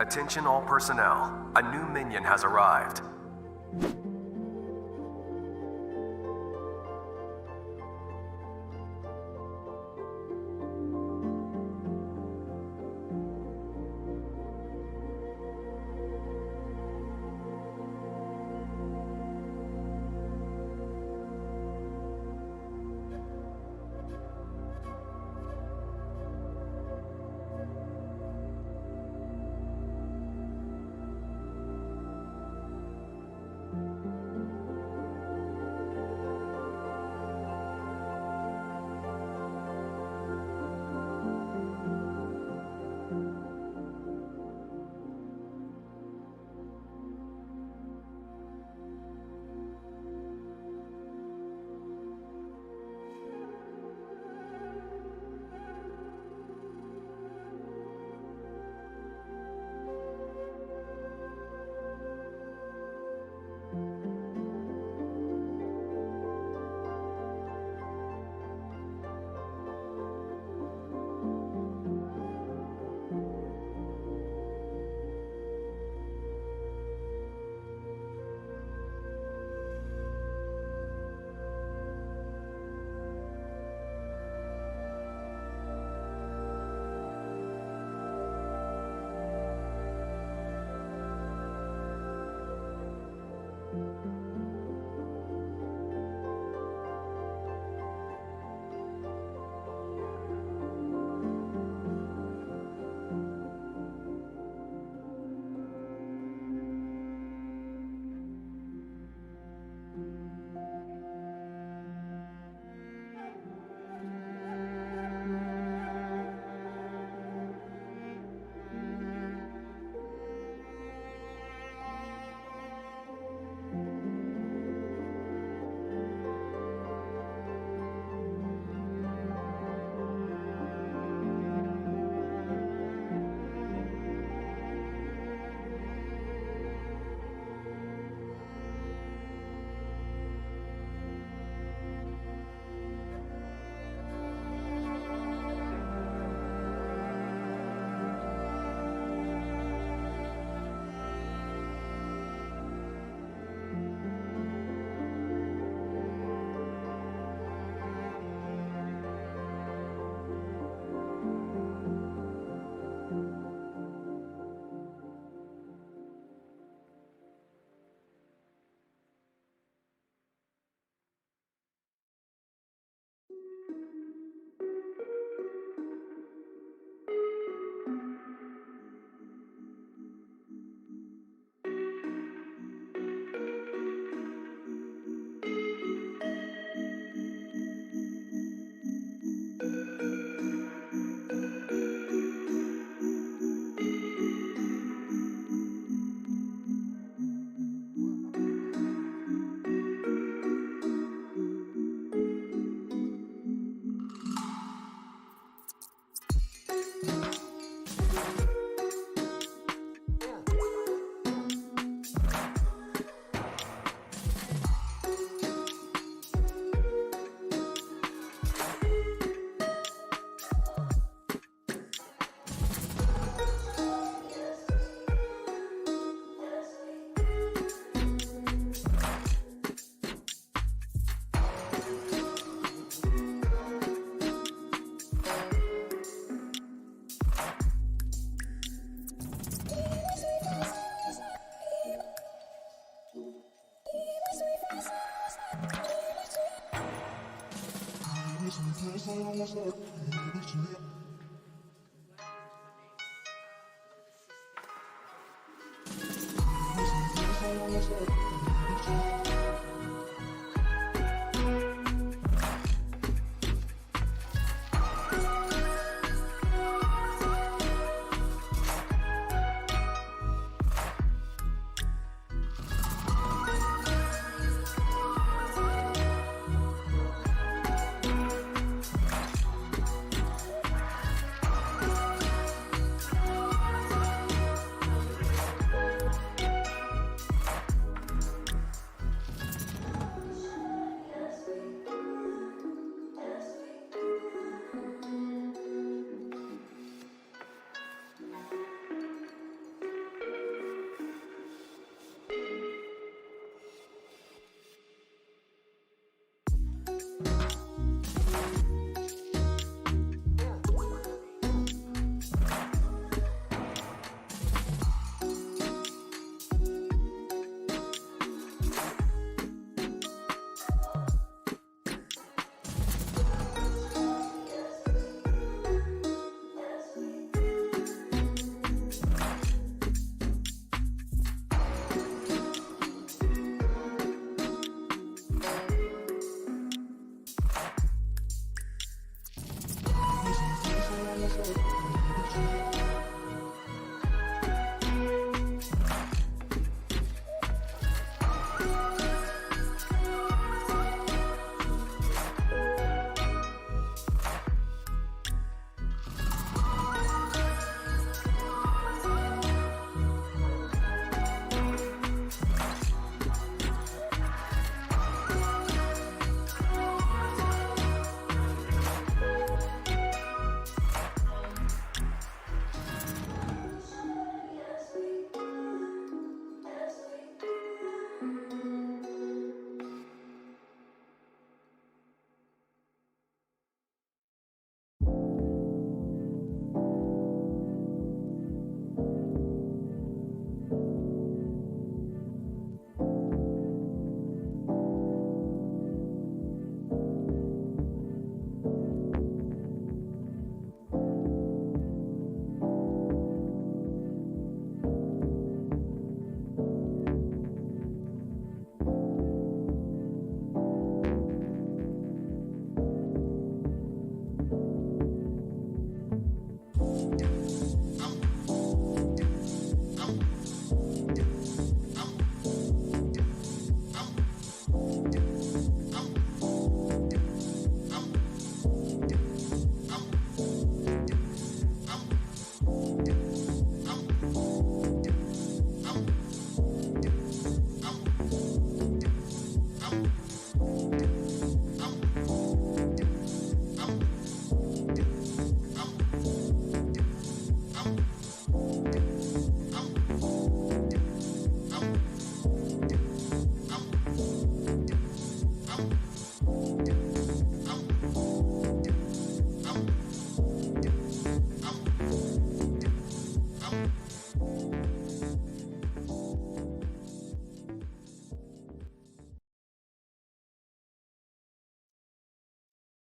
Attention all personnel. A new minion has arrived.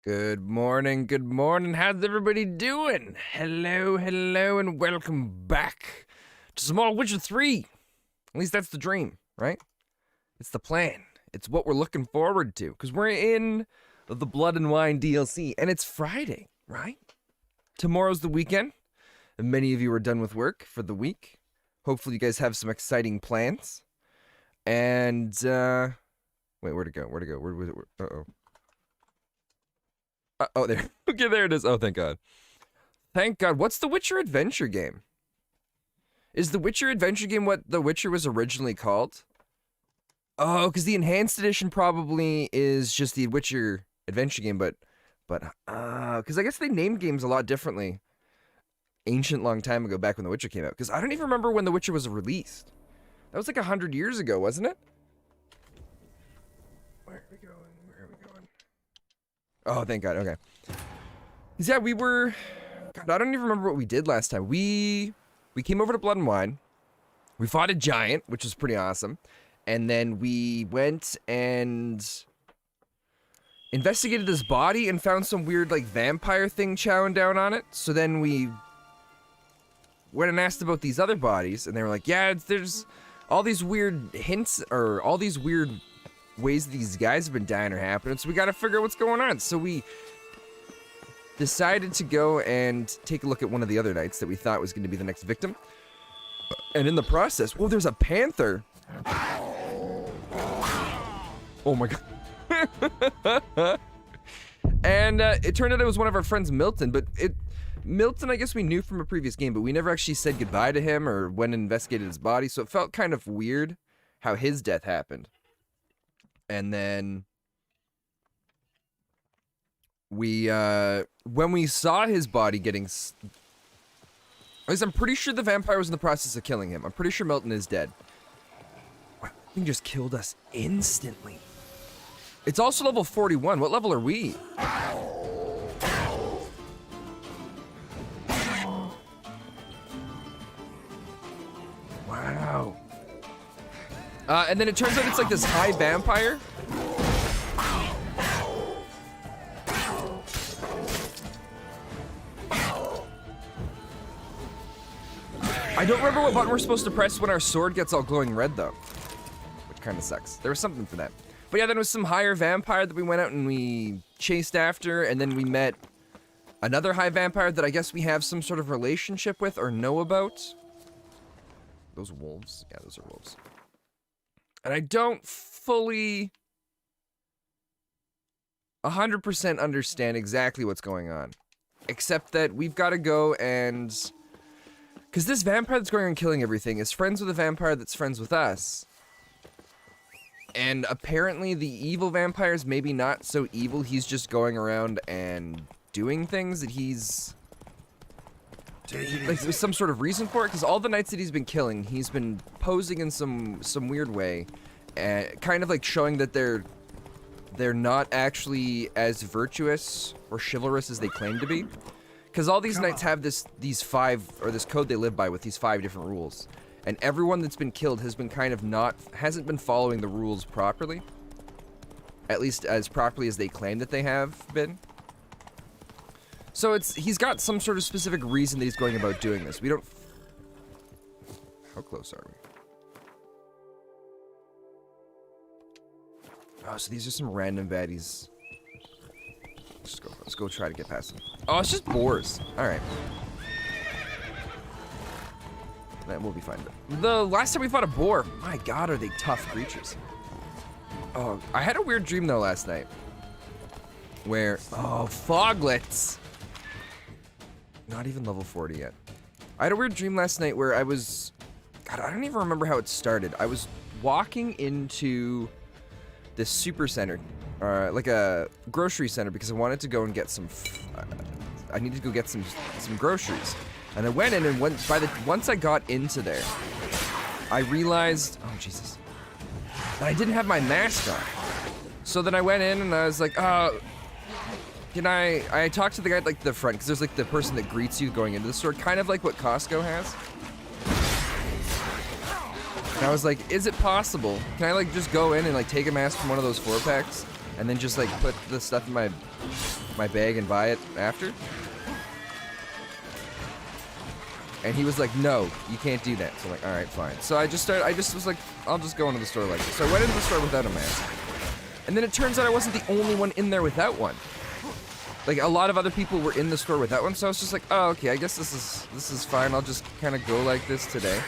Good morning, how's everybody doing? Hello, and welcome back to some more Witcher 3. At least that's the dream, right? It's the plan. It's what we're looking forward to, because we're in the Blood and Wine DLC, and it's Friday, right? Tomorrow's the weekend, and many of you are done with work for the week. Hopefully you guys have some exciting plans. And, wait, where'd it go? Uh-oh. Oh, there. Okay, there it is. Oh, thank God. Thank God. What's the Witcher adventure game? Is the Witcher adventure game what The Witcher was originally called? Oh, because the enhanced edition probably is just the Witcher adventure game, but, because I guess they named games a lot differently. Ancient long time ago, back when The Witcher came out. Because I don't even remember when The Witcher was released. That was like 100 years ago, wasn't it? Where are we going? Oh, thank God. Okay. Yeah, we were... God, I don't even remember what we did last time. We came over to Blood and Wine. We fought a giant, which was pretty awesome. And then we went and investigated his body and found some weird, like, vampire thing chowing down on it. So then we went and asked about these other bodies, and they were like, yeah, there's all these weird hints, or all these weird ways these guys have been dying or happening, so we gotta figure out what's going on. So we decided to go and take a look at one of the other knights that we thought was going to be the next victim. And in the process, whoa, there's a panther. Oh my God. And it turned out it was one of our friends, Milton, but Milton, I guess we knew from a previous game, but we never actually said goodbye to him or went and investigated his body, so it felt kind of weird how his death happened. And then we, when we saw his body getting, at least I'm pretty sure the vampire was in the process of killing him. I'm pretty sure Milton is dead. Wow, that thing just killed us instantly. It's also level 41. What level are we? Wow. And then it turns out it's like this high vampire. I don't remember what button we're supposed to press when our sword gets all glowing red, though. Which kind of sucks. There was something for that. But yeah, then it was some higher vampire that we went out and we chased after, and then we met another high vampire that I guess we have some sort of relationship with or know about. Those wolves? Yeah, those are wolves. And I don't fully 100% understand exactly what's going on. Except that we've got to go and... Because this vampire that's going around killing everything is friends with a vampire that's friends with us. And apparently the evil vampire is maybe not so evil. He's just going around and doing things that he's... Like, there's some sort of reason for it, because all the knights that he's been killing, he's been posing in some weird way, kind of like showing that they're not actually as virtuous or chivalrous as they claim to be. Because all these knights have this code they live by with these 5 different rules, and everyone that's been killed has been kind of hasn't been following the rules properly, at least as properly as they claim that they have been. So he's got some sort of specific reason that he's going about doing this. We don't... How close are we? Oh, so these are some random baddies. Let's go try to get past them. Oh, it's just boars. Alright. That will be fine. The last time we fought a boar, my God, are they tough creatures. Oh, I had a weird dream though last night. Where... Oh, foglets! Not even level 40 yet. I had a weird dream last night where I was... God, I don't even remember how it started. I was walking into this super center, like a grocery center, because I wanted to go and get some... I needed to go get some groceries. And I went in, and once I got into there, I realized... Oh, Jesus. That I didn't have my mask on. So then I went in, and I was like, I talked to the guy at like the front, because there's like the person that greets you going into the store, kind of like what Costco has. And I was like, is it possible? Can I like just go in and like take a mask from one of those 4-packs and then just like put the stuff in my my bag and buy it after? And he was like, no, you can't do that. So I'm like, all right, fine. So I just was like, I'll just go into the store like this. So I went into the store without a mask. And then it turns out I wasn't the only one in there without one. Like, a lot of other people were in the store without one, so I was just like, oh, okay, I guess this is fine. I'll just kind of go like this today.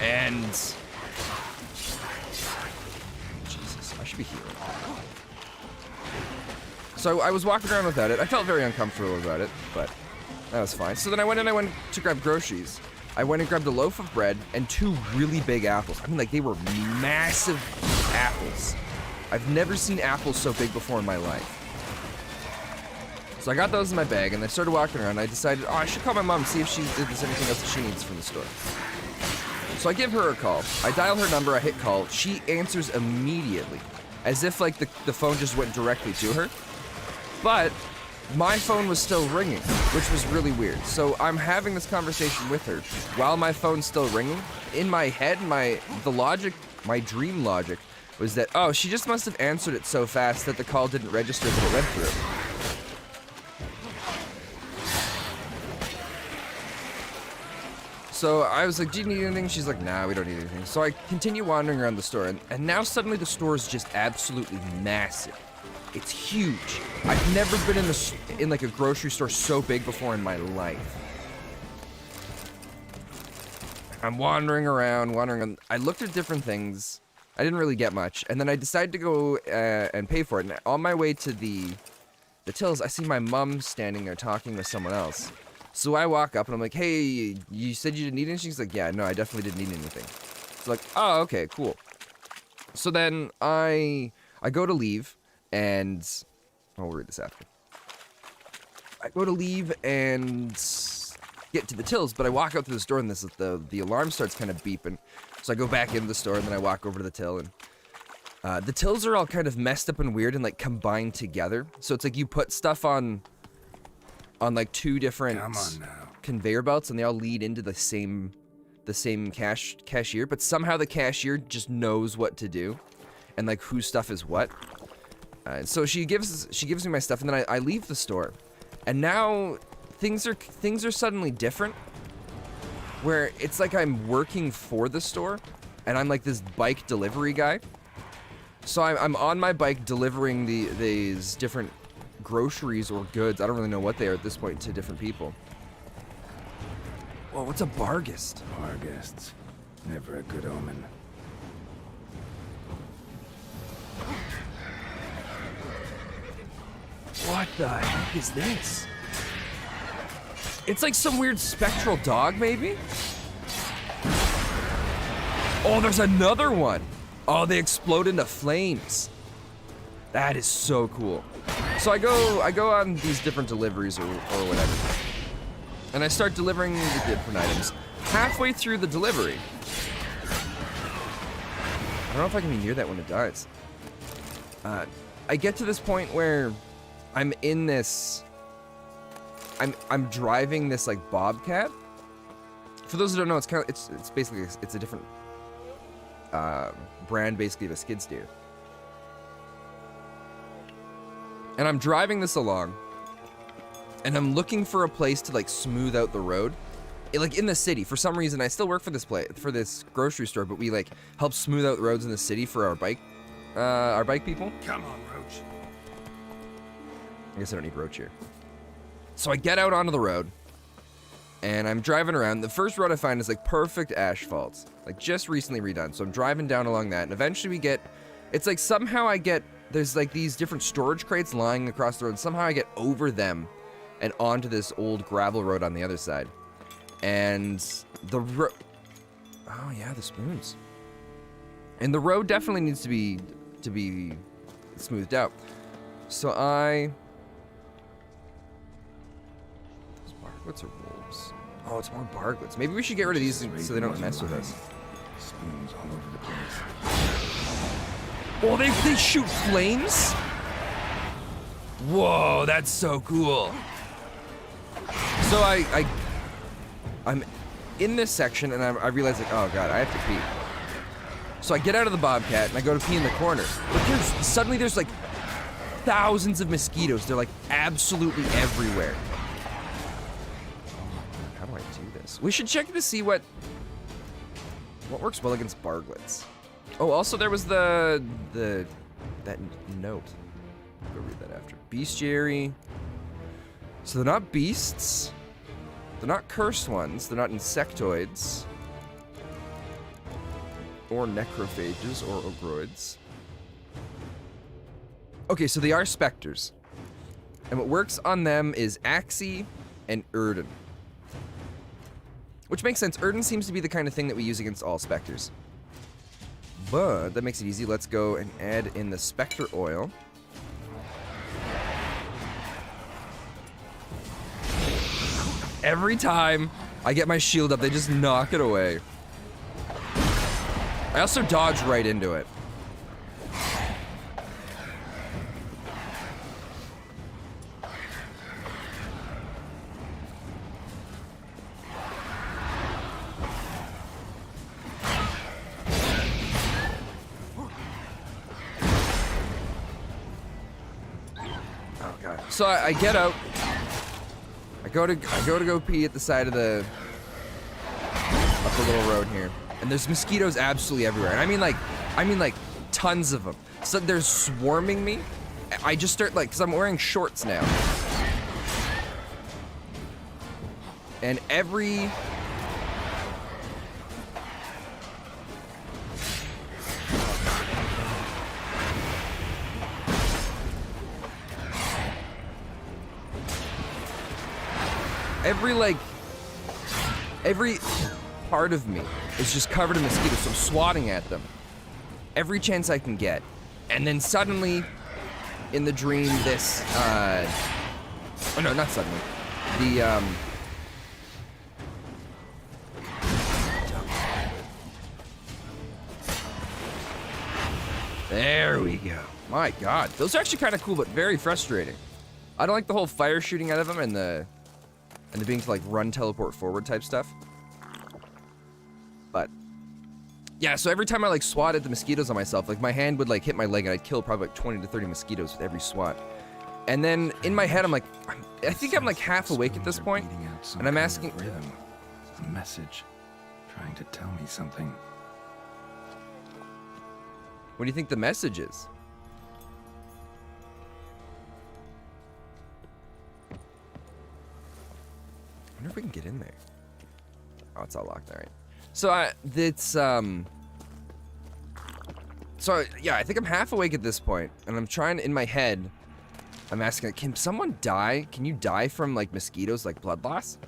And... Jesus, I should be healing. So I was walking around without it. I felt very uncomfortable about it, but that was fine. So then I went to grab groceries. I went and grabbed a loaf of bread and 2 really big apples. I mean, like, they were massive apples. I've never seen apples so big before in my life. So I got those in my bag, and I started walking around. I decided, oh, I should call my mom and see if there's anything else that she needs from the store. So I give her a call. I dial her number, I hit call. She answers immediately, as if, like, the phone just went directly to her. But my phone was still ringing, which was really weird. So I'm having this conversation with her while my phone's still ringing. In my head, my dream logic was that, oh, she just must have answered it so fast that the call didn't register that it went through. So I was like, do you need anything? She's like, nah, we don't need anything. So I continue wandering around the store, and now suddenly the store is just absolutely massive. It's huge. I've never been in like a grocery store so big before in my life. I'm wandering around. I looked at different things. I didn't really get much, and then I decided to go and pay for it. And on my way to the tills, I see my mom standing there talking with someone else. So I walk up and I'm like, hey, you said you didn't need anything? She's like, yeah, no, I definitely didn't need anything. So like, oh, okay, cool. So then I go to leave, and I'll read this after. I go to leave and get to the tills, but I walk out through the store and the alarm starts kind of beeping. So I go back into the store, and then I walk over to the till, and the tills are all kind of messed up and weird and like combined together. So it's like you put stuff on like 2 different conveyor belts, and they all lead into the same cashier, but somehow the cashier just knows what to do and like whose stuff is what. So she gives me my stuff, and then I leave the store, and now things are suddenly different, where it's like I'm working for the store, and I'm like this bike delivery guy. So I'm on my bike delivering these different groceries or goods, I don't really know what they are at this point, to different people. Whoa, what's a barghest? Barghests. Never a good omen. What the heck is this? It's like some weird spectral dog, maybe? Oh, there's another one! Oh, they explode into flames. That is so cool. So I go on these different deliveries or whatever. And I start delivering the different items. Halfway through the delivery, I don't know if I can be near that when it dies. I get to this point where I'm in this, I'm driving this like Bobcat. For those who don't know, it's basically a different brand basically of a skid steer. And I'm driving this along, and I'm looking for a place to like smooth out the road. Like in the city, for some reason, I still work for this grocery store, but we like help smooth out the roads in the city for our bike people. Come on, Roach. I guess I don't need Roach here. So I get out onto the road, and I'm driving around. The first road I find is like perfect asphalt, like just recently redone. So I'm driving down along that, and eventually it's like somehow there's like these different storage crates lying across the road. Somehow I get over them and onto this old gravel road on the other side. And oh yeah, the spoons. And the road definitely needs to be smoothed out. So those barglets or wolves? Oh, it's more barglets. Maybe we should get rid of these so they don't mess with us. Spoons all over the place. Oh, they shoot flames? Whoa, that's so cool. So I'm in this section, and I realize like, oh god, I have to pee. So I get out of the Bobcat and I go to pee in the corner. But suddenly there's like thousands of mosquitoes. They're like absolutely everywhere. How do I do this? We should check to see what works well against Barglets. Oh, also there was that note. I'll go read that after. Bestiary. So they're not beasts. They're not cursed ones. They're not insectoids. Or necrophages or ogroids. Okay, so they are specters. And what works on them is Axii and Erden. Which makes sense. Erden seems to be the kind of thing that we use against all specters. But that makes it easy. Let's go and add in the specter oil. Every time I get my shield up, they just knock it away. I also dodge right into it. Oh god. So I get out. I go to go pee at the side of the little road here. And there's mosquitoes absolutely everywhere. And I mean like tons of them. So they're swarming me. I just start like, cause I'm wearing shorts now. And every part of me is just covered in mosquitoes, so I'm swatting at them every chance I can get. And then suddenly, in the dream, this, oh no, not suddenly. There we go. My god. Those are actually kind of cool, but very frustrating. I don't like the whole fire shooting out of them and the being to like run, teleport forward type stuff. But yeah, so every time I like swatted the mosquitoes on myself, like my hand would like hit my leg and I'd kill probably like 20 to 30 mosquitoes with every swat. And then in my head, I'm like, I think I'm like half awake at this point, and I'm asking, rhythm, a message, trying to tell me something. what do you think the message is? I wonder if we can get in there. Oh, it's all locked, all right. So yeah, I think I'm half awake at this point, and I'm trying, in my head, I'm asking, can someone die? Can you die from like mosquitoes, like blood loss?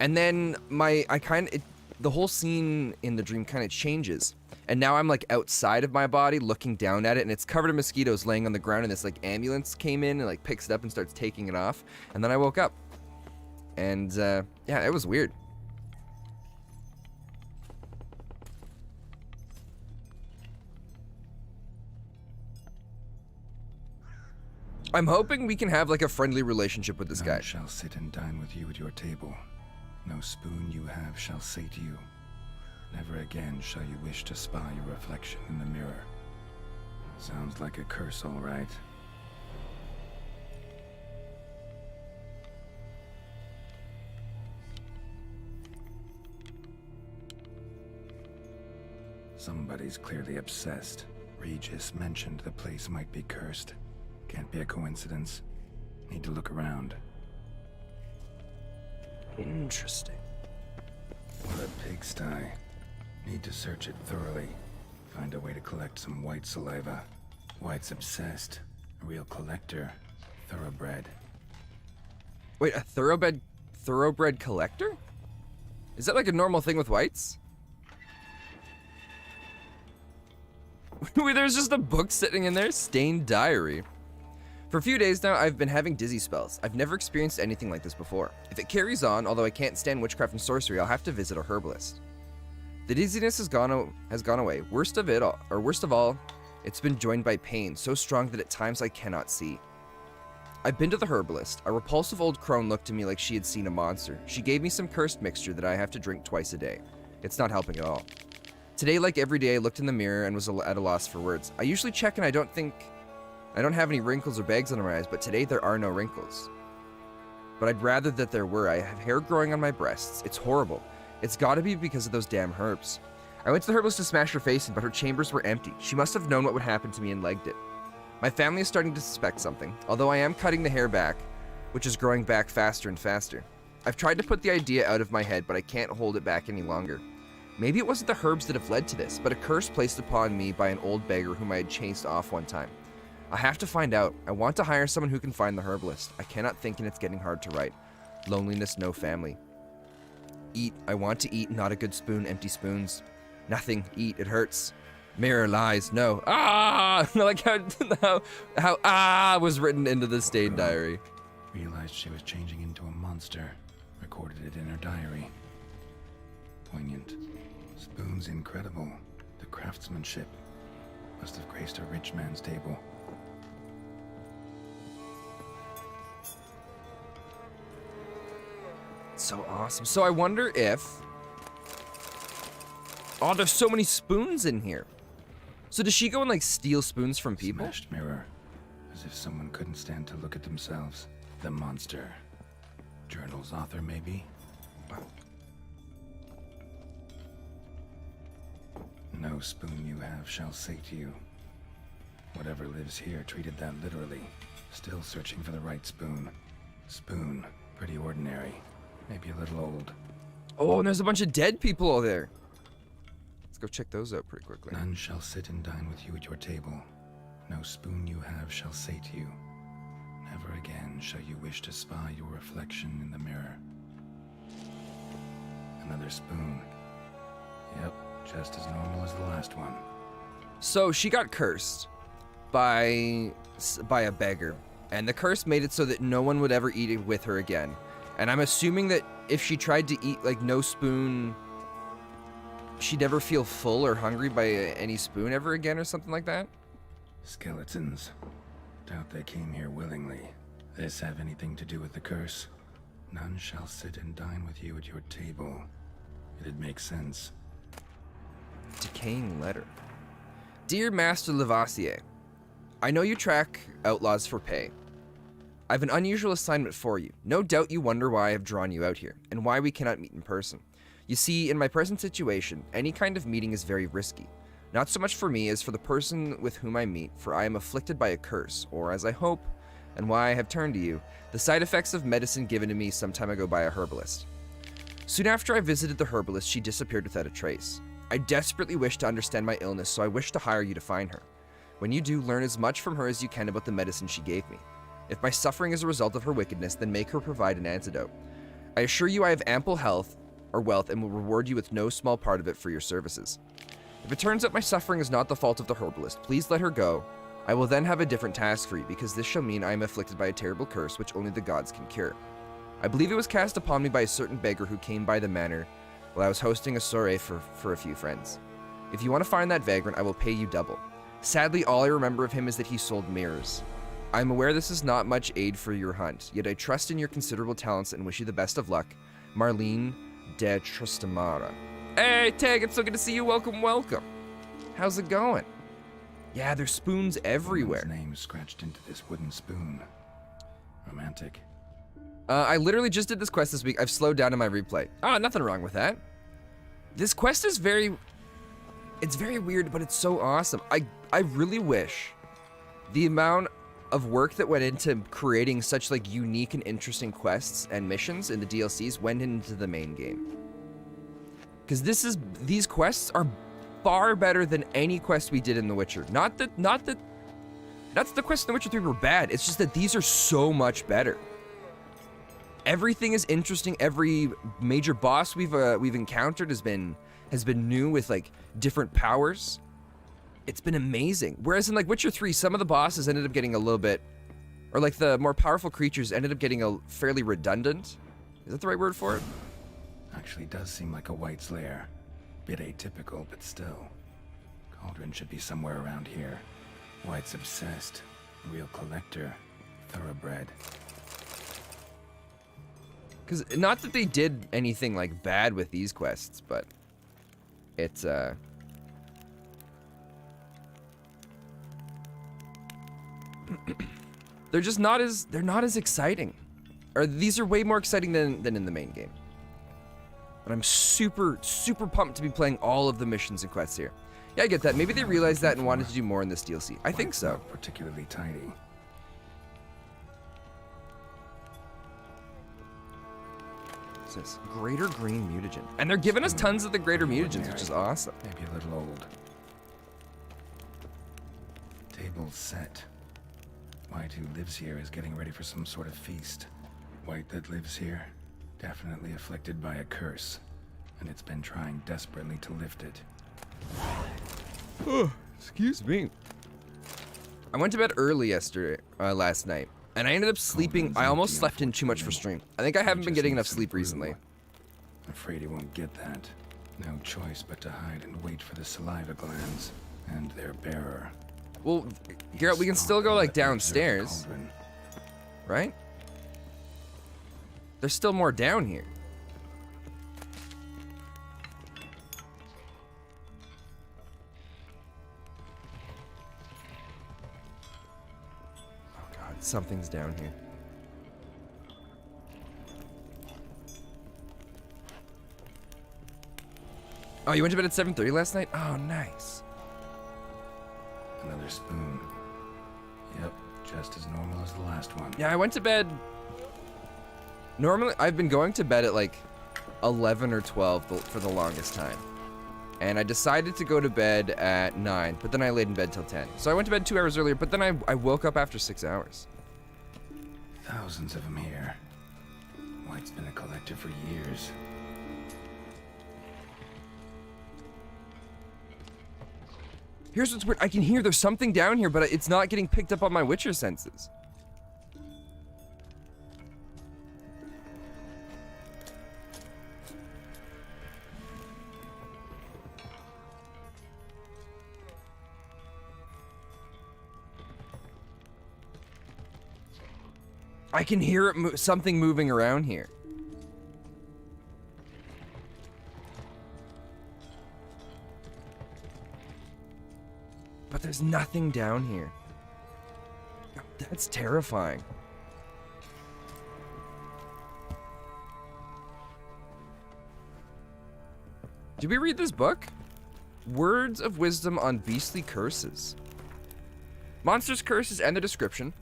And then the whole scene in the dream kind of changes. And now I'm like outside of my body looking down at it, and it's covered in mosquitoes laying on the ground, and this like ambulance came in and like picks it up and starts taking it off. And then I woke up. And yeah, it was weird. I'm hoping we can have like a friendly relationship with this guy. None shall sit and dine with you at your table. No spoon you have shall say to you, never again shall you wish to spy your reflection in the mirror. Sounds like a curse, all right. Somebody's clearly obsessed. Regis mentioned the place might be cursed. Can't be a coincidence. Need to look around. Interesting. What a pigsty. Need to search it thoroughly. Find a way to collect some white saliva. White's obsessed. A real collector. Thoroughbred. Wait, a thoroughbred collector? Is that like a normal thing with whites? Wait, there's just a book sitting in there? Stained diary. For a few days now, I've been having dizzy spells. I've never experienced anything like this before. If it carries on, although I can't stand witchcraft and sorcery, I'll have to visit a herbalist. The dizziness has gone away. Worst of all, it's been joined by pain, so strong that at times I cannot see. I've been to the herbalist. A repulsive old crone looked to me like she had seen a monster. She gave me some cursed mixture that I have to drink twice a day. It's not helping at all. Today, like every day, I looked in the mirror and was at a loss for words. I usually check and I don't I don't have any wrinkles or bags under my eyes, but today there are no wrinkles. But I'd rather that there were. I have hair growing on my breasts. It's horrible. It's gotta be because of those damn herbs. I went to the herbalist to smash her face in, but her chambers were empty. She must have known what would happen to me and legged it. My family is starting to suspect something, although I am cutting the hair back, which is growing back faster and faster. I've tried to put the idea out of my head, but I can't hold it back any longer. Maybe it wasn't the herbs that have led to this, but a curse placed upon me by an old beggar whom I had chased off one time. I have to find out. I want to hire someone who can find the herbalist. I cannot think, and it's getting hard to write. Loneliness, no family. Eat. I want to eat, not a good spoon, empty spoons. Nothing. Eat. It hurts. Mirror lies. No. Ah! Like how was written into the stained diary. Realized she was changing into a monster. Recorded it in her diary. Poignant. Spoons incredible. The craftsmanship must have graced a rich man's table. So awesome. So I wonder if... Oh, there's so many spoons in here. So does she go and like steal spoons from people? Smashed mirror. As if someone couldn't stand to look at themselves. The monster. Journal's author, maybe? No spoon you have shall sate you. Whatever lives here treated that literally. Still searching for the right spoon. Spoon. Pretty ordinary. Maybe a little old. Oh, and there's a bunch of dead people over there. Let's go check those out pretty quickly. None shall sit and dine with you at your table. No spoon you have shall sate you. Never again shall you wish to spy your reflection in the mirror. Another spoon. Yep, just as normal as the last one. So she got cursed by a beggar, and the curse made it so that no one would ever eat it with her again. And I'm assuming that if she tried to eat like no spoon, she'd never feel full or hungry by any spoon ever again or something like that. Skeletons. Doubt they came here willingly. This have anything to do with the curse? None shall sit and dine with you at your table. It'd make sense. Decaying letter. Dear Master Lavoisier, I know you track outlaws for pay. I have an unusual assignment for you. No doubt you wonder why I have drawn you out here, and why we cannot meet in person. You see, in my present situation, any kind of meeting is very risky. Not so much for me as for the person with whom I meet, for I am afflicted by a curse, or as I hope, and why I have turned to you, the side effects of medicine given to me some time ago by a herbalist. Soon after I visited the herbalist, she disappeared without a trace. I desperately wish to understand my illness, so I wish to hire you to find her. When you do, learn as much from her as you can about the medicine she gave me. If my suffering is a result of her wickedness, then make her provide an antidote. I assure you I have ample health or wealth and will reward you with no small part of it for your services. If it turns out my suffering is not the fault of the herbalist, please let her go. I will then have a different task for you, because this shall mean I am afflicted by a terrible curse which only the gods can cure. I believe it was cast upon me by a certain beggar who came by the manor while I was hosting a soiree for a few friends. If you want to find that vagrant, I will pay you double. Sadly, all I remember of him is that he sold mirrors. I am aware this is not much aid for your hunt, yet I trust in your considerable talents and wish you the best of luck. Marlene de Trustamara. Hey, Tag, it's so good to see you. Welcome, welcome. How's it going? Yeah, there's spoons everywhere. Woman's name scratched into this wooden spoon. Romantic. I literally just did this quest this week. I've slowed down in my replay. Ah, nothing wrong with that. This quest is it's very weird, but it's so awesome. I really wish the amount of work that went into creating such like unique and interesting quests and missions in the DLCs went into the main game. Because these quests are far better than any quest we did in The Witcher. Not that the quests in The Witcher 3 were bad. It's just that these are so much better. Everything is interesting. Every major boss we've encountered has been new with like different powers. It's been amazing. Whereas in like Witcher 3, some of the bosses ended up getting a little bit, or like the more powerful creatures ended up getting a fairly redundant. Is that the right word for it? Actually does seem like a White's lair. Bit atypical, but still. Cauldron should be somewhere around here. White's obsessed. Real collector. Thoroughbred. Because not that they did anything like bad with these quests, but it's they're just not as exciting. Or these are way more exciting than in the main game. And I'm super pumped to be playing all of the missions and quests here. Yeah, I get that. Maybe they realized that and wanted to do more in this DLC. I think so. Not particularly tidy. What's this? Greater green mutagen. And they're giving us tons of the greater mutagens, which is awesome. Maybe a little old. Table set. White who lives here is getting ready for some sort of feast. White that lives here, definitely afflicted by a curse, and it's been trying desperately to lift it. Oh, excuse me. I went to bed early last night, and I ended up sleeping. I almost slept in too much for stream. I think I haven't been getting enough sleep recently. Afraid he won't get that. No choice but to hide and wait for the saliva glands and their bearer. Well, Garrett, we can still go like downstairs, right? There's still more down here. Oh God, something's down here. Oh, you went to bed at 7:30 last night? Oh, nice. Another spoon. Yep, just as normal as the last one. Yeah, I went to bed. Normally, I've been going to bed at like 11 or 12 for the longest time. And I decided to go to bed at 9, but then I laid in bed till 10. So I went to bed 2 hours earlier, but then I woke up after 6 hours. Thousands of them here. White's been a collector for years. Here's what's weird. I can hear there's something down here, but it's not getting picked up on my Witcher senses. I can hear something moving around here. But there's nothing down here. That's terrifying. Did we read this book? Words of Wisdom on Beastly Curses. Monsters' Curses and the Description.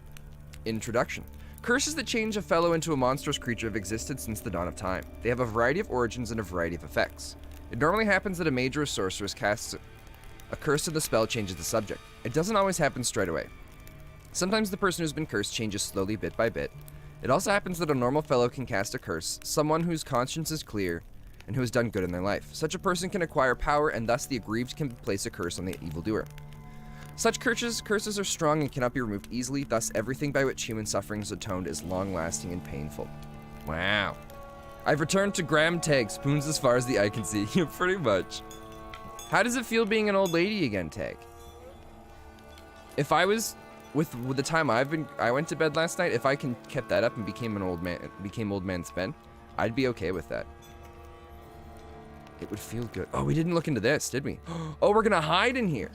Introduction. Curses that change a fellow into a monstrous creature have existed since the dawn of time. They have a variety of origins and a variety of effects. It normally happens that a mage or a sorceress casts a curse and the spell changes the subject. It doesn't always happen straight away. Sometimes the person who's been cursed changes slowly bit by bit. It also happens that a normal fellow can cast a curse, someone whose conscience is clear and who has done good in their life. Such a person can acquire power, and thus the aggrieved can place a curse on the evildoer. Such curses are strong and cannot be removed easily, thus everything by which human suffering is atoned is long-lasting and painful. Wow. I've returned to Graham Tag, spoons as far as the eye can see. Yeah, pretty much. How does it feel being an old lady again, Tag? If I was, with the time I went to bed last night, if I kept that up and became old man Sven, I'd be okay with that. It would feel good. Oh, we didn't look into this, did we? Oh, we're gonna hide in here.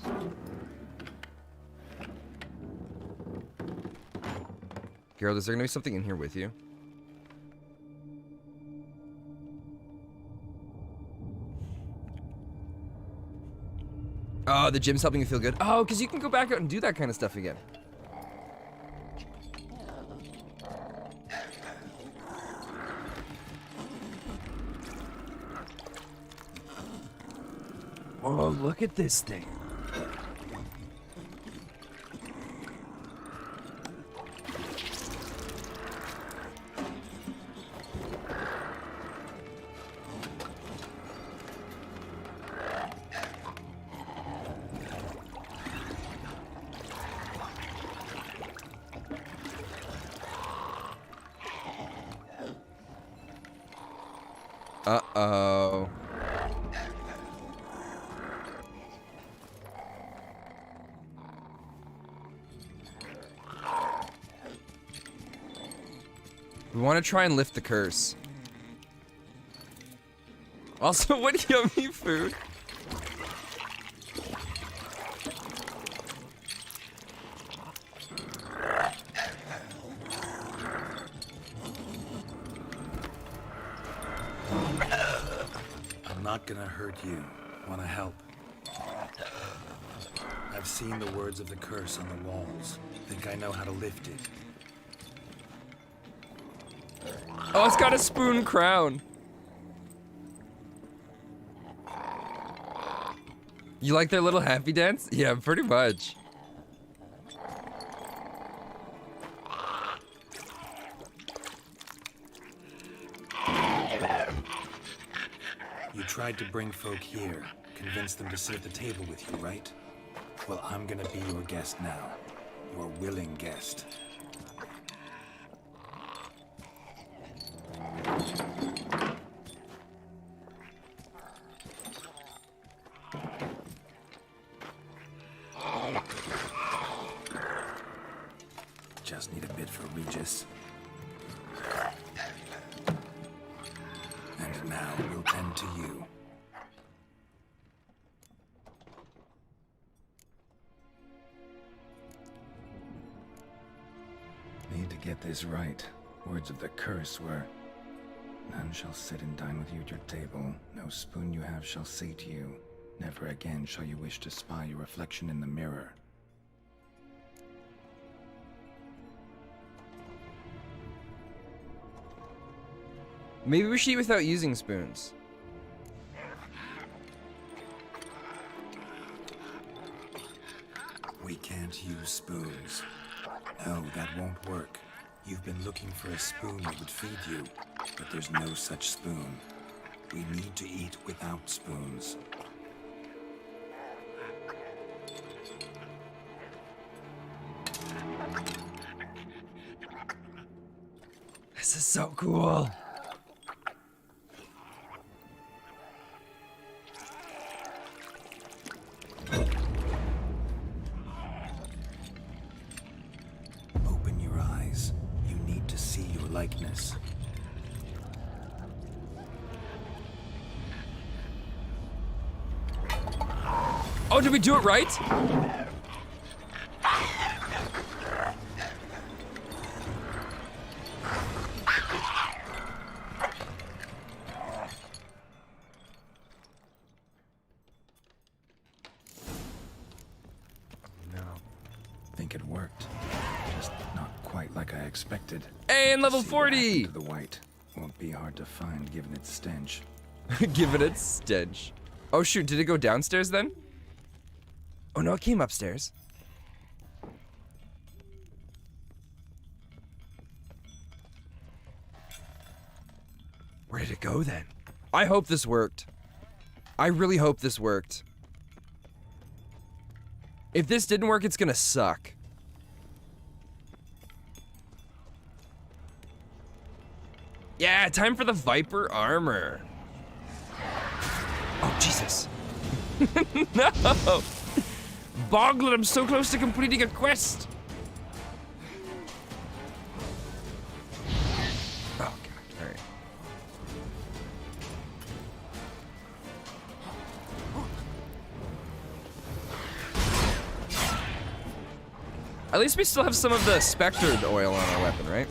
Gerald, is there gonna be something in here with you? Oh, the gym's helping you feel good. Oh, because you can go back out and do that kind of stuff again. Oh, look at this thing. Uh-oh. We want to try and lift the curse. Also, what yummy food. Not gonna hurt you. Wanna help? I've seen the words of the curse on the walls. Think I know how to lift it. Oh, it's got a spoon crown. You like their little happy dance? Yeah, pretty much. You tried to bring folk here, convince them to sit at the table with you, right? Well, I'm gonna be your guest now. Your willing guest. Just need a bit for Regis. And now we'll tend to you. Need to get this right. Words of the curse were, none shall sit and dine with you at your table. No spoon you have shall say to you, never again shall you wish to spy your reflection in the mirror. Maybe we should eat without using spoons. We can't use spoons. No, that won't work. You've been looking for a spoon that would feed you, but there's no such spoon. We need to eat without spoons. This is so cool. Open your eyes. You need to see your likeness. Oh, did we do it right? Think it worked. Just not quite like I expected. And level See what 40! happened to the white. Won't be hard to find given its stench. Given its stench. Oh shoot, did it go downstairs then? Oh no, it came upstairs. Where did it go then? I hope this worked. I really hope this worked. If this didn't work, it's gonna suck. Yeah, time for the Viper armor. Oh, Jesus. No! Boglet, I'm so close to completing a quest. Oh, God. All right. At least we still have some of the spectered oil on our weapon, right?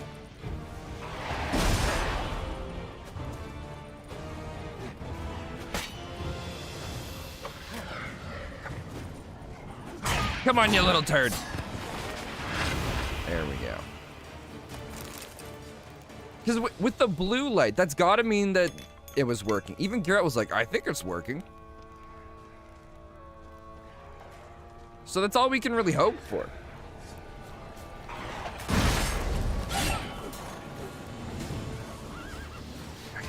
Come on, you little turd. There we go. Because with the blue light, that's gotta mean that it was working. Even Garrett was like, I think it's working. So that's all we can really hope for. Okay.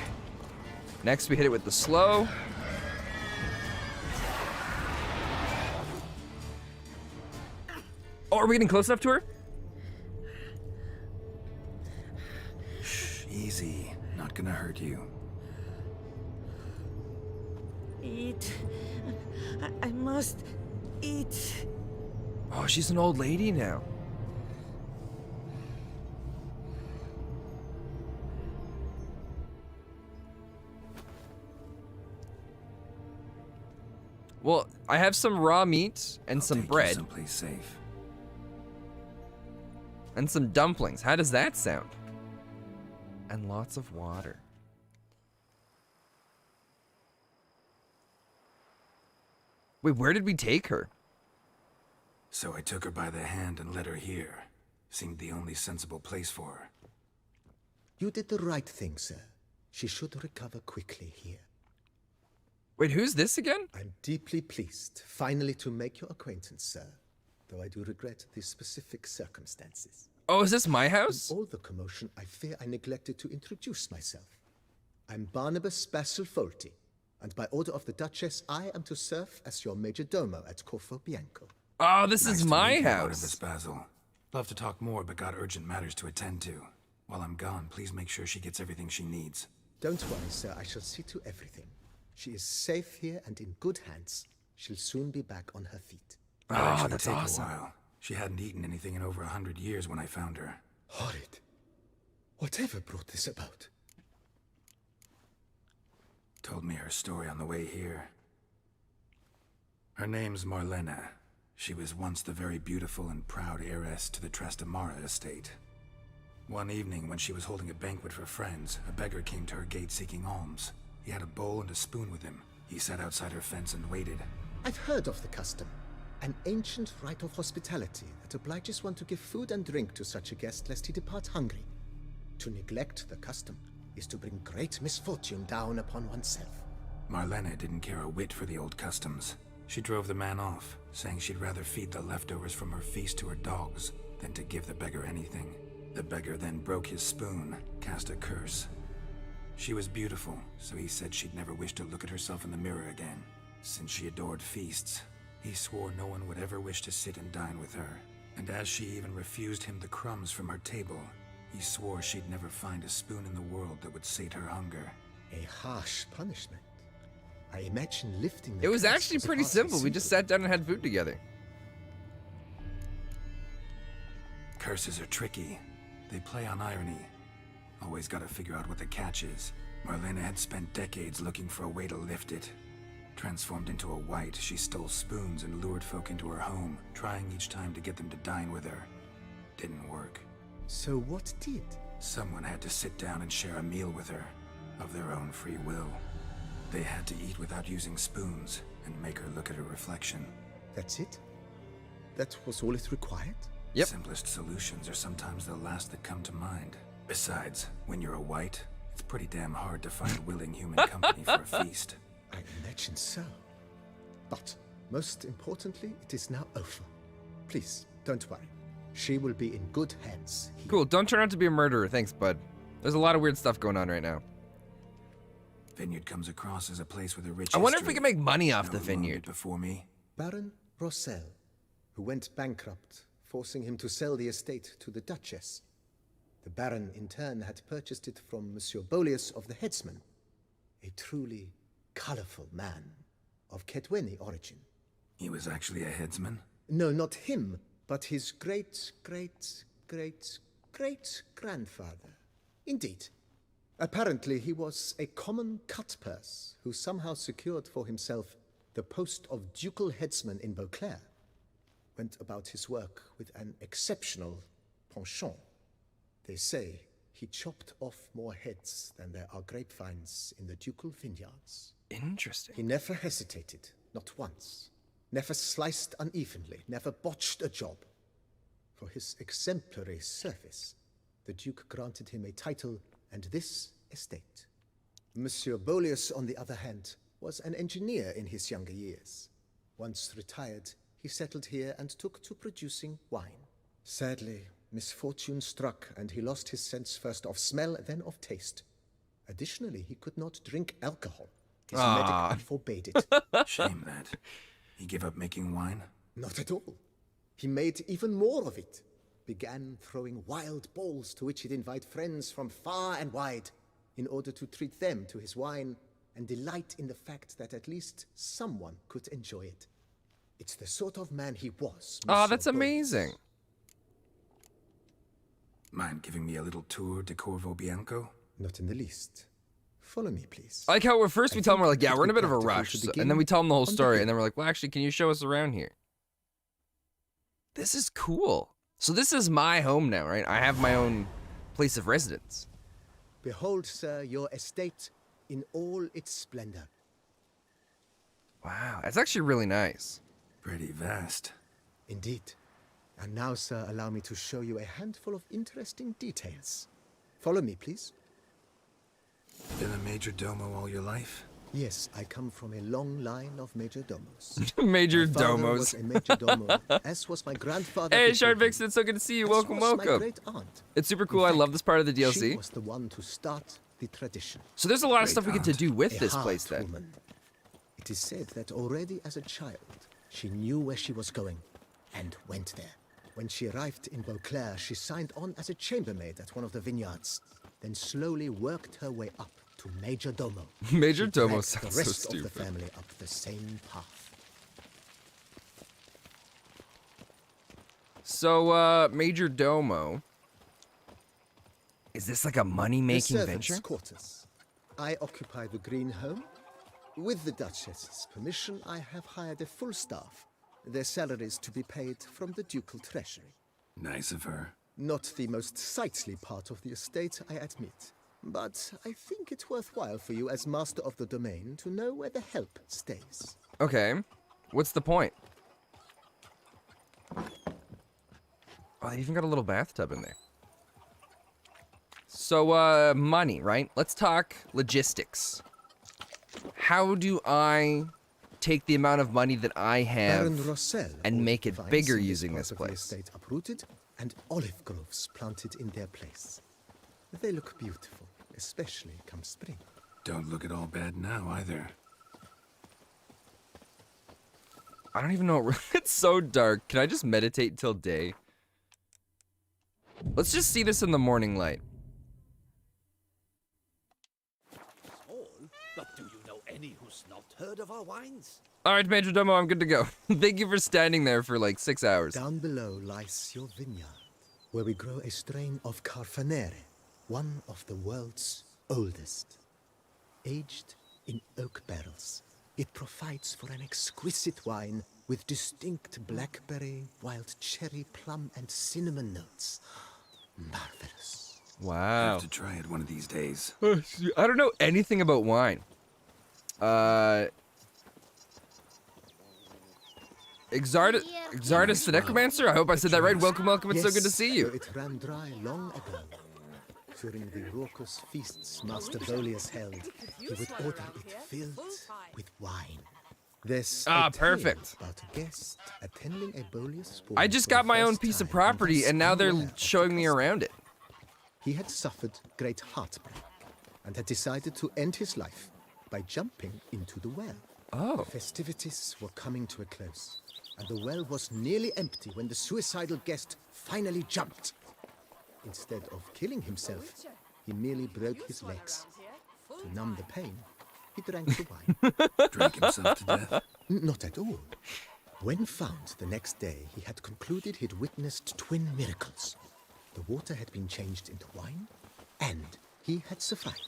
Next, we hit it with the slow. Oh, are we getting close enough to her? Shh, easy. Not gonna hurt you. Eat. I must eat. Oh, she's an old lady now. Well, I have some raw meat and I'll some take you bread someplace safe. and some dumplings. How does that sound? And lots of water. Wait, where did we take her? So I took her by the hand and led her here. Seemed the only sensible place for her. You did the right thing, sir. She should recover quickly here. Wait, who's this again? I'm deeply pleased, finally, to make your acquaintance, sir. Though I do regret the specific circumstances. Oh, is this my house? In all the commotion, I fear I neglected to introduce myself. I'm Barnabas Basil Folty, and by order of the Duchess, I am to serve as your major domo at Corfo Bianco. Oh, this Nice is to my meet you, Barnabas house. Basil. Love to talk more, but got urgent matters to attend to. While I'm gone, please make sure she gets everything she needs. Don't worry, sir. I shall see to everything. She is safe here and in good hands. She'll soon be back on her feet. Oh, Actually that's take awesome. a while. She hadn't eaten anything in over 100 years when I found her. Horrid. Whatever brought this about? Told me her story on the way here. Her name's Marlena. She was once the very beautiful and proud heiress to the Trastamara estate. One evening, when she was holding a banquet for friends, a beggar came to her gate seeking alms. He had a bowl and a spoon with him. He sat outside her fence and waited. I've heard of the custom. An ancient rite of hospitality that obliges one to give food and drink to such a guest lest he depart hungry. To neglect the custom is to bring great misfortune down upon oneself. Marlena didn't care a whit for the old customs. She drove the man off, saying she'd rather feed the leftovers from her feast to her dogs than to give the beggar anything. The beggar then broke his spoon, cast a curse. She was beautiful, so he said she'd never wish to look at herself in the mirror again. Since she adored feasts, he swore no one would ever wish to sit and dine with her. And as she even refused him the crumbs from her table, he swore she'd never find a spoon in the world that would sate her hunger. A harsh punishment. I imagine lifting the It was curse actually a pretty hardly simple. We just sat down and had food together. Curses are tricky. They play on irony. Always gotta figure out what the catch is. Marlena had spent decades looking for a way to lift it. Transformed into a wight, she stole spoons and lured folk into her home, trying each time to get them to dine with her. Didn't work. So what did? Someone had to sit down and share a meal with her, of their own free will. They had to eat without using spoons, and make her look at her reflection. That's it? That was all it required? Yep. Simplest solutions are sometimes the last that come to mind. Besides, when you're a wight, it's pretty damn hard to find willing human company for a feast. I imagine so. But, most importantly, it is now over. Please, don't worry. She will be in good hands here. Cool. Don't turn out to be a murderer. Thanks, bud. There's a lot of weird stuff going on right now. Vineyard comes across as a place with a rich I wonder if we history. can make money off Know the who owned it vineyard. before me. Baron Rossel, who went bankrupt, forcing him to sell the estate to the Duchess. The Baron, in turn, had purchased it from Monsieur Bolius of the Headsman, a truly colorful man of Ketweni origin. He was actually a headsman. No, not him, but his great-grandfather. Indeed. Apparently, he was a common cut-purse who somehow secured for himself the post of ducal headsman in Beauclair. Went about his work with an exceptional penchant. They say he chopped off more heads than there are grapevines in the ducal vineyards. Interesting. He never hesitated, not once. Never sliced unevenly, never botched a job. For his exemplary service, the Duke granted him a title and this estate. Monsieur Bolius, on the other hand, was an engineer in his younger years. Once retired, he settled here and took to producing wine. Sadly, misfortune struck and he lost his sense first of smell, then of taste. Additionally, he could not drink alcohol. His medic forbade it. Shame that. He gave up making wine? Not at all. He made even more of it. Began throwing wild balls to which he'd invite friends from far and wide in order to treat them to his wine and delight in the fact that at least someone could enjoy it. It's the sort of man he was. Oh, Monsieur that's Bolius. amazing. Mind giving me a little tour to Corvo Bianco? Not in the least. Follow me, please. I like how at first we tell them we're like, yeah, it we're in a would bit be of a practical rush, to so- begin and then we tell them the whole on the story, hill. and then we're like, well, actually, can you show us around here? This is cool. So this is my home now, right? I have my own place of residence. Behold, sir, your estate in all its splendor. Wow, that's actually really nice. Pretty vast. Indeed. And now, sir, allow me to show you a handful of interesting details. Follow me, please. Been a major domo all your life? Yes, I come from a long line of major domos. Major My father domos. was a major domo, as was my grandfather. Hey, before Shard him, Vixen, it's so good to see you. as Welcome, was my welcome. great aunt. It's super In cool. I fact, love this part of the She DLC. was the one to start the tradition. So there's a lot of Great stuff we get to aunt. do with A this hard place then. woman. It is said that already as a child, she knew where she was going and went there. When she arrived in Beauclair, she signed on as a chambermaid at one of the vineyards, then slowly worked her way up to Major Domo. Major She Domo dragged sounds the so rest of the stupid. family up the same path. So, Major Domo. Is this like a The money-making servants' venture? quarters. I occupy the green home. With the Duchess's permission, I have hired a full staff. Their salaries to be paid from the ducal treasury. Nice of her. Not the most sightly part of the estate, I admit. But I think it worthwhile for you as master of the domain to know where the help stays. Okay. What's the point? Oh, they even got a little bathtub in there. So, money, right? Let's talk logistics. How do I take the amount of money that I Baron have Rossel and ordered make it vines bigger in using part this of the place? estate uprooted and olive groves planted in their place. They look beautiful, especially come spring. Don't look at all bad now either. I don't even know. It's so dark. Can I just meditate till day? Let's just see this in the morning light. But do you know any who's not heard of our wines? All right, Major Domo, I'm good to go. Thank you for standing there for like 6 hours. Down below lies your vineyard, where we grow a strain of Carfanere, one of the world's oldest. Aged in oak barrels, it provides for an exquisite wine with distinct blackberry, wild cherry, plum, and cinnamon notes. Marvelous. Wow. Have to try it one of these days. I don't know anything about wine. Exardus the Necromancer? I hope I said that right. Welcome, welcome. It's so good to see though you. it ran dry long ago. During the raucous feasts Master Bolius held, he would order it filled with wine. There's a tale Perfect. about a guest attending a Bolius ball I just for got the my own first piece of time property, thus and now they're unaware of showing me the around it. He had suffered great heartbreak and had decided to end his life by jumping into the well. Oh. Festivities were coming to a close, and the well was nearly empty when the suicidal guest finally jumped. Instead of killing himself, he merely broke his legs. To numb the pain, he drank the wine. Drank himself to death. Not at all. When found the next day, he had concluded he'd witnessed twin miracles. The water had been changed into wine, and he had survived.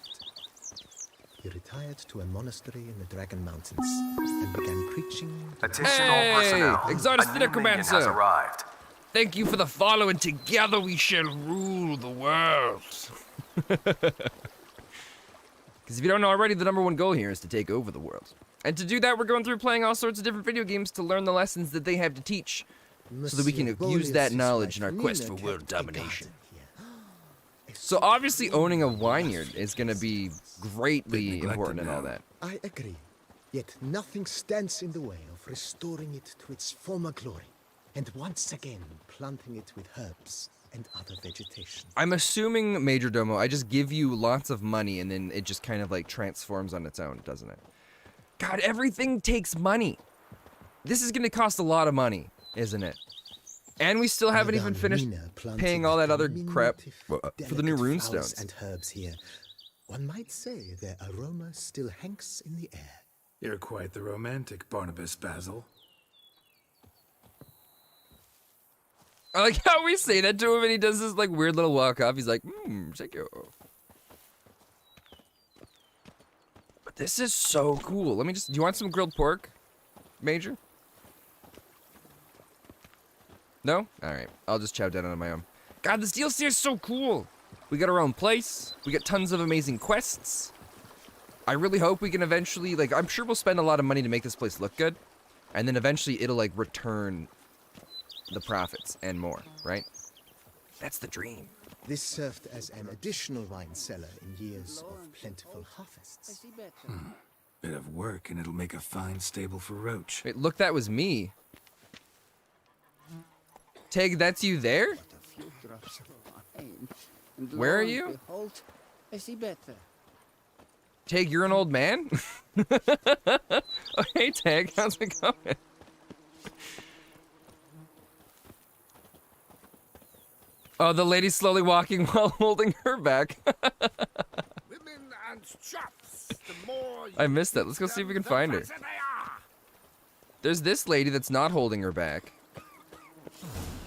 He retired to a monastery in the Dragon Mountains and began preaching. to the- Attention all Hey, personnel. Exodus A the new minion Necromancer. has arrived. Thank you for the follow, and together we shall rule the world. Because if you don't know already, the #1 goal here is to take over the world. And to do that, we're going through playing all sorts of different video games to learn the lessons that they have to teach, so that we can Monsieur use that Bolius's knowledge in our wife quest Nina for world kept a domination. garden here. So obviously owning a vineyard is going to be greatly Bit neglected important and all now. that. I agree. Yet nothing stands in the way of restoring it to its former glory, and once again planting it with herbs and other vegetation. I'm assuming, Major Domo, I just give you lots of money and then it just kind of like transforms on its own, doesn't it? God, everything takes money. This is going to cost a lot of money, isn't it? And we still haven't even Madame finished Nina planted paying all that other crap diminutive, for the new delicate runestones. flowers and herbs here. One might say their aroma still hangs in the air. You're quite the romantic, Barnabas Basil. I like how we say that to him and he does this like weird little walk off. He's like, thank you. But this is so cool. Let me just, do you want some grilled pork, Major? No? Alright, I'll just chow down on my own. God, this DLC is so cool. We got our own place. We got tons of amazing quests. I really hope we can eventually, like, I'm sure we'll spend a lot of money to make this place look good. And then eventually it'll, like, return the profits and more, right? That's the dream. This served as an additional wine cellar in years of plentiful harvests. Bit of work, and it'll make a fine stable for Roach. Wait, look, that was me. Teg, that's you there? Where are you? I see better. Teg, you're an old man? Oh, hey, Teg, how's it going? Oh, the lady's slowly walking while holding her back. Women and chops. The more I missed that. Let's go see if we can find her. better they are. There's this lady that's not holding her back.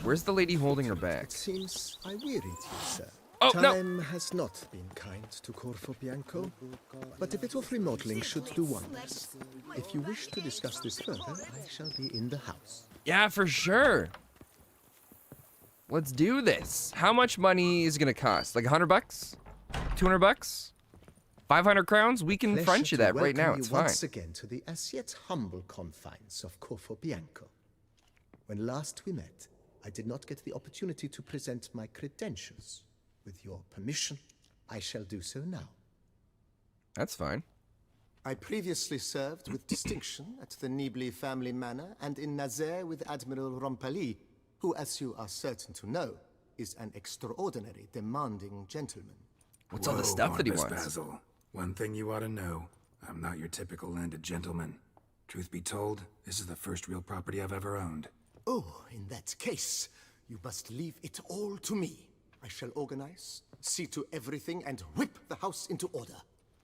Where's the lady holding her back? It seems I wearied you, sir. Oh, no. Time has not been kind to Corvo Bianco, but a bit of remodeling should do wonders. If you wish to discuss this further, I shall be in the house. Yeah, for sure. Let's do this. How much money is it gonna cost? Like $100? $200? 500 crowns? We can front you that right now. It's fine. Once again to the as yet humble confines of Corvo Bianco. When last we met, I did not get the opportunity to present my credentials. With your permission, I shall do so now. That's fine. I previously served with distinction at the Nibli family manor and in Nazaire with Admiral Rompali, who, as you are certain to know, is an extraordinary, demanding gentleman. What's all the stuff that he Barnabas wants? Basil. One thing you ought to know. I'm not your typical landed gentleman. Truth be told, this is the first real property I've ever owned. Oh, in that case, you must leave it all to me. I shall organize, see to everything, and whip the house into order.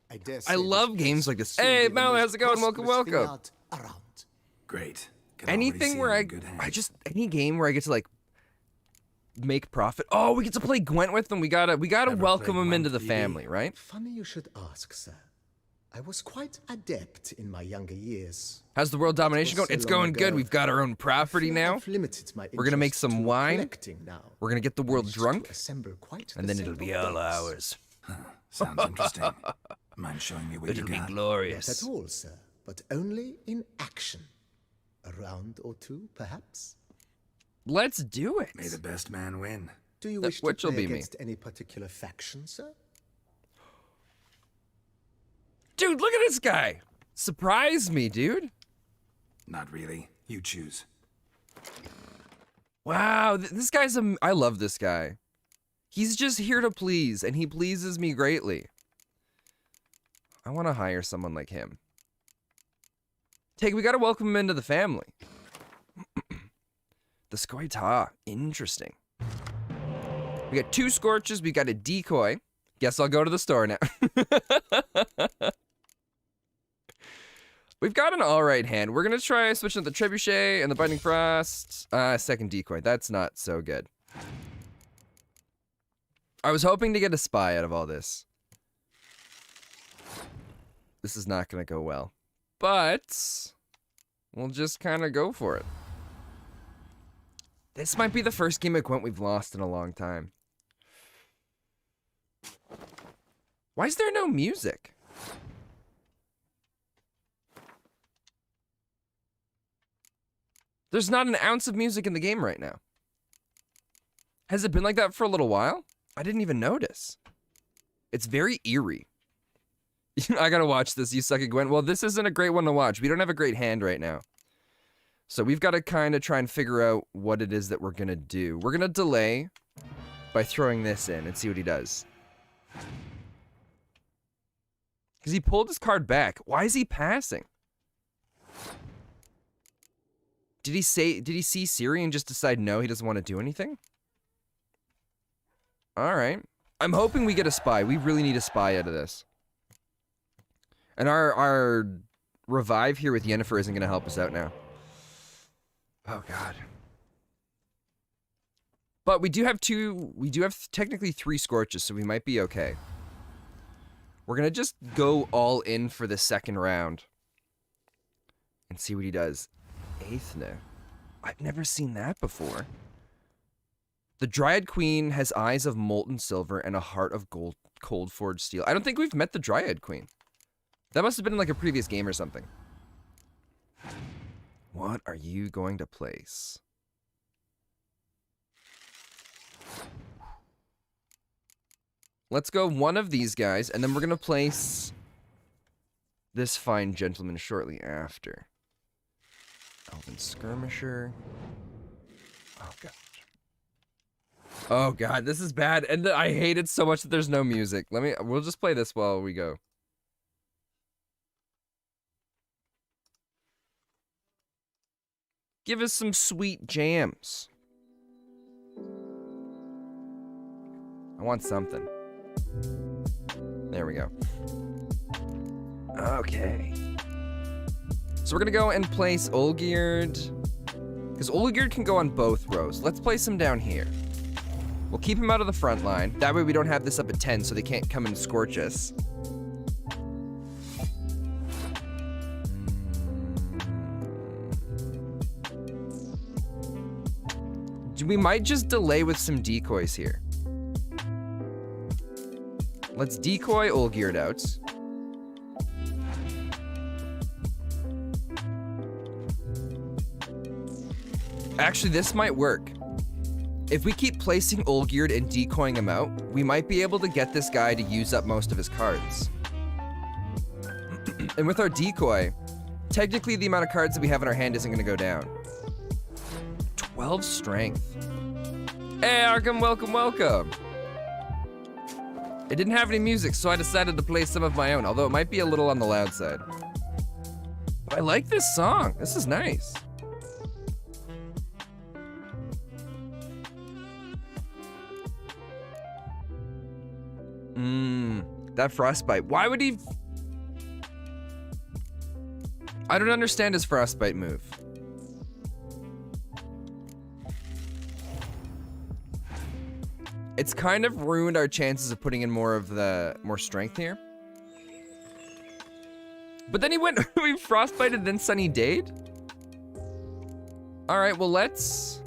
I dare say I love this games place like will this. soon Hey, be the Mal, most how's it going? Welcome, prosperous welcome. vineyard around. Great. Can already Anything see where I'm I in good hands. any game where I get to like make profit. Oh, we get to play Gwent with them. We gotta Ever welcome played him into Gwent, the DD? family, right? Funny you should ask, sir. I was quite adept in my younger years. How's the world domination going? so It's long going good. ago. We've got our own property Feel now. I've limited my We're gonna make interest some to wine. collecting now. We're gonna get the world Managed to drunk, assemble quite and the then it'll set be of all days. ours. Sounds interesting. Mind showing me what It'll you be got? Not glorious. at all, sir, but only in action. A round or two, perhaps? Let's do it. May the best man win. Do you That- wish to which'll play be me. against any particular faction, sir? Dude, look at this guy. Surprise me, dude. Not really. You choose. Wow, this guy's I love this guy. He's just here to please, and he pleases me greatly. I want to hire someone like him. We gotta welcome him into the family. The Skoita, interesting. We got 2 Scorches, we got a decoy. Guess I'll go to the store now. We've got an alright hand. We're gonna try switching up the Trebuchet and the Binding Frost. Second decoy. That's not so good. I was hoping to get a spy out of all this. This is not gonna go well. But we'll just kind of go for it. This might be the first game of Gwent we've lost in a long time. Why is there no music? There's not an ounce of music in the game right now. Has it been like that for a little while? I didn't even notice. It's very eerie. I gotta watch this, you suck at Gwent. Well, this isn't a great one to watch. We don't have a great hand right now. So we've got to kind of try and figure out what it is that we're gonna do. We're gonna delay by throwing this in and see what he does. Because he pulled his card back. Why is he passing? Did he see Siri and just decide no, he doesn't want to do anything? Alright. I'm hoping we get a spy. We really need a spy out of this. And our revive here with Yennefer isn't going to help us out now. Oh, God. But we do have technically 3 Scorches, so we might be okay. We're going to just go all in for the second round. And see what he does. Aethna. I've never seen that before. The Dryad Queen has eyes of molten silver and a heart of cold forged steel. I don't think we've met the Dryad Queen. That must have been in like a previous game or something. What are you going to place? Let's go one of these guys, and then we're going to place this fine gentleman shortly after. Elven Skirmisher. Oh, God. Oh, God, this is bad. And I hate it so much that there's no music. We'll just play this while we go. Give us some sweet jams. I want something. There we go. Okay. So we're gonna go and place Olgierd. Because Olgierd can go on both rows. Let's place him down here. We'll keep him out of the front line. That way we don't have this up at 10 so they can't come and scorch us. We might just delay with some decoys here. Let's decoy Olgierd out. Actually, this might work. If we keep placing Olgierd and decoying him out, we might be able to get this guy to use up most of his cards. And with our decoy, technically the amount of cards that we have in our hand isn't going to go down. 12 strength. Hey, Arkham, welcome, welcome. It didn't have any music, so I decided to play some of my own, although it might be a little on the loud side. But I like this song. This is nice. That frostbite. Why would he... I don't understand his frostbite move. It's kind of ruined our chances of putting in more strength here. But then he went, we frostbited, then Sunny Dade? All right, well, let's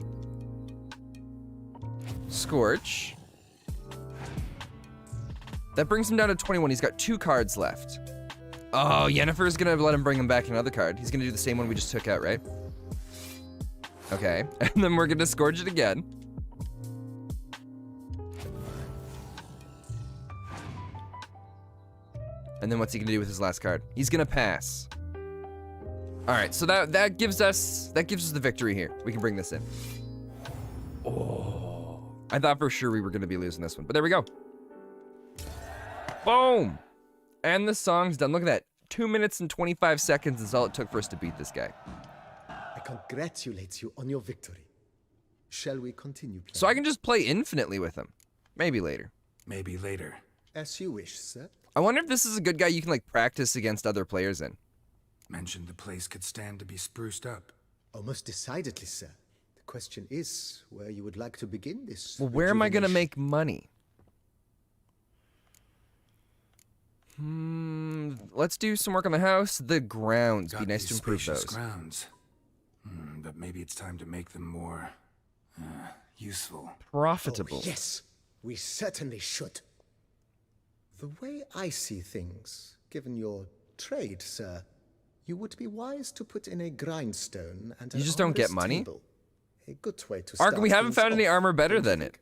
Scorch. That brings him down to 21. He's got 2 cards left. Oh, Yennefer's gonna let him bring him back another card. He's gonna do the same one we just took out, right? Okay, and then we're gonna Scourge it again. And then what's he gonna do with his last card? He's gonna pass. All right, so that gives us the victory here. We can bring this in. Oh, I thought for sure we were gonna be losing this one, but there we go. Boom, and the song's done. Look at that. 2 minutes and 25 seconds is all it took for us to beat this guy. I congratulate you on your victory. Shall we continue playing? So I can just play infinitely with him. Maybe later. Maybe later. As you wish, sir. I wonder if this is a good guy you can like practice against other players in. Mentioned the place could stand to be spruced up. Oh, most decidedly, sir. The question is where you would like to begin this. Well, where am I gonna rejuvenation? make money? Let's do some work on the house. The grounds. Be Got nice to these improve spacious those. grounds. But maybe it's time to make them more useful. Profitable. Oh, yes, we certainly should. The way I see things, given your trade, sir, you would be wise to put in a grindstone and an You just don't get armorer's money? table. A good way to start Arkham, we haven't things found any off, armor better don't you than think? it.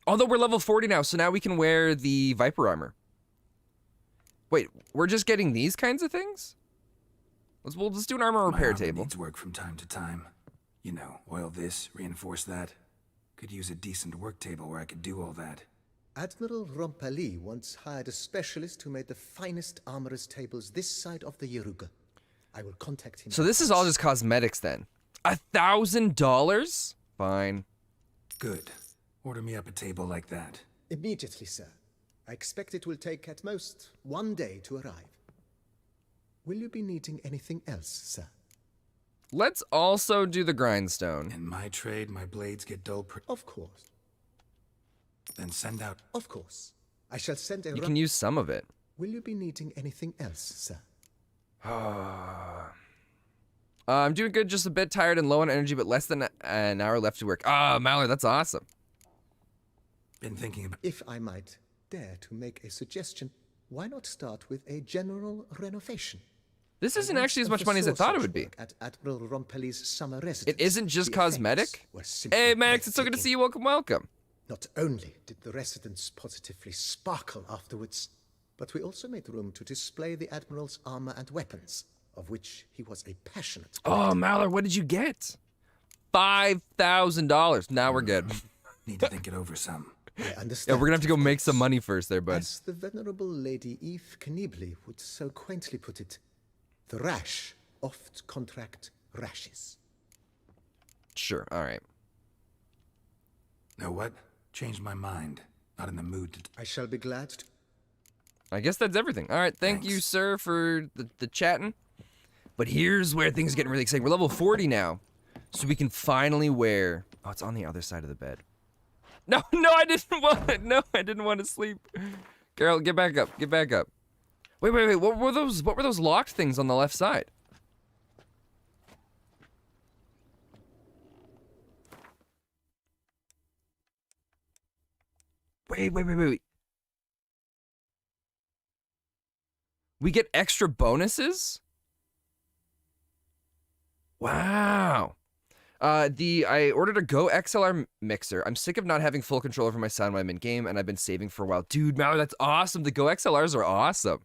Although we're level 40 now, so now we can wear the Viper armor. Wait, we're just getting these kinds of things? We'll just do an armor repair My armor table. needs work from time to time. You know, oil this, reinforce that. Could use a decent work table where I could do all that. Admiral Rompali once hired a specialist who made the finest armorer's tables this side of the Yaruga. I will contact him. So this is all just cosmetics then. $1,000? Fine. Good. Order me up a table like that. Immediately, sir. I expect it will take at most 1 day to arrive. Will you be needing anything else, sir? Let's also do the grindstone. In my trade, my blades get dull. Of course. Then send out. Of course. I shall send a... You can use some of it. Will you be needing anything else, sir? I'm doing good, just a bit tired and low on energy, but less than an hour left to work. Ah, Mallard, that's awesome. Been thinking about. If I might dare to make a suggestion, why not start with a general renovation? This isn't Once actually as of much the money as I thought it sausage would be. work At Admiral Rompelli's summer residence, It isn't just the effects cosmetic? were simply Hey, Maddox, it's so good to breathtaking. see you. Welcome, welcome. Not only did the residence positively sparkle afterwards, but we also made room to display the Admiral's armor and weapons, of which he was a passionate Oh, collector. Mallor, what did you get? $5,000. Now we're good. Need to think it over some. I Yeah, understand. we're gonna have to go of make some course. money first there, bud. As the venerable Lady Eve Kniebly would so quaintly put it, the rash oft contract rashes. Sure, all right. Know what? Changed my mind. Not in the mood to... I shall be glad to. I guess that's everything. All right, thank you, Thanks. sir, for the chatting. But here's where things are getting really exciting. We're level 40 now, so we can finally wear... Oh, it's on the other side of the bed. No, I didn't want it. No, I didn't want to sleep. Carol, get back up. Get back up. Wait. What were those locked things on the left side? Wait. We get extra bonuses? Wow. I ordered a Go XLR mixer. I'm sick of not having full control over my sound when I'm in game, and I've been saving for a while. Dude, Mallor, that's awesome. The Go XLRs are awesome.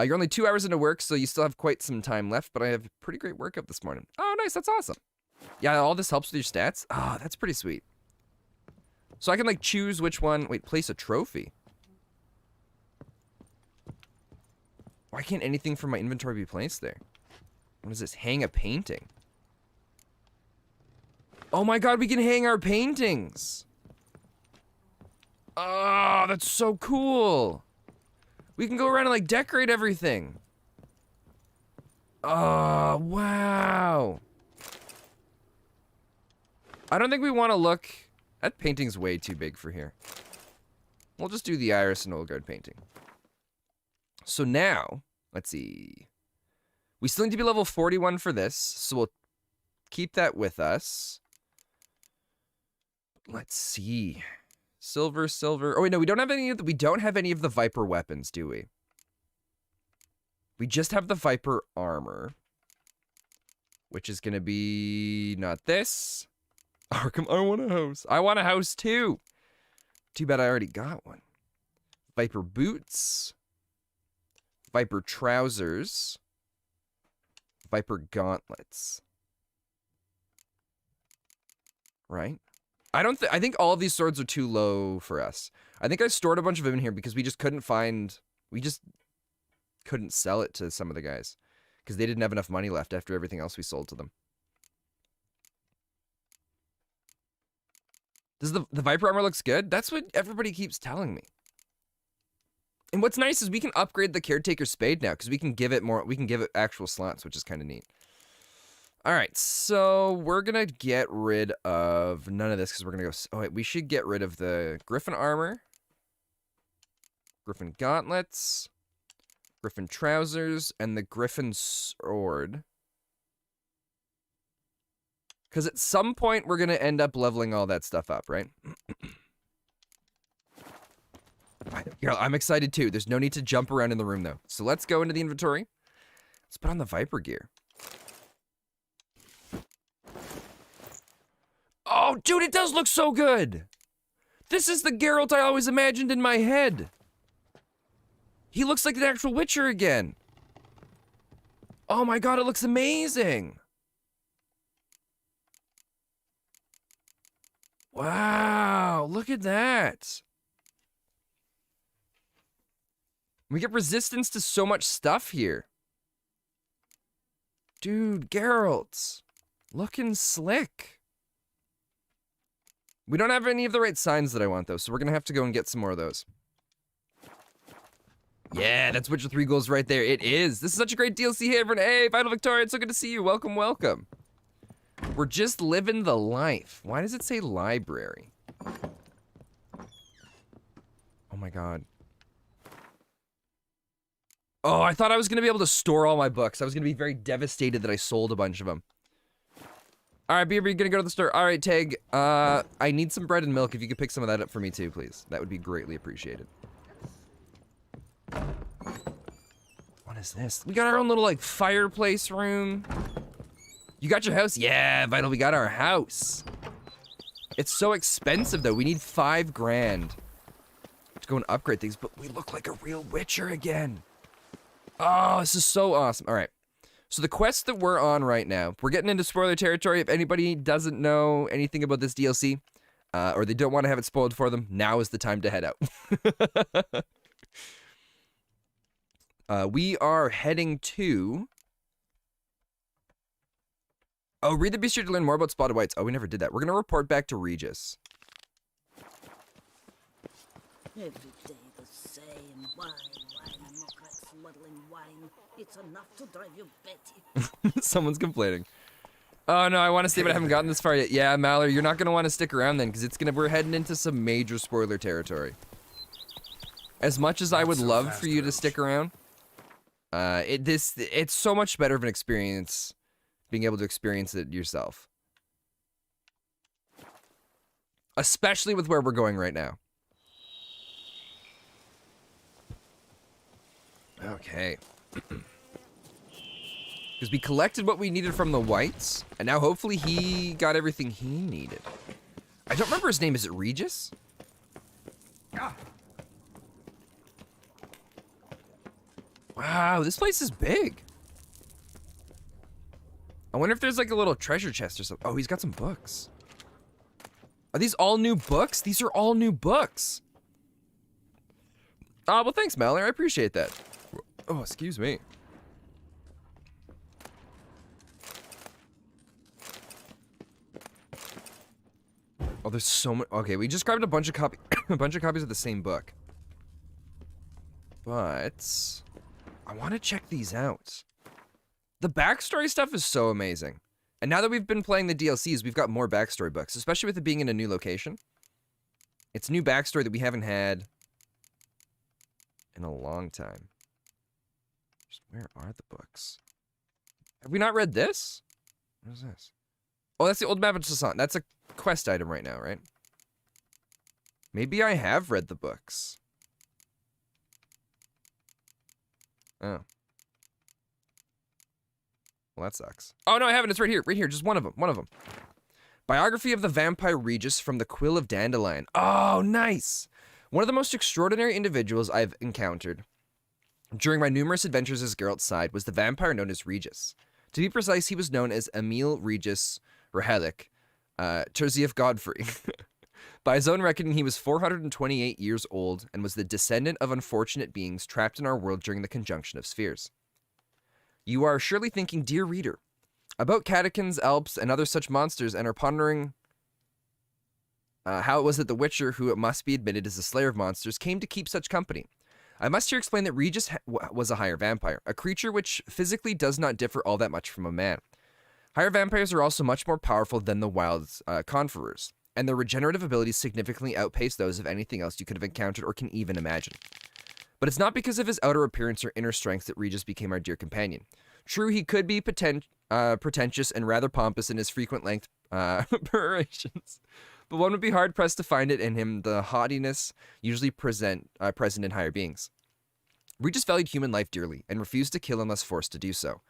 You're only 2 hours into work, so you still have quite some time left, but I have a pretty great workout this morning. Oh, nice. That's awesome. Yeah, all this helps with your stats? Oh, that's pretty sweet. So I can, like, choose which one... Wait, place a trophy. Why can't anything from my inventory be placed there? What is this? Hang a painting. Oh my god, we can hang our paintings! Oh, that's so cool! We can go around and, like, decorate everything. Oh, wow! I don't think we want to look... That painting's way too big for here. We'll just do the Iris and Olgard painting. So now, let's see. We still need to be level 41 for this, so we'll keep that with us. Let's see. Silver. Oh wait, no, we don't have any of the Viper weapons, do we? We just have the Viper armor, which is gonna be not this. Arkham, I want a house. I want a house too. Too bad I already got one. Viper boots. Viper trousers. Viper gauntlets. Right? I think all of these swords are too low for us. I think I stored a bunch of them in here because we just couldn't sell it to some of the guys. Because they didn't have enough money left after everything else we sold to them. Does the Viper armor looks good? That's what everybody keeps telling me. And what's nice is we can upgrade the Caretaker Spade now, because we can give it actual slots, which is kind of neat. Alright, so we're gonna get rid of none of this, because we're gonna go... Oh wait, we should get rid of the Griffin armor. Griffin gauntlets. Griffin trousers, and the Griffin sword. Because at some point, we're gonna end up leveling all that stuff up, right? Girl, I'm excited too. There's no need to jump around in the room, though. So let's go into the inventory. Let's put on the Viper gear. Oh, dude, it does look so good! This is the Geralt I always imagined in my head. He looks like the actual Witcher again. Oh my god, it looks amazing! Wow, look at that. We get resistance to so much stuff here. Dude, Geralt. Looking slick. We don't have any of the right signs that I want, though, so we're gonna have to go and get some more of those. Yeah, that's Witcher 3 goals right there. It is. This is such a great DLC. Hey, everyone. Hey, Vital Victoria, it's so good to see you. Welcome, welcome. We're just living the life. Why does it say library? Oh my god. Oh, I thought I was going to be able to store all my books. I was going to be very devastated that I sold a bunch of them. Alright, Beaver, you're going to go to the store. Alright, Tag, I need some bread and milk. If you could pick some of that up for me too, please. That would be greatly appreciated. What is this? We got our own little, like, fireplace room. You got your house? Yeah, Vital, we got our house. It's so expensive, though. We need 5 grand to go and upgrade things, but we look like a real Witcher again. Oh, this is so awesome. All right. So the quest that we're on right now, we're getting into spoiler territory. If anybody doesn't know anything about this DLC, or they don't want to have it spoiled for them, now is the time to head out. We are heading to... Oh, read the bestiary to learn more about spotted whites. Oh, we never did that. We're going to report back to Regis. Every day the same. Wine, and more like smuggling wine. It's enough to drive you batty. Someone's complaining. Oh, no, I want to stay, but I haven't gotten this far yet. Yeah, Mallory, you're not going to want to stick around then, because we're heading into some major spoiler territory. As much as I would love for you to stick around, it's so much better of an experience being able to experience it yourself. Especially with where we're going right now. Okay. Because we collected what we needed from the whites, and now hopefully he got everything he needed. I don't remember his name. Is it Regis? Wow, this place is big. I wonder if there's like a little treasure chest or something. Oh, he's got some books. Are these all new books? These are all new books. Ah, well, thanks, Mallory. I appreciate that. Oh, excuse me. Oh, there's so much. Okay, we just grabbed a bunch of copies of the same book. But I want to check these out. The backstory stuff is so amazing. And now that we've been playing the DLCs, we've got more backstory books, especially with it being in a new location. It's new backstory that we haven't had in a long time. Just where are the books? Have we not read this? What is this? Oh, that's the old map of Sasan. That's a quest item right now, right? Maybe I have read the books. Oh. Well, that sucks. Oh, no, I haven't. It's right here. Right here. Just one of them. One of them. Biography of the Vampire Regis from the Quill of Dandelion. Oh, nice. One of the most extraordinary individuals I've encountered during my numerous adventures as Geralt's side was the vampire known as Regis. To be precise, he was known as Emil Regis Rahelic, Terzief Godfrey. By his own reckoning, he was 428 years old and was the descendant of unfortunate beings trapped in our world during the conjunction of spheres. You are surely thinking, dear reader, about catechins, alps, and other such monsters, and are pondering how it was that the Witcher, who it must be admitted is the slayer of monsters, came to keep such company. I must here explain that Regis was a higher vampire, a creature which physically does not differ all that much from a man. Higher vampires are also much more powerful than the wild conferers, and their regenerative abilities significantly outpace those of anything else you could have encountered or can even imagine. But it's not because of his outer appearance or inner strength that Regis became our dear companion. True, he could be pretentious and rather pompous in his frequent length perorations, but one would be hard-pressed to find it in him the haughtiness usually present in higher beings. Regis valued human life dearly and refused to kill unless forced to do so.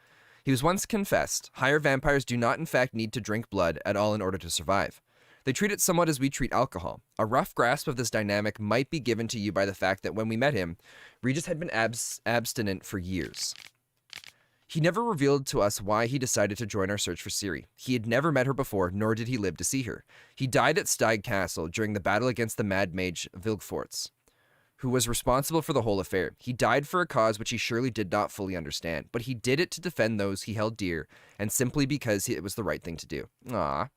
He was once confessed, higher vampires do not in fact need to drink blood at all in order to survive. They treat it somewhat as we treat alcohol. A rough grasp of this dynamic might be given to you by the fact that when we met him, Regis had been abstinent for years. He never revealed to us why he decided to join our search for Ciri. He had never met her before, nor did he live to see her. He died at Stag Castle during the battle against the mad mage Vilgefortz, who was responsible for the whole affair. He died for a cause which he surely did not fully understand, but he did it to defend those he held dear, and simply because it was the right thing to do. Ah.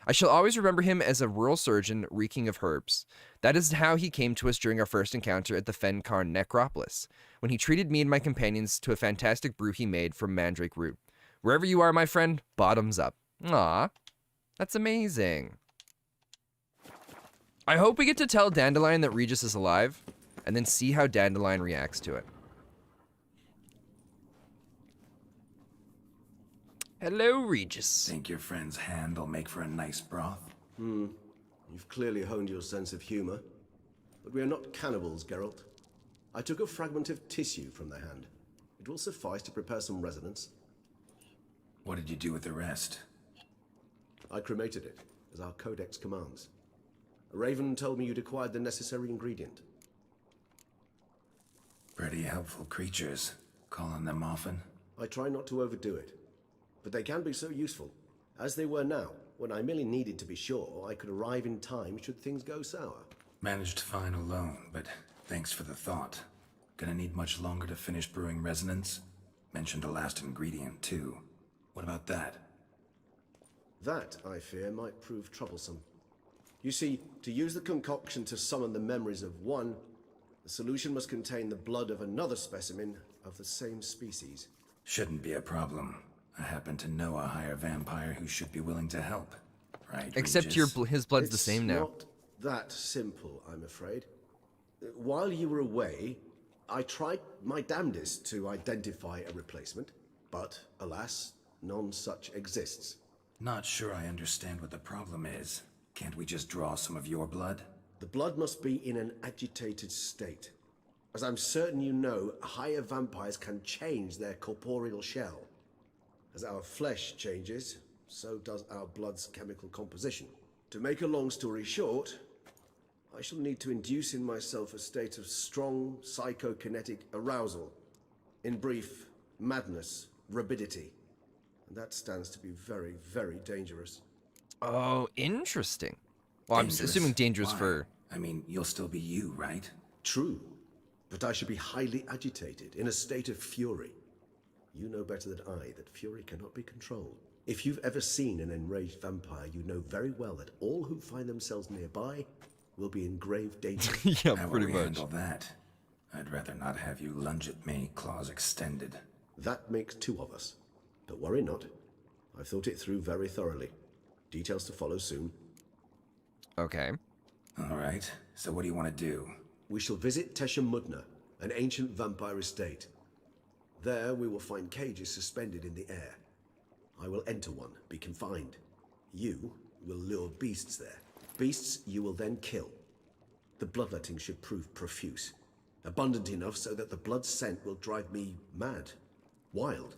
I shall always remember him as a rural surgeon reeking of herbs. That is how he came to us during our first encounter at the Fencarn Necropolis, when he treated me and my companions to a fantastic brew he made from mandrake root. Wherever you are, my friend, bottoms up. Aw, that's amazing. I hope we get to tell Dandelion that Regis is alive, and then see how Dandelion reacts to it. Hello, Regis. Think your friend's hand will make for a nice broth? You've clearly honed your sense of humor. But we are not cannibals, Geralt. I took a fragment of tissue from their hand. It will suffice to prepare some resonance. What did you do with the rest? I cremated it, as our codex commands. Raven told me you'd acquired the necessary ingredient. Pretty helpful creatures. Call on them often? I try not to overdo it, but they can be so useful, as they were now, when I merely needed to be sure I could arrive in time should things go sour. Managed fine alone, but thanks for the thought. Gonna need much longer to finish brewing resonance? Mentioned a last ingredient, too. What about that? That, I fear, might prove troublesome. You see, to use the concoction to summon the memories of one, the solution must contain the blood of another specimen of the same species. Shouldn't be a problem. I happen to know a higher vampire who should be willing to help. Right, Except Regis? his blood's the same now. It's not that simple, I'm afraid. While you were away, I tried my damnedest to identify a replacement, but alas, none such exists. Not sure I understand what the problem is. Can't we just draw some of your blood? The blood must be in an agitated state. As I'm certain you know, higher vampires can change their corporeal shell. As our flesh changes, so does our blood's chemical composition. To make a long story short, I shall need to induce in myself a state of strong psychokinetic arousal. In brief, madness, rabidity. And that stands to be very, very dangerous. Oh, interesting. Well, Dangerous. I'm assuming dangerous Why? for... I mean, you'll still be you, right? True, but I should be highly agitated, in a state of fury. You know better than I that fury cannot be controlled. If you've ever seen an enraged vampire, you know very well that all who find themselves nearby will be in grave danger. Yeah, How pretty will we much. handle that? I'd rather not have you lunge at me, claws extended. That makes two of us. But worry not. I've thought it through very thoroughly. Details to follow soon. Okay. All right, so what do you want to do? We shall visit Tesha Mudna, an ancient vampire estate. There we will find cages suspended in the air. I will enter one, be confined. You will lure beasts there. Beasts you will then kill. The bloodletting should prove profuse. Abundant enough so that the blood scent will drive me mad. Wild.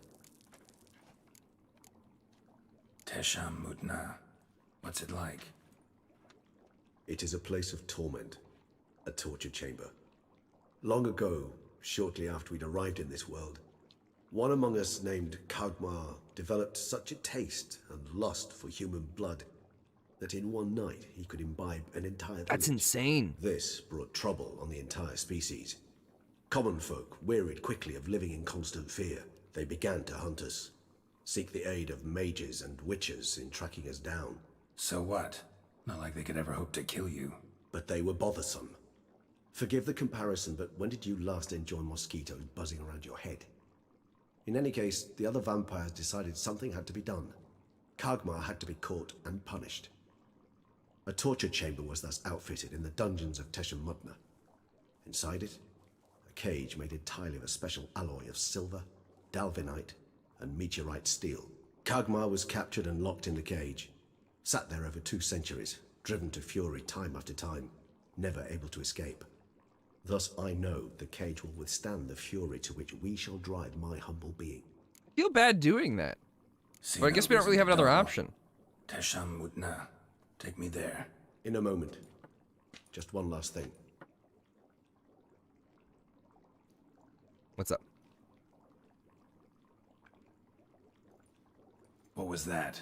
Tesham Mutna. What's it like? It is a place of torment. A torture chamber. Long ago, shortly after we'd arrived in this world, one among us named Kagmar developed such a taste and lust for human blood that in one night he could imbibe an entire That's village. insane. This brought trouble on the entire species. Common folk wearied quickly of living in constant fear. They began to hunt us, seek the aid of mages and witches in tracking us down. So what? Not like they could ever hope to kill you. But they were bothersome. Forgive the comparison, but when did you last enjoy mosquitoes buzzing around your head? In any case, the other vampires decided something had to be done. Kagmar had to be caught and punished. A torture chamber was thus outfitted in the dungeons of Teshem Mudna. Inside it, a cage made entirely of a special alloy of silver, dalvinite, and meteorite steel. Kagmar was captured and locked in the cage. Sat there over 2 centuries, driven to fury time after time, never able to escape. Thus I know the cage will withstand the fury to which we shall drive my humble being. I feel bad doing that. See, But I guess we don't really have another option. Tesham Mutna. Take me there. In a moment. Just one last thing. What's up? What was that?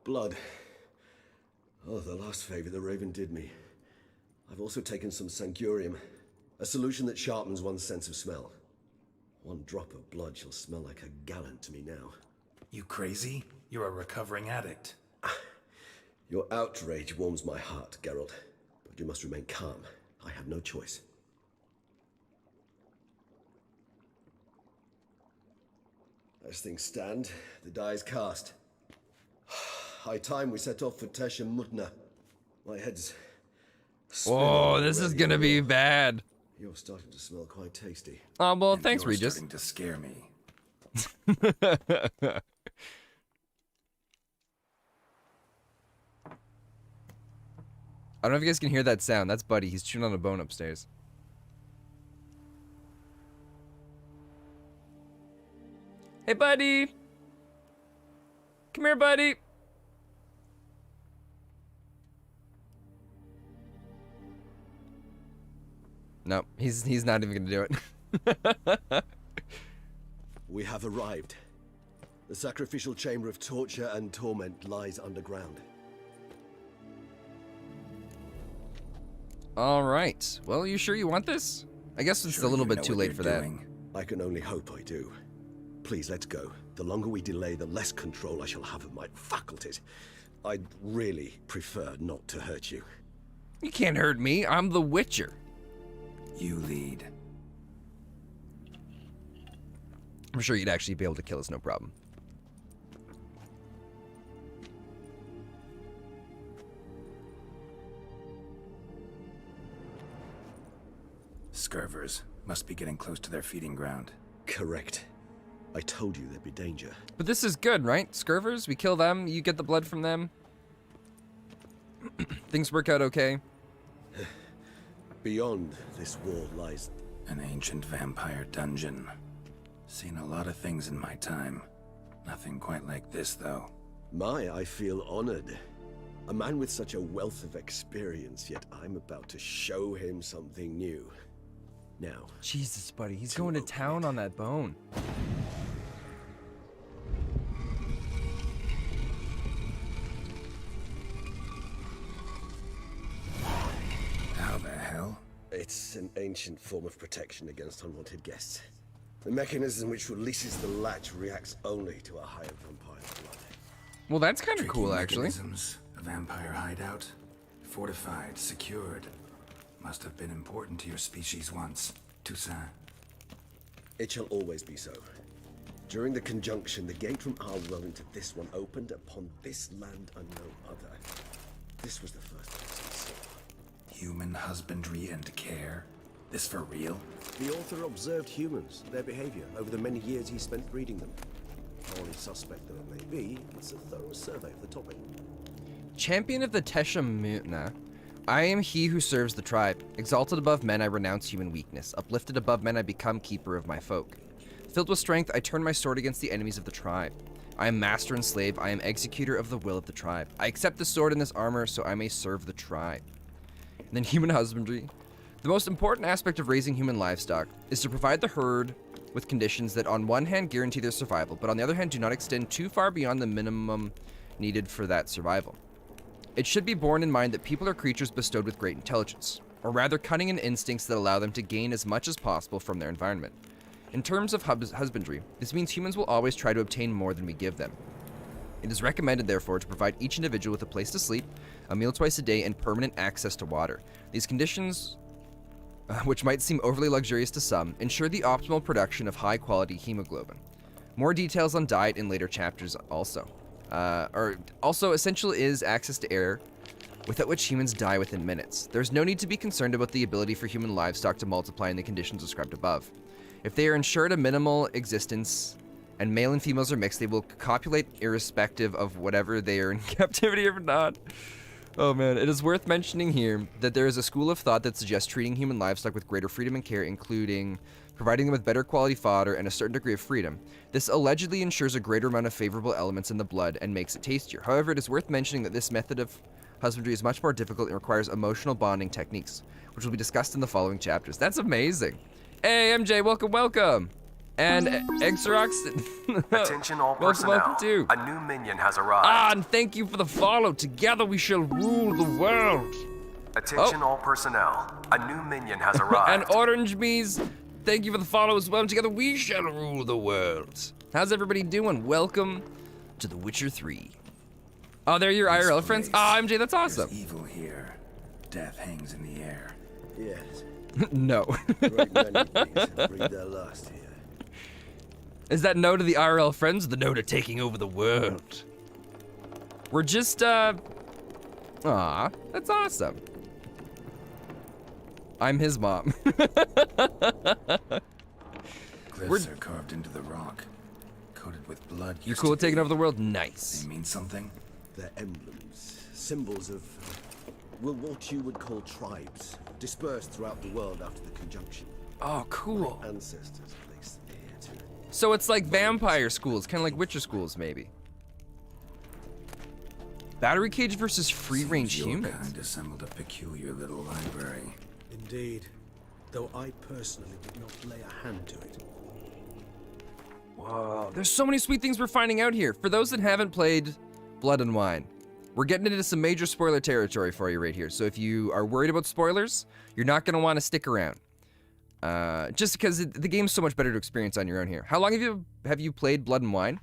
Blood. Oh, the last favor the Raven did me. I've also taken some Sancurium, a solution that sharpens one's sense of smell. One drop of blood shall smell like a gallon to me now. You crazy? You're a recovering addict. Your outrage warms my heart, Geralt, but you must remain calm. I have no choice. As things stand, the die is cast. High time we set off for Teshem Mudna. My head's spinning Oh, this is already. gonna be bad. You're starting to smell quite tasty. Oh, well, And thanks, you're Regis. starting to scare me. I don't know if you guys can hear that sound. That's Buddy. He's chewing on a bone upstairs. Hey, buddy. Come here, buddy. No, he's not even gonna do it. We have arrived. The sacrificial chamber of torture and torment lies underground. All right. Well, you sure you want this? I guess it's Sure a little you bit know too what late you're for that. doing? I can only hope I do. Please, let's go. The longer we delay, the less control I shall have of my faculties. I'd really prefer not to hurt you. You can't hurt me. I'm the Witcher. You lead. I'm sure you'd actually be able to kill us, no problem. Scurvers must be getting close to their feeding ground. Correct. I told you there'd be danger. But this is good, right? Scurvers, we kill them, you get the blood from them. Things work out okay. Beyond this wall lies... An ancient vampire dungeon. Seen a lot of things in my time. Nothing quite like this, though. I feel honored. A man with such a wealth of experience, yet I'm about to show him something new. Now, Jesus, buddy, he's going to town on that bone. How the hell? it's an ancient form of protection against unwanted guests. The mechanism which releases the latch reacts only to a higher vampire blood. Well, that's kind of Tricky cool, actually. mechanisms. A vampire hideout. Fortified, secured. Must have been important to your species once, Toussaint. It shall always be so. During the conjunction, the gate from our world into this one opened upon this land and no other. This was the first place we saw. Human husbandry and care. This for real? The author observed humans, their behavior, over the many years he spent breeding them. Only suspect though it may be, it's a thorough survey of the topic. Champion of the Tesha Mutna. I am he who serves the tribe. Exalted above men, I renounce human weakness. Uplifted above men, I become keeper of my folk. Filled with strength, I turn my sword against the enemies of the tribe. I am master and slave. I am executor of the will of the tribe. I accept the sword and this armor so I may serve the tribe. And then human husbandry. The most important aspect of raising human livestock is to provide the herd with conditions that on one hand guarantee their survival, but on the other hand do not extend too far beyond the minimum needed for that survival. It should be borne in mind that people are creatures bestowed with great intelligence, or rather cunning and instincts that allow them to gain as much as possible from their environment. In terms of husbandry, this means humans will always try to obtain more than we give them. It is recommended, therefore, to provide each individual with a place to sleep, a meal twice a day, and permanent access to water. These conditions, which might seem overly luxurious to some, ensure the optimal production of high-quality hemoglobin. More details on diet in later chapters also. Also essential is access to air, without which humans die within minutes. There's no need to be concerned about the ability for human livestock to multiply in the conditions described above. If they are ensured a minimal existence, and male and females are mixed, they will copulate irrespective of whatever they are in captivity or not. Oh man, it is worth mentioning here that there is a school of thought that suggests treating human livestock with greater freedom and care, including providing them with better quality fodder and a certain degree of freedom. This allegedly ensures a greater amount of favorable elements in the blood and makes it tastier. However, it is worth mentioning that this method of husbandry is much more difficult and requires emotional bonding techniques, which will be discussed in the following chapters. That's amazing. Hey, MJ, welcome, welcome. And Exerox, Attention all welcome, personnel. welcome too. A new minion has arrived. Ah, and thank you for the follow. Together we shall rule the world. Attention all personnel. A new minion has arrived. And Orange Bees, thank you for the follow as well. And together we shall rule the world. How's everybody doing? Welcome to The Witcher 3. Oh, they're your This IRL friends? place. Oh, MJ, that's awesome. There's evil here. Death hangs in the air. Yes, No. great many things have breathed their last here. Is that no to the IRL friends or the no to taking over the world? We're just, aw, that's awesome. I'm his mom. Glyphs are carved into the rock, coated with blood. You used cool to with taking be. over the world? Nice. They mean something? They're emblems, symbols of, well, what you would call tribes, dispersed throughout the world after the conjunction. Oh, cool. Ancestors placed here to So it's like vampire schools, kind of like Witcher schools, maybe. Battery cage versus free-range Your humans. kind assembled a peculiar little library. Indeed, though I personally did not lay a hand to it. Whoa, there's so many sweet things we're finding out here. For those that haven't played Blood and Wine, we're getting into some major spoiler territory for you right here. So if you are worried about spoilers, you're not going to want to stick around. Just because the game's so much better to experience on your own here. How long have you played Blood and Wine?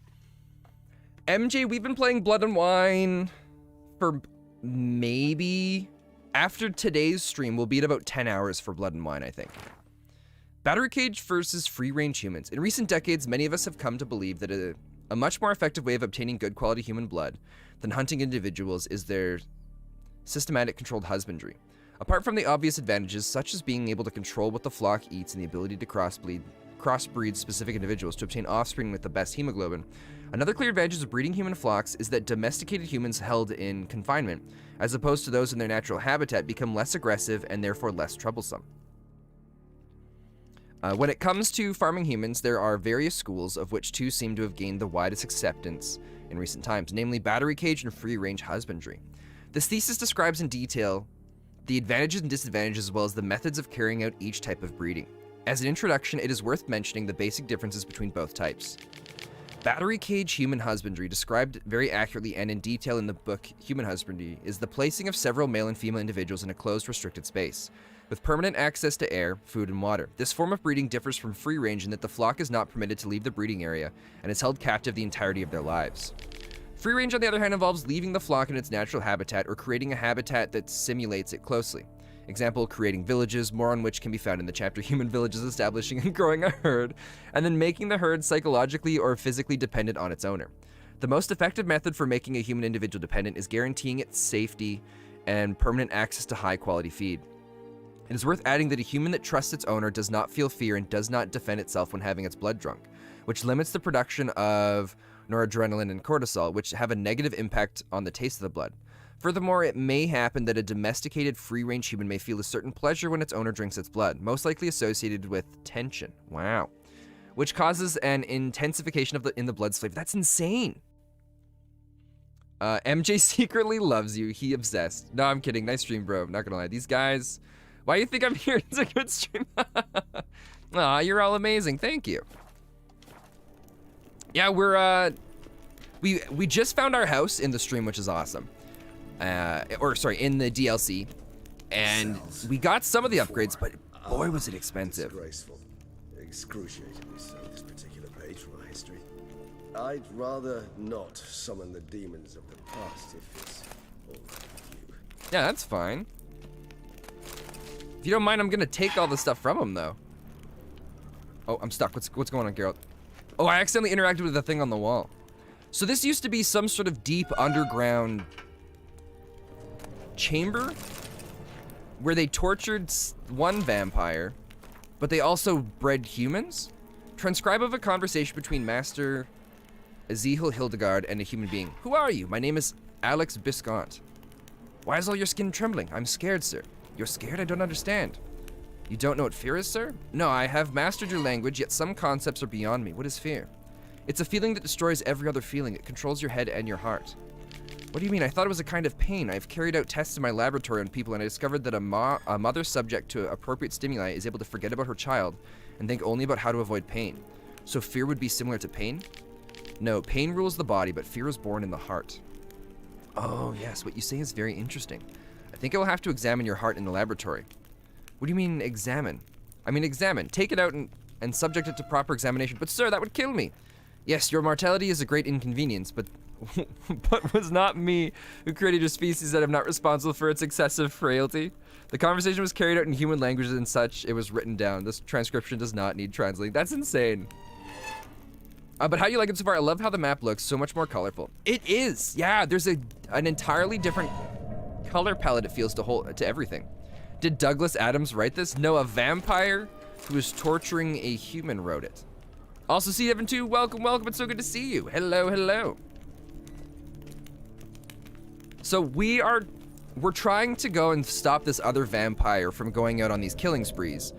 MJ, we've been playing Blood and Wine for maybe... After today's stream, we'll be at about 10 hours for Blood and Wine, I think. Battery cage versus free-range humans. In recent decades, many of us have come to believe that a much more effective way of obtaining good quality human blood than hunting individuals is their systematic controlled husbandry. Apart from the obvious advantages, such as being able to control what the flock eats and the ability to crossbreed specific individuals to obtain offspring with the best hemoglobin, another clear advantage of breeding human flocks is that domesticated humans held in confinement, as opposed to those in their natural habitat, become less aggressive and therefore less troublesome. When it comes to farming humans, there are various schools, of which two seem to have gained the widest acceptance in recent times, namely battery cage and free-range husbandry. This thesis describes in detail the advantages and disadvantages as well as the methods of carrying out each type of breeding. As an introduction, it is worth mentioning the basic differences between both types. Battery cage human husbandry, described very accurately and in detail in the book Human Husbandry, is the placing of several male and female individuals in a closed, restricted space, with permanent access to air, food, and water. This form of breeding differs from free range in that the flock is not permitted to leave the breeding area and is held captive the entirety of their lives. Free range, on the other hand, involves leaving the flock in its natural habitat or creating a habitat that simulates it closely. Example, creating villages, more on which can be found in the chapter Human Villages, establishing and growing a herd, and then making the herd psychologically or physically dependent on its owner. The most effective method for making a human individual dependent is guaranteeing its safety and permanent access to high-quality feed. It is worth adding that a human that trusts its owner does not feel fear and does not defend itself when having its blood drunk, which limits the production of noradrenaline and cortisol, which have a negative impact on the taste of the blood. Furthermore, it may happen that a domesticated free-range human may feel a certain pleasure when its owner drinks its blood, most likely associated with tension. Wow. Which causes an intensification in the blood's flavor. That's insane. MJ secretly loves you. He obsessed. No, I'm kidding. Nice stream, bro. I'm not gonna lie. These guys... Why do you think I'm here? It's a good stream. Aw, you're all amazing. Thank you. Yeah, we're, we just found our house in the stream, which is awesome. In the DLC. And we got some of the upgrades, but boy, was it expensive. Disgraceful. Excruciatingly so, this particular page from our history. I'd rather not summon the demons of the past if it's all right with you. Yeah, that's fine. If you don't mind, I'm gonna take all the stuff from him, though. Oh, I'm stuck. What's going on, Geralt? Oh, I accidentally interacted with the thing on the wall. So this used to be some sort of deep underground chamber where they tortured one vampire, but they also bred humans? Transcribe of a conversation between Master Ezekiel Hildegard and a human being. Who are you? My name is Alex Biscont. Why is all your skin trembling? I'm scared, sir. You're scared? I don't understand. You don't know what fear is, sir? No, I have mastered your language, yet some concepts are beyond me. What is fear? It's a feeling that destroys every other feeling. It controls your head and your heart. What do you mean? I thought it was a kind of pain. I've carried out tests in my laboratory on people, and I discovered that a mother subject to appropriate stimuli is able to forget about her child and think only about how to avoid pain. So fear would be similar to pain? No, pain rules the body, but fear is born in the heart. Oh, yes, what you say is very interesting. I think I will have to examine your heart in the laboratory. What do you mean, examine? I mean, examine. Take it out and subject it to proper examination. But, sir, that would kill me. Yes, your mortality is a great inconvenience, but was not me who created your species that I'm not responsible for its excessive frailty. The conversation was carried out in human language and such. It was written down. This transcription does not need translating. That's insane. But how do you like it so far? I love how the map looks so much more colorful. It is. Yeah, there's an entirely different color palette it feels to everything. Did Douglas Adams write this? No, a vampire who was torturing a human wrote it. Also, C72, welcome, welcome. It's so good to see you. Hello, hello. So we're trying to go and stop this other vampire from going out on these killing sprees.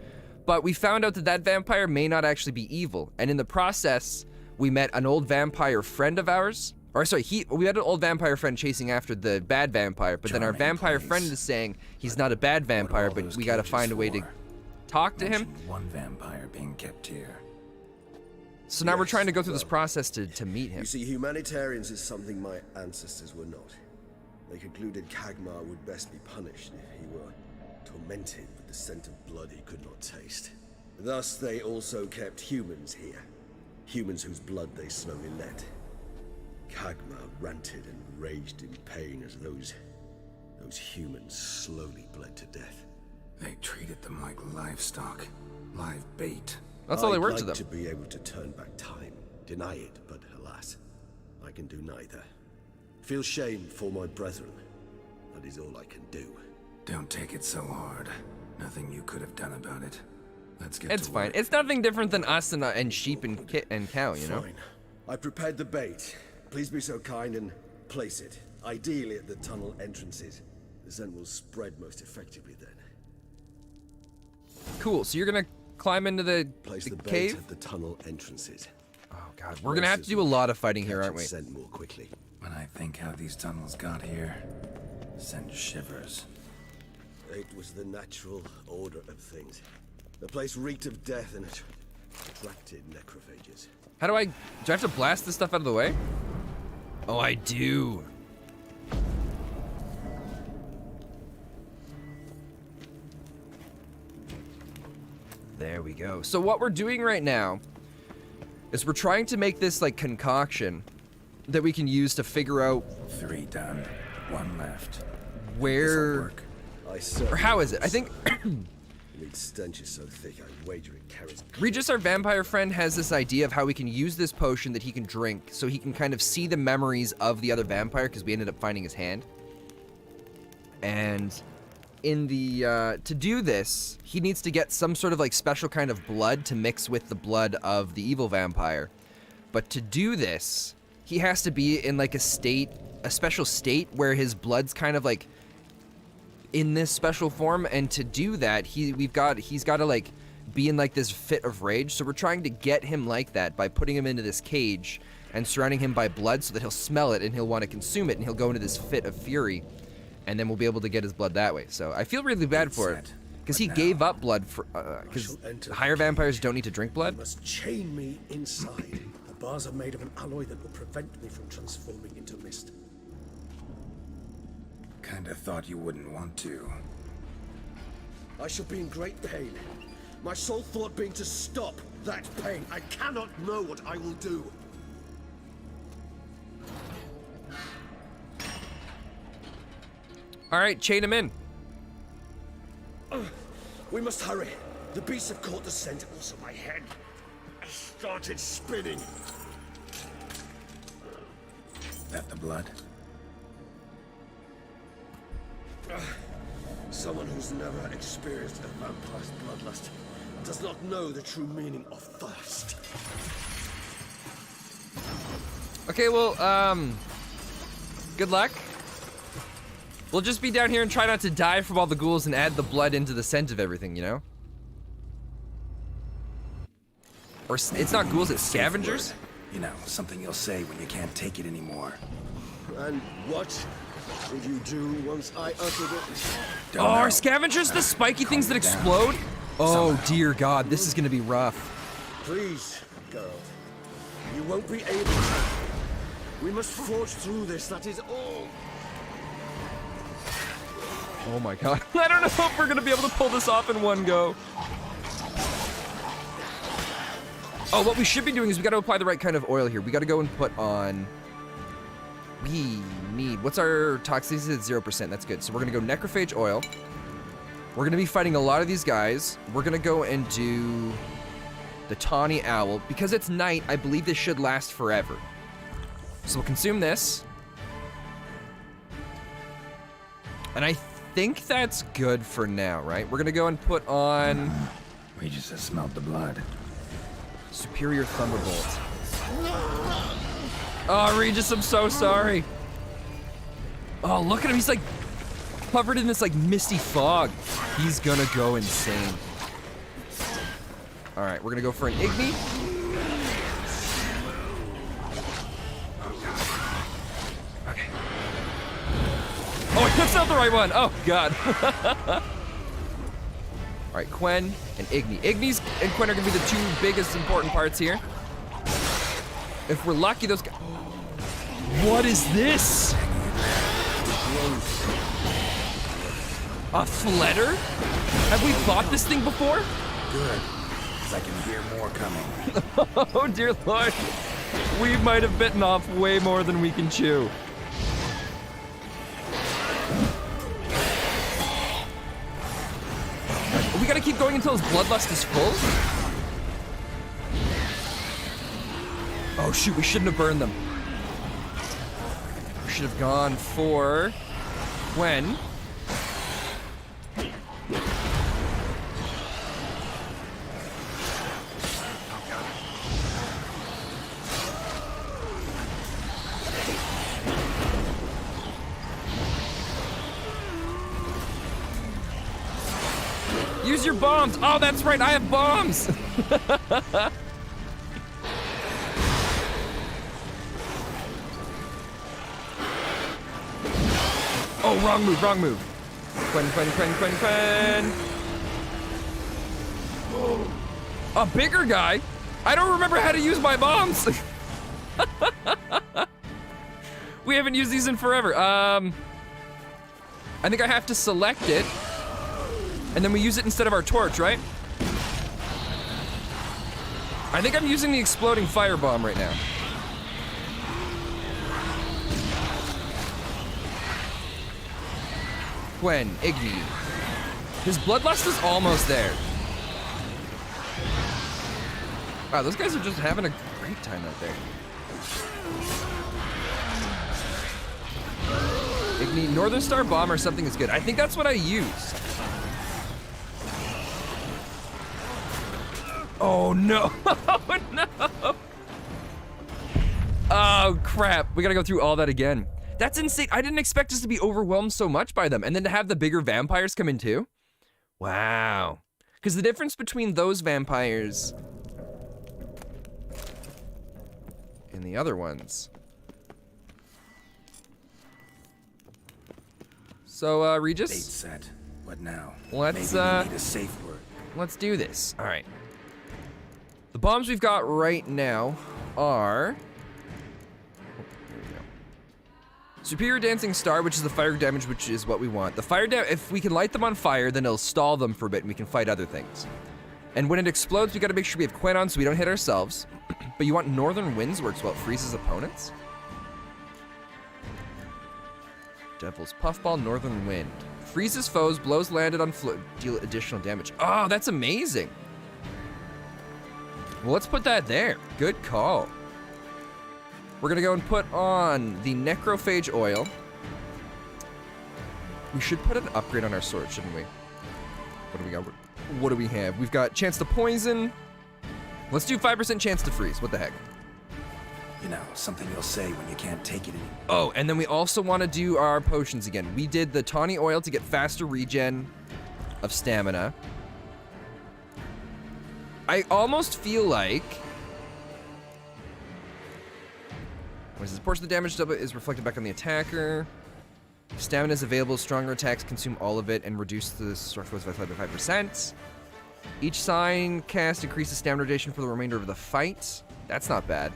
But we found out that that vampire may not actually be evil. And in the process, we met an old vampire friend of ours. Or sorry, we had an old vampire friend chasing after the bad vampire, but then our vampire friend is saying he's not a bad vampire, but we gotta find a way to talk to him. One vampire being kept here. So now we're trying to go through this process to meet him. You see, humanitarians is something my ancestors were not. They concluded Kagmar would best be punished if he were tormented with the scent of blood he could not taste. Thus, they also kept humans here. Humans whose blood they slowly let. Kagmar ranted and raged in pain as those humans slowly bled to death. They treated them like livestock, live bait. That's all they were to I'd them. like to be able to turn back time, deny it, but alas, I can do neither. Feel shame for my brethren. That is all I can do. Don't take it so hard. Nothing you could have done about it. Let's get It's to fine. work. It's nothing different than us and sheep and cow, you know? Fine. I prepared the bait. Please be so kind and place it, ideally at the tunnel entrances. The scent will spread most effectively then. Cool. So you're gonna climb into the Place the bait cave? at the tunnel entrances. Oh god, we're gonna have to do a lot of fighting here, aren't we? Scent more quickly. When I think how these tunnels got here, send shivers. It was the natural order of things. The place reeked of death and it attracted necrophages. How do I have to blast this stuff out of the way? Oh, I do. There we go. So what we're doing right now is we're trying to make this like concoction that we can use to figure out 3 done, 1 left. where Work. I certainly or how is it? I think its stench is so thick I wager it carries. Regis, our vampire friend, has this idea of how we can use this potion that he can drink so he can kind of see the memories of the other vampire because we ended up finding his hand. And in the, to do this, he needs to get some sort of like special kind of blood to mix with the blood of the evil vampire. But to do this, he has to be in like a special state where his blood's kind of like in this special form, and to do that, he's got to like be in like this fit of rage. So we're trying to get him like that by putting him into this cage and surrounding him by blood so that he'll smell it and he'll want to consume it and he'll go into this fit of fury, and then we'll be able to get his blood that way. So I feel really bad for it because he gave up blood for because higher vampires don't need to drink blood. You must chain me inside. The bars are made of an alloy that will prevent me from transforming into mist. Kinda thought you wouldn't want to. I shall be in great pain. My sole thought being to stop that pain. I cannot know what I will do. All right, chain him in. We must hurry. The beasts have caught the scent. Also, my head started spinning. That the blood? Someone who's never experienced a vampire's bloodlust does not know the true meaning of thirst. Okay, well, good luck. We'll just be down here and try not to die from all the ghouls and add the blood into the scent of everything, you know? Or it's not ghouls, it's scavengers? You know, something you'll say when you can't take it anymore. And what would you do once I uttered it? Oh, are scavengers the spiky things that explode? Oh, dear God, this is gonna be rough. Please, girl. You won't be able to. We must forge through this, that is all. Oh my God. I don't know if we're gonna be able to pull this off in one go. Oh, what we should be doing is we gotta apply the right kind of oil here. We gotta go and put on... We need... What's our toxicity? 0%. That's good. So we're gonna go necrophage oil. We're gonna be fighting a lot of these guys. We're gonna go and do the tawny owl. Because it's night, I believe this should last forever. So we'll consume this. And I think that's good for now, right? We're gonna go and put on... We just smelled the blood. Superior Thunderbolt. Oh, Regis, I'm so sorry. Oh, look at him. He's like covered in this like misty fog. He's gonna go insane. All right, we're gonna go for an Igni. Okay. Oh, that's not the right one. Oh God. All right, Quen and Igni. Ignis and Quen are gonna be the two biggest important parts here. If we're lucky, those guys. What is this? A Fledder? Have we fought this thing before? Good, because I can hear more coming. Oh dear Lord. We might have bitten off way more than we can chew. We gotta keep going until his bloodlust is full? Oh shoot, we shouldn't have burned them. We should have gone for Quen. Use your bombs! Oh, that's right, I have bombs! Oh, wrong move, wrong move. Quen. A bigger guy? I don't remember how to use my bombs! We haven't used these in forever. I think I have to select it. And then we use it instead of our torch, right? I think I'm using the exploding firebomb right now. Quen, Igni. His bloodlust is almost there. Wow, those guys are just having a great time out there. Igni, Northern Star Bomb or something is good. I think that's what I used. Oh no! Oh no! Oh crap! We gotta go through all that again. That's insane. I didn't expect us to be overwhelmed so much by them, and then to have the bigger vampires come in too. Wow. Because the difference between those vampires and the other ones. So, Regis. Date set. What now? Let's Maybe we need a safe word. Let's do this. All right. The bombs we've got right now are. Superior Dancing Star, which is the fire damage, which is what we want. The fire damage, if we can light them on fire, then it'll stall them for a bit and we can fight other things. And when it explodes, we gotta make sure we have Quen on so we don't hit ourselves. But you want Northern Winds works well, it freezes opponents. Devil's Puffball, Northern Wind. Freezes foes, blows landed on deal additional damage. Oh, that's amazing. Well, let's put that there. Good call. We're gonna go and put on the Necrophage Oil. We should put an upgrade on our sword, shouldn't we? What do we got? What do we have? We've got chance to poison. Let's do 5% chance to freeze. What the heck? You know, something you'll say when you can't take it anymore. Oh, and then we also want to do our potions again. We did the Tawny Oil to get faster regen of stamina. I almost feel like... What is this? Portion of the damage is reflected back on the attacker. Stamina is available. Stronger attacks consume all of it and reduce the structural vitality by 5%. Each sign cast increases stamina duration for the remainder of the fight. That's not bad.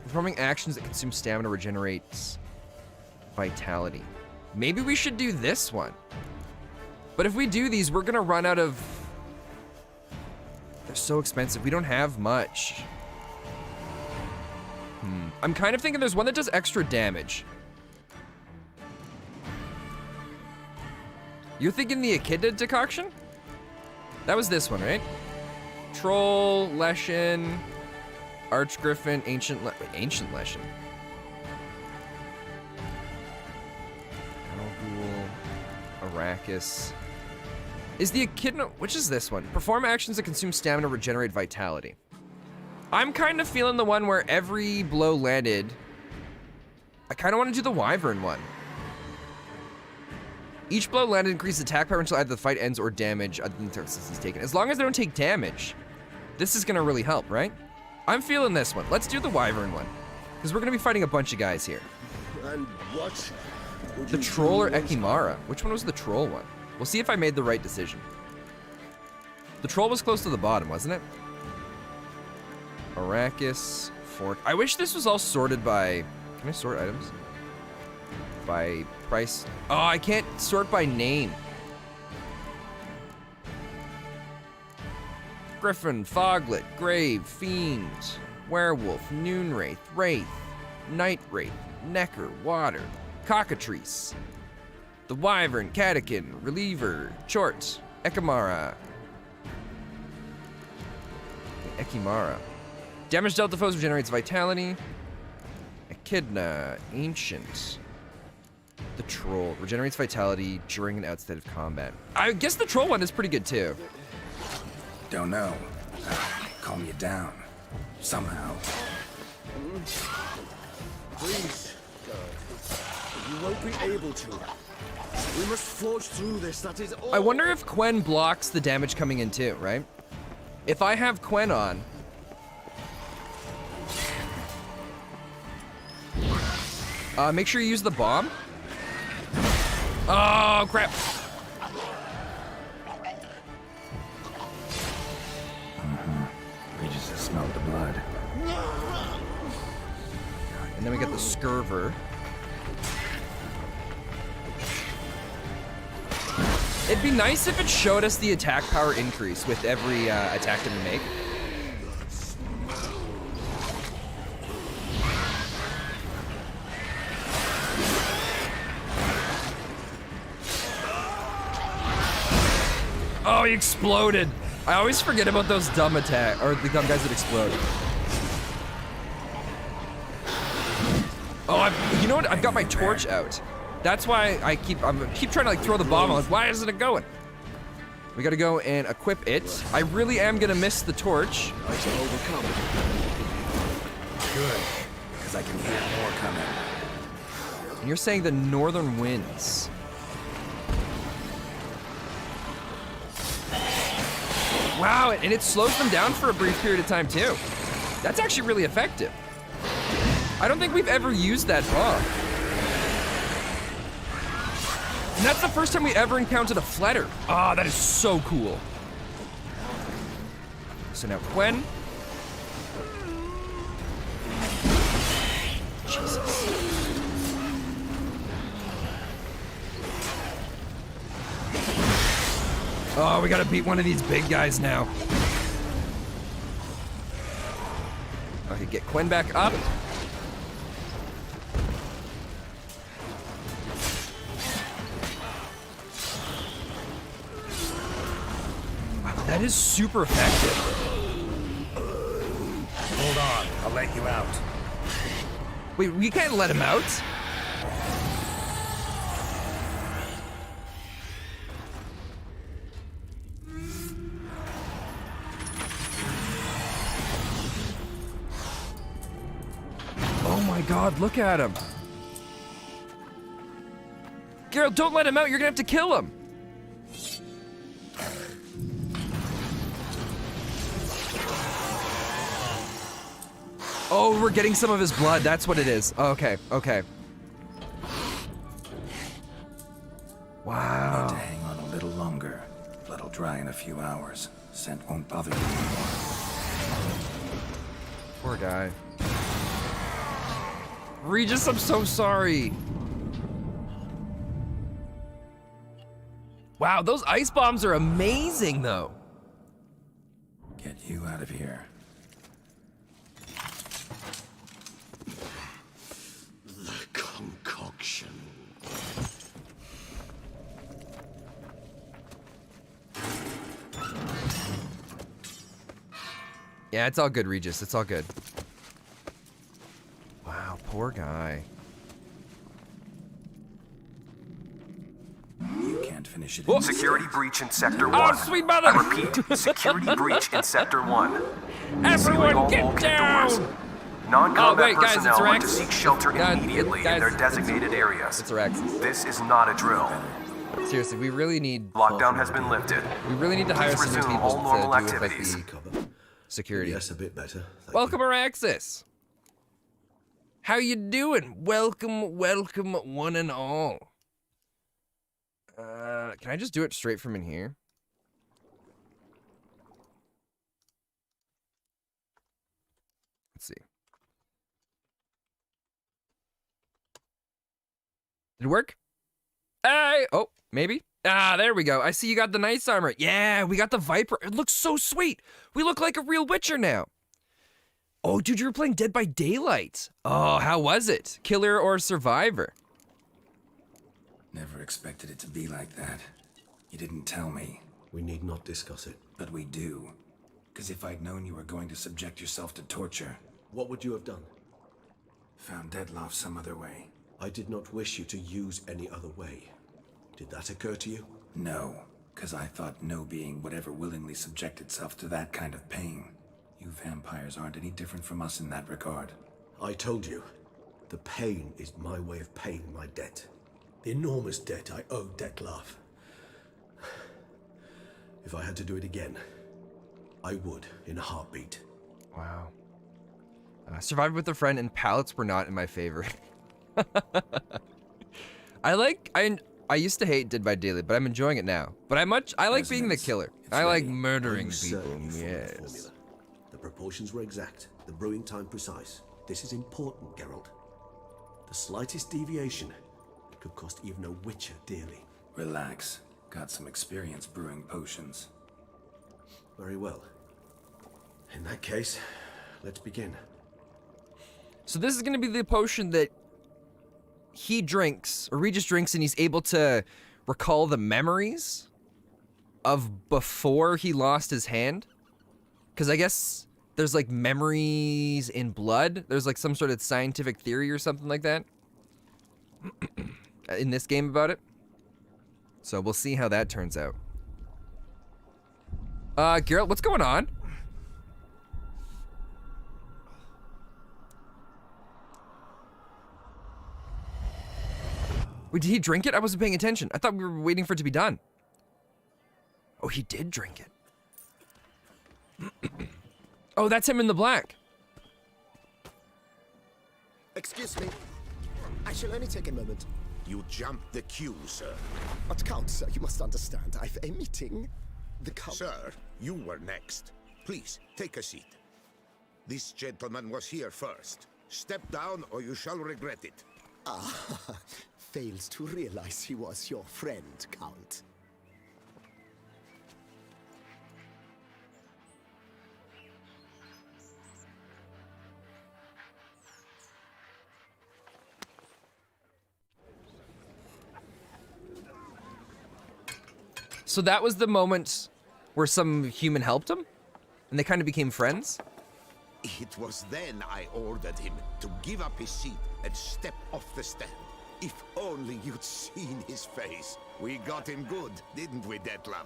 Performing actions that consume stamina regenerates vitality. Maybe we should do this one. But if we do these, we're gonna run out of... They're so expensive. We don't have much. I'm kind of thinking there's one that does extra damage. You're thinking the Echidna decoction? That was this one, right? Troll, Leshen, Archgriffin, Ancient Leshen. Alghoul, Arrakis. Is the Echidna, which is this one? Perform actions that consume stamina, regenerate vitality. I'm kind of feeling the one where every blow landed. I kind of want to do the Wyvern one. Each blow landed increases attack power until either the fight ends or damage other than toxicity is taken. As long as they don't take damage, this is gonna really help, right? I'm feeling this one. Let's do the Wyvern one. Because we're gonna be fighting a bunch of guys here. And what? The Troll or Ekimara? Which one was the Troll one? We'll see if I made the right decision. The Troll was close to the bottom, wasn't it? Arrakis, Fork. I wish this was all sorted by... Can I sort items? By price? Oh, I can't sort by name. Griffin, Foglet, Grave, Fiend, Werewolf, Noonwraith, Wraith, Night Wraith, Necker, Water, Cockatrice, the Wyvern, Catechin, Reliever, Chort, Ekimara. Ekimara. Damage dealt to foes regenerates vitality. Echidna, Ancient. The Troll regenerates vitality during an outstate of combat. I guess the Troll one is pretty good too. Don't know. Calm you down. Somehow. Please, God. You won't be able to. We must forge through this, that is all. I wonder if Quen blocks the damage coming in too, right? If I have Quen on... make sure you use the bomb. Oh, crap. Regis has smelled the blood. And then we get the Scurver. It'd be nice if it showed us the attack power increase with every attack that we make. Oh, he exploded. I always forget about those dumb attack, or the dumb guys that explode. Oh, you know what? I've got my torch out. That's why I keep trying to like throw the bomb. I'm like, why isn't it going? We gotta go and equip it. I really am gonna miss the torch. I shall overcome. Good, because I can hear more coming. And you're saying the northern winds. Wow, and it slows them down for a brief period of time too. That's actually really effective. I don't think we've ever used that bomb. And that's the first time we ever encountered a Fletter. Ah, that is so cool. So now Quen. Jesus. Oh, we gotta beat one of these big guys now. Okay, get Quen back up. Wow, that is super effective. Hold on, I'll let you out. Wait, we can't let him out? Oh my god, look at him. Geralt, don't let him out. You're gonna have to kill him. Oh, we're getting some of his blood. That's what it is. Okay, okay. Wow. Need to hang on a little longer. Blood'll dry in a few hours. Scent won't bother you anymore. Poor guy. Regis, I'm so sorry. Wow, those ice bombs are amazing, though. Get you out of here. The concoction. Yeah, it's all good, Regis. It's all good. Wow, poor guy. You can't finish it. Whoa. Security breach in Sector 1. Oh, sweet mother! I repeat, security breach in Sector 1. Sealing Everyone, all get bulkhead down! doors. Non-combat Oh, wait, guys, personnel it's want to Rex. seek shelter God, immediately guys, in their designated areas. It's Rex. This is not a drill. Seriously, we really need. Lockdown has been lifted. We really need to hire Please some new resume people all normal to do with like activities. the Cover. security. Yes, a bit better. Thank Welcome, you. Araxis. How you doing? Welcome, welcome, one and all. Can I just do it straight from in here? Let's see. Did it work? Hey! Oh, maybe? Ah, there we go. I see you got the Knight's armor. Yeah, we got the Viper. It looks so sweet. We look like a real Witcher now. Oh, dude, you were playing Dead by Daylight. Oh, how was it? Killer or Survivor? Never expected it to be like that. You didn't tell me, We need not discuss it. but we do. Because if I'd known you were going to subject yourself to torture, What would you have done? found Deadloff some other way. I did not wish you to use any other way. Did that occur to you? No, because I thought no being would ever willingly subject itself to that kind of pain. You vampires aren't any different from us in that regard. I told you, the pain is my way of paying my debt. The enormous debt I owe Dettlaff. If I had to do it again, I would in a heartbeat. Wow. Survived with a friend and pallets were not in my favor. I used to hate Dead by Daylight, but I'm enjoying it now. But I like being the Resonance. killer. It's I like ready. murdering I'm people. certain you followed the Yes. formula. The proportions were exact, the brewing time precise. This is important, Geralt. The slightest deviation could cost even a witcher dearly. Relax. Got some experience brewing potions. Very well. In that case, let's begin. So this is going to be the potion that he drinks, or Regis drinks, and he's able to recall the memories of before he lost his hand. Because I guess there's like memories in blood. There's like some sort of scientific theory or something like that in this game about it. So we'll see how that turns out. Geralt, what's going on? Wait, did he drink it? I wasn't paying attention. I thought we were waiting for it to be done. Oh, he did drink it. Oh, that's him in the black. Excuse me. I shall only take a moment. You jumped the queue, sir. But Count, sir, you must understand. I've a meeting. The Count... Sir, you were next. Please, take a seat. This gentleman was here first. Step down or you shall regret it. fails to realize he was your friend, Count. So that was the moment where some human helped him? And they kind of became friends? It was then I ordered him to give up his seat and step off the stand. If only you'd seen his face. We got him good, didn't we, Detlef?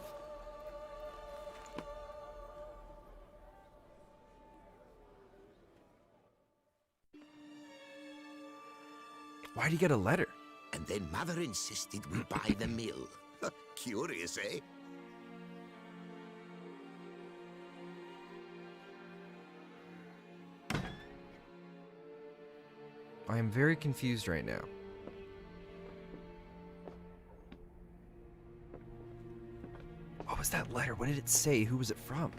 Why'd he get a letter? And then Mother insisted we buy the mill. Curious, eh? I am very confused right now. What was that letter? What did it say? Who was it from?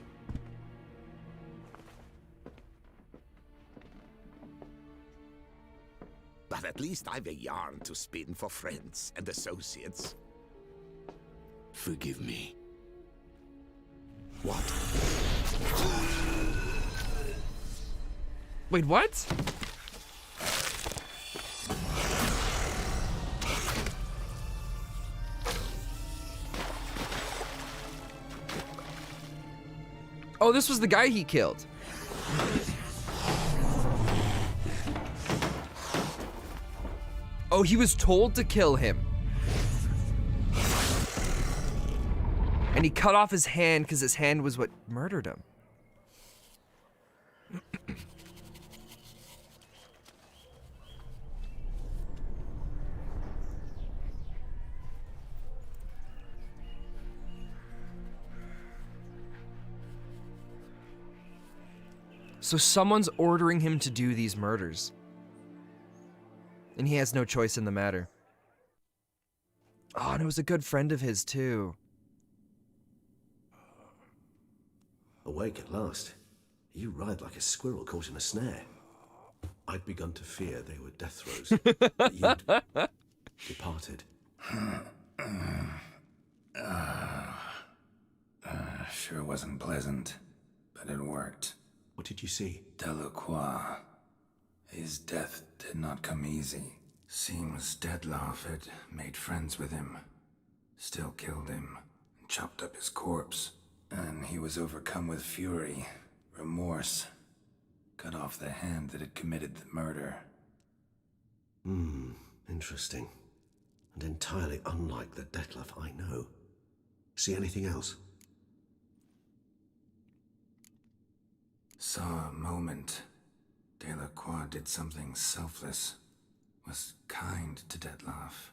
But at least I've a yarn to spin for friends and associates. Forgive me. What? Wait, what? Oh, this was the guy he killed. Oh, he was told to kill him. And he cut off his hand because his hand was what murdered him. So someone's ordering him to do these murders. And he has no choice in the matter. Oh, and it was a good friend of his, too. Awake at last. You ride like a squirrel caught in a snare. I'd begun to fear they were death throes. But you'd departed. Sure wasn't pleasant, but it worked. What did you see? Delacroix. His death did not come easy. Seems Dettlaff had made friends with him, still killed him, and chopped up his corpse. And he was overcome with fury, remorse, cut off the hand that had committed the murder. Interesting. And entirely unlike the Dettlaff I know. See anything else? Saw a moment. Delacroix did something selfless. Was kind to Dettlaff.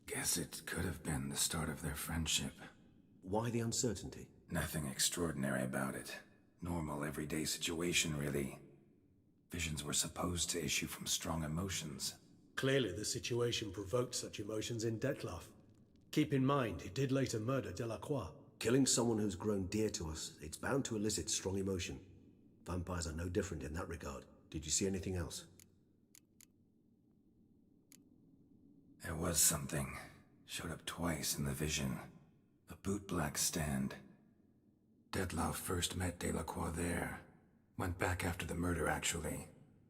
Guess it could have been the start of their friendship. Why the uncertainty? Nothing extraordinary about it. Normal, everyday situation, really. Visions were supposed to issue from strong emotions. Clearly the situation provoked such emotions in Dettlaff. Keep in mind, he did later murder Delacroix. Killing someone who's grown dear to us, it's bound to elicit strong emotion. Vampires are no different in that regard. Did you see anything else? There was something. Showed up twice in the vision. A bootblack stand. Dettlaff first met Delacroix there. Went back after the murder, actually.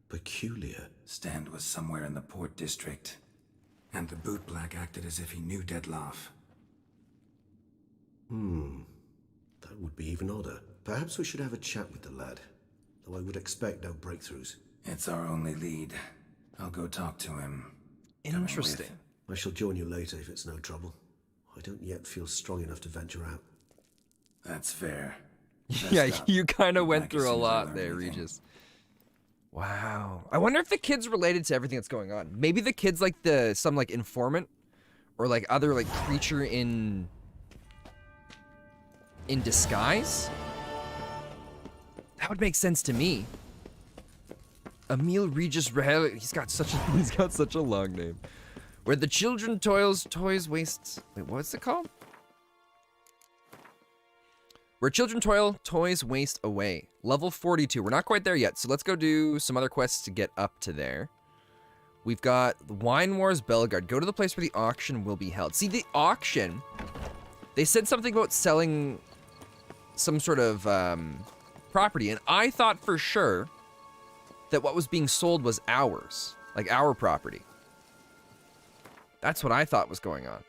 Peculiar. Stand was somewhere in the Port District. And the bootblack acted as if he knew Dettlaff. That would be even odder. Perhaps we should have a chat with the lad. Though I would expect no breakthroughs. It's our only lead. I'll go talk to him. Interesting. I shall join you later if it's no trouble. I don't yet feel strong enough to venture out. That's fair. Yeah, you kind of went through a Magazines lot are there, everything. Regis. Wow. I wonder if the kid's related to everything that's going on. Maybe the kid's like some like informant or like other like creature in disguise. That would make sense to me. Emile Regis Rahel. He's got such a long name. Where the children toys waste. Wait, what's it called? Where children toil, toys waste away. Level 42. We're not quite there yet, so let's go do some other quests to get up to there. We've got the Wine Wars Bellegarde. Go to the place where the auction will be held. See, the auction, they said something about selling some sort of property, and I thought for sure that what was being sold was ours, like our property. That's what I thought was going on.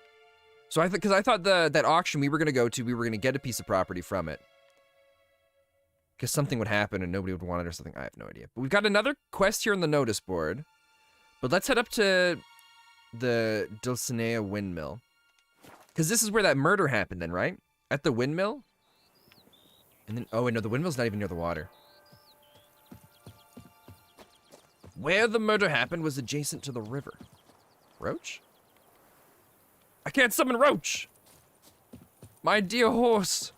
So I thought that auction we were gonna go to, we were gonna get a piece of property from it, because something would happen and nobody would want it or something. I have no idea. But we've got another quest here on the notice board. But let's head up to the Dulcinea windmill, because this is where that murder happened. Then, right at the windmill. And then, oh wait, no, the windmill's not even near the water. Where the murder happened was adjacent to the river. Roach? I can't summon Roach! My dear horse!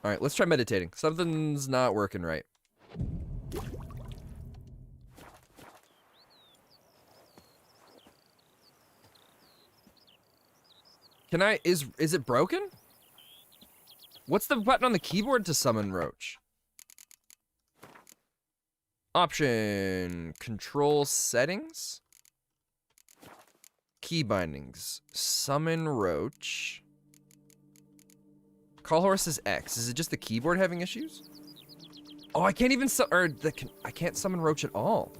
Alright, let's try meditating. Something's not working right. Can I, is it broken? What's the button on the keyboard to summon Roach? Option, control settings? Key bindings, summon Roach. Call horse is X. Is it just the keyboard having issues? Oh, I can't even I can't summon Roach at all.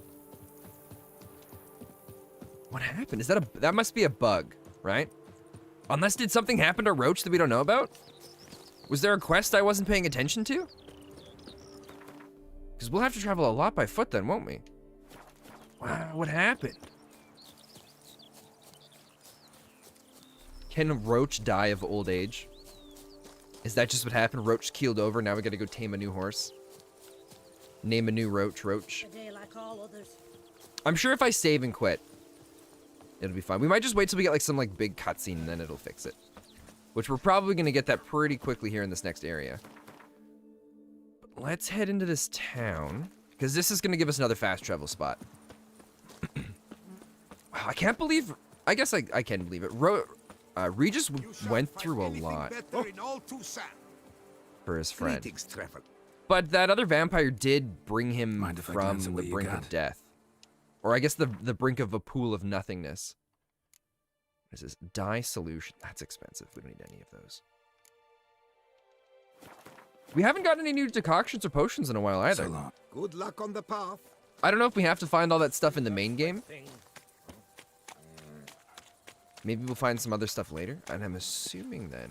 What happened? Is that must be a bug, right? Unless did something happen to Roach that we don't know about? Was there a quest I wasn't paying attention to? Because we'll have to travel a lot by foot then, won't we? Wow, what happened? Can Roach die of old age? Is that just what happened? Roach keeled over, now we gotta go tame a new horse. Name a new Roach. A day like all others. I'm sure if I save and quit, it'll be fine. We might just wait till we get like some like big cutscene and then it'll fix it. Which we're probably gonna get that pretty quickly here in this next area. But let's head into this town, because this is going to give us another fast travel spot. Wow, I can't believe... I guess I can believe it. Regis went through a lot for his friend. But that other vampire did bring him from the brink of death. Or I guess the brink of a pool of nothingness. What is this? Dye solution. That's expensive. We don't need any of those. We haven't gotten any new decoctions or potions in a while either. Good luck on the path. I don't know if we have to find all that stuff in the main game. Maybe we'll find some other stuff later. And I'm assuming then...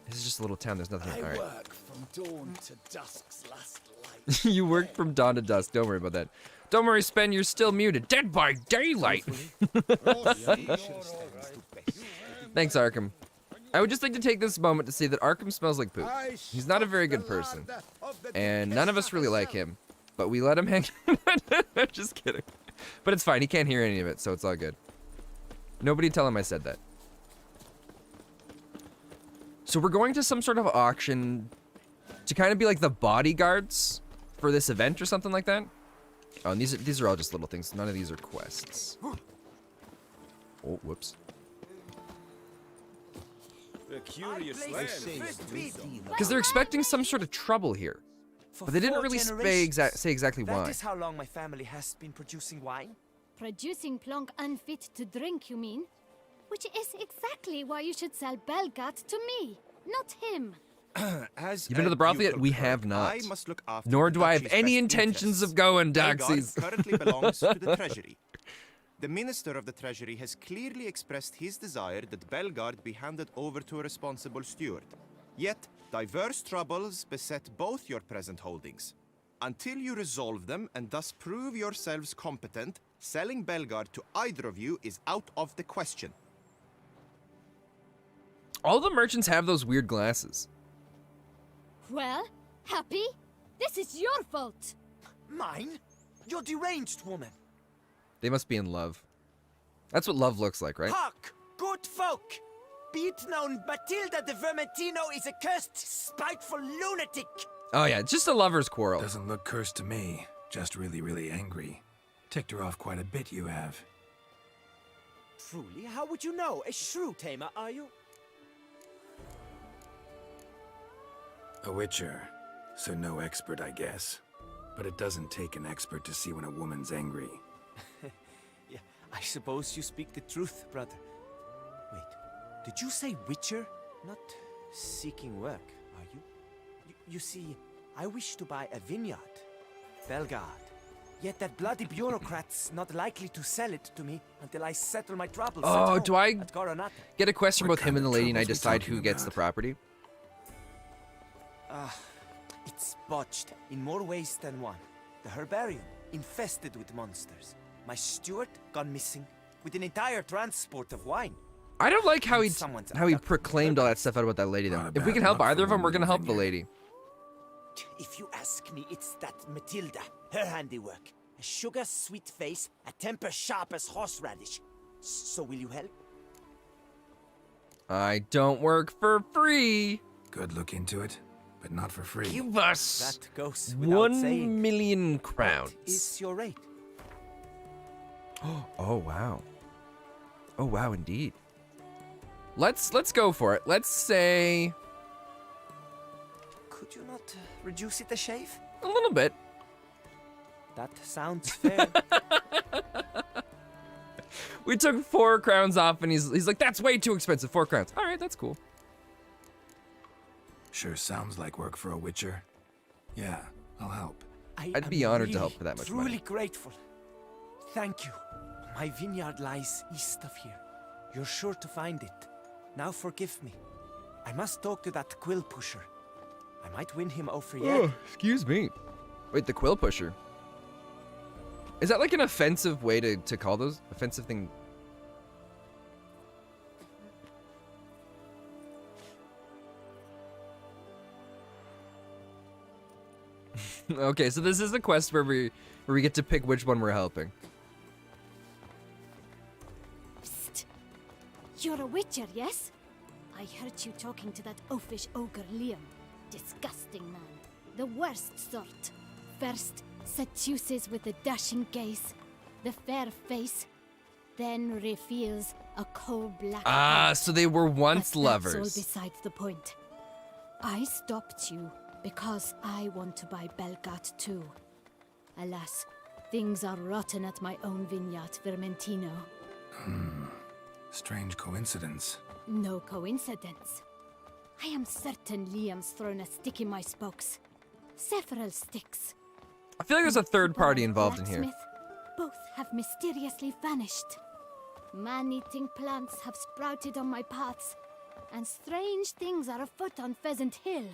This is just a little town. There's nothing... All right. Work from dawn to dusk's last light. You work from dawn to dusk. Don't worry about that. Don't worry, Spen. You're still muted. Dead by daylight. Thanks, Arkham. I would just like to take this moment to say that Arkham smells like poop. He's not a very good person. And none of us really like him. But we let him hang... Just kidding. But it's fine. He can't hear any of it, so it's all good. Nobody tell him I said that. So we're going to some sort of auction to kind of be like the bodyguards for this event or something like that. Oh, and these are all just little things. None of these are quests. Oh, whoops. Because they're expecting some sort of trouble here. But they didn't really say exactly why. That is how long my family has been producing wine. Producing plonk unfit to drink, you mean? Which is exactly why you should sell Belgat to me, not him. You've been to the brothel yet? We have not. Nor do I have any intentions of going, Doxies. Currently belongs to the Treasury. The Minister of the Treasury has clearly expressed his desire that Belgard be handed over to a responsible steward. Yet, diverse troubles beset both your present holdings. Until you resolve them and thus prove yourselves competent, selling Belgard to either of you is out of the question. All the merchants have those weird glasses. Well, Happy? This is your fault. Mine? You're deranged, woman. They must be in love. That's what love looks like, right? Hark, good folk! Be it known, Matilda de Vermentino is a cursed, spiteful lunatic! Oh yeah, just a lover's quarrel. Doesn't look cursed to me. Just really, really angry. Ticked her off quite a bit, you have. Truly, how would you know? A shrew tamer, are you? A witcher, so no expert, I guess. But it doesn't take an expert to see when a woman's angry. Yeah, I suppose you speak the truth, brother. Wait, did you say witcher? Not seeking work, are you? You see, I wish to buy a vineyard. Belgard. Yet that bloody bureaucrat's not likely to sell it to me until I settle my troubles. Oh, do I at Coronata. get a quest from both him and the lady and I decide who gets the property? It's botched in more ways than one. The herbarium, infested with monsters. My steward gone missing, with an entire transport of wine. I don't like how he proclaimed all that stuff out about that lady, though. If we can help either of them, we're gonna help the lady. If you ask me, it's that Matilda, her handiwork. A sugar-sweet face, a temper sharp as horseradish. So will you help? I don't work for free. Could look into it, but not for free. Give us that goes without saying. 1 million crowns. What is your rate? Oh wow. Oh wow, indeed. Let's go for it. Let's say Could you not reduce it a shave? a little bit. That sounds fair. We took 4 crowns off, and he's like, "That's way too expensive. 4 crowns. All right, that's cool." Sure sounds like work for a witcher. Yeah, I'll help. I'd be honored to help for that much truly money. Grateful. Thank you. My vineyard lies east of here. You're sure to find it. Now forgive me. I must talk to that quill pusher. I might win him over yet. Oh, excuse me. Wait, the quill pusher. Is that like an offensive way to call those? Offensive thing? Okay, so this is a quest where we get to pick which one we're helping. Psst. You're a witcher, yes? I heard you talking to that oafish ogre Liam. Disgusting man. the worst sort. First, seduces with a dashing gaze, the fair face, then reveals a coal-black heart. So they were once But lovers. that's all besides the point. I stopped you because I want to buy Belgat too. Alas, things are rotten at my own vineyard, Vermentino. Strange coincidence. No coincidence. I am certain Liam's thrown a stick in my spokes. Several sticks. I feel like there's a third party involved in here. Blacksmith, both have mysteriously vanished. Man-eating plants have sprouted on my paths, and strange things are afoot on Pheasant Hill.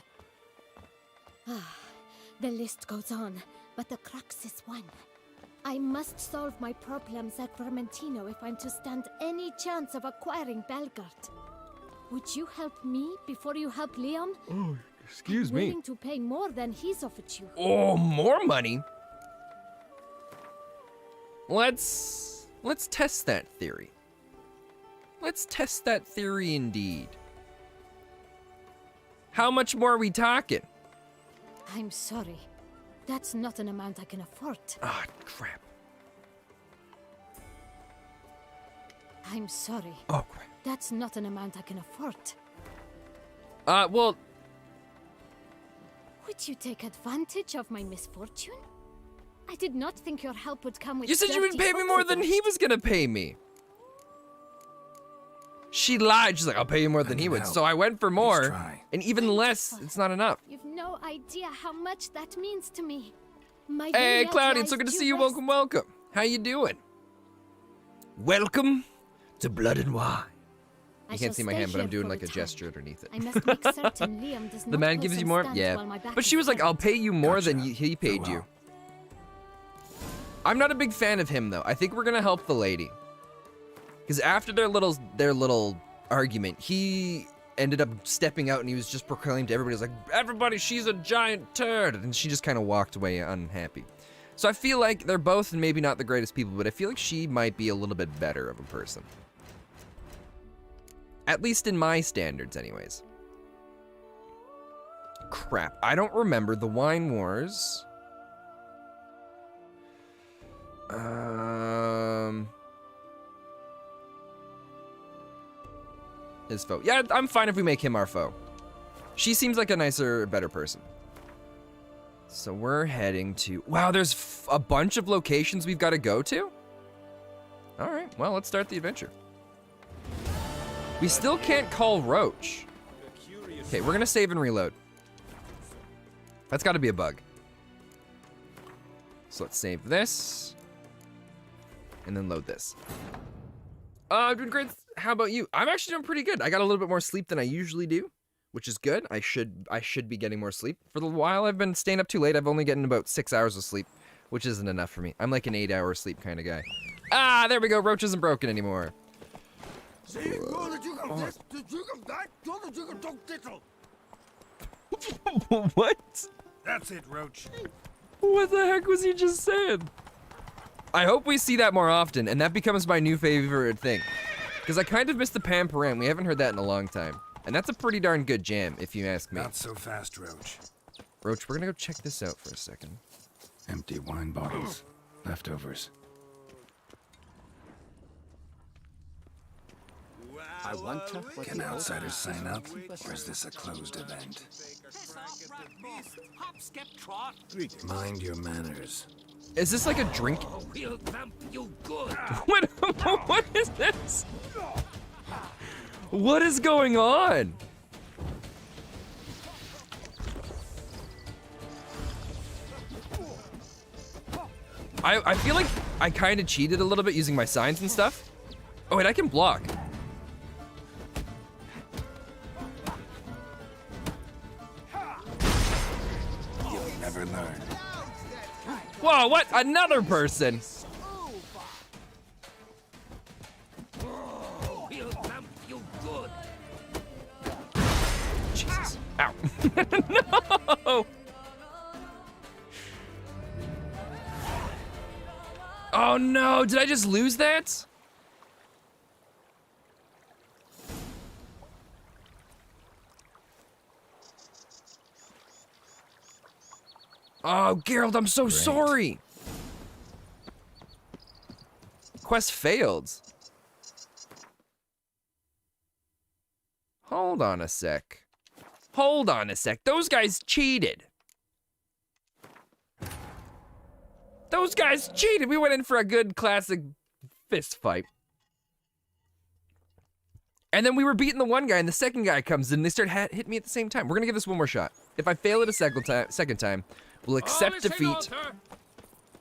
The list goes on, but the crux is one. I must solve my problems at Vermentino if I'm to stand any chance of acquiring Belgard. Would you help me before you help Liam? Oh, excuse I'm me. willing to pay more than he's offered you. Oh, more money? Let's test that theory. Let's test that theory indeed. How much more are we talking? I'm sorry. That's not an amount I can afford. Ah, crap. I'm sorry. Oh, crap. That's not an amount I can afford. Well... Would you take advantage of my misfortune? I did not think your help would come with You said you would pay me more than he was gonna pay me. She lied. She's like, I'll pay you more than he would. So I went for more. And even less, it's not enough. You've no idea how much that means to me. My Hey, vineyard Cloudy, lies it's so good to due see you. west. Welcome, welcome. How you doing? Welcome to Blood and Wine. I You shall can't see my stay hand, but I'm here doing for like a time. gesture underneath it. I must make certain Liam does The not man pull gives you some more? stunts Yeah. while my back But she is was like, turned. I'll pay you more than he paid you. I'm not a big fan of him, though. I think we're going to help the lady. Because after their little argument, he ended up stepping out and he was just proclaimed to everybody, he was like, everybody, she's a giant turd. And she just kind of walked away unhappy. So I feel like they're both maybe not the greatest people, but I feel like she might be a little bit better of a person. At least in my standards, anyways. Crap. I don't remember the Wine Wars. His foe. Yeah, I'm fine if we make him our foe. She seems like a nicer, better person. So we're heading to... Wow, there's a bunch of locations we've got to go to? Alright, well, let's start the adventure. We still can't call Roach. Okay, we're gonna save and reload. That's gotta be a bug. So let's save this. And then load this. I'm doing great. How about you? I'm actually doing pretty good. I got a little bit more sleep than I usually do, which is good. I should be getting more sleep. For the while I've been staying up too late, I've only gotten about 6 hours of sleep, which isn't enough for me. I'm like an 8-hour sleep kind of guy. Ah, there we go. Roach isn't broken anymore. What? That's it, Roach. What the heck was he just saying? I hope we see that more often, and that becomes my new favorite thing. Because I kind of missed the Pam Param. We haven't heard that in a long time. And that's a pretty darn good jam, if you ask me. Not so fast, Roach. Roach, we're gonna go check this out for a second. Empty wine bottles. Leftovers. I wonder what Can the outsiders old- sign up, or is this a closed event? Mind your manners. Is this like a drink? We'll thump you good. What is this? What is going on? I feel like I kind of cheated a little bit using my signs and stuff. Oh wait, I can block. You'll never learn. Whoa, what? Another person? We'll thump you good. Jesus. Ow. No! Oh no, did I just lose that? Oh, Geralt, I'm so sorry. Quest failed. Hold on a sec. Hold on a sec. Those guys cheated. Those guys cheated. We went in for a good classic fist fight. And then we were beating the one guy, and the second guy comes in, and they start hitting me at the same time. We're gonna give this one more shot. If I fail it a second time, we'll accept defeat. But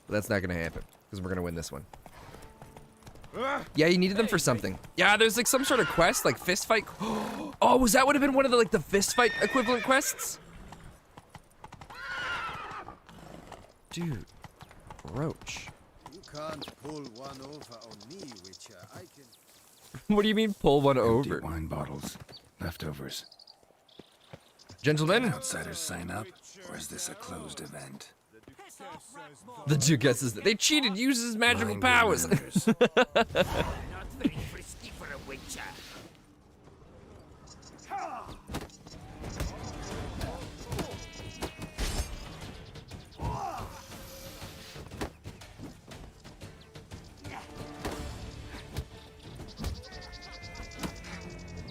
that's not gonna happen, because we're gonna win this one. Yeah, you needed them for something. Yeah, there's like some sort of quest, like fist fight. Oh, was that would have been one of the like the fist fight equivalent quests? Dude, Roach. You can't pull one over on me, Witcher. I can. What do you mean pull one over? Empty wine bottles, leftovers. Gentlemen. Outsiders sign up, or is this a closed event? The two guesses that they cheated, uses magical powers. Not very frisky for a witcher.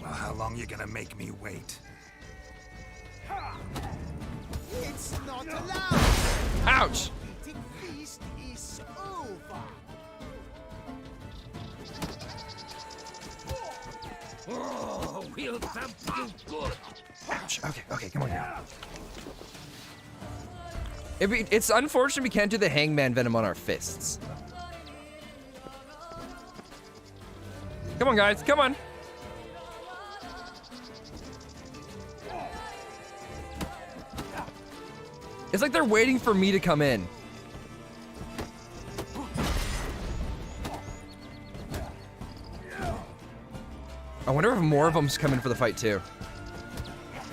Well, how long you gonna make me wait? It's not allowed. Ouch! The feast is over. Oh, we'll thump you good. Ouch. Okay, come on now. It's unfortunate we can't do the hangman venom on our fists. Come on, guys, come on. It's like they're waiting for me to come in. I wonder if more of them's coming for the fight too.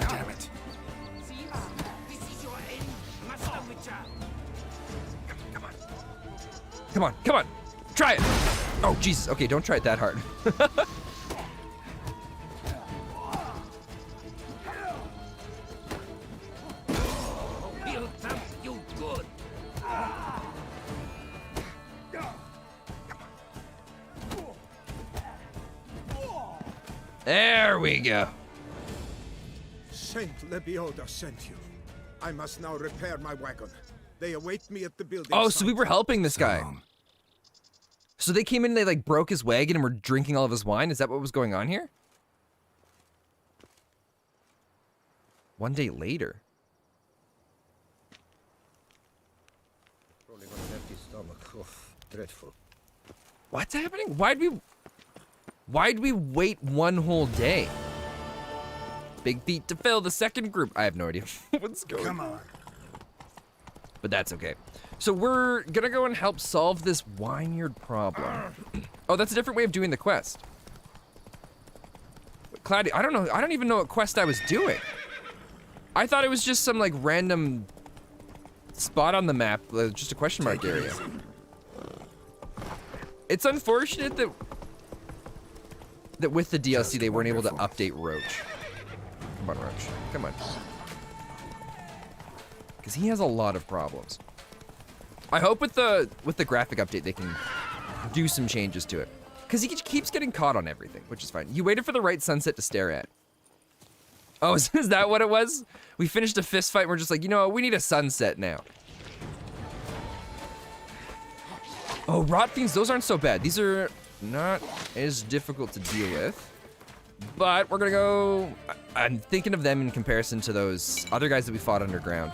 Damn it. This is your end, Master Witcher. Come on. Try it. Oh, Jesus. Okay, don't try it that hard. We'll thump you good. There we go. Saint Lebioda sent you. I must now repair my wagon. They await me at the building. Oh, so we were helping this guy. So they came in and they like broke his wagon and were drinking all of his wine? Is that what was going on here? One day later. Rolling on an empty stomach. Oof, dreadful. What's happening? Why'd we wait one whole day? Big feet to fill the second group. I have no idea what's going on. Come on. But that's okay. So we're gonna go and help solve this Wynyard problem. Oh, that's a different way of doing the quest. Cloudy, I don't know. I don't even know what quest I was doing. I thought it was just some like random spot on the map, just a question mark area. It's unfortunate that with the DLC they weren't able to update Roach. Come on, Roach. Come on. Because he has a lot of problems. I hope with the graphic update they can do some changes to it. Because he keeps getting caught on everything, which is fine. You waited for the right sunset to stare at. Oh, is that what it was? We finished a fist fight and we're just like, you know what, we need a sunset now. Oh, rot fiends, those aren't so bad. These are not as difficult to deal with. But we're gonna go, I'm thinking of them in comparison to those other guys that we fought underground.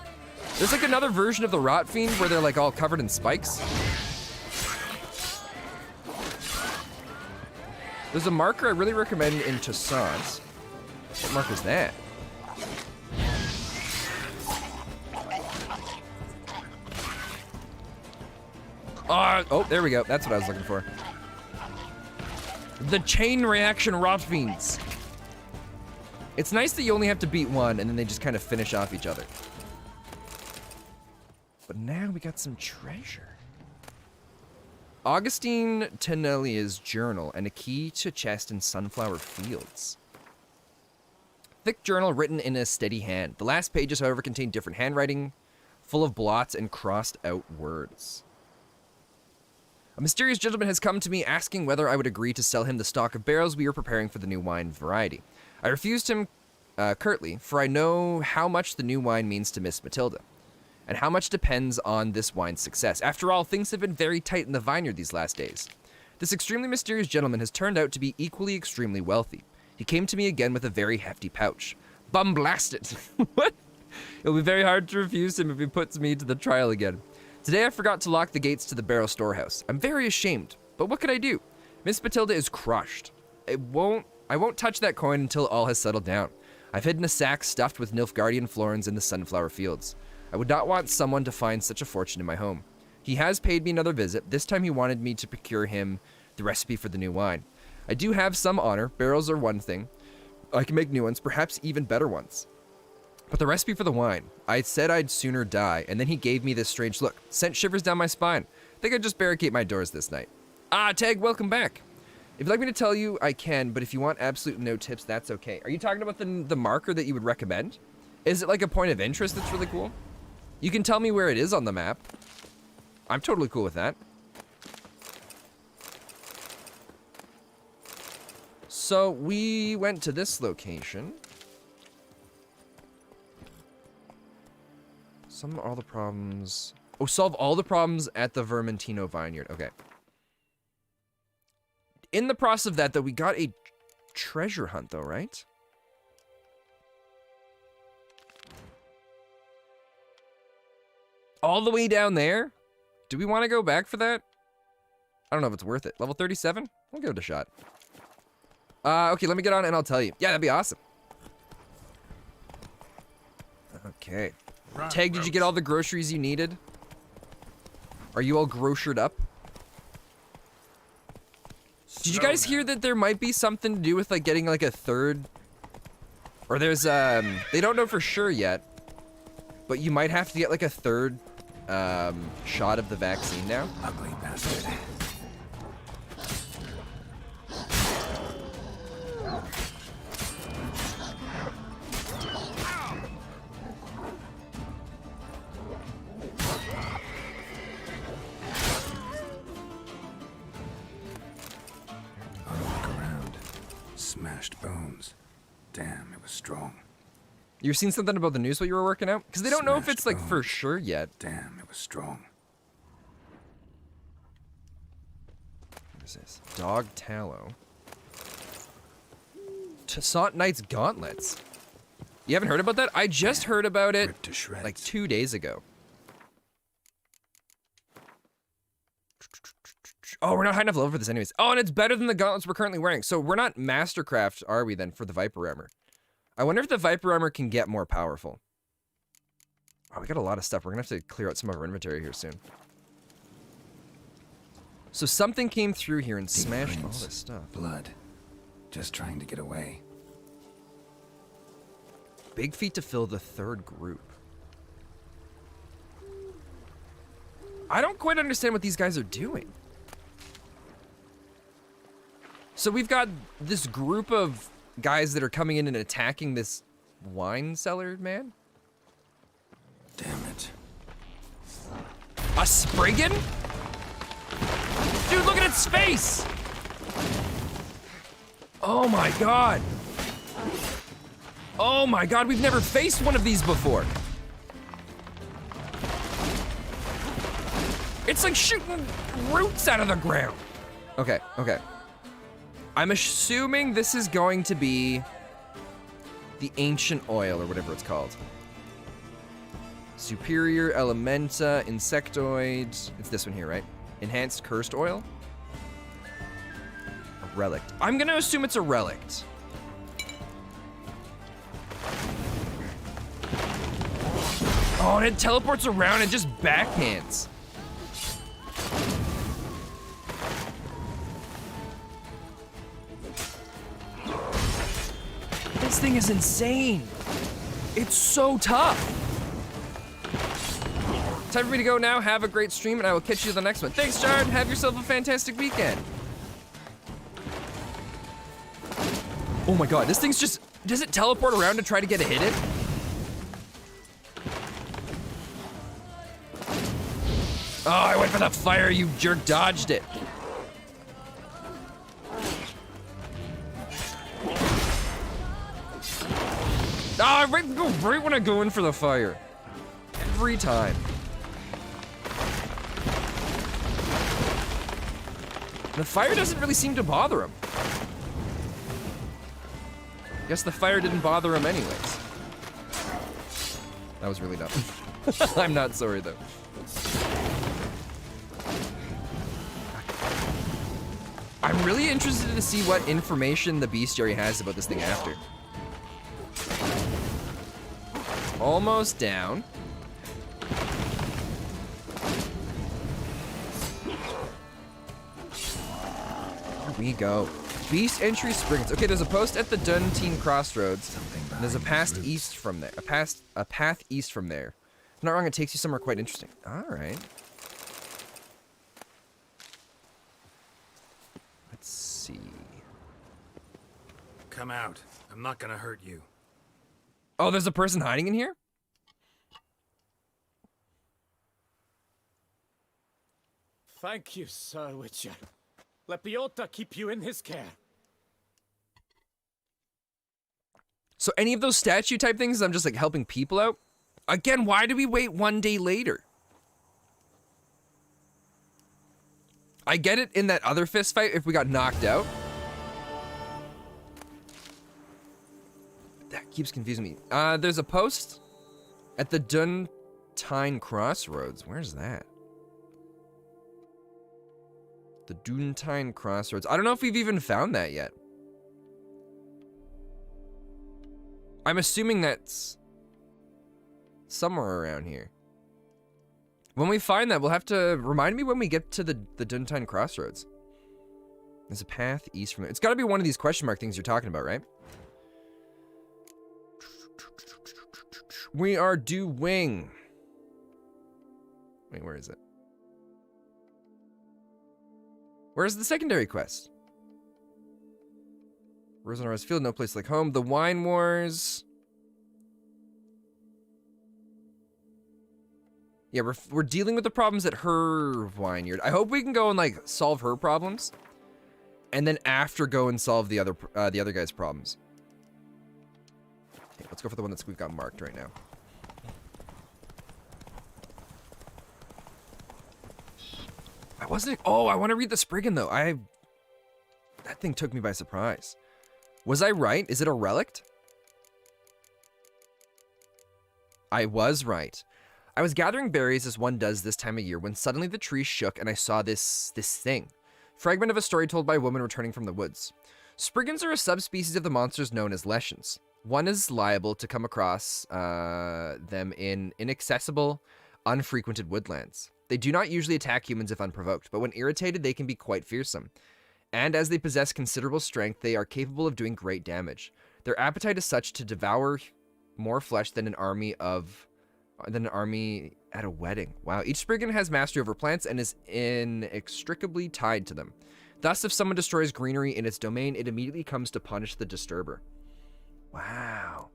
There's like another version of the rot fiend where they're like all covered in spikes. There's a marker I really recommend in Toussaint. What marker is that? Oh, there we go. That's what I was looking for. The chain reaction rot fiends. It's nice that you only have to beat one and then they just kind of finish off each other. But now we got some treasure. Augustine Tenelia's journal and a key to chest in Sunflower Fields. Thick journal written in a steady hand. The last pages, however, contain different handwriting full of blots and crossed out words. A mysterious gentleman has come to me asking whether I would agree to sell him the stock of barrels we are preparing for the new wine variety. I refused him curtly, for I know how much the new wine means to Miss Matilda, and how much depends on this wine's success. After all, things have been very tight in the vineyard these last days. This extremely mysterious gentleman has turned out to be equally extremely wealthy. He came to me again with a very hefty pouch. Bum blasted. What? It'll be very hard to refuse him if he puts me to the trial again. Today I forgot to lock the gates to the barrel storehouse. I'm very ashamed, but what could I do? Miss Matilda is crushed. I won't touch that coin until all has settled down. I've hidden a sack stuffed with Nilfgaardian florins in the sunflower fields. I would not want someone to find such a fortune in my home. He has paid me another visit. This time he wanted me to procure him the recipe for the new wine. I do have some honor. Barrels are one thing. I can make new ones, perhaps even better ones. But the recipe for the wine, I said I'd sooner die, and then he gave me this strange look. Sent shivers down my spine. I think I'd just barricade my doors this night. Ah, Tag, welcome back. If you'd like me to tell you, I can, but if you want absolute no tips, that's okay. Are you talking about the marker that you would recommend? Is it like a point of interest that's really cool? You can tell me where it is on the map. I'm totally cool with that. So we went to this location. Solve all the problems. Oh, solve all the problems at the Vermentino Vineyard. Okay. In the process of that, though, we got a treasure hunt, though, right? All the way down there? Do we want to go back for that? I don't know if it's worth it. Level 37? We'll give it a shot. Okay, let me get on and I'll tell you. Yeah, that'd be awesome. Okay. Tag, did you get all the groceries you needed? Are you all grocered up? Did you guys hear that there might be something to do with like getting like a third? Or there's they don't know for sure yet, but you might have to get like a third shot of the vaccine now. Ugly bastard. Smashed bones. Damn, it was strong. You were seeing something about the news while you were working out? Because they don't know if it's like for sure yet. Damn, it was strong. What is this? Dog tallow. Toussaint Knight's gauntlets. You haven't heard about that? I just heard about it like 2 days ago. Oh, we're not high enough level for this anyways. Oh, and it's better than the gauntlets we're currently wearing. So we're not Mastercraft, are we then, for the Viper Armor? I wonder if the Viper Armor can get more powerful. Oh, we got a lot of stuff. We're gonna have to clear out some of our inventory here soon. So something came through here and smashed all this stuff. Blood. Just trying to get away. Big feat to fill the third group. I don't quite understand what these guys are doing. So we've got this group of guys that are coming in and attacking this wine cellar, man. Damn it. A Spriggan? Dude, look at its face! Oh my god. Oh my god, we've never faced one of these before. It's like shooting roots out of the ground. Okay, okay. I'm assuming this is going to be the ancient oil, or whatever it's called. Superior Elementa Insectoid. It's this one here, right? Enhanced Cursed Oil? A relic. I'm gonna assume it's a relict. Oh, and it teleports around and just backhands. This thing is insane. It's so tough. Time for me to go now. Have a great stream, and I will catch you the next one. Thanks, Jared. Have yourself a fantastic weekend. Oh my god, this thing's just... Does it teleport around to try to get a hit in? Oh, I went for the fire, you jerk dodged it. Ah, right when I go in for the fire. Every time. The fire doesn't really seem to bother him. Guess the fire didn't bother him anyways. That was really dumb. I'm not sorry though. I'm really interested to see what information the bestiary has about this thing after. Almost down. Here we go. Beast entry springs. Okay, there's a post at the Duntine Crossroads. And there's a path east from there. A path east from there. If I'm not wrong, it takes you somewhere quite interesting. Alright. Let's see. Come out. I'm not gonna hurt you. Oh, there's a person hiding in here? Thank you, Sir Witcher. Let Biota keep you in his care. So any of those statue type things, I'm just like helping people out? Again, why do we wait 1 day later? I get it in that other fist fight if we got knocked out. That keeps confusing me. There's a post at the Duntine Crossroads. Where's that? The Duntine Crossroads. I don't know if we've even found that yet. I'm assuming that's somewhere around here. When we find that, we'll have to remind me when we get to the Duntine Crossroads. There's a path east from there. It's got to be one of these question mark things you're talking about, right? We are doing... Wait, where is it? Where's the secondary quest? Rosenrose Field, no place like home. The Wine Wars. Yeah, we're dealing with the problems at her vineyard. I hope we can go and like solve her problems, and then after go and solve the other guy's problems. Okay, let's go for the one we've got marked right now. I wasn't. Oh, I want to read the Spriggan though. That thing took me by surprise. Was I right? Is it a relict? I was right. I was gathering berries as one does this time of year when suddenly the tree shook and I saw this thing. Fragment of a story told by a woman returning from the woods. Spriggans are a subspecies of the monsters known as Leshens. One is liable to come across them in inaccessible, unfrequented woodlands. They do not usually attack humans if unprovoked, but when irritated, they can be quite fearsome. And as they possess considerable strength, they are capable of doing great damage. Their appetite is such to devour more flesh than an army at a wedding. Wow, each Spriggan has mastery over plants and is inextricably tied to them. Thus, if someone destroys greenery in its domain, it immediately comes to punish the disturber. Wow.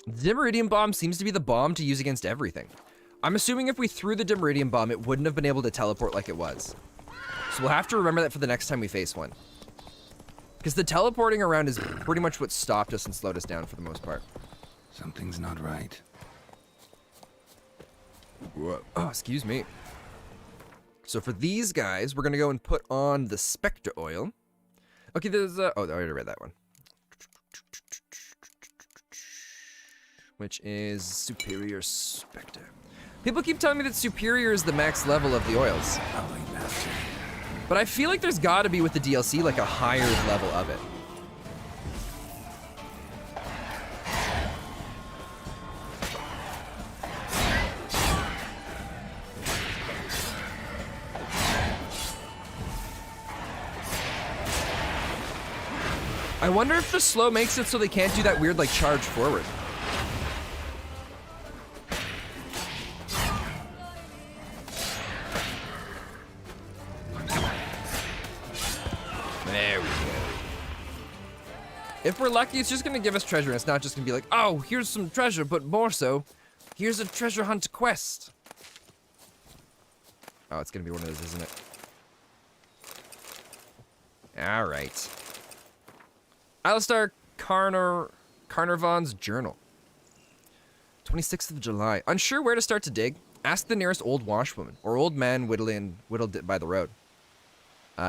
The Dimeridium Bomb seems to be the bomb to use against everything. I'm assuming if we threw the Dimeridium Bomb, it wouldn't have been able to teleport like it was. So we'll have to remember that for the next time we face one. Because the teleporting around is pretty much what stopped us and slowed us down for the most part. Something's not right. Whoa. Oh, excuse me. So for these guys, we're going to go and put on the Spectre Oil. Okay, there's oh, I already read that one. Which is Superior Spectre. People keep telling me that Superior is the max level of the oils. But I feel like there's gotta be with the DLC like a higher level of it. I wonder if the slow makes it so they can't do that weird like charge forward. There we go. If we're lucky, it's just gonna give us treasure, and it's not just gonna be like, oh, here's some treasure, but more so, here's a treasure hunt quest. Oh, it's gonna be one of those, isn't it? Alright. Alistair Carnarvon's journal. 26th of July. Unsure where to start to dig? Ask the nearest old washwoman, or old man whittled by the road.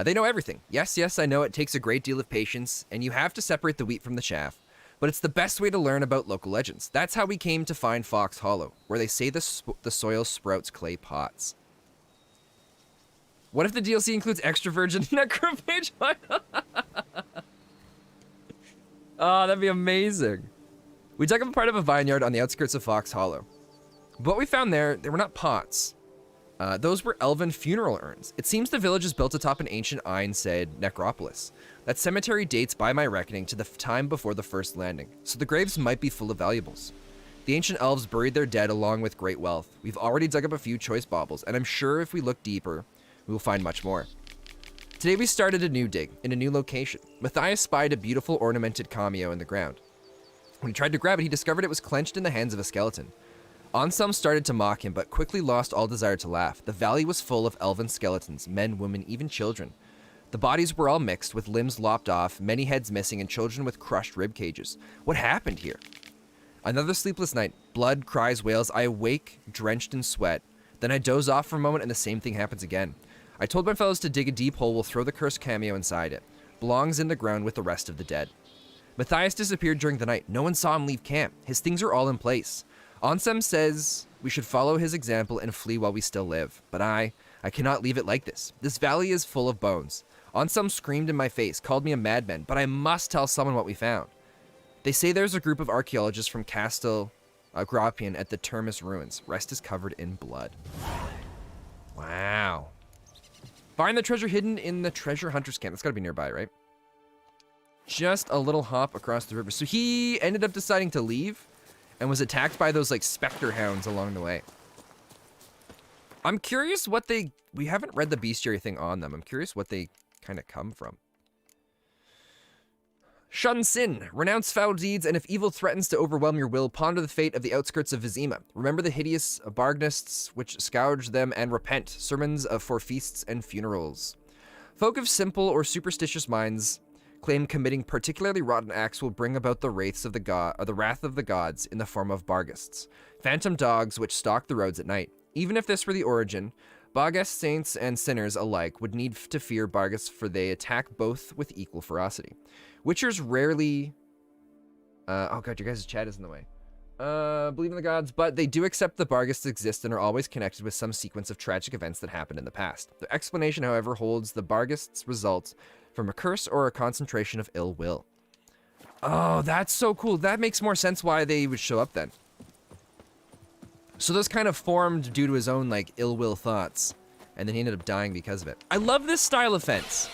They know everything. Yes, I know it takes a great deal of patience, and you have to separate the wheat from the chaff. But it's the best way to learn about local legends. That's how we came to find Fox Hollow, where they say the soil sprouts clay pots. What if the DLC includes extra virgin necrophage oil? Oh, that'd be amazing. We dug up a part of a vineyard on the outskirts of Fox Hollow. But what we found there, they were not pots. Those were elven funeral urns. It seems the village is built atop an ancient Iron-said necropolis. That cemetery dates, by my reckoning, to the time before the first landing, so the graves might be full of valuables. The ancient elves buried their dead along with great wealth. We've already dug up a few choice baubles, and I'm sure if we look deeper, we will find much more. Today we started a new dig, in a new location. Matthias spied a beautiful ornamented cameo in the ground. When he tried to grab it, he discovered it was clenched in the hands of a skeleton. Ansem started to mock him, but quickly lost all desire to laugh. The valley was full of elven skeletons, men, women, even children. The bodies were all mixed, with limbs lopped off, many heads missing, and children with crushed rib cages. What happened here? Another sleepless night. Blood, cries, wails. I awake, drenched in sweat. Then I doze off for a moment, and the same thing happens again. I told my fellows to dig a deep hole. We'll throw the cursed cameo inside it. Belongs in the ground with the rest of the dead. Matthias disappeared during the night. No one saw him leave camp. His things are all in place. Ansem says we should follow his example and flee while we still live. But I cannot leave it like this. This valley is full of bones. Ansem screamed in my face, called me a madman, but I must tell someone what we found. They say there's a group of archaeologists from Castle Gropion at the Termis ruins. Rest is covered in blood. Wow. Find the treasure hidden in the treasure hunter's camp. That's gotta be nearby, right? Just a little hop across the river. So he ended up deciding to leave and was attacked by those like specter hounds along the way. I'm curious what we haven't read the bestiary thing on them. I'm curious what they kind of come from. Shun sin, renounce foul deeds, and if evil threatens to overwhelm your will, ponder the fate of the outskirts of Vizima. Remember the hideous bargnists which scourge them and repent. Sermons for feasts and funerals. Folk of simple or superstitious minds claim committing particularly rotten acts will bring about the wrath of the gods in the form of bargists, phantom dogs which stalk the roads at night. Even if this were the origin, Barghest saints and sinners alike would need to fear bargists, for they attack both with equal ferocity. Witchers rarely... oh god, your guys' chat is in the way. Believe in the gods, but they do accept the bargists exist and are always connected with some sequence of tragic events that happened in the past. The explanation, however, holds the bargists result from a curse or a concentration of ill will. Oh, that's so cool. That makes more sense why they would show up then. So those kind of formed due to his own, like, ill will thoughts. And then he ended up dying because of it. I love this style of fence.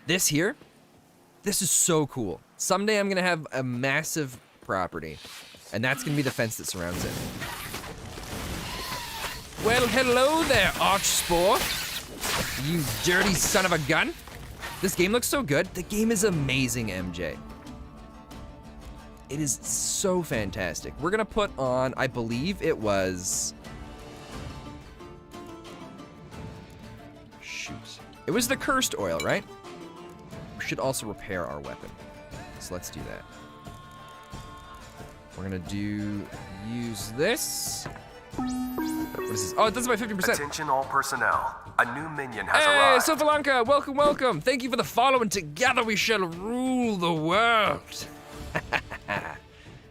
This here, this is so cool. Someday I'm going to have a massive property. And that's going to be the fence that surrounds it. Well, hello there, Archspore. You dirty son of a gun. This game looks so good. The game is amazing, MJ. It is so fantastic. We're gonna put on, I believe it was... Shoot. It was the cursed oil, right? We should also repair our weapon. So let's do that. We're gonna use this. What is this? Oh, it does it by 50%. Attention all personnel. A new minion has hey, arrived. Sofalanka, welcome, welcome. Thank you for the follow, and together we shall rule the world.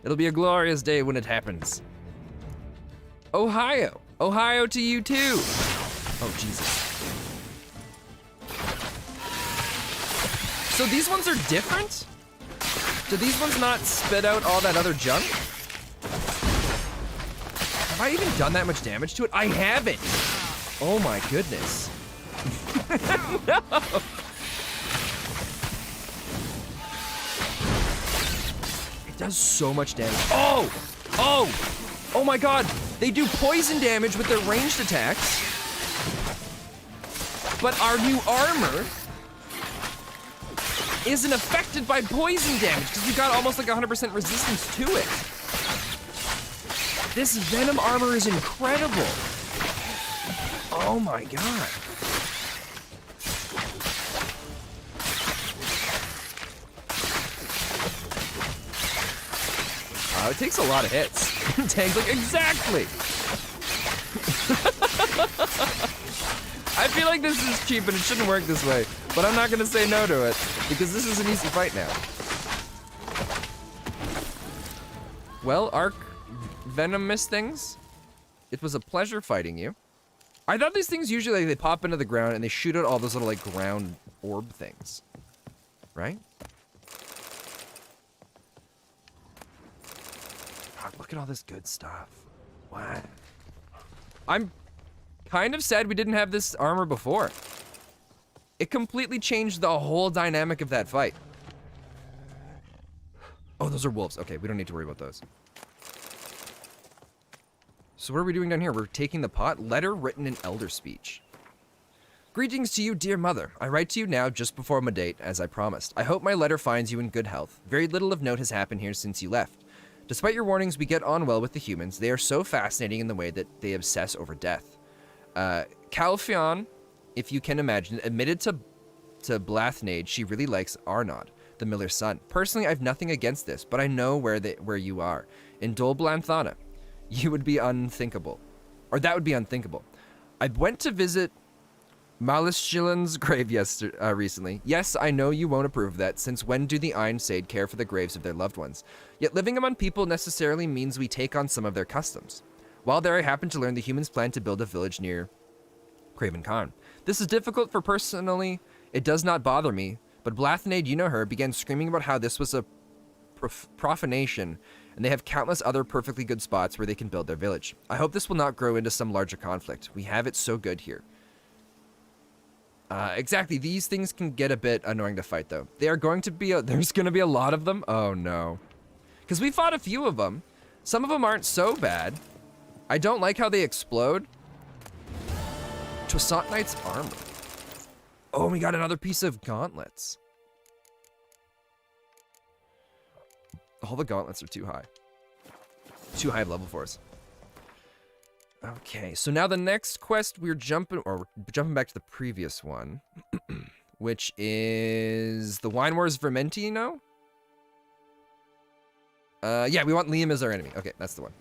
It'll be a glorious day when it happens. Ohio. Ohio to you too. Oh, Jesus. So these ones are different? Do these ones not spit out all that other junk? Have I even done that much damage to it? I haven't. Oh my goodness. No. It does so much damage. Oh! Oh! Oh my god! They do poison damage with their ranged attacks. But our new armor isn't affected by poison damage because we got almost like 100% resistance to it. This Venom armor is incredible. Oh my god. Oh, it takes a lot of hits. Tank's like, exactly! I feel like this is cheap and it shouldn't work this way, but I'm not gonna say no to it, because this is an easy fight now. Well, Arc Venomous things, it was a pleasure fighting you. I thought these things usually, like, they pop into the ground and they shoot out all those little, like, ground orb things. Right? God, look at all this good stuff. What? I'm kind of sad we didn't have this armor before. It completely changed the whole dynamic of that fight. Oh, those are wolves. Okay, we don't need to worry about those. So what are we doing down here? We're taking the pot. Letter written in Elder Speech. Greetings to you, dear mother. I write to you now just before my date, as I promised. I hope my letter finds you in good health. Very little of note has happened here since you left. Despite your warnings, we get on well with the humans. They are so fascinating in the way that they obsess over death. Calphion, if you can imagine, admitted to Blathnade she really likes Arnaud, the miller's son. Personally, I have nothing against this, but I know where you are. In Dol Blanthana. You would be unthinkable. Or that would be unthinkable. I went to visit Malishillen's grave recently. Yes, I know you won't approve of that, since when do the Ironside care for the graves of their loved ones? Yet living among people necessarily means we take on some of their customs. While there, I happened to learn the humans plan to build a village near Craven Khan. This is difficult for personally, it does not bother me, but Blathnade, you know her, began screaming about how this was a profanation, and they have countless other perfectly good spots where they can build their village. I hope this will not grow into some larger conflict. We have it so good here. Exactly, these things can get a bit annoying to fight, though. They are going to be, there's going to be a lot of them. Oh, no. Because we fought a few of them. Some of them aren't so bad. I don't like how they explode. Toussaint Knight's armor. Oh, we got another piece of gauntlets. All the gauntlets are too high. Too high of level for us. Okay, so now the next quest we're jumping back to the previous one, which is the Wine Wars Vermentino. Yeah, we want Liam as our enemy. Okay, that's the one.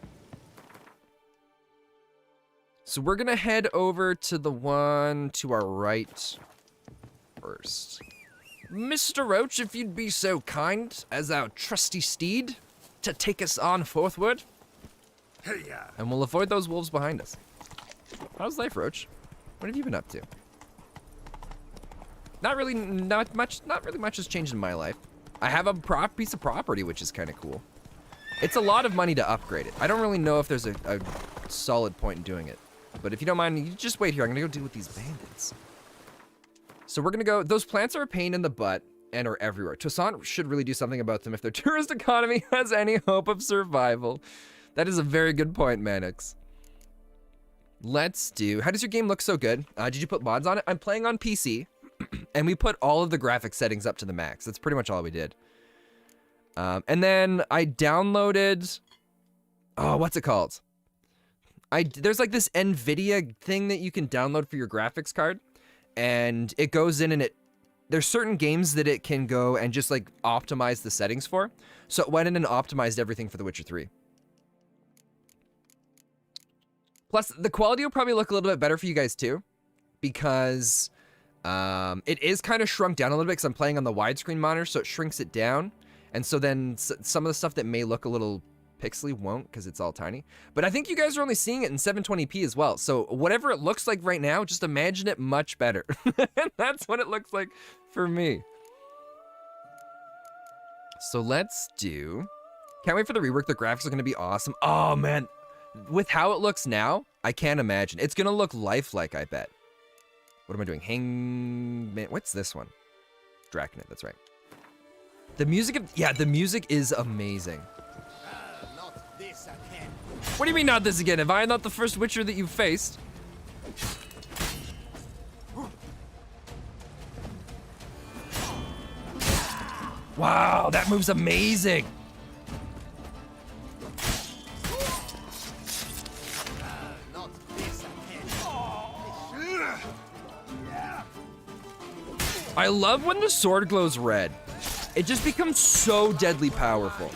So we're gonna head over to the one to our right first. Mr. Roach, if you'd be so kind, as our trusty steed, to take us on forthward. Hey-ya. And we'll avoid those wolves behind us. How's life, Roach? What have you been up to? Not really much has changed in my life. I have a piece of property, which is kind of cool. It's a lot of money to upgrade it. I don't really know if there's a solid point in doing it. But if you don't mind, you just wait here. I'm gonna go deal with these bandits. So we're gonna go, those plants are a pain in the butt and are everywhere. Toussaint should really do something about them if their tourist economy has any hope of survival. That is a very good point, Manix. Let's do, how does your game look so good? Did you put mods on it? I'm playing on PC, and we put all of the graphic settings up to the max. That's pretty much all we did. And then I downloaded, oh, what's it called? There's like this NVIDIA thing that you can download for your graphics card, and it goes in and there's certain games that it can go and just like optimize the settings for. So it went in and optimized everything for The Witcher 3. Plus, the quality will probably look a little bit better for you guys too, because it is kind of shrunk down a little bit because I'm playing on the widescreen monitor, so it shrinks it down. And so then some of the stuff that may look a little pixely won't because it's all tiny. But I think you guys are only seeing it in 720p as well. So whatever it looks like right now, just imagine it much better. And that's what it looks like for me. So let's do... Can't wait for the rework. The graphics are going to be awesome. Oh, man. With how it looks now, I can't imagine. It's going to look lifelike, I bet. What am I doing? Hangman... What's this one? Draconid, that's right. The music of... Yeah, the music is amazing. Not this again. What do you mean not this again? Have I not the first Witcher that you've faced? Wow, that move's amazing. Not this again. I love when the sword glows red. It just becomes so deadly powerful.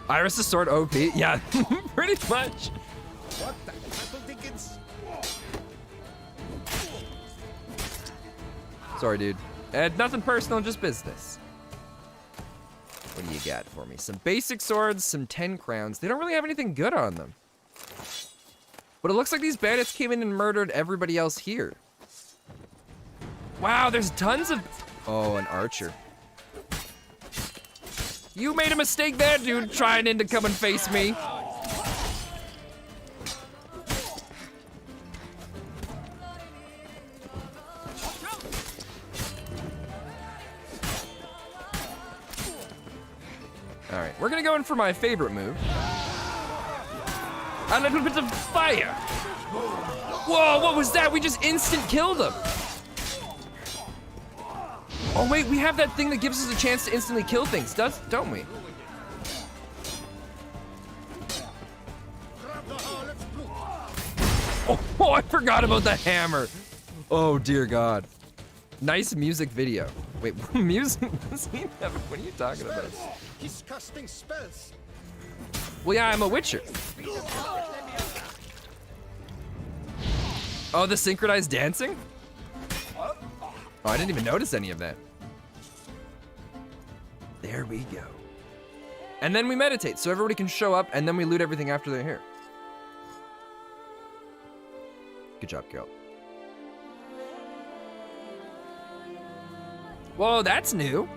Iris' sword OP? Yeah, pretty much. What the apple dickens? Sorry, dude. Nothing personal, just business. What do you got for me? Some basic swords, some 10 crowns. They don't really have anything good on them. But it looks like these bandits came in and murdered everybody else here. Wow, there's tons of... Oh, an archer. You made a mistake there, dude, trying in to come and face me. All right, we're gonna go in for my favorite move. A little bit of fire. Whoa, what was that? We just instant killed him. Oh wait, we have that thing that gives us a chance to instantly kill things, don't we? Oh, I forgot about the hammer. Oh dear God. Nice music video. Wait, music? What are you talking about? He's casting spells. Well, yeah, I'm a witcher. Oh, the synchronized dancing? Oh, I didn't even notice any of that. There we go. And then we meditate, so everybody can show up, and then we loot everything after they're here. Good job, Carol. Whoa, that's new.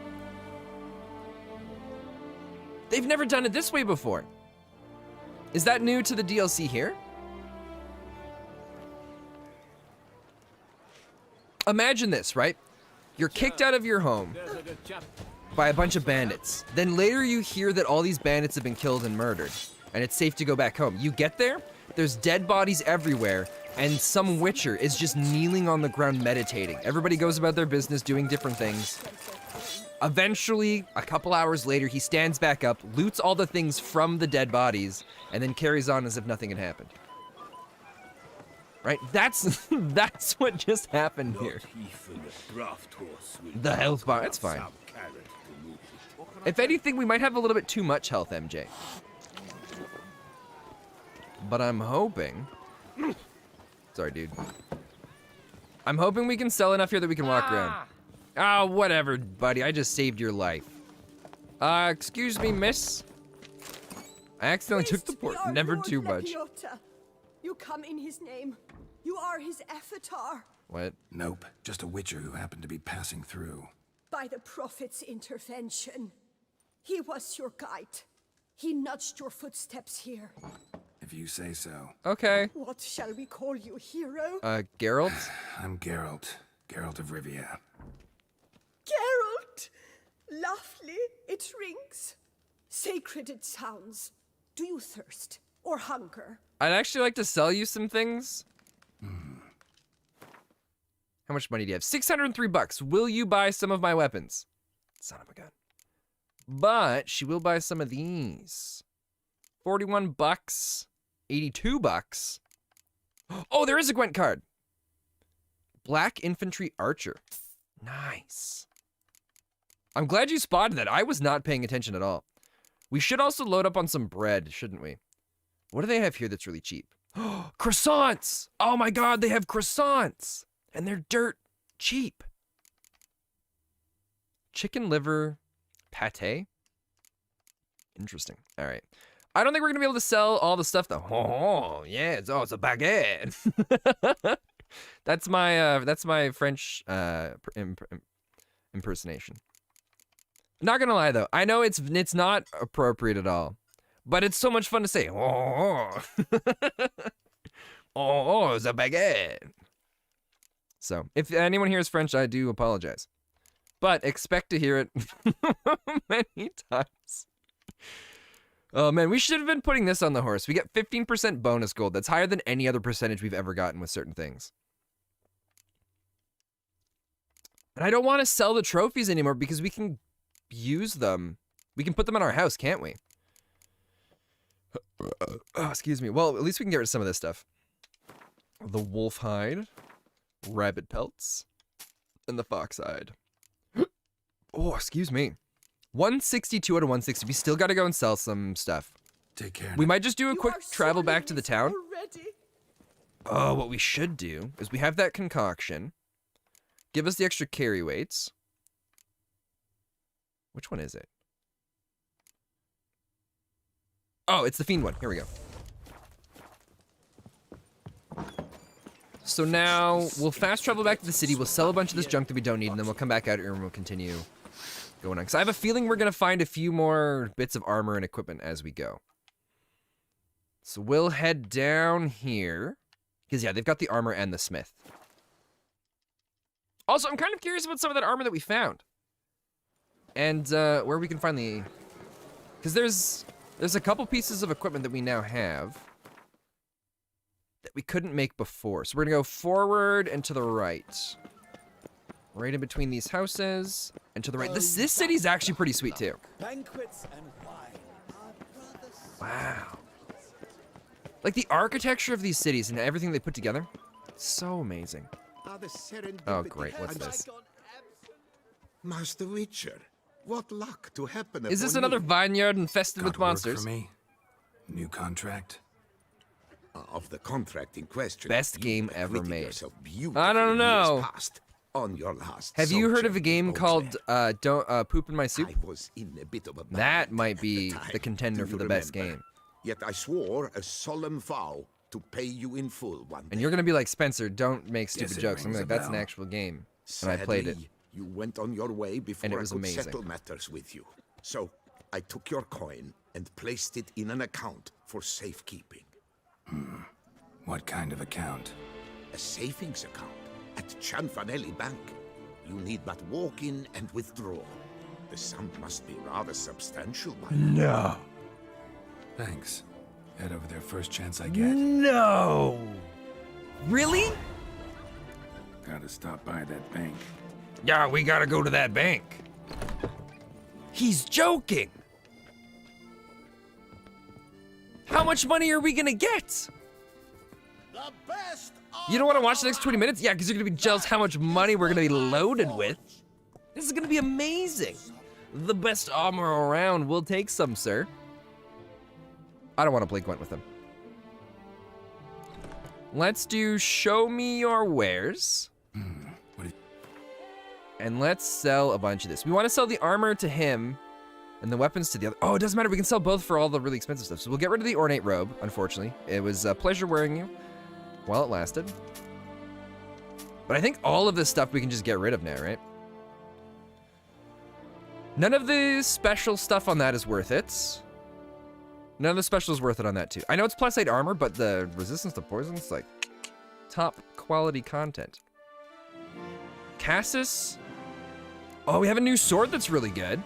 They've never done it this way before. Is that new to the DLC here? Imagine this, right? You're kicked out of your home by a bunch of bandits. Then later you hear that all these bandits have been killed and murdered, and it's safe to go back home. You get there, there's dead bodies everywhere, and some witcher is just kneeling on the ground meditating. Everybody goes about their business doing different things. Eventually, a couple hours later, he stands back up, loots all the things from the dead bodies, and then carries on as if nothing had happened. Right? That's what just happened here. The health bar, it's fine. If anything, we might have a little bit too much health, MJ. But I'm hoping... Sorry, dude. I'm hoping we can sell enough here that we can walk around. Ah, oh, whatever, buddy. I just saved your life. Excuse me, miss. I accidentally took the port. Never too much. You come in his name. You are his avatar. What? Nope. Just a witcher who happened to be passing through. By the prophet's intervention. He was your guide. He nudged your footsteps here. If you say so. Okay. What shall we call you, hero? Geralt? I'm Geralt. Geralt of Rivia. Geralt! Lovely, it rings. Sacred it sounds. Do you thirst or hunger? I'd actually like to sell you some things. How much money do you have? 603 bucks. Will you buy some of my weapons? Son of a gun. But she will buy some of these. 41 bucks. 82 bucks. Oh, there is a Gwent card. Black Infantry Archer. Nice. I'm glad you spotted that. I was not paying attention at all. We should also load up on some bread, shouldn't we? What do they have here that's really cheap? Croissants! Oh my God, they have croissants! And they're dirt cheap. Chicken liver pate? Interesting. All right. I don't think we're gonna be able to sell all the stuff though. Oh, yeah, it's a baguette. That's my French impersonation. Not gonna lie though, I know it's not appropriate at all, but it's so much fun to say. Oh, oh, it's a baguette. So if anyone here is French, I do apologize, but expect to hear it many times. Oh man, we should have been putting this on the horse. We get 15% bonus gold. That's higher than any other percentage we've ever gotten with certain things. And I don't want to sell the trophies anymore because we can use them. We can put them in our house, can't we? Oh, excuse me. Well, at least we can get rid of some of this stuff. The wolf hide, rabbit pelts, and the fox hide. Oh, excuse me. 162 out of 160. We still got to go and sell some stuff. Take care. We might just do a You quick are travel sorry, back to the miss, town. already? Oh, what we should do is we have that concoction. Give us the extra carry weights. Which one is it? Oh, it's the fiend one. Here we go. So now we'll fast travel back to the city. We'll sell a bunch of this junk that we don't need, and then we'll come back out here and we'll continue going on. Because I have a feeling we're going to find a few more bits of armor and equipment as we go. So we'll head down here. Because, yeah, they've got the armor and the smith. Also, I'm kind of curious about some of that armor that we found. And where we can find the... Because there's a couple pieces of equipment that we now have that we couldn't make before. So we're going to go forward and to the right. Right in between these houses and to the right. This city's actually pretty sweet, too. Banquets and wine. Wow. Like, the architecture of these cities and everything they put together, so amazing. Oh, great. What's this? Master Witcher, what luck to happen Is this upon another you. vineyard infested with Got work monsters? for me? New contract? Of the contract in question. Best game ever acquitted made. yourself I beautifully don't in know. years past on your last Have you heard of a sojourn game in called Beauclair. Don't Poop in My Soup? I was in a bit of a bind That might be at the time. contender Do for you the best remember? game. Yet I swore a solemn vow to pay you in full one day. And you're gonna be like, Spencer, don't make stupid Yes, it jokes. I'm rings like, a that's an bell. actual game. And I played it. Sadly, you went on your way before it I was could amazing. settle matters with you. So I took your coin and placed it in an account for safekeeping. What kind of account? A savings account at Cianfanelli Bank. You need but walk in and withdraw. The sum must be rather substantial by now. No. Thanks. Head over there first chance I get. No. Really? Gotta stop by that bank. Yeah, we gotta go to that bank. He's joking. How much money are we gonna get? The best You don't want to watch the next 20 minutes? Yeah, because you're gonna be jealous how much money we're gonna be loaded with. This is gonna be amazing. The best armor around. We'll take some, sir. I don't want to blink went with him. Let's do show me your wares. And let's sell a bunch of this. We want to sell the armor to him and the weapons to the other. Oh, it doesn't matter. We can sell both for all the really expensive stuff. So we'll get rid of the ornate robe, unfortunately. It was a pleasure wearing you while it lasted. But I think all of this stuff we can just get rid of now, right? None of the special stuff on that is worth it. None of the special is worth it on that too. I know it's plus 8 armor, but the resistance to poison's like top quality content. Cassis. Oh, we have a new sword that's really good.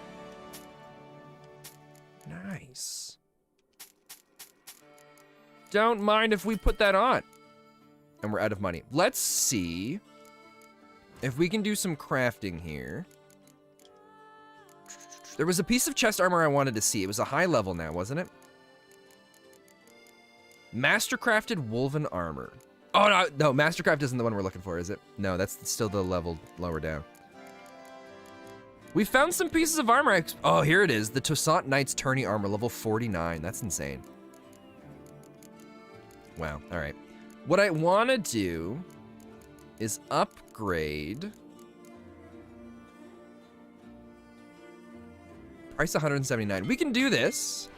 Nice. Don't mind if we put that on. And we're out of money. Let's see if we can do some crafting here. There was a piece of chest armor I wanted to see. It was a high level now, wasn't it? Mastercrafted woven armor. Oh, no, Mastercraft isn't the one we're looking for, is it? No, that's still the level lower down. We found some pieces of armor. Oh, here it is. The Toussaint Knight's tourney armor, level 49. That's insane. Wow, all right. What I want to do is upgrade. Price 179. We can do this.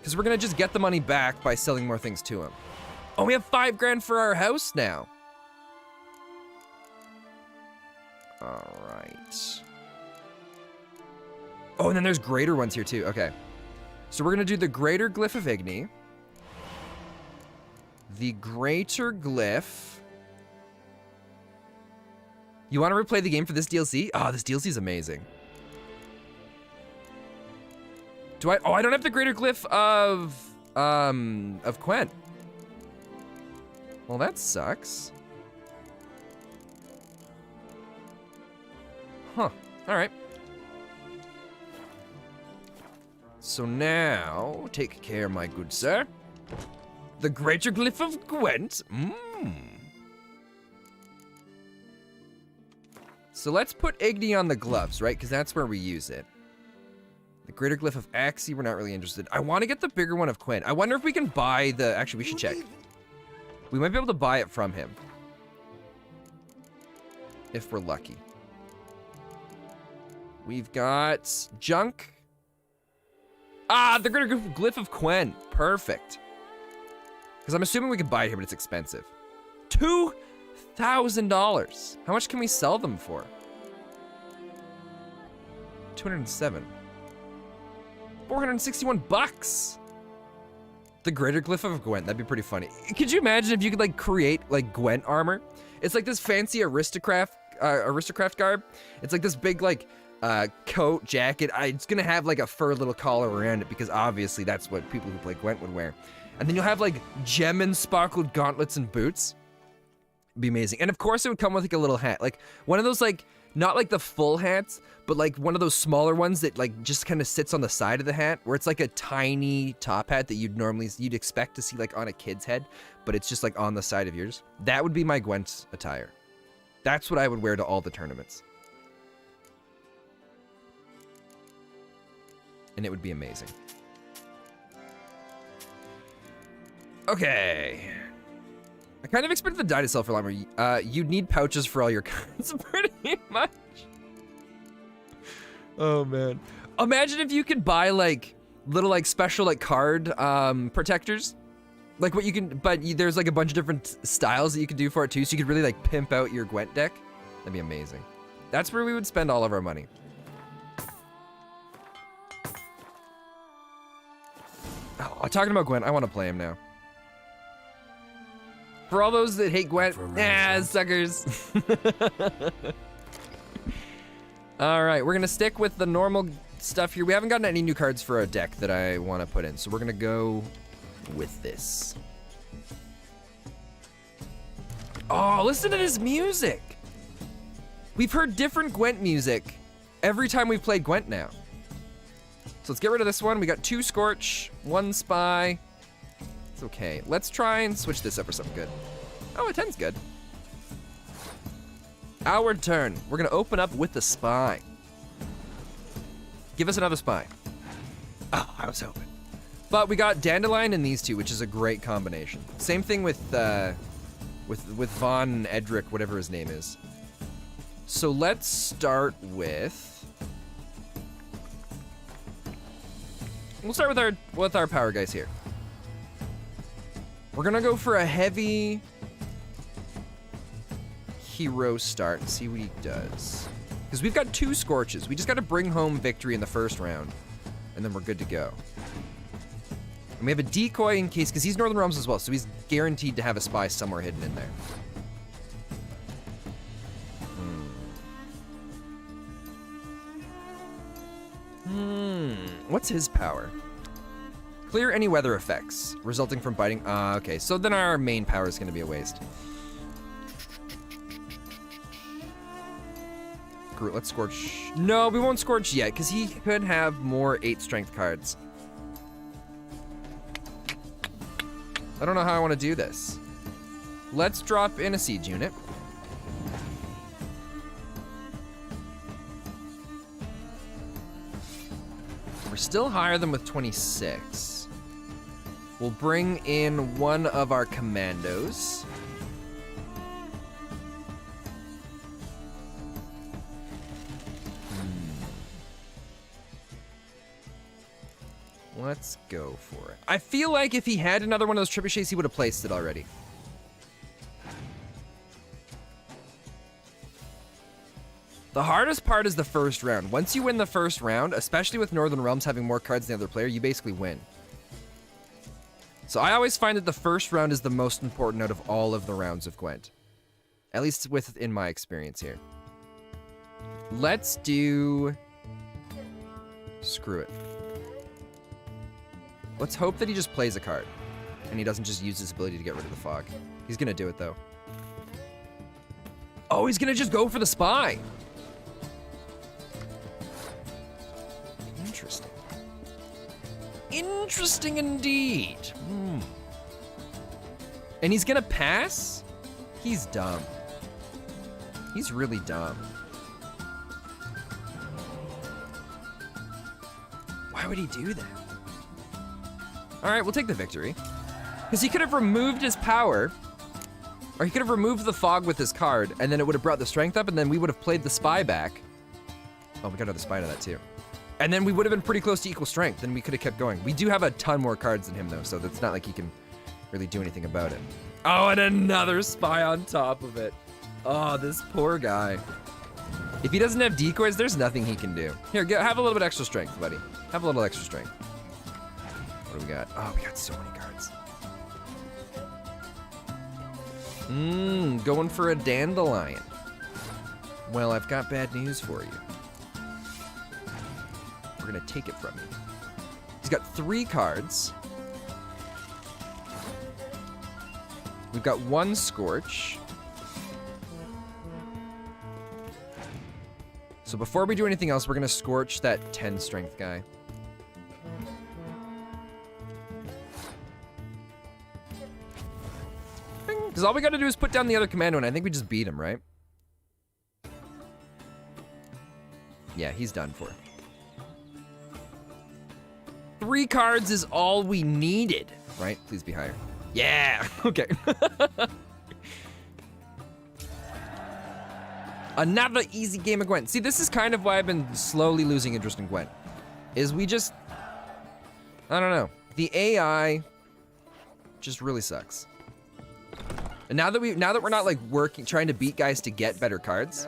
Because we're going to just get the money back by selling more things to him. Oh, we have 5 grand for our house now. All right. Oh, and then there's greater ones here too. Okay. So we're going to do the greater glyph of Igni. The greater glyph. You want to replay the game for this DLC? Oh, this DLC is amazing. Do I? Oh, I don't have the greater glyph of Quen. Well, that sucks. Huh. All right. So now, take care, my good sir. The Greater Glyph of Gwent. So let's put Igni on the gloves, right? Because that's where we use it. The Greater Glyph of Axie, we're not really interested. I want to get the bigger one of Quinn. I wonder if we can buy the... Actually, we should check. We might be able to buy it from him. If we're lucky. We've got junk. Ah, the Greater Glyph of Quen. Perfect. Because I'm assuming we can buy it here, but it's expensive. $2,000. How much can we sell them for? 207. 461 bucks. The Greater Glyph of Gwent. That'd be pretty funny. Could you imagine if you could like create like Gwent armor? It's like this fancy aristocrat garb. It's like this big like coat, jacket. It's gonna have like a fur little collar around it because obviously that's what people who play Gwent would wear. And then you'll have like gem and sparkled gauntlets and boots. It'd be amazing. And of course it would come with like a little hat. Like one of those like, not like the full hats, but like one of those smaller ones that like just kind of sits on the side of the hat where it's like a tiny top hat that you'd expect to see like on a kid's head, but it's just like on the side of yours. That would be my Gwent attire. That's what I would wear to all the tournaments. And it would be amazing. Okay. I kind of expected the die to sell for a lot more. You'd need pouches for all your cards, pretty much. Oh, man. Imagine if you could buy, like, little, like, special, like, card protectors. Like, what you can, but there's, like, a bunch of different styles that you could do for it, too, so you could really, like, pimp out your Gwent deck. That'd be amazing. That's where we would spend all of our money. Oh, talking about Gwent, I want to play him now. For all those that hate Gwent, suckers. All right, we're gonna stick with the normal stuff here. We haven't gotten any new cards for our deck that I want to put in, so we're gonna go with this. Oh, listen to this music. We've heard different Gwent music every time we've played Gwent now. So let's get rid of this one. We got 2 Scorch, 1 Spy. It's okay. Let's try and switch this up for something good. Oh, a 10's good. Our turn. We're gonna open up with the Spy. Give us another Spy. Oh, I was hoping. But we got Dandelion and these two, which is a great combination. Same thing with Von Edric, whatever his name is. So let's start with... We'll start with our power guys here. We're gonna go for a heavy hero start and see what he does. Because we've got 2 Scorches. We just gotta bring home victory in the first round, and then we're good to go. And we have a decoy in case, because he's Northern Realms as well, so he's guaranteed to have a spy somewhere hidden in there. What's his power? Clear any weather effects resulting from biting. Okay, so then our main power is going to be a waste. Groot, let's Scorch. No, we won't Scorch yet, because he could have more 8 strength cards. I don't know how I want to do this. Let's drop in a siege unit. We're still higher than with 26. We'll bring in one of our commandos. Let's go for it. I feel like if he had another one of those trebuchets, he would have placed it already. The hardest part is the first round. Once you win the first round, especially with Northern Realms having more cards than the other player, you basically win. So I always find that the first round is the most important out of all of the rounds of Gwent. At least in my experience here. Let's do... Screw it. Let's hope that he just plays a card. And he doesn't just use his ability to get rid of the fog. He's gonna do it though. Oh, he's gonna just go for the spy! Interesting. Interesting indeed. And he's gonna pass? He's dumb. He's really dumb. Why would he do that? All right, we'll take the victory. Because he could have removed his power, or he could have removed the fog with his card, and then it would have brought the strength up, and then we would have played the spy back. Oh, we got another spy to that too. And then we would have been pretty close to equal strength, and we could have kept going. We do have a ton more cards than him though, so it's not like he can really do anything about it. Oh, and another spy on top of it. Oh, this poor guy. If he doesn't have decoys, there's nothing he can do. Here, have a little bit extra strength, buddy. Have a little extra strength. What do we got? Oh, we got so many cards. Going for a dandelion. Well, I've got bad news for you. We're gonna take it from you. He's got 3 cards. We've got 1 Scorch. So before we do anything else, we're gonna Scorch that 10 strength guy. Because all we gotta do is put down the other commando, and I think we just beat him, right? Yeah, he's done for. 3 cards is all we needed, right? Please be higher. Yeah, okay. Another easy game of Gwent. See, this is kind of why I've been slowly losing interest in Gwent. Is we just, I don't know. The AI just really sucks. And now that we're not like trying to beat guys to get better cards,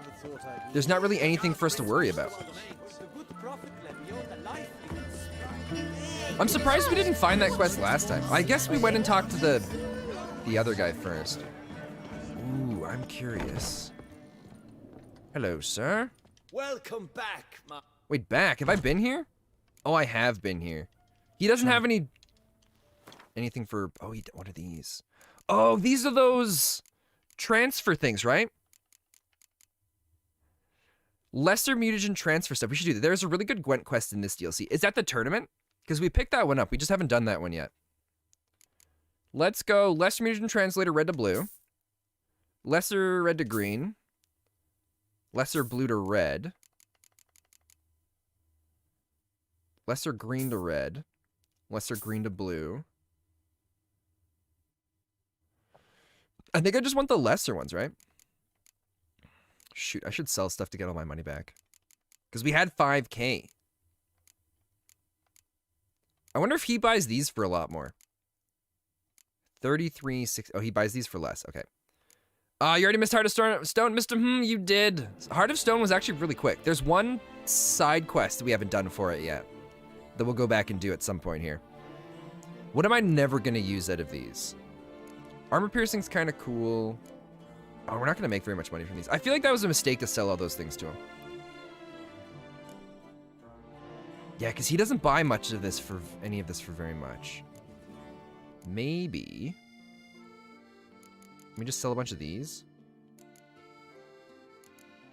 there's not really anything for us to worry about. I'm surprised we didn't find that quest last time. I guess we went and talked to the other guy first. Ooh, I'm curious. Hello, sir. Welcome back, Wait, back? Have I been here? Oh, I have been here. He doesn't have anything for. Oh, what are these? Oh, these are those transfer things, right? Lesser mutagen transfer stuff. We should do that. There's a really good Gwent quest in this DLC. Is that the tournament? Because we picked that one up. We just haven't done that one yet. Let's go. Lesser mutagen translator, red to blue. Lesser red to green. Lesser blue to red. Lesser green to red. Lesser green to blue. I think I just want the lesser ones, right? Shoot, I should sell stuff to get all my money back. Because we had 5K. I wonder if he buys these for a lot more. 33.6. Oh, he buys these for less. Okay. You already missed Heart of Stone, Mr. You did. Heart of Stone was actually really quick. There's one side quest we haven't done for it yet that we'll go back and do at some point here. What am I never going to use out of these? Armor piercing's kind of cool. Oh, we're not going to make very much money from these. I feel like that was a mistake to sell all those things to him. Yeah, because he doesn't buy much of this for any of this for very much. Maybe. Let me just sell a bunch of these.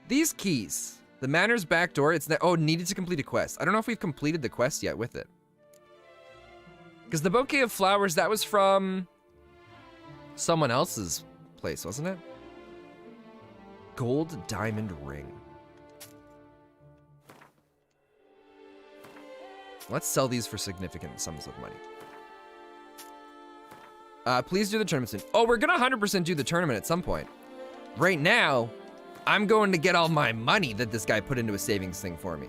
These keys. The Manor's back door. It's oh, needed to complete a quest. I don't know if we've completed the quest yet with it. Because the bouquet of flowers, that was from someone else's place, wasn't it? Gold diamond ring. Let's sell these for significant sums of money. Please do the tournament soon. Oh, we're gonna 100% do the tournament at some point. Right now, I'm going to get all my money that this guy put into a savings thing for me.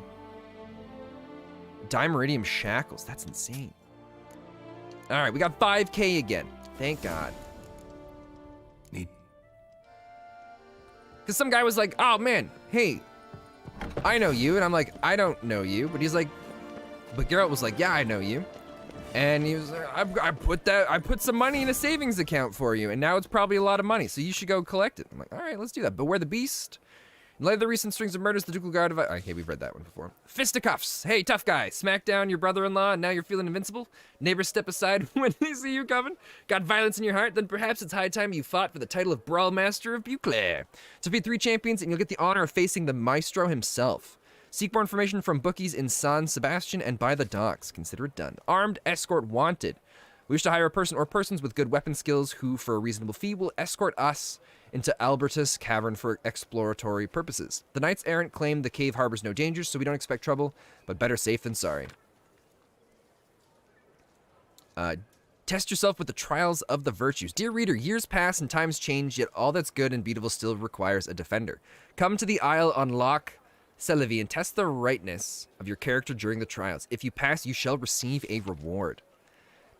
Dimeridium shackles, that's insane. All right, we got 5K again. Thank God. Neat. Because some guy was like, oh man, hey, I know you. And I'm like, I don't know you. But he's like, but Geralt was like, yeah, I know you. And he was like, I put some money in a savings account for you, and now it's probably a lot of money, so you should go collect it. I'm like, all right, let's do that. Beware the beast. In light of the recent strings of murders, the Ducal Guard of... Okay, we've read that one before. Fisticuffs. Hey, tough guy. Smack down your brother-in-law, and now you're feeling invincible. Neighbors step aside when they see you coming. Got violence in your heart? Then perhaps it's high time you fought for the title of Brawl Master of Beauclair. Defeat 3 champions, and you'll get the honor of facing the Maestro himself. Seek more information from bookies in San Sebastian and by the docks. Consider it done. Armed escort wanted. We wish to hire a person or persons with good weapon skills who, for a reasonable fee, will escort us into Albertus Cavern for exploratory purposes. The Knights Errant claim the cave harbors no dangers, so we don't expect trouble, but better safe than sorry. Test yourself with the trials of the virtues. Dear reader, years pass and times change, yet all that's good and beautiful still requires a defender. Come to the Isle on Loch Skellige and test the rightness of your character during the trials. If you pass, you shall receive a reward.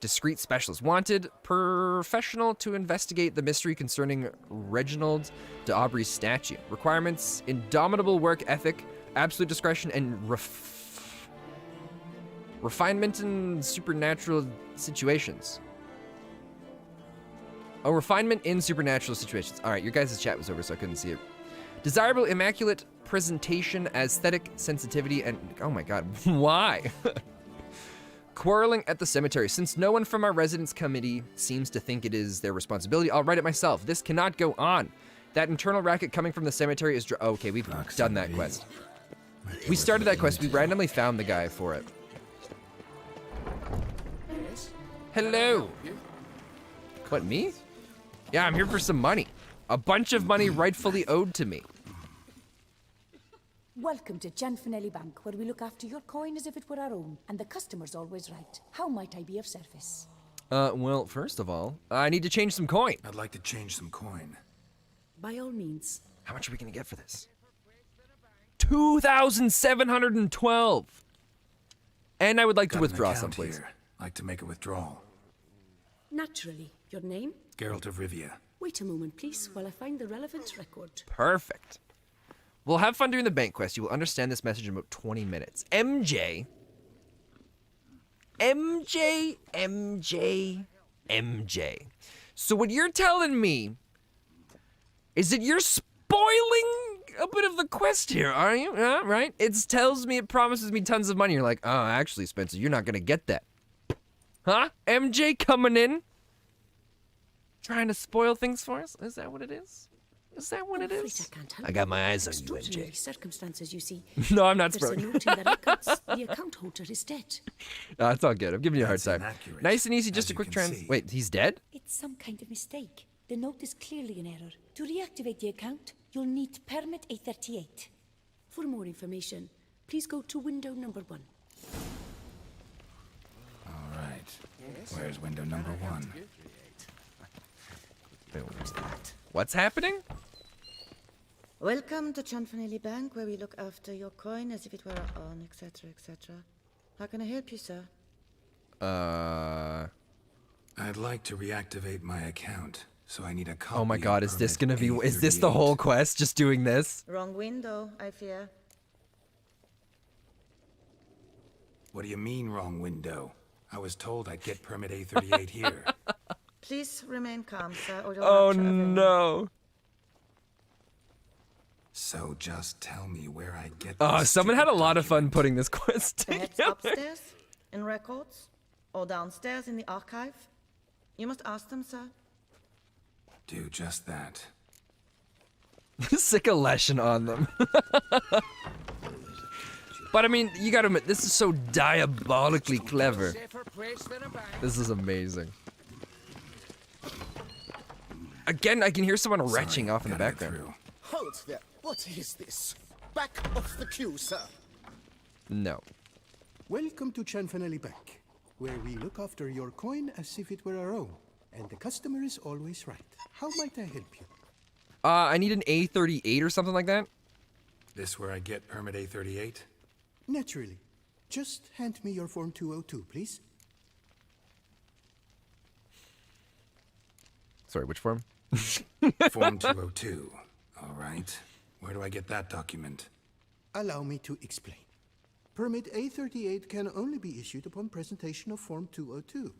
Discreet specialist wanted. Professional to investigate the mystery concerning Reginald de Aubry's statue. Requirements: indomitable work ethic, absolute discretion, and refinement in supernatural situations. Oh, refinement in supernatural situations. All right, your guys' chat was over, so I couldn't see it. Desirable, immaculate presentation, aesthetic sensitivity, and oh my god, why? Quarreling at the cemetery. Since no one from our residence committee seems to think it is their responsibility, I'll write it myself. This cannot go on. That internal racket coming from the cemetery is... okay, we've done that quest. We started that quest. We randomly found the guy for it. Hello. What, me? Yeah, I'm here for some money. A bunch of money rightfully owed to me. Welcome to Gianfinelli Bank, where we look after your coin as if it were our own, and the customer's always right. How might I be of service? Well, first of all, I need to change some coin. I'd like to change some coin. By all means. How much are we gonna get for this? 2,712. And I would like to withdraw some, please. Here. Like to make a withdrawal. Naturally. Your name? Geralt of Rivia. Wait a moment, please, while I find the relevant record. Perfect. We'll have fun doing the bank quest. You will understand this message in about 20 minutes. MJ. So what you're telling me is that you're spoiling a bit of the quest here, are you? Right? It tells me, it promises me tons of money. You're like, oh, actually, Spencer, you're not going to get that. Huh? MJ coming in? Trying to spoil things for us? Is that what it is? Is that what it is? I got my eyes on you, MJ. Circumstances, you see. No, I'm not There's a spoiling. note in the records. The account holder is dead. It's all good. I'm giving you a hard time. Nice and easy, just a quick Wait, he's dead? It's some kind of mistake. The note is clearly an error. To reactivate the account, you'll need permit A38. For more information, please go to window number 1. All right. Where's window number 1? What's happening? Welcome to Gianfinelli Bank, where we look after your coin as if it were our own, etc., etc. How can I help you, sir? I'd like to reactivate my account, so I need a copy. Oh my god, is this gonna be... A38. Is this the whole quest, just doing this? Wrong window, I fear. What do you mean, wrong window? I was told I'd get permit A38 here. Please remain calm, sir, or you'll Oh not travel. no. So just tell me where I get Oh, this someone had a stupid lot of fun putting this quest Perhaps together. upstairs, in records, or downstairs in the archive. You must ask them, sir. Do just that. Sick a lesson on them. But I mean, you gotta admit, this is so diabolically clever. This is amazing. Again, I can hear someone retching off in the background. Hold there. What is this? Back off the queue, sir. No. Welcome to Gianfinelli Bank, where we look after your coin as if it were our own, and the customer is always right. How might I help you? I need an A38 or something like that. This where I get permit A38? Naturally. Just hand me your Form 202, please. Sorry, which form? Form 202. All right. Where do I get that document? Allow me to explain. Permit A38 can only be issued upon presentation of Form 202,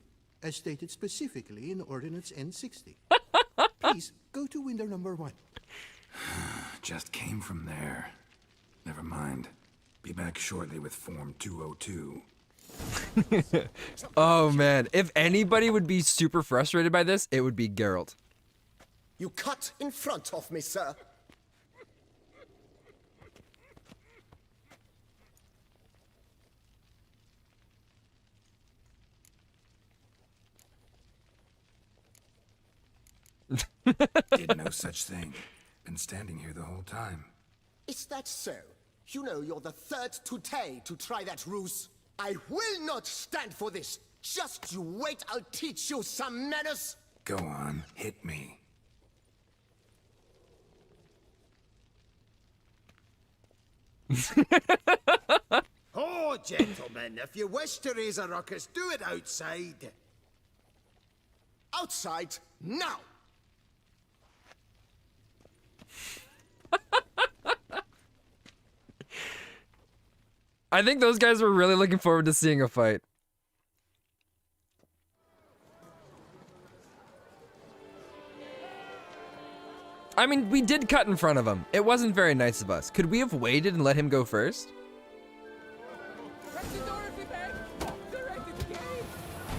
as stated specifically in Ordinance N60. Please, go to window number 1. Just came from there. Never mind. Be back shortly with Form 202. Oh man, if anybody would be super frustrated by this, it would be Geralt. You cut in front of me, sir. Did no such thing. Been standing here the whole time. Is that so? You know you're the third today to try that ruse. I will not stand for this. Just you wait, I'll teach you some manners. Go on, hit me. Oh, gentlemen, if you wish to raise a ruckus, do it outside. Outside, now! I think those guys were really looking forward to seeing a fight. I mean, we did cut in front of him. It wasn't very nice of us. Could we have waited and let him go first?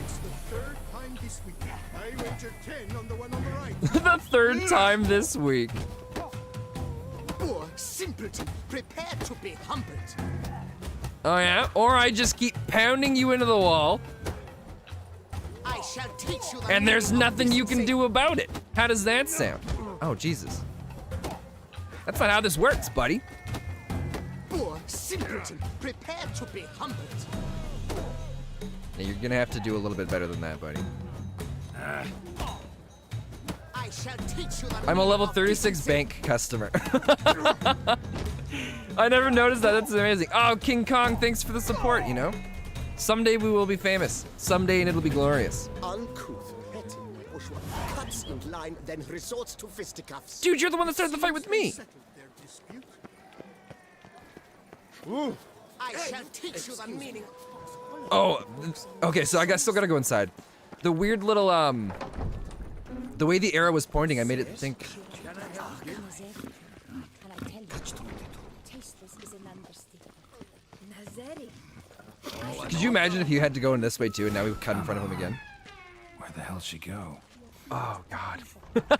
It's the third time this week. I wagered 10 on the one on the right. The third time this week. Poor simpleton, prepare to be humbled. Oh yeah? Or I just keep pounding you into the wall, I shall teach you the and there's meaning of nothing you can decency. do about it. How does that sound? Oh, Jesus. That's not how this works, buddy. Poor simpleton, prepare to be humbled. Yeah, you're gonna have to do a little bit better than that, buddy. I shall teach you the I'm a meaning level of 36 decency. bank customer. I never noticed that. That's amazing. Oh, King Kong, thanks for the support, you know? Someday we will be famous. Someday and it'll be glorious. Uncouth, petty, bourgeois, cuts in line, then resorts to fisticuffs. Dude, you're the one that started the fight with me. I shall teach you the meaning. Oh, okay, so I still gotta go inside. The weird little, the way the arrow was pointing, I made it think. Could you imagine if you had to go in this way too, and now we cut in front of him again? Where the hell'd she go? Oh, God.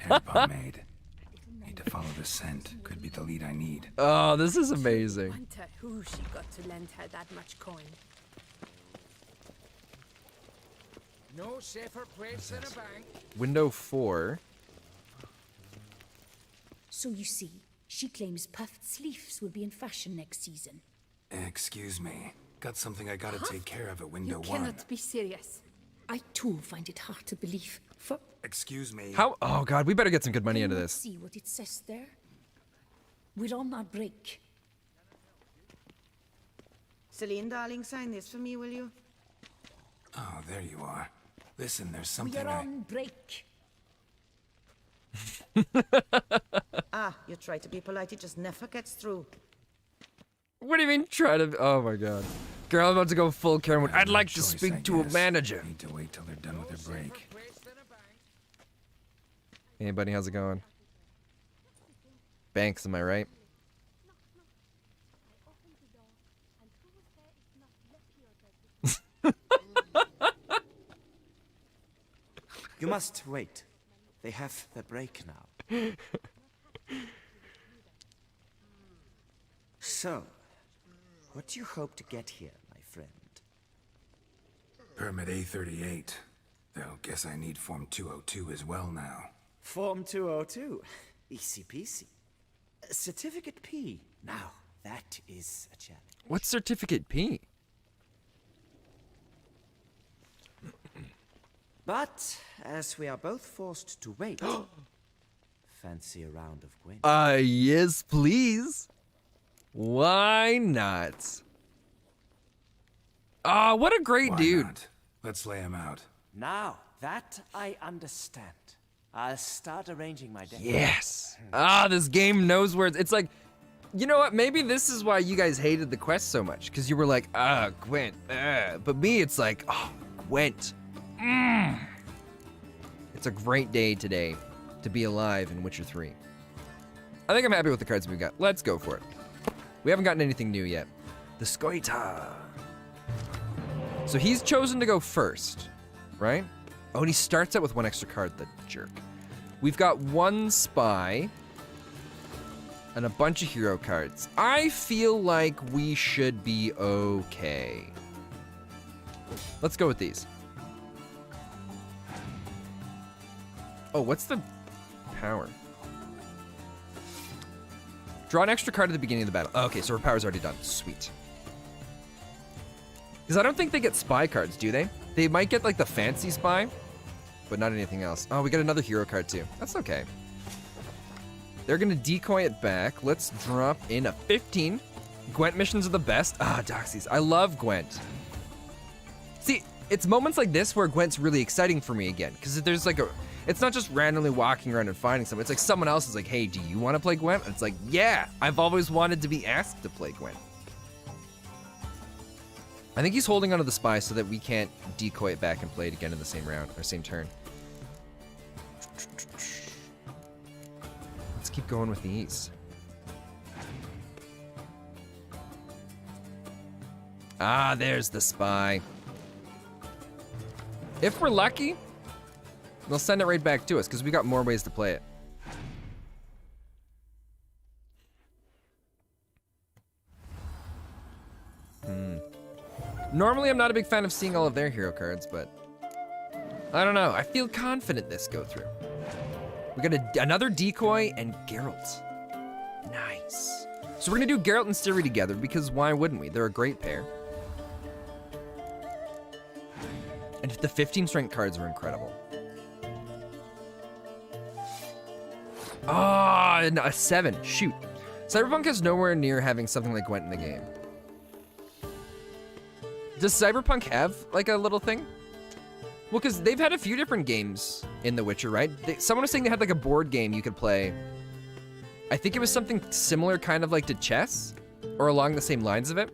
Hair pomade. Need to follow the scent. Could be the lead I need. Oh, this is amazing. Wonder who she got to lend her that much coin. No safer place than a bank. Window 4. So you see, she claims puffed sleeves will be in fashion next season. Excuse me. Got something I gotta take care of at window You 1. cannot be serious. I too find it hard to believe. For Excuse me. How? Oh, God, we better get some good money into this. See what it says there? We're on our break. Celine, darling, sign this for me, will you? Oh, there you are. Listen, there's We something are on break. Ah, you try to be polite, it just never gets through. What do you mean try to? Oh, my God. Girl, I'm about to go full Karen. I'd like to choice, I speak to a guess. manager. Need to wait till they're done with their break. Hey, buddy, how's it going? Banks, am I right? You must wait. They have the break now. So, what do you hope to get here, my friend? Permit A38. Though, guess I need Form 202 as well now. Form 202. Easy peasy. Certificate P. Now, that is a challenge. What's Certificate P? But, as we are both forced to wait, fancy a round of Gwent? Yes, please. Why not? Ah, what a great Why dude. not? Let's lay him out. Now, that I understand. I'll start arranging my deck. Yes. Ah, this game knows where it's like, you know what? Maybe this is why you guys hated the quest so much, because you were like, Gwent. But me, it's like, oh, Gwent. It's a great day today to be alive in Witcher 3. I think I'm happy with the cards we've got. Let's go for it. We haven't gotten anything new yet. The Skoita. So he's chosen to go first, right? Oh, and he starts out with one extra card, the jerk. We've got one spy and a bunch of hero cards. I feel like we should be okay. Let's go with these. Oh, what's the power. Draw an extra card at the beginning of the battle. Oh, okay, so her power's already done. Sweet. Because I don't think they get spy cards, do they? They might get like the fancy spy, but not anything else. Oh, we got another hero card too. That's okay. They're gonna decoy it back. Let's drop in a 15. Gwent missions are the best. Ah, Doxies. I love Gwent. See, it's moments like this where Gwent's really exciting for me again. Because there's like a... It's not just randomly walking around and finding someone. It's like someone else is like, hey, do you want to play Gwent? And it's like, yeah, I've always wanted to be asked to play Gwent. I think he's holding onto the spy so that we can't decoy it back and play it again in the same round, or same turn. Let's keep going with these. Ah, there's the spy. If we're lucky, they'll send it right back to us because we got more ways to play it. Normally, I'm not a big fan of seeing all of their hero cards, but I don't know. I feel confident this go through. We got another decoy and Geralt. Nice. So we're gonna do Geralt and Ciri together because why wouldn't we? They're a great pair. And the 15 strength cards are incredible. Ah, and a 7. Shoot. Cyberpunk is nowhere near having something like Gwent in the game. Does Cyberpunk have like a little thing? Well, because they've had a few different games in The Witcher, right? Someone was saying they had like a board game you could play. I think it was something similar kind of like to chess or along the same lines of it.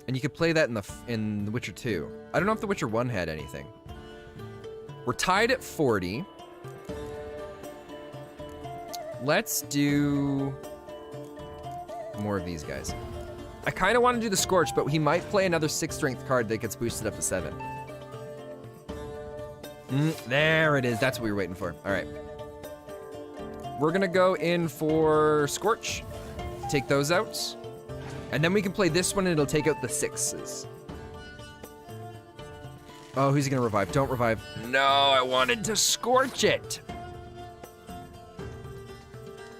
And you could play that in The Witcher 2. I don't know if The Witcher 1 had anything. We're tied at 40. Let's do more of these guys. I kind of want to do the Scorch, but he might play another 6 strength card that gets boosted up to 7. There it is. That's what we were waiting for. All right. We're going to go in for Scorch. Take those out. And then we can play this one and it'll take out the 6s. Oh, who's he going to revive? Don't revive. No, I wanted to Scorch it.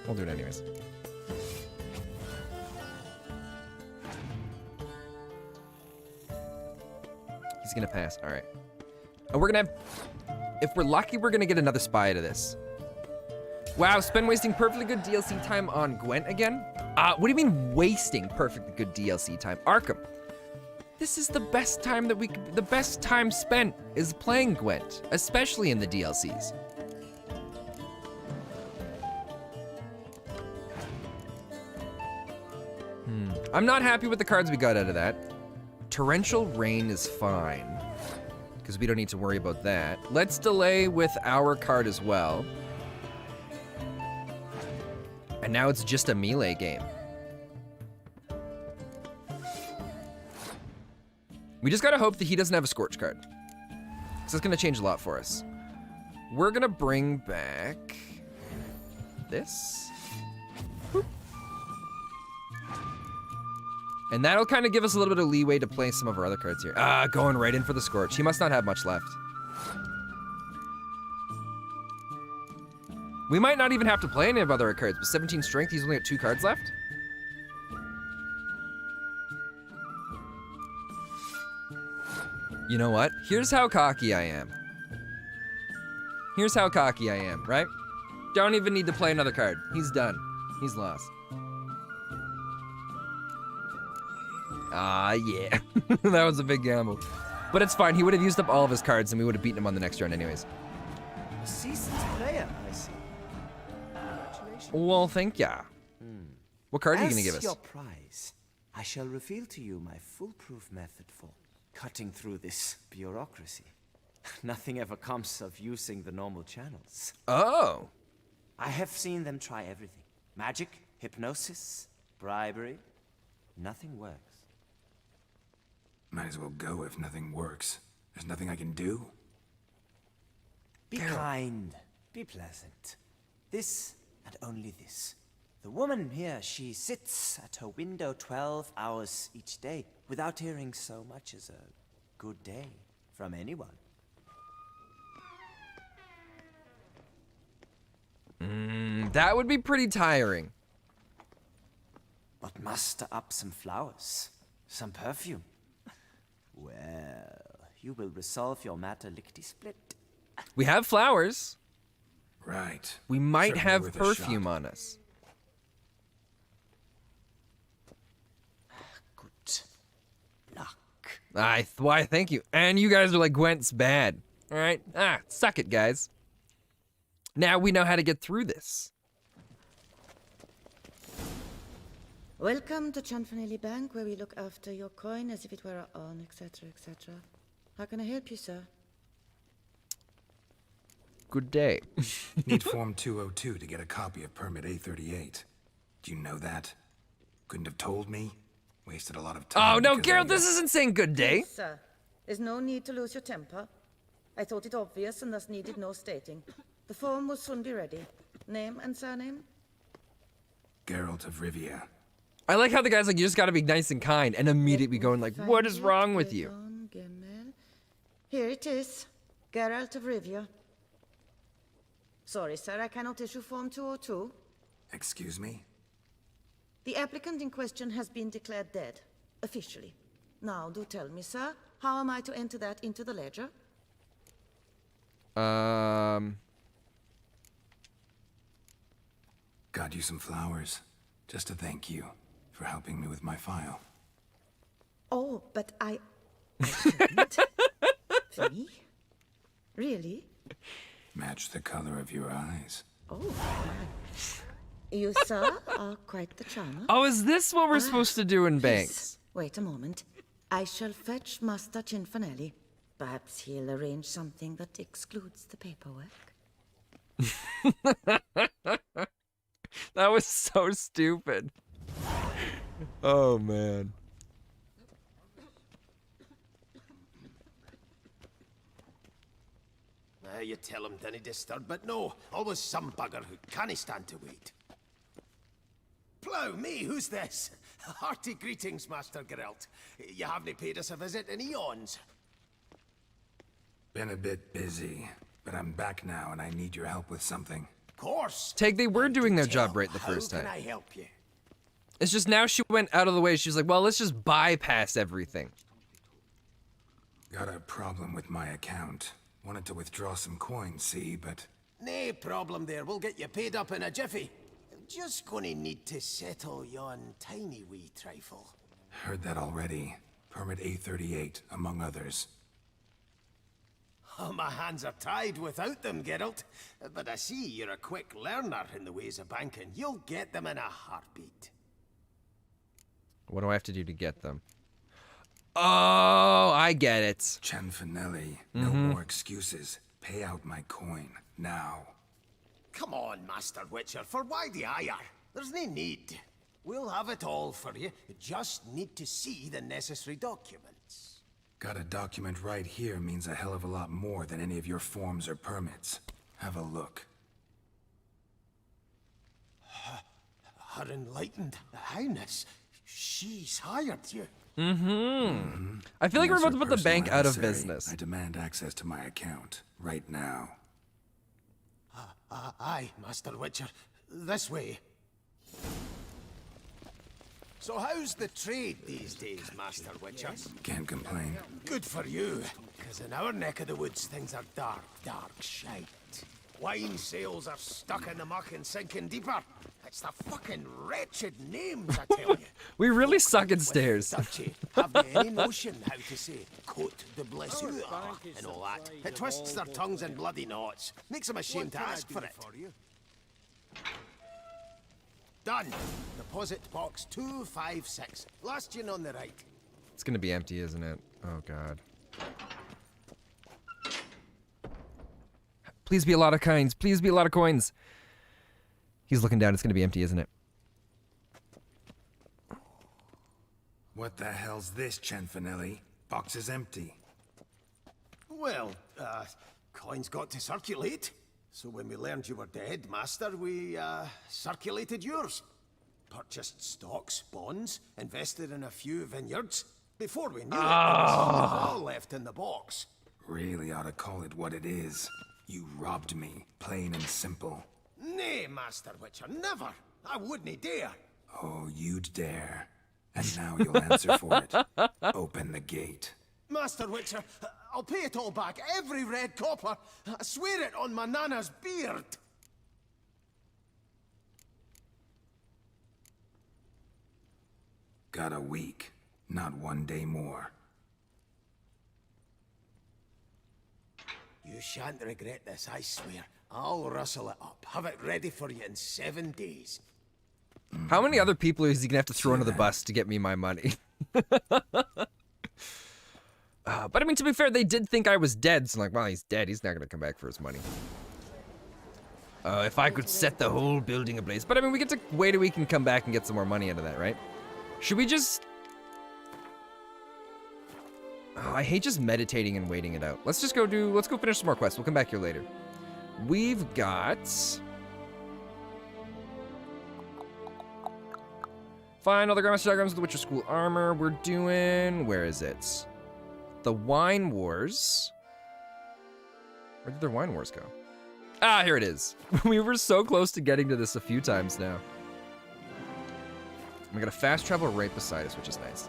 We'll do it anyways. He's gonna pass, all right. And we're gonna have, if we're lucky, we're gonna get another spy out of this. Wow, spend wasting perfectly good DLC time on Gwent again? What do you mean wasting perfectly good DLC time? Arkham, this is the best time that the best time spent is playing Gwent, especially in the DLCs. I'm not happy with the cards we got out of that. Torrential Rain is fine, because we don't need to worry about that. Let's delay with our card as well. And now it's just a melee game. We just gotta hope that he doesn't have a Scorch card, because that's gonna change a lot for us. We're gonna bring back this. Boop. And that'll kind of give us a little bit of leeway to play some of our other cards here. Going right in for the Scorch. He must not have much left. We might not even have to play any of other cards. With 17 strength, he's only got 2 cards left. You know what? Here's how cocky I am. Here's how cocky I am, right? Don't even need to play another card. He's done. He's lost. Yeah. That was a big gamble. But it's fine. He would have used up all of his cards and we would have beaten him on the next round anyways. A seasoned player, I see. Congratulations. Well, thank ya. What card are you going to give us? As your prize, I shall reveal to you my foolproof method for cutting through this bureaucracy. Nothing ever comes of using the normal channels. Oh. I have seen them try everything. Magic, hypnosis, bribery. Nothing works. Might as well go if nothing works. There's nothing I can do. Be kind. Be pleasant. This and only this. The woman here, she sits at her window 12 hours each day without hearing so much as a good day from anyone. That would be pretty tiring. But muster up some flowers, some perfume. Well, you will resolve your matter lickety-split. We have flowers. Right. We might Certainly have worth a perfume shot. on us. Good luck. Why, thank you. And you guys are like, Gwent's bad. All right? Suck it, guys. Now we know how to get through this. Welcome to Chanfanelli Bank, where we look after your coin as if it were our own, etc., etc. How can I help you, sir? Good day. Need Form 202 to get a copy of Permit A38. Do you know that? Couldn't have told me? Wasted a lot of time. Oh, no, because Geralt, this isn't saying good day. Yes, sir. There's no need to lose your temper. I thought it obvious and thus needed no stating. The form will soon be ready. Name and surname? Geralt of Rivia. I like how the guy's like, you just gotta be nice and kind, and immediately going like, what is wrong with you? Here it is. Geralt of Rivia. Sorry, sir, I cannot issue Form 202. Excuse me? The applicant in question has been declared dead, officially. Now, do tell me, sir, how am I to enter that into the ledger? Got you some flowers. Just to thank you for helping me with my file. Oh, but I shouldn't. Me? Really? Match the color of your eyes. Oh, you, sir, are quite the charmer. Oh, is this what we're supposed to do in Please, banks? wait a moment. I shall fetch Master Cinfanelli. Perhaps he'll arrange something that excludes the paperwork. That was so stupid. Oh, man. You tell him dinna disturb, but no, always some bugger who can't stand to wait. Plough me, who's this? Hearty greetings, Master Geralt. You haven't paid us a visit in eons. Been a bit busy, but I'm back now and I need your help with something. Of course. They were doing their job right the first How time. can I help you? It's just now she went out of the way. She's like, well, let's just bypass everything. Got a problem with my account. Wanted to withdraw some coins, see, but... Nae problem there. We'll get you paid up in a jiffy. Just gonna need to settle yon tiny wee trifle. Heard that already. Permit A38, among others. Oh, my hands are tied without them, Geralt. But I see you're a quick learner in the ways of banking. You'll get them in a heartbeat. What do I have to do to get them? Oh, I get it. Chanfanelli, no more excuses. Pay out my coin, now. Come on, Master Witcher, for why the ire? There's no need. We'll have it all for you. You just need to see the necessary documents. Got a document right here means a hell of a lot more than any of your forms or permits. Have a look. Her enlightened highness. She's hired you. I feel like we're about to put the Personal bank out of emissary. business. I demand access to my account, right now. Aye, Master Witcher. This way. So how's the trade these days, Master Witcher? Can't complain. Good for you, because in our neck of the woods things are dark, dark shite. Wine sales are stuck in the muck and sinking deeper. It's the fucking wretched names, I tell you. We really suck at stairs. Duchy, have they any notion how to say Cote de Blessure and all that? It twists their tongues in bloody knots. Makes them ashamed to ask for it. Done. Deposit box 256. Last one on the right. It's gonna be empty, isn't it? Oh, God. Please be a lot of coins. Please be a lot of coins. He's looking down. It's gonna be empty, isn't it? What the hell's this, Chanfanelli? Box is empty. Well, coins got to circulate. So when we learned you were dead, Master, we, circulated yours. Purchased stocks, bonds, invested in a few vineyards. Before we knew it, there was all left in the box. Really ought to call it what it is. You robbed me, plain and simple. Nay, Master Witcher, never. I wouldn't dare. Oh, you'd dare. And now you'll answer for it. Open the gate. Master Witcher, I'll pay it all back, every red copper. I swear it on my nana's beard. Got a week, not 1 day more. You shan't regret this, I swear. I'll rustle it up. Have it ready for you in 7 days. How many other people is he gonna have to throw under the bus to get me my money? But I mean, to be fair, they did think I was dead, so I'm like, well, he's dead. He's not gonna come back for his money. If I could set the whole building ablaze. But I mean, we get to wait a week and come back and get some more money out of that, right? Should we just... Oh, I hate just meditating and waiting it out. Let's go finish some more quests. We'll come back here later. We've got... Find all the Grandmaster diagrams of the Witcher School armor. We're doing... Where is it? The Wine Wars. Where did their Wine Wars go? Ah, here it is. We were so close to getting to this a few times now. We got a fast travel right beside us, which is nice.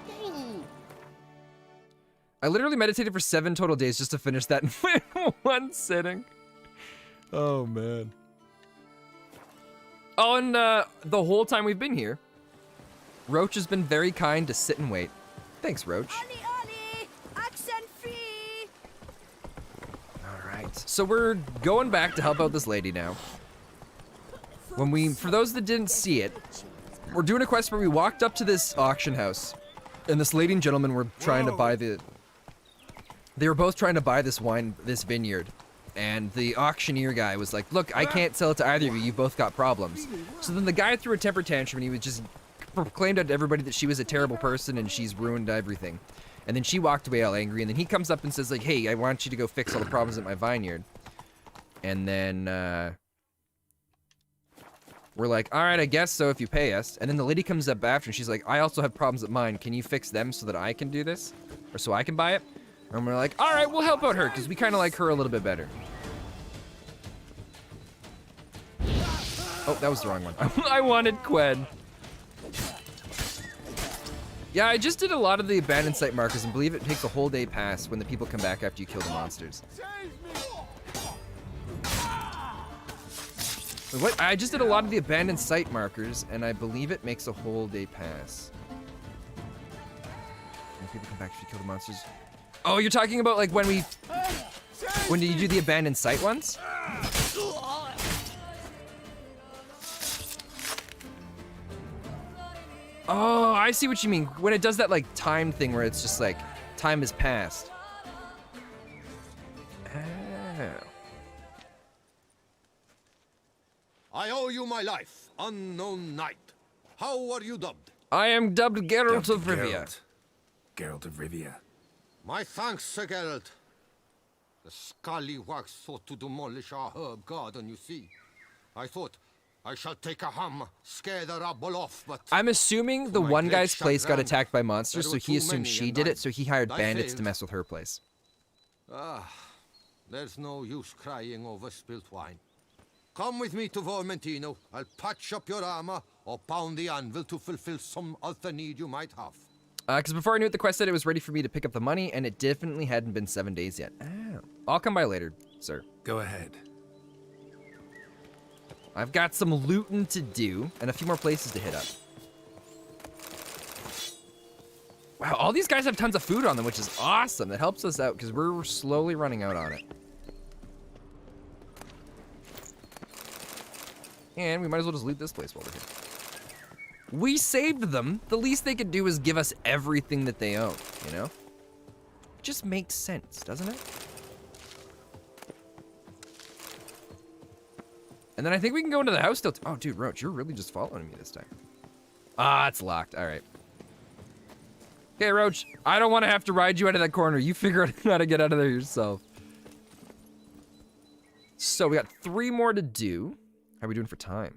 I literally meditated for 7 total days just to finish that in one sitting. Oh, man. Oh, and the whole time we've been here, Roach has been very kind to sit and wait. Thanks, Roach. Accent free. All right. So we're going back to help out this lady now. For those that didn't see it, we're doing a quest where we walked up to this auction house, and this lady and gentleman were trying to buy they were both trying to buy this vineyard. And the auctioneer guy was like, look, I can't sell it to either of you. You've both got problems. So then the guy threw a temper tantrum, and he was just proclaimed out to everybody that she was a terrible person and she's ruined everything. And then she walked away all angry, and then he comes up and says, like, hey, I want you to go fix all the problems at my vineyard. And then, we're like, all right, I guess so if you pay us. And then the lady comes up after, and she's like, I also have problems at mine. Can you fix them so that I can do this? Or so I can buy it? And we're like, all right, we'll help out her, because we kind of like her a little bit better. Oh, that was the wrong one. I wanted Quen. Yeah, I just did a lot of the abandoned site markers, and believe it takes a whole day past when the people come back after you kill the monsters. Wait, what? I just did a lot of the abandoned site markers, and I believe it makes a whole day pass. When people come back after you kill the monsters. Oh, you're talking about like when you do the abandoned site ones? Oh, I see what you mean. When it does that like time thing where it's just like time has passed. Oh. I owe you my life, unknown knight. How are you dubbed? I am dubbed Geralt of Rivia. Geralt of Rivia. My thanks, Sir Geralt. The scallywags sought to demolish our herb garden, you see. I thought, I shall take a hum, scare the rabble off, but... I'm assuming the one guy's place got attacked by monsters, so he assumed she did it, so he hired bandits to mess with her place. Ah, there's no use crying over spilt wine. Come with me to Vermentino. I'll patch up your armor or pound the anvil to fulfill some other need you might have. Because before I knew it, the quest said it was ready for me to pick up the money, and it definitely hadn't been 7 days yet. Oh. I'll come by later, sir. Go ahead. I've got some looting to do, and a few more places to hit up. Wow, all these guys have tons of food on them, which is awesome. That helps us out, because we're slowly running out on it. And we might as well just loot this place while we're here. We saved them. The least they could do is give us everything that they own, you know? It just makes sense, doesn't it? And then I think we can go into the house still. Oh, dude, Roach, you're really just following me this time. Ah, it's locked. All right. Okay, Roach, I don't want to have to ride you out of that corner. You figure out how to get out of there yourself. So we got 3 more to do. How are we doing for time?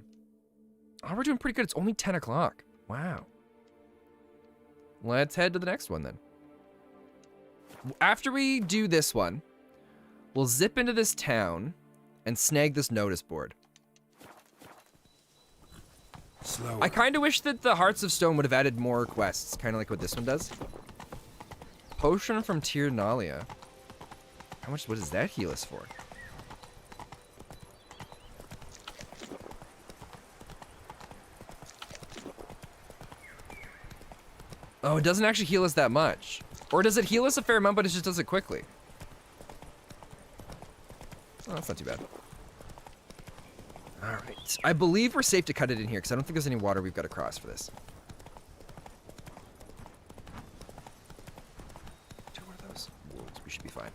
Oh, we're doing pretty good. It's only 10 o'clock. Wow. Let's head to the next one then. After we do this one, we'll zip into this town and snag this notice board. Slow. I kind of wish that the Hearts of Stone would have added more quests, kind of like what this one does. Potion from Tyrnalia. How much? What does that heal us for? Oh, it doesn't actually heal us that much. Or does it heal us a fair amount, but it just does it quickly? Oh, that's not too bad. All right. I believe we're safe to cut it in here, because I don't think there's any water we've got to cross for this. One of those woods. We should be fine.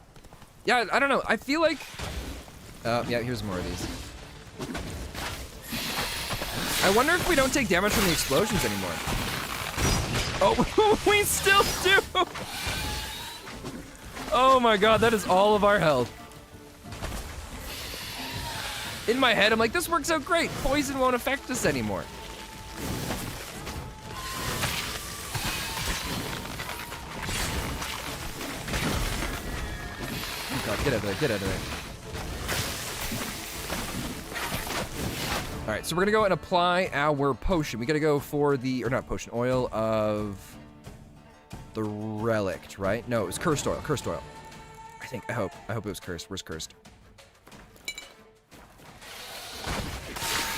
Yeah, I don't know. I feel like... yeah, here's more of these. I wonder if we don't take damage from the explosions anymore. Oh, we still do! Oh my god, that is all of our health. In my head, I'm like, this works out great. Poison won't affect us anymore. Oh god, get out of there, get out of there. All right, so we're gonna go and apply our potion. We gotta go for the, or not potion, oil of the relict, right? No, it was cursed oil, cursed oil. I think, I hope it was cursed. Where's cursed?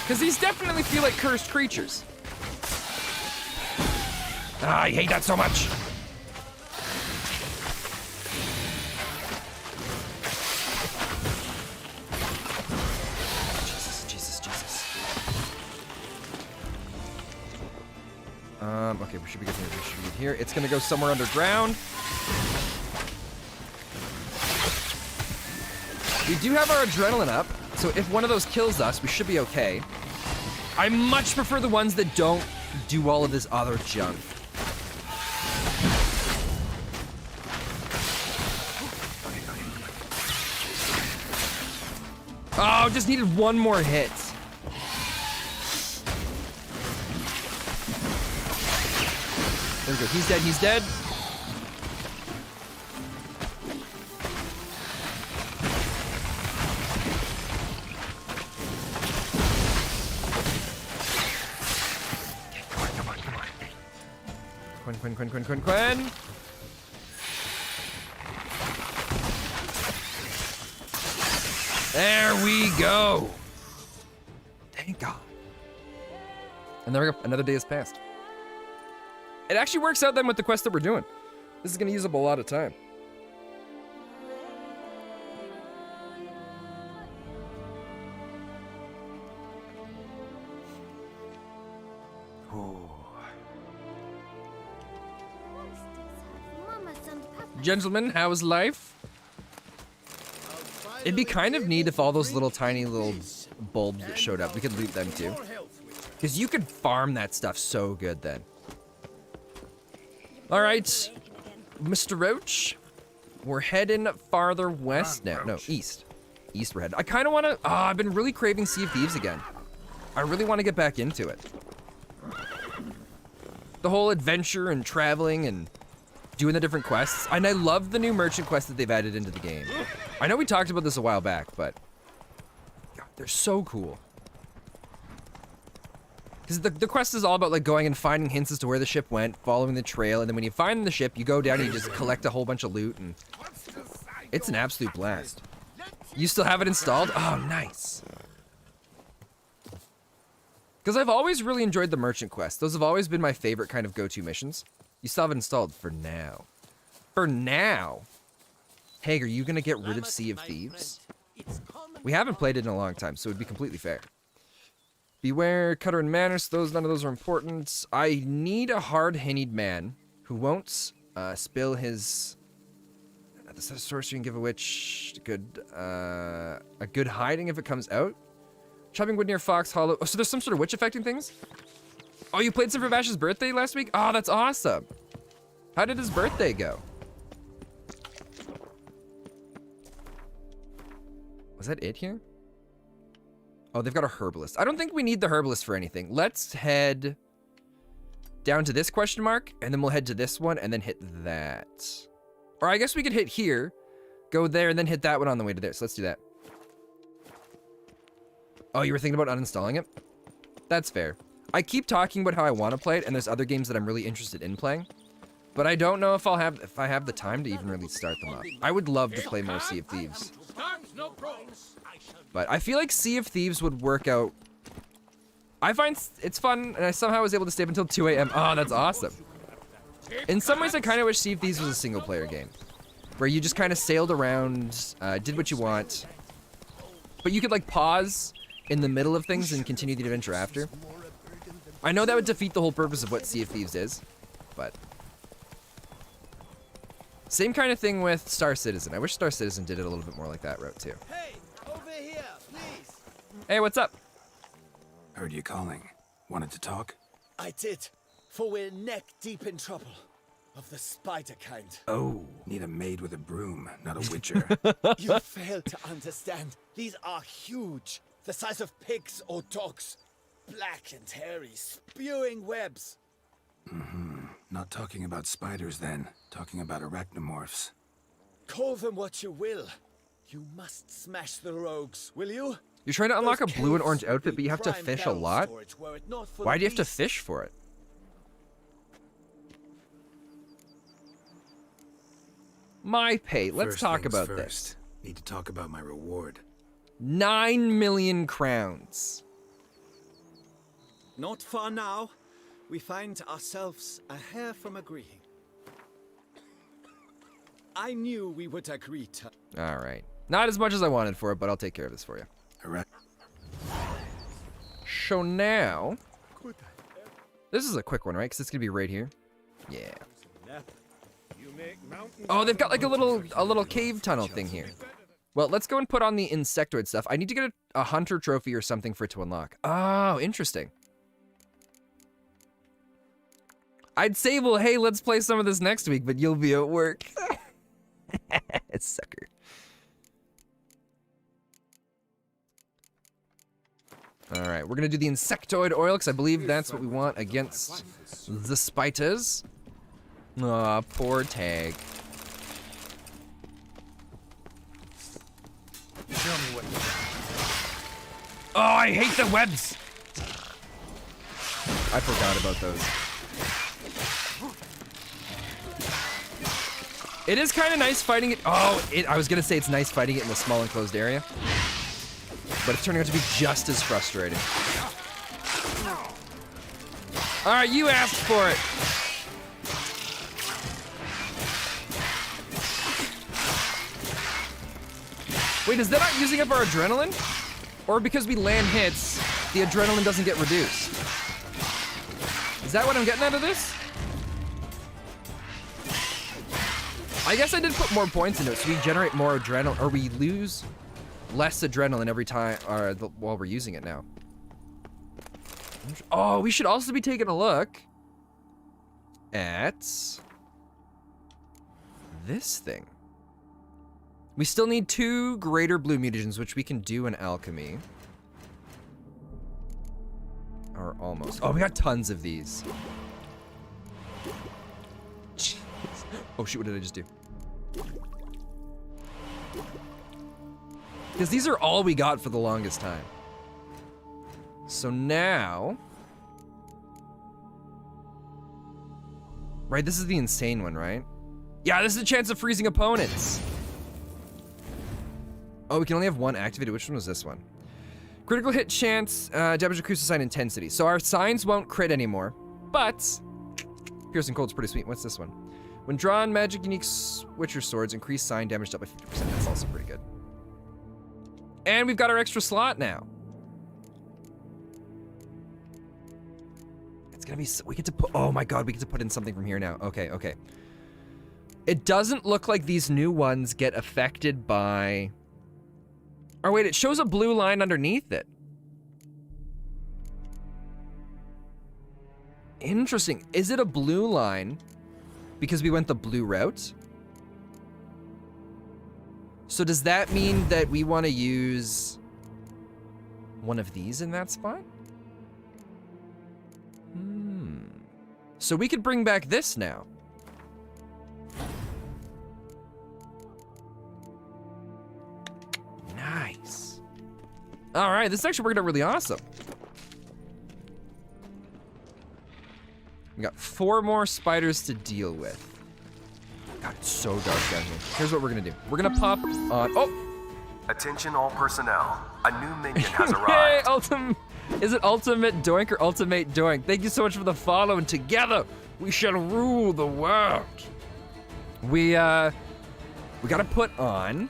Because these definitely feel like cursed creatures. Ah, I hate that so much. Okay, we should be good here. We should be good here. It's gonna go somewhere underground. We do have our adrenaline up, so if one of those kills us, we should be okay. I much prefer the ones that don't do all of this other junk. Oh, just needed one more hit. There we go. He's dead. He's dead. Quinn. There we go. Thank God. And there we go. Another day has passed. It actually works out then with the quest that we're doing. This is going to use up a lot of time. Gentlemen, how's life? It'd be kind of neat if all those little tiny little bulbs that showed up, we could loot them too. Because you could farm that stuff so good then. All right, Mr. Roach, we're heading farther west now. No, east. East we're heading. I kind of want to, I've been really craving Sea of Thieves again. I really want to get back into it. The whole adventure and traveling and doing the different quests. And I love the new merchant quests that they've added into the game. I know we talked about this a while back, but God, they're so cool. Because the quest is all about like going and finding hints as to where the ship went, following the trail, and then when you find the ship, you go down and you just collect a whole bunch of loot, and it's an absolute blast. You still have it installed? Oh, nice. Because I've always really enjoyed the merchant quests. Those have always been my favorite kind of go-to missions. You still have it installed for now. For now? Haig, are you gonna get rid of Sea of Thieves? We haven't played it in a long time, so it'd be completely fair. Beware, Cutter and Manners, none of those are important. I need a hard-hinted man who won't spill his... The set of sorcery and give a witch a good hiding if it comes out. Chopping wood near Fox Hollow. Oh, so there's some sort of witch affecting things? Oh, you played some for Vash's birthday last week? Oh, that's awesome. How did his birthday go? Was that it here? Oh, they've got a herbalist. I don't think we need the herbalist for anything. Let's head down to this question mark, and then we'll head to this one, and then hit that. Or I guess we could hit here, go there, and then hit that one on the way to there. So let's do that. Oh, you were thinking about uninstalling it? That's fair. I keep talking about how I want to play it, and there's other games that I'm really interested in playing, but I don't know if I have the time to even really start them up. I would love to play more Sea of Thieves, but I feel like Sea of Thieves would work out. I find it's fun, and I somehow was able to stay up until 2 a.m. Oh, that's awesome. In some ways, I kind of wish Sea of Thieves was a single-player game, where you just kind of sailed around, did what you want, but you could like pause in the middle of things and continue the adventure after. I know that would defeat the whole purpose of what Sea of Thieves is, but same kind of thing with Star Citizen. I wish Star Citizen did it a little bit more like that route too. Hey, over here, please. Hey, what's up? Heard you calling. Wanted to talk? I did, for we're neck deep in trouble. Of the spider kind. Oh, need a maid with a broom, not a witcher. You fail to understand. These are huge. The size of pigs or dogs. Black and hairy, spewing webs. Not talking about spiders then. Talking about arachnomorphs. Call them what you will. You must smash the rogues, will you? You're trying to unlock a blue and orange outfit, but you have to fish a lot? Why do you have to fish for it? My pay. Let's talk about this. Need to talk about my reward. 9 million crowns. Not far now. We find ourselves a hair from agreeing. I knew we would agree to... Alright. Not as much as I wanted for it, but I'll take care of this for you. Alright. So now... This is a quick one, right? Because it's going to be right here. Yeah. Oh, they've got like a little cave tunnel thing here. Well, let's go and put on the insectoid stuff. I need to get a hunter trophy or something for it to unlock. Oh, interesting. I'd say, well, hey, let's play some of this next week, but you'll be at work. Sucker. All right, we're gonna do the insectoid oil because I believe that's what we want against the spiders. Aw, poor Tag. Show me what you Oh, I hate the webs! I forgot about those. It is kind of nice fighting it. Oh, I was gonna say it's nice fighting it in a small enclosed area, but it's turning out to be just as frustrating. All right, you asked for it. Wait, is that not using up our adrenaline? Or because we land hits, the adrenaline doesn't get reduced? Is that what I'm getting out of this? I guess I did put more points into it, so we generate more adrenaline, or we lose less adrenaline every time, while we're using it now. Oh, we should also be taking a look at this thing. We still need 2 greater blue mutagens, which we can do in alchemy. Or almost. Oh, we got tons of these. Jeez. Oh shoot, what did I just do? Because these are all we got for the longest time. So now... Right, this is the insane one, right? Yeah, this is a chance of freezing opponents. Oh, we can only have 1 activated. Which one was this one? Critical hit chance, damage increases sign intensity. So our signs won't crit anymore, but piercing cold's pretty sweet. What's this one? When drawn, magic unique Witcher swords increase sign damage up by 50%. That's also pretty good. And we've got our extra slot now. It's gonna be, we get to put, oh my god, we get to put in something from here now. Okay, okay. It doesn't look like these new ones get affected by... Oh wait, it shows a blue line underneath it. Interesting. Is it a blue line because we went the blue route? So does that mean that we want to use one of these in that spot? So we could bring back this now. Nice. All right, this actually worked out really awesome. We got 4 more spiders to deal with. God, it's so dark down here. Here's what we're gonna do. We're gonna pop on. Oh! Attention all personnel. A new minion has Yay! arrived. Is it Ultimate Doink or Ultimate Doink? Thank you so much for the follow, and together we shall rule the world. We gotta put on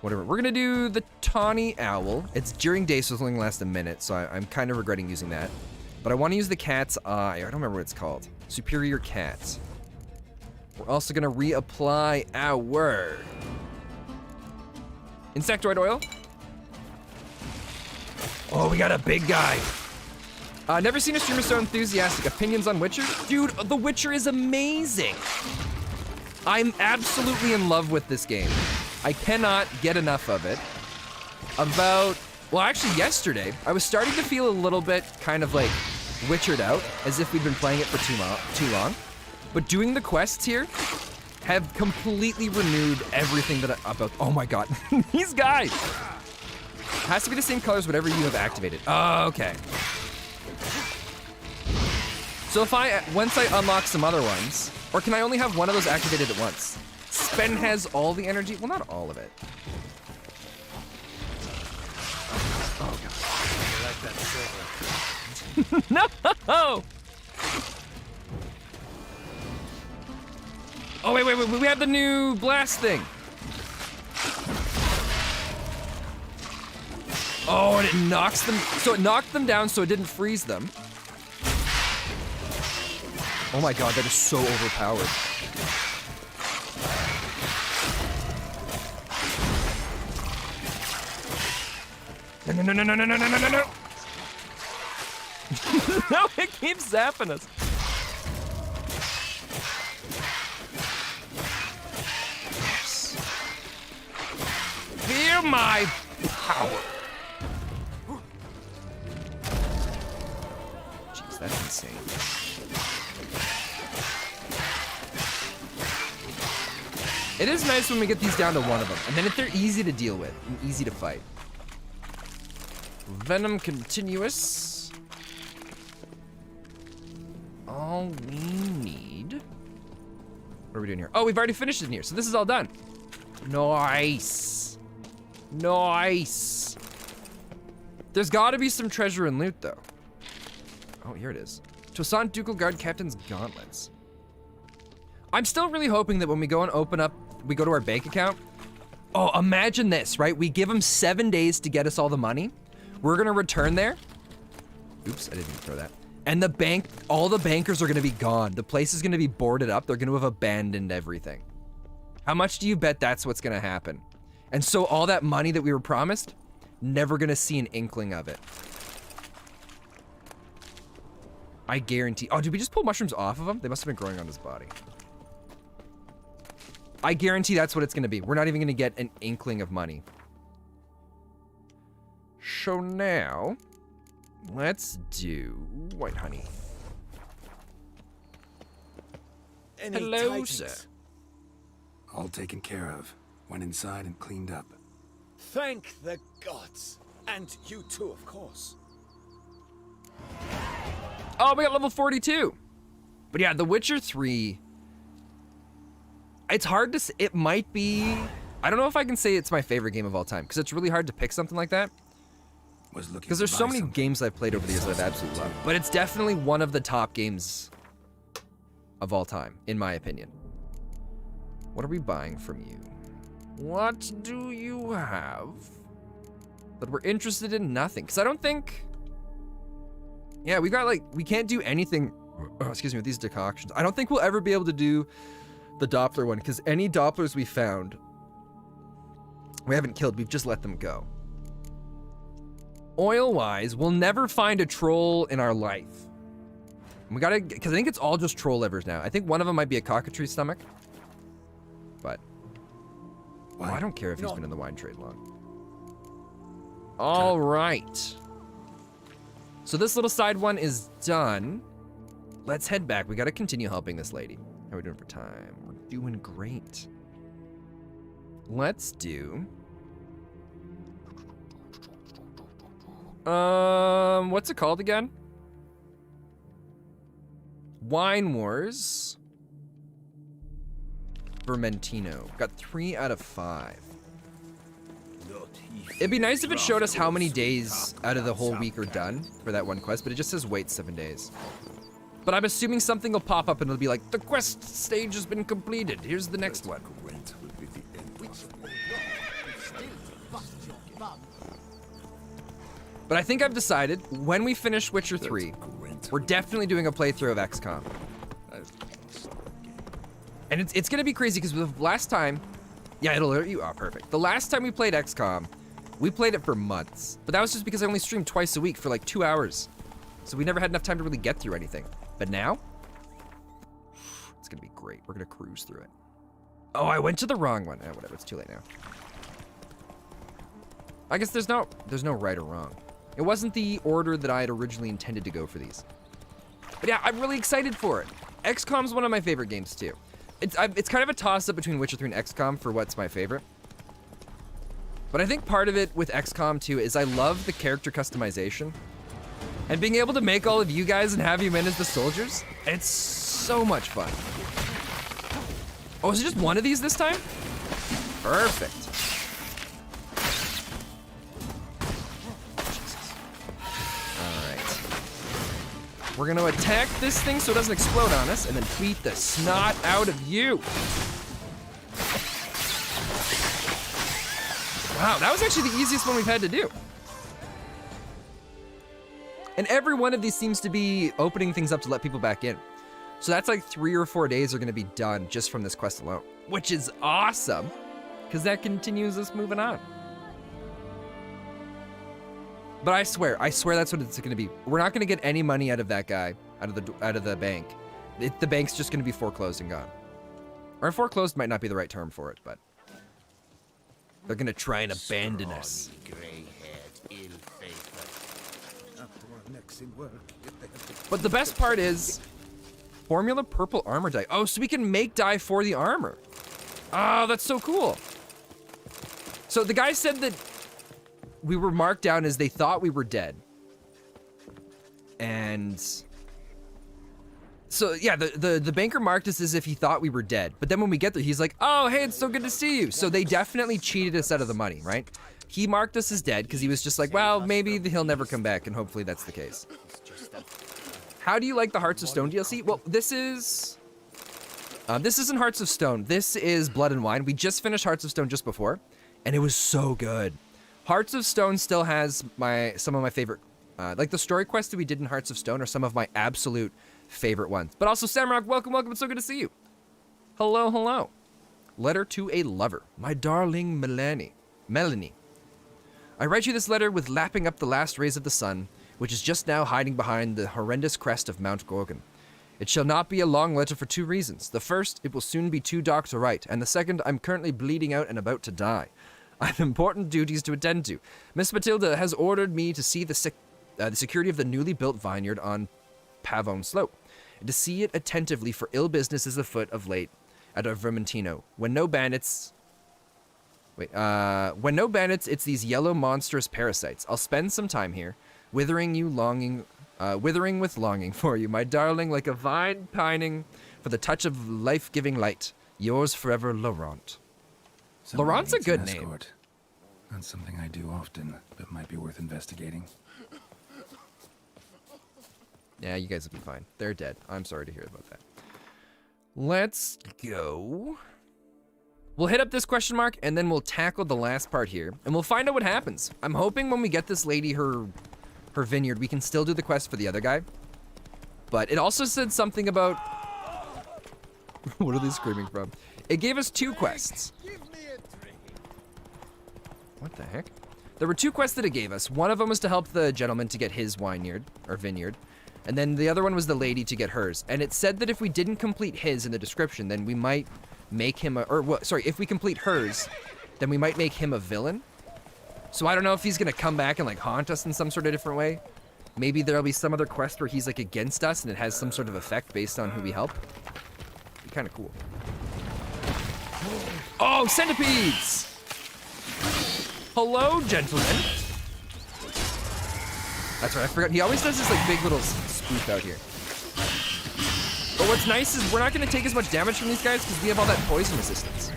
whatever. We're gonna do the Tawny Owl. It's during day, so it's only gonna last a minute, so I'm kind of regretting using that. But I want to use the Cat's Eye. I don't remember what it's called. Superior Cat. We're also gonna reapply our insectoid oil. Oh, we got a big guy. Never seen a streamer so enthusiastic. Opinions on Witcher? Dude, The Witcher is amazing. I'm absolutely in love with this game. I cannot get enough of it. Well, actually yesterday, I was starting to feel a little bit kind of like Witchered out, as if we'd been playing it for too long. But doing the quests here have completely renewed everything about, oh my God, these guys. Has to be the same colors whatever you have activated. Oh, okay. So once I unlock some other ones, or can I only have one of those activated at once? Sven has all the energy, well, not all of it. Oh God. I like that silver. No! Oh, wait, we have the new blast thing. Oh, and it knocks them, so it knocked them down so it didn't freeze them. Oh my God, that is so overpowered. No. No, it keeps zapping us. Feel my power. Jeez, that's insane. It is nice when we get these down to one of them, and then if they're easy to deal with and easy to fight. Venom continuous. All we need. What are we doing here? Oh, we've already finished it in here, so this is all done. Nice. Nice. There's gotta be some treasure and loot, though. Oh, here it is. Toussaint Ducal Guard Captain's Gauntlets. I'm still really hoping that when we go and open up, we go to our bank account. Oh, imagine this, right? We give them 7 days to get us all the money. We're gonna return there. Oops, I didn't even throw that. And the bank, all the bankers are gonna be gone. The place is gonna be boarded up. They're gonna have abandoned everything. How much do you bet that's what's gonna happen? And so all that money that we were promised, never gonna see an inkling of it. I guarantee. Oh, did we just pull mushrooms off of him? They must have been growing on his body. I guarantee that's what it's gonna be. We're not even gonna get an inkling of money. So now, let's do white honey. Hello, sir. All taken care of. Went inside and cleaned up. Thank the gods. And you too, of course. Oh, we got level 42. But yeah, The Witcher 3. It's hard to say. It might be. I don't know if I can say it's my favorite game of all time, because it's really hard to pick something like that. Because there's so many games I've played over the years that I've absolutely loved. But it's definitely one of the top games of all time, in my opinion. What are we buying from you? What do you have that we're interested in? Nothing. Because I don't think... Yeah, we got like... We can't do anything... excuse me, with these decoctions. I don't think we'll ever be able to do the Doppler one, because any Dopplers we found, we haven't killed. We've just let them go. Oil-wise, we'll never find a troll in our life. We gotta, because I think it's all just troll livers now. I think one of them might be a cockatrice stomach. But, well, I don't care if he's been in the wine trade long. All right. So this little side one is done. Let's head back. We gotta continue helping this lady. How are we doing for time? We're doing great. Let's do... what's it called again? Wine Wars. Vermentino. Got 3 out of 5. It'd be nice if it showed us how many days out of the whole week are done for that one quest, but it just says wait 7 days. But I'm assuming something will pop up and it'll be like, the quest stage has been completed. Here's the next one. But I think I've decided, when we finish Witcher 3, we're definitely doing a playthrough of XCOM. And it's gonna be crazy, because the last time, yeah, it'll alert you, oh, perfect. The last time we played XCOM, we played it for months. But that was just because I only streamed twice a week for like 2 hours. So we never had enough time to really get through anything. But now, it's gonna be great. We're gonna cruise through it. Oh, I went to the wrong one. Oh, whatever, it's too late now. I guess there's no right or wrong. It wasn't the order that I had originally intended to go for these. But yeah, I'm really excited for it. XCOM's one of my favorite games too. It's kind of a toss-up between Witcher 3 and XCOM for what's my favorite. But I think part of it with XCOM too is I love the character customization. And being able to make all of you guys and have you in as the soldiers, it's so much fun. Oh, is it just one of these this time? Perfect. We're gonna attack this thing so it doesn't explode on us, and then beat the snot out of you. Wow, that was actually the easiest one we've had to do. And every one of these seems to be opening things up to let people back in. So that's like 3 or 4 days are gonna be done just from this quest alone, which is awesome, because that continues us moving on. But I swear that's what it's gonna be. We're not gonna get any money out of that guy, out of the bank. The bank's just gonna be foreclosed and gone. Or foreclosed might not be the right term for it, but they're gonna try and abandon us. But the best part is formula purple armor dye. Oh, so we can make dye for the armor. Oh, that's so cool. So the guy said that we were marked down as they thought we were dead. And so yeah, the banker marked us as if he thought we were dead. But then when we get there, he's like, oh, hey, it's so good to see you. So they definitely cheated us out of the money, right? He marked us as dead because he was just like, well, maybe he'll never come back, and hopefully that's the case. How do you like the Hearts of Stone DLC? Well, this isn't Hearts of Stone. This is Blood and Wine. We just finished Hearts of Stone just before, and it was so good. Hearts of Stone still has some of my favorite, like the story quests that we did in Hearts of Stone are some of my absolute favorite ones. But also, Samrock, welcome, it's so good to see you. Hello, hello. Letter to a lover, my darling Melanie. I write you this letter with lapping up the last rays of the sun, which is just now hiding behind the horrendous crest of Mount Gorgon. It shall not be a long letter for 2 reasons. The first, it will soon be too dark to write, and the second, I'm currently bleeding out and about to die. I have important duties to attend to. Miss Matilda has ordered me to see the security of the newly built vineyard on Pavone Slope, and to see it attentively, for ill business is afoot of late at our Vermentino. When no bandits, it's these yellow monstrous parasites. I'll spend some time here, withering with longing for you, my darling, like a vine pining for the touch of life-giving light. Yours forever, Laurent. Laurent's a good name. Not something I do often, but might be worth investigating. Yeah, you guys will be fine. They're dead. I'm sorry to hear about that. Let's go. We'll hit up this question mark, and then we'll tackle the last part here, and we'll find out what happens. I'm hoping when we get this lady her vineyard, we can still do the quest for the other guy. But it also said something about... What are they screaming from? It gave us 2 quests. What the heck? There were 2 quests that it gave us. One of them was to help the gentleman to get his vineyard. And then the other one was the lady to get hers. And it said that if we didn't complete his in the description, then we might make him if we complete hers, then we might make him a villain. So I don't know if he's gonna come back and like haunt us in some sort of different way. Maybe there'll be some other quest where he's like against us and it has some sort of effect based on who we help. Be kind of cool. Oh, centipedes! Hello, gentlemen. That's right, I forgot. He always does this like big little spoof out here. But what's nice is we're not going to take as much damage from these guys because we have all that poison resistance.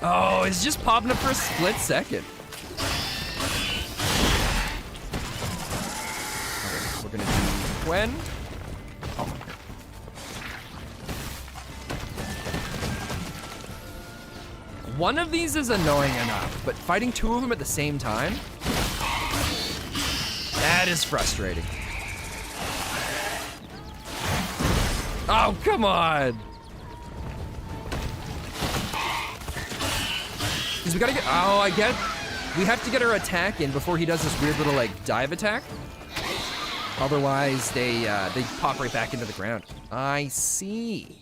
Oh, it's just popping up for a split second. Okay, we're going to do Gwen. Oh my God. One of these is annoying enough, but fighting two of them at the same time? That is frustrating. Oh, come on! Because we gotta get, oh, I get, we have to get our attack in before he does this weird little, like, dive attack. Otherwise, they pop right back into the ground. I see.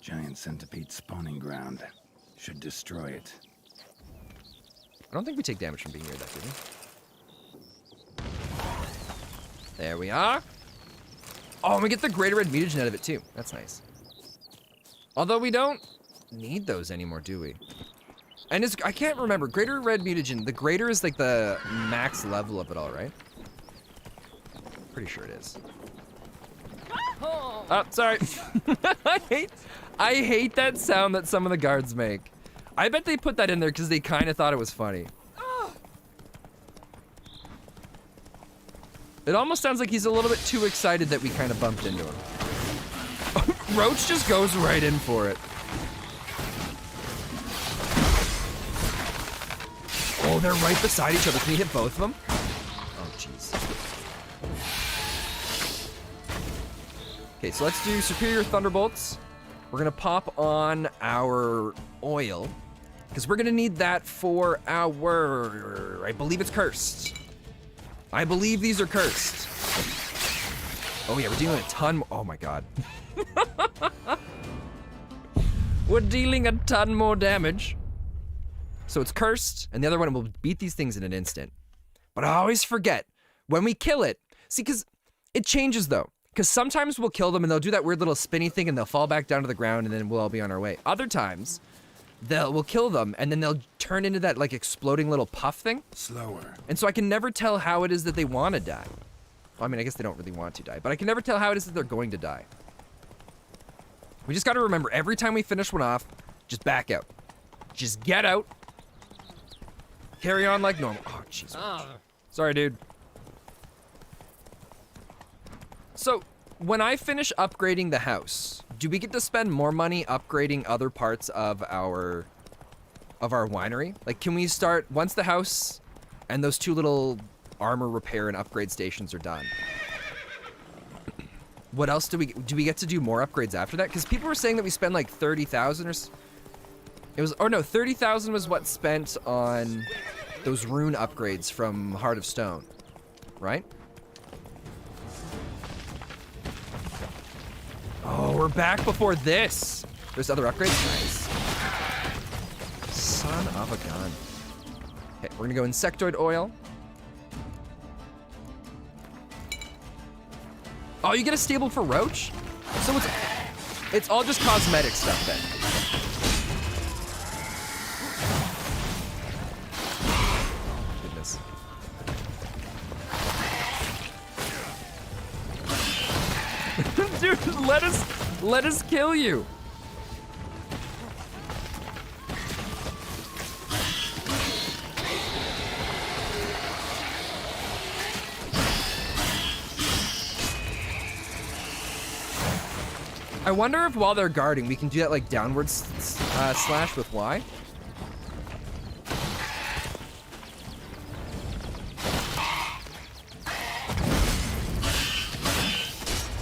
Giant centipede spawning ground. Should destroy it. I don't think we take damage from being near that, do we? There we are. Oh, and we get the greater red mutagen out of it too. That's nice. Although we don't need those anymore, do we? And it's, I can't remember. Greater red mutagen, the greater is like the max level of it all, right? Pretty sure it is. Oh, sorry. I hate that sound that some of the guards make. I bet they put that in there because they kind of thought it was funny. It almost sounds like he's a little bit too excited that we kind of bumped into him. Roach just goes right in for it. Oh, they're right beside each other. Can we hit both of them? Oh, jeez. Okay, so let's do Superior Thunderbolts. We're gonna pop on our oil, because we're gonna need that for our, I believe it's cursed. I believe these are cursed. Oh yeah, we're dealing a ton more, oh my God. We're dealing a ton more damage. So it's cursed, and the other one will beat these things in an instant. But I always forget, when we kill it, see, because it changes though. Because sometimes we'll kill them and they'll do that weird little spinny thing and they'll fall back down to the ground and then we'll all be on our way. Other times, we'll kill them and then they'll turn into that like exploding little puff thing. Slower. And so I can never tell how it is that they want to die. Well, I mean, I guess they don't really want to die, but I can never tell how it is that they're going to die. We just got to remember, every time we finish one off, just back out. Just get out. Carry on like normal. Oh, jeez. Sorry, dude. So, when I finish upgrading the house, do we get to spend more money upgrading other parts of our winery? Like, can we start, once the house and those two little armor repair and upgrade stations are done, what else do we get to do more upgrades after that? Because people were saying that we spend like 30,000 or, it was, or no, 30,000 was what spent on those rune upgrades from Heart of Stone, right? Oh, we're back before this. There's other upgrades? Nice. Son of a gun. Okay, we're gonna go insectoid oil. Oh, you get a stable for Roach? So it's all just cosmetic stuff then. Goodness. Dude, let us kill you. I wonder if while they're guarding, we can do that like downward slash with Y.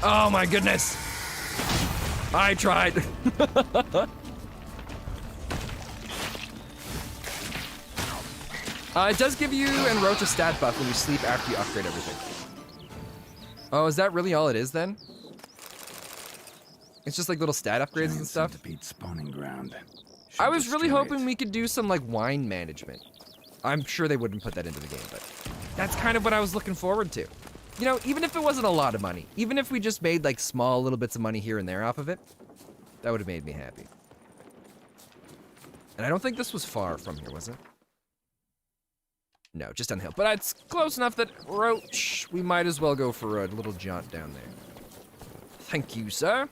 Oh my goodness. I tried. It does give you and Roach a stat buff when you sleep after you upgrade everything. Oh, is that really all it is then? It's just like little stat upgrades and stuff? Spawning ground. I was really hoping we could do some like wine management. I'm sure they wouldn't put that into the game, but that's kind of what I was looking forward to. You know, even if it wasn't a lot of money, even if we just made like small little bits of money here and there off of it, that would have made me happy. And I don't think this was far from here, was it? No, just down the hill. But it's close enough that Roach, we might as well go for a little jaunt down there. Thank you, sir.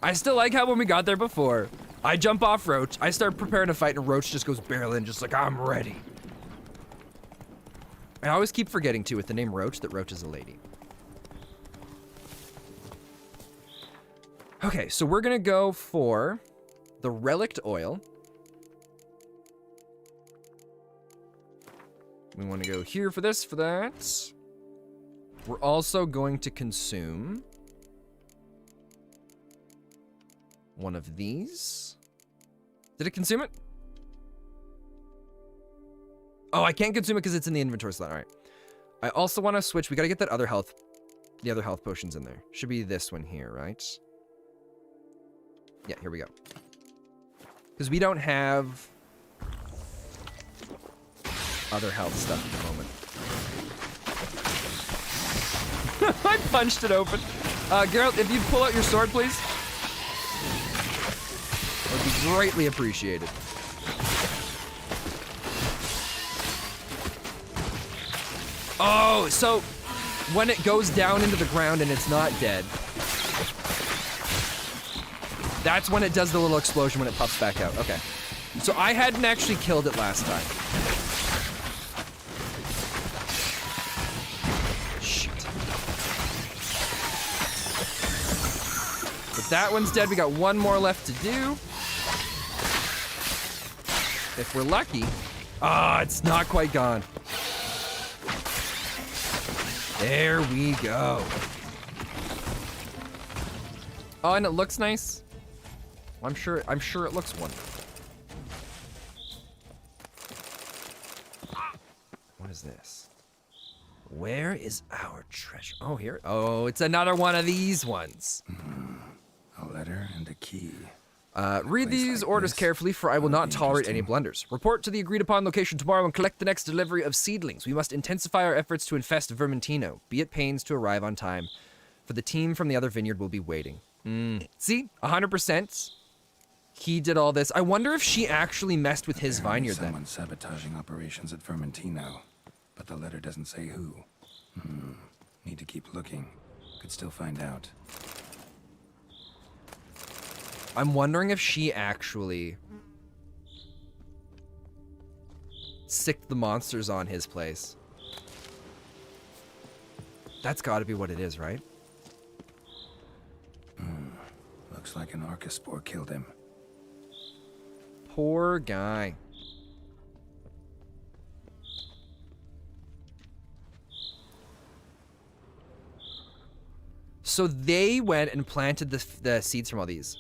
I still like how when we got there before, I jump off Roach, I start preparing to fight, and Roach just goes barreling, just like, I'm ready. I always keep forgetting, too, with the name Roach, that Roach is a lady. Okay, so we're gonna go for the relict oil. We want to go here for this, for that. We're also going to consume one of these. Did it consume it? Oh, I can't consume it because it's in the inventory slot. All right. I also want to switch. We got to get that other health, the other health potions in there. Should be this one here, right? Yeah, here we go. Because we don't have other health stuff at the moment. I punched it open. Geralt, if you'd pull out your sword, please. That would be greatly appreciated. Oh, so when it goes down into the ground and it's not dead, that's when it does the little explosion when it pops back out. Okay. So I hadn't actually killed it last time. Shit. But that one's dead. We got one more left to do. If we're lucky. Ah, it's not quite gone. There we go. Oh, and it looks nice. I'm sure it looks wonderful. What is this? Where is our treasure? Oh, here. Oh, it's another one of these ones. A letter and a key. Read these orders carefully, for I will not tolerate any blunders. Report to the agreed-upon location tomorrow and collect the next delivery of seedlings. We must intensify our efforts to infest Vermentino. Be at pains to arrive on time, for the team from the other vineyard will be waiting. See? 100%. He did all this. I wonder if she actually messed with his vineyard then. Someone sabotaging operations at Vermentino, but the letter doesn't say who. Need to keep looking. Could still find out. I'm wondering if she actually sicked the monsters on his place. That's got to be what it is, right? Looks like an Arcaspore killed him. Poor guy. So they went and planted the seeds from all these.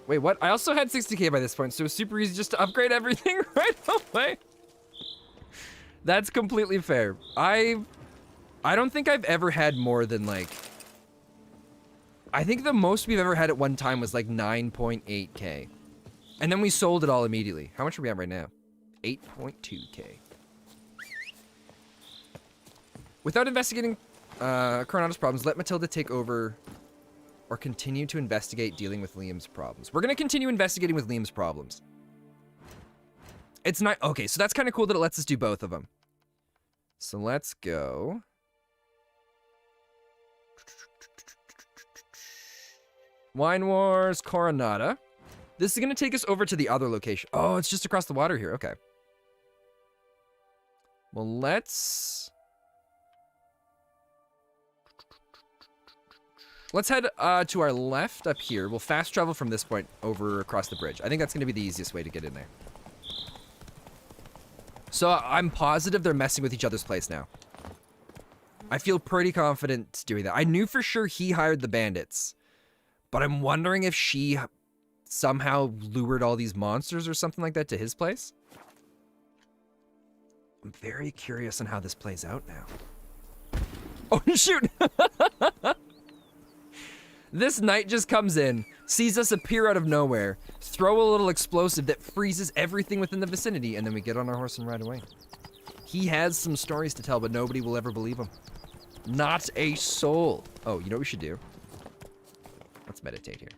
Wait, what? I also had 60k by this point, so it was super easy just to upgrade everything right away. That's completely fair. I don't think I've ever had more than like... I think the most we've ever had at one time was like 9.8k. And then we sold it all immediately. How much are we at right now? 8.2k. Without investigating Coronato's problems, let Matilda take over or continue to investigate dealing with Liam's problems. We're going to continue investigating with Liam's problems. It's not... Okay, so that's kind of cool that it lets us do both of them. So let's go. Wine Wars, Coronata. This is going to take us over to the other location. Oh, it's just across the water here. Okay. Well, let's head to our left up here. We'll fast travel from this point over across the bridge. I think that's going to be the easiest way to get in there. So I'm positive they're messing with each other's place now. I feel pretty confident doing that. I knew for sure he hired the bandits, but I'm wondering if she somehow lured all these monsters or something like that to his place. I'm very curious on how this plays out now. Oh, shoot! This knight just comes in, sees us appear out of nowhere, throw a little explosive that freezes everything within the vicinity, and then we get on our horse and ride away. He has some stories to tell, but nobody will ever believe him. Not a soul. Oh, you know what we should do? Let's meditate here.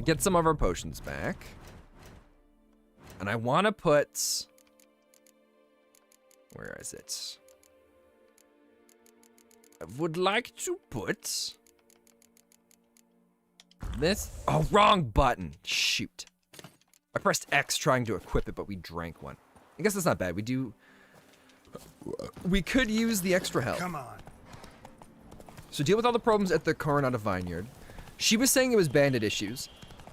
Get some of our potions back. And I want to put... Where is it? I would like to put... This... Oh, wrong button. Shoot. I pressed X trying to equip it, but we drank one. I guess that's not bad. We could use the extra health. Come on. So deal with all the problems at the Coronado Vineyard. She was saying it was bandit issues,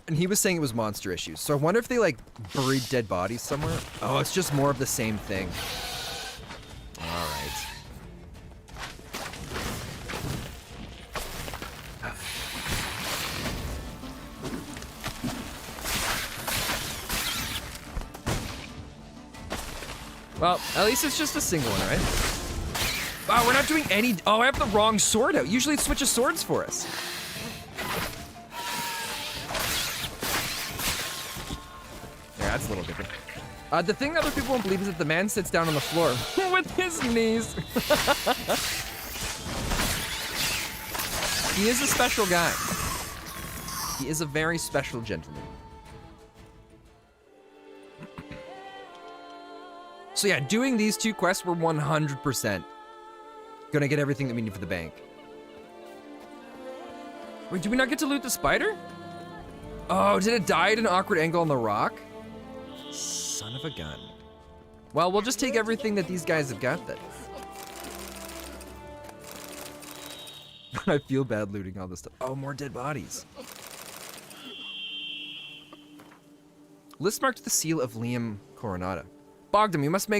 and he was saying it was monster issues. So I wonder if they, like, buried dead bodies somewhere. Oh, it's just more of the same thing. All right. Well, at least it's just a single one, right? Wow, we're not doing any... Oh, I have the wrong sword out. Usually it switches swords for us. Yeah, that's a little different. The thing that other people won't believe is that the man sits down on the floor with his knees. He is a special guy. He is a very special gentleman. So yeah, doing these 2 quests, we're 100% gonna get everything that we need for the bank. Wait, do we not get to loot the spider? Oh, did it die at an awkward angle on the rock? Son of a gun. Well, we'll just take everything that these guys have got then. I feel bad looting all this stuff. Oh, more dead bodies. List marked the seal of Liam Coronado. Bogdan, we must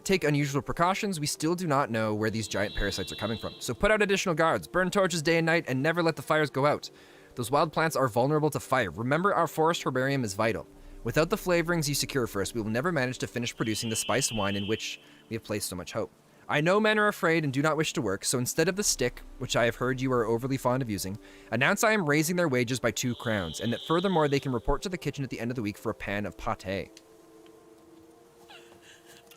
take unusual precautions. We still do not know where these giant parasites are coming from. So put out additional guards, burn torches day and night, and never let the fires go out. Those wild plants are vulnerable to fire. Remember, our forest herbarium is vital. Without the flavorings you secure for us, we will never manage to finish producing the spiced wine in which we have placed so much hope. I know men are afraid and do not wish to work, so instead of the stick, which I have heard you are overly fond of using, announce I am raising their wages by 2 crowns, and that furthermore they can report to the kitchen at the end of the week for a pan of pâté.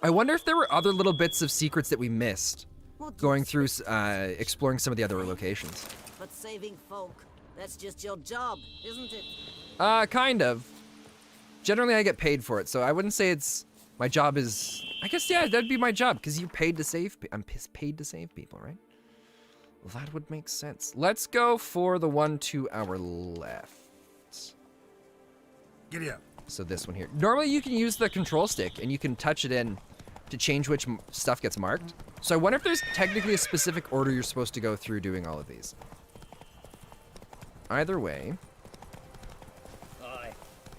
I wonder if there were other little bits of secrets that we missed going through, exploring some of the other locations. But saving folk, that's just your job, isn't it? Kind of. Generally, I get paid for it, so I wouldn't say it's... My job is... I guess, yeah, that'd be my job, because you're paid to save... I'm paid to save people, right? Well, that would make sense. Let's go for the one to our left. Giddy up. So this one here. Normally, you can use the control stick, and you can touch it in to change which stuff gets marked. So I wonder if there's technically a specific order you're supposed to go through doing all of these. Either way...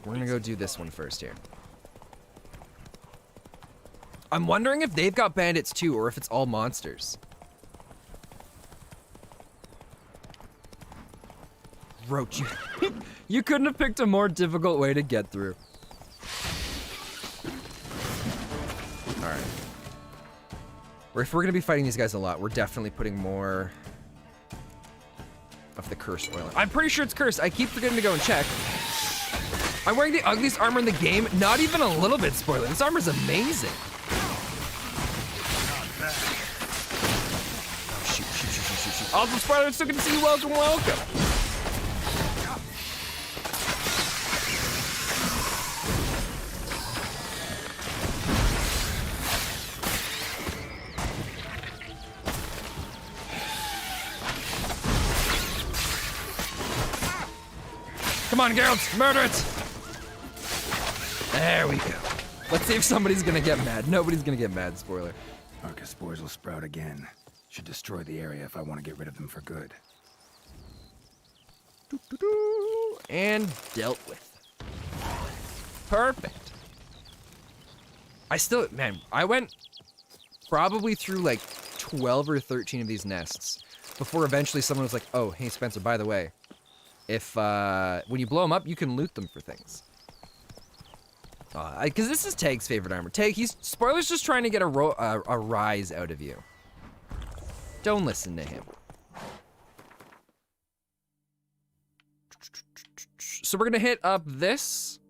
We're gonna go do this one first here. I'm wondering if they've got bandits too, or if it's all monsters. Roach, you couldn't have picked a more difficult way to get through. Alright. Or if we're gonna be fighting these guys a lot, we're definitely putting more of the cursed oil. I'm pretty sure it's cursed. I keep forgetting to go and check. I'm wearing the ugliest armor in the game. Not even a little bit spoiler. This armor's amazing. Oh, shoot. Also, spoiler, it's still good to see you. Welcome. Come on, Geralt, murder it! There we go. Let's see if somebody's gonna get mad. Nobody's gonna get mad, spoiler. Arcus spores will sprout again. Should destroy the area if I want to get rid of them for good. And dealt with. Perfect. I went probably through like 12 or 13 of these nests before eventually someone was like, oh, hey Spencer, by the way, if, when you blow them up, you can loot them for things. Because this is Tag's favorite armor. Tag, spoiler's just trying to get a rise out of you. Don't listen to him. So we're gonna hit up this,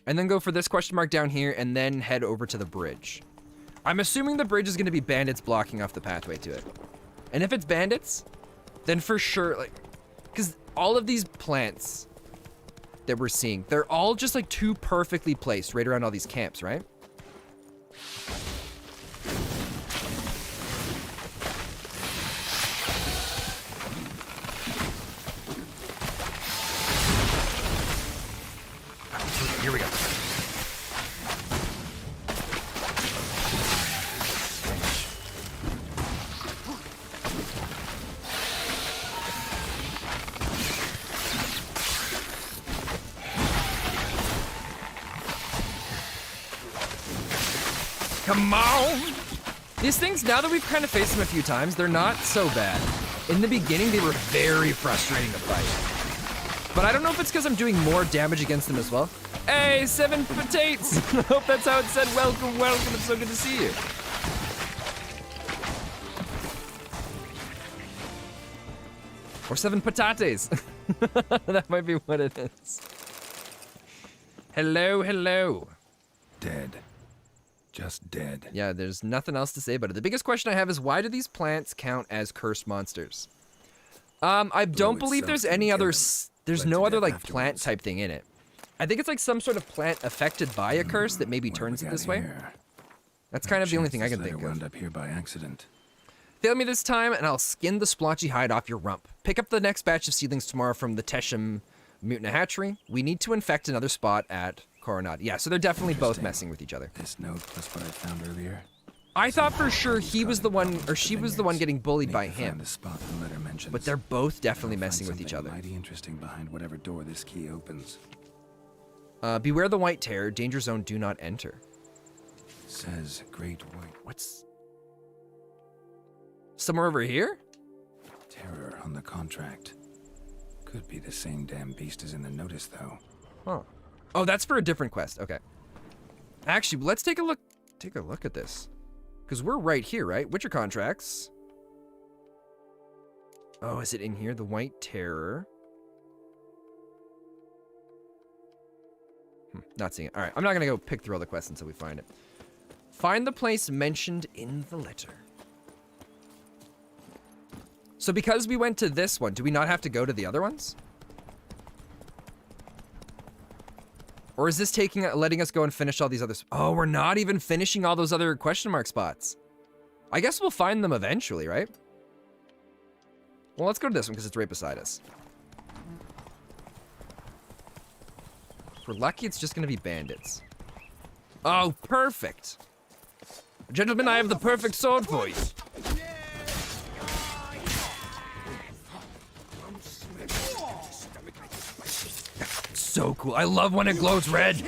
and then go for this question mark down here, and then head over to the bridge. I'm assuming the bridge is gonna be bandits blocking off the pathway to it. And if it's bandits, then for sure, like, because all of these plants that we're seeing, they're all just like too perfectly placed right around all these camps, right? Here we go. Come on! These things, now that we've kind of faced them a few times, they're not so bad. In the beginning, they were very frustrating to fight. But I don't know if it's because I'm doing more damage against them as well. Hey, 7 potatoes! I hope that's how it said. Welcome, welcome. It's so good to see you. Or 7 patates. That might be what it is. Hello, hello. Dead. Just dead. Yeah, there's nothing else to say about it. The biggest question I have is, why do these plants count as cursed monsters? I don't believe there's any other... There's no other, like, plant type thing in it. I think it's like some sort of plant affected by a curse that maybe turns it this way. That's kind of the only thing I can think of. Wound up here by accident. Fail me this time, and I'll skin the splotchy hide off your rump. Pick up the next batch of seedlings tomorrow from the Tesham Mutna Hatchery. We need to infect another spot at Coronado. Yeah, so they're definitely both messing with each other. This note plus what I found earlier. I thought for sure he was the one, or she was the one getting bullied by him. The spot the letter mentions. But they're both definitely messing with each other. Mighty interesting behind whatever door this key opens. Beware the White Terror. Danger zone. Do not enter. Says Great White. What's somewhere over here? Terror on the contract. Could be the same damn beast as in the notice, though. Huh. Oh, that's for a different quest. Okay. Actually, let's take a look. Take a look at this, because we're right here, right? Witcher contracts. Oh, is it in here? The White Terror. Not seeing it. All right, I'm not gonna go pick through all the quests until we find it. Find the place mentioned in the letter. So because we went to this one, do we not have to go to the other ones? Or is this letting us go and finish all these others? Oh, we're not even finishing all those other question mark spots. I guess we'll find them eventually, right? Well, let's go to this one because it's right beside us. If we're lucky, it's just going to be bandits. Oh, perfect. Gentlemen, I have the perfect sword for you. So cool. I love when it glows red.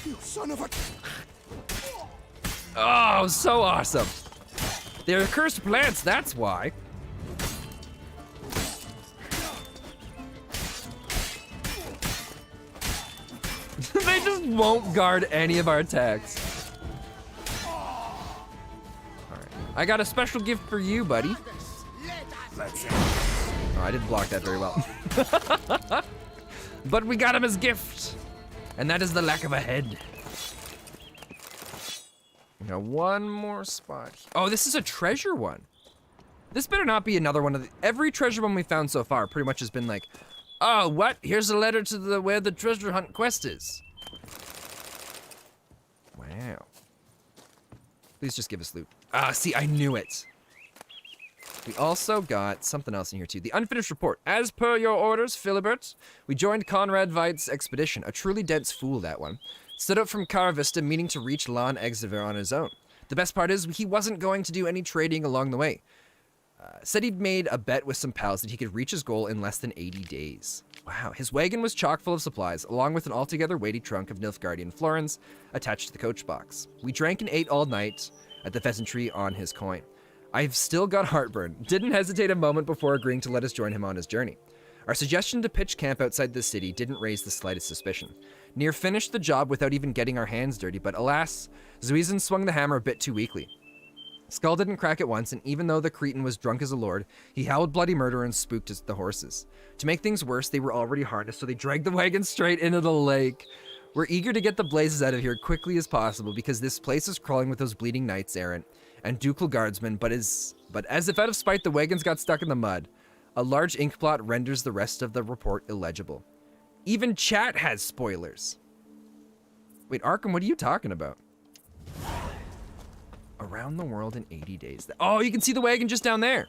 You son of a... Oh, so awesome. They're cursed plants, that's why. They just won't guard any of our attacks. Alright. I got a special gift for you, buddy. Oh, I didn't block that very well. But we got him as gift. And that is the lack of a head. Now one more spot. Oh, this is a treasure one. This better not be another one of the... Every treasure one we found so far pretty much has been like, oh, what? Here's a letter to the where the treasure hunt quest is. Wow. Please just give us loot. Ah, see, I knew it. We also got something else in here too. The unfinished report. As per your orders, Philibert, we joined Conrad Veidt's expedition. A truly dense fool, that one. Stood up from Caravista, meaning to reach Lan Exever on his own. The best part is, he wasn't going to do any trading along the way. Said he'd made a bet with some pals that he could reach his goal in less than 80 days. Wow, his wagon was chock full of supplies, along with an altogether weighty trunk of Nilfgaardian florins attached to the coach box. We drank and ate all night at the pheasantry on his coin. I've still got heartburn. Didn't hesitate a moment before agreeing to let us join him on his journey. Our suggestion to pitch camp outside the city didn't raise the slightest suspicion. Near finished the job without even getting our hands dirty, but alas, Zuizan swung the hammer a bit too weakly. Skull didn't crack at once, and even though the Cretan was drunk as a lord, he howled bloody murder and spooked the horses. To make things worse, they were already harnessed, so they dragged the wagon straight into the lake. We're eager to get the blazes out of here quickly as possible, because this place is crawling with those bleeding knights errant and ducal guardsmen, but as if out of spite, the wagons got stuck in the mud. A large ink blot renders the rest of the report illegible. Even chat has spoilers. Wait, Arkham, what are you talking about? Around the world in 80 days. Oh, you can see the wagon just down there.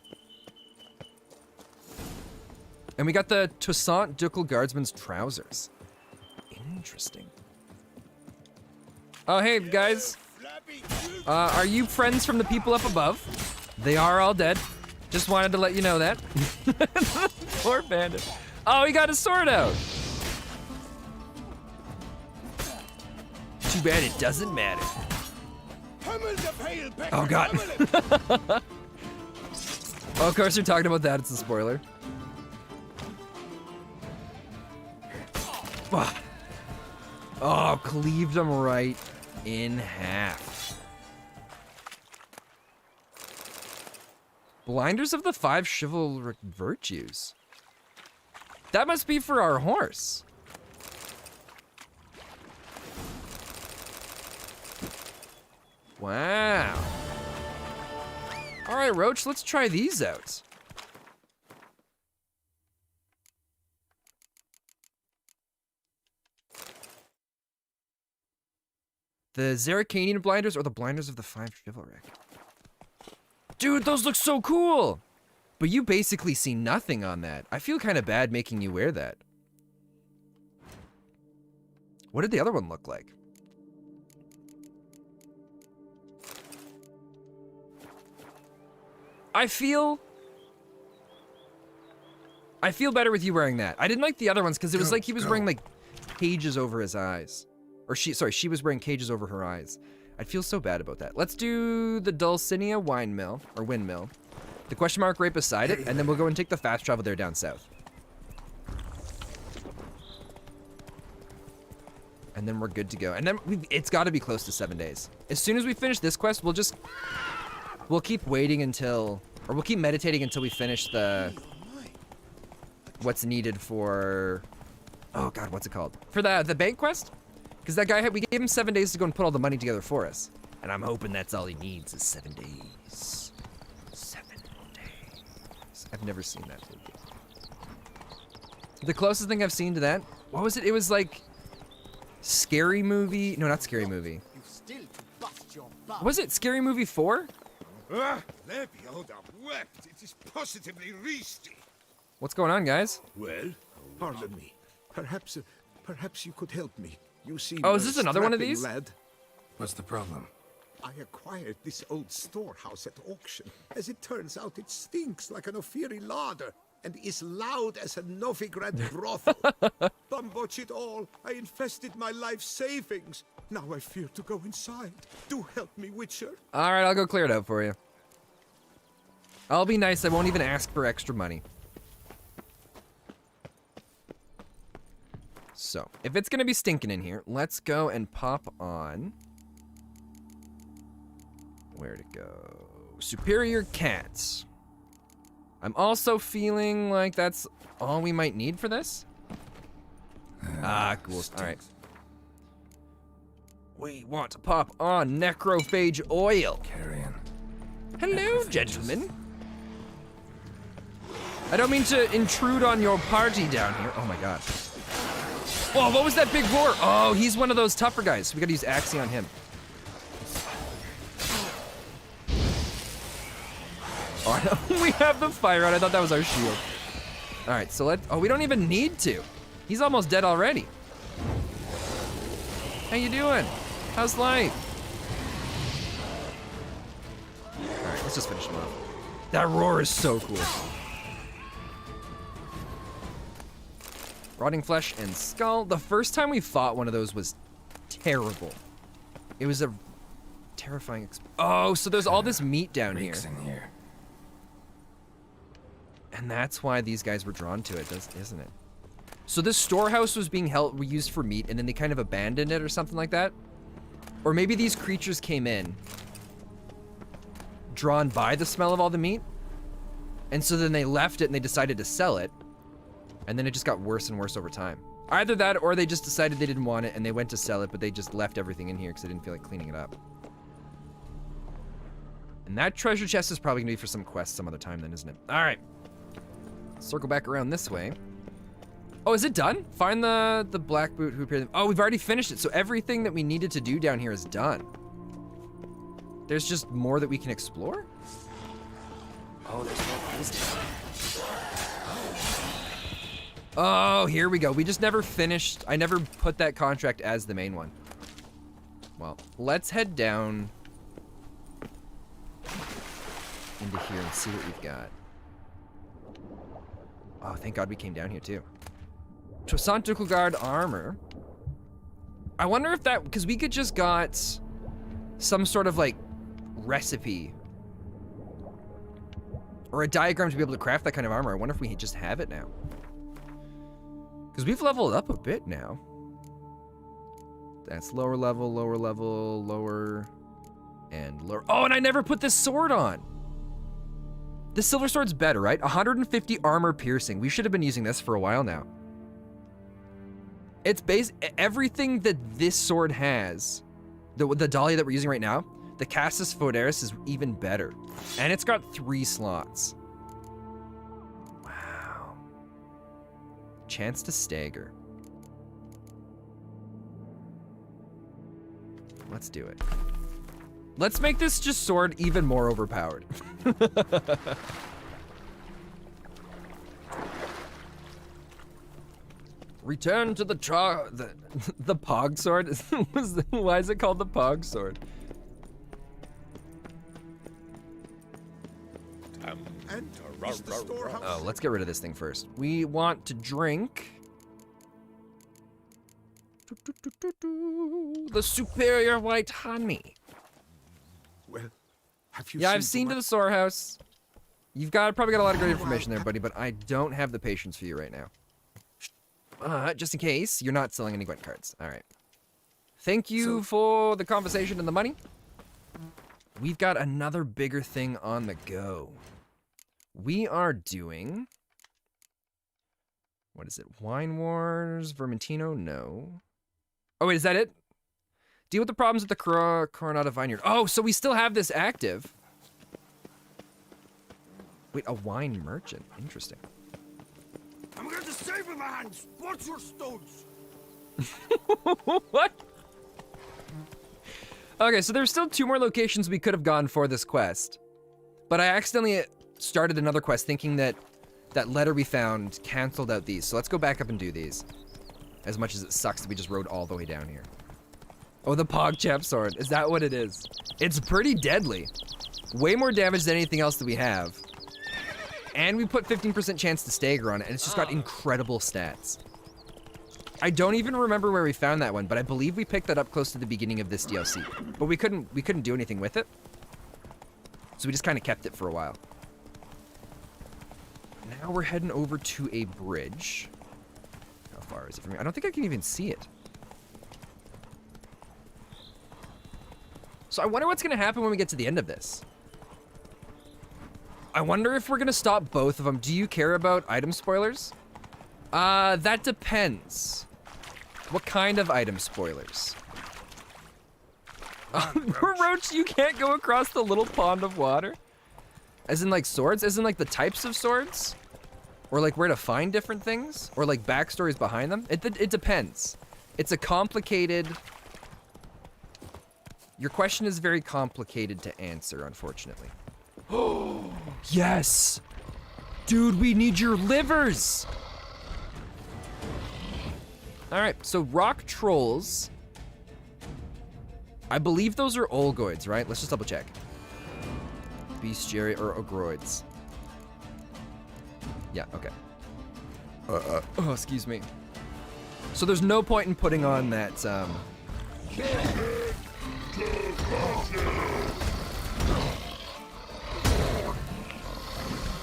And we got the Toussaint Ducal Guardsman's trousers. Interesting. Oh, hey, guys. Are you friends from the people up above? They are all dead. Just wanted to let you know that. Poor bandit. Oh, he got his sword out. Too bad it doesn't matter. Oh, God. Oh, of course, you're talking about that. It's a spoiler. Oh, cleaved him right in half. Blinders of the 5 chivalric virtues. That must be for our horse. Wow. All right, Roach, let's try these out. The Zerrikanian blinders or the blinders of the 5 chivalric? Dude, those look so cool! But you basically see nothing on that. I feel kind of bad making you wear that. What did the other one look like? I feel better with you wearing that. I didn't like the other ones because it was like he was wearing like cages over his eyes. Or she was wearing cages over her eyes. I'd feel so bad about that. Let's do the Dulcinea windmill, or windmill. The question mark right beside it, and then we'll go and take the fast travel there down south. And then we're good to go. And then it's got to be close to 7 days. As soon as we finish this quest, we'll keep waiting until, or we'll keep meditating until we finish the, what's needed for, oh God, what's it called? For the bank quest? Because that guy, we gave him 7 days to go and put all the money together for us. And I'm hoping that's all he needs is 7 days. 7 days. I've never seen that movie. The closest thing I've seen to that, what was it? It was like Scary Movie. No, not Scary Movie. Was it Scary Movie 4? Lebioda wept. It is positively risky. What's going on, guys? Well, Pardon me. Perhaps you could help me. You see, oh, is this another one of these? Lad. What's the problem? I acquired this old storehouse at auction. As it turns out, it stinks like an Ophiri larder and is loud as a Novigrad brothel. Bambotch it all. I invested my life savings. Now I fear to go inside. Do help me, Witcher. All right, I'll go clear it out for you. I'll be nice. I won't even ask for extra money. So, if it's gonna be stinking in here, let's go and pop on. Where'd it go? Superior Cats. I'm also feeling like that's all we might need for this. Cool. All right. We want to pop on Necrophage Oil. Carrion. Hello, gentlemen. I don't mean to intrude on your party down here. Oh my God. Whoa, what was that big roar? Oh, he's one of those tougher guys. We gotta use Axie on him. Oh, no. We have the fire out. I thought that was our shield. All right, so oh, we don't even need to. He's almost dead already. How you doing? How's life? All right, let's just finish him off. That roar is so cool. Rotting flesh and skull. The first time we fought one of those was terrible. It was a terrifying oh, so there's all this meat down here. And that's why these guys were drawn to it, isn't it? So this storehouse was being used for meat, and then they kind of abandoned it or something like that? Or maybe these creatures came in, drawn by the smell of all the meat, and so then they left it and they decided to sell it, and then it just got worse and worse over time. Either that, or they just decided they didn't want it and they went to sell it, but they just left everything in here because they didn't feel like cleaning it up. And that treasure chest is probably gonna be for some quest some other time then, isn't it? All right. Circle back around this way. Oh, is it done? Find the black boot who appeared. Oh, we've already finished it. So everything that we needed to do down here is done. There's just more that we can explore? Oh, there's more business. Oh, here we go. We just never finished. I never put that contract as the main one. Well, let's head down into here and see what we've got. Oh, thank God we came down here too. Toussaint Dukelgard armor. I wonder if that, because we could just got some sort of like recipe or a diagram to be able to craft that kind of armor. I wonder if we just have it now. Because we've leveled up a bit now. That's lower level, lower, and lower. Oh, and I never put this sword on. The silver sword's better, right? 150 armor piercing. We should have been using this for a while now. It's everything that this sword has, the Dahlia that we're using right now, the Cassis Foederis is even better. And it's got 3 slots. Wow. Chance to stagger. Let's do it. Let's make this just sword even more overpowered. Return to the Pog sword? Why is it called the Pog sword? Oh, let's get rid of this thing first. We want to drink the superior white honey. Well, have you Yeah, I've seen to the storehouse. You've probably got a lot of great information there, buddy, but I don't have the patience for you right now. Just in case, you're not selling any Gwent cards. All right. Thank you for the conversation and the money. We've got another bigger thing on the go. We are doing... What is it? Wine Wars? Vermentino? No. Oh, wait, is that it? Deal with the problems with the Coronata Vineyard. Oh, so we still have this active. Wait, a wine merchant. Interesting. I'm going to save with my hands. Watch your stones. What? Okay, so there's still 2 more locations we could have gone for this quest. But I accidentally started another quest thinking that that letter we found canceled out these. So let's go back up and do these. As much as it sucks that we just rode all the way down here. Oh, the PogChamp sword. Is that what it is? It's pretty deadly. Way more damage than anything else that we have. And we put 15% chance to stagger on it, and it's just got incredible stats. I don't even remember where we found that one, but I believe we picked that up close to the beginning of this DLC. But we couldn't do anything with it. So we just kind of kept it for a while. Now we're heading over to a bridge. How far is it from here? I don't think I can even see it. So I wonder what's gonna happen when we get to the end of this. I wonder if we're gonna stop both of them. Do you care about item spoilers? That depends. What kind of item spoilers? Roach, you can't go across the little pond of water? As in like swords? As in like the types of swords? Or like where to find different things? Or like backstories behind them? It depends. It's a complicated... Your question is very complicated to answer, unfortunately. Oh, yes! Dude, we need your livers! Alright, so rock trolls. I believe those are Olgoids, right? Let's just double check. Bestiary or Ogroids. Yeah, okay. Oh, excuse me. So there's no point in putting on that,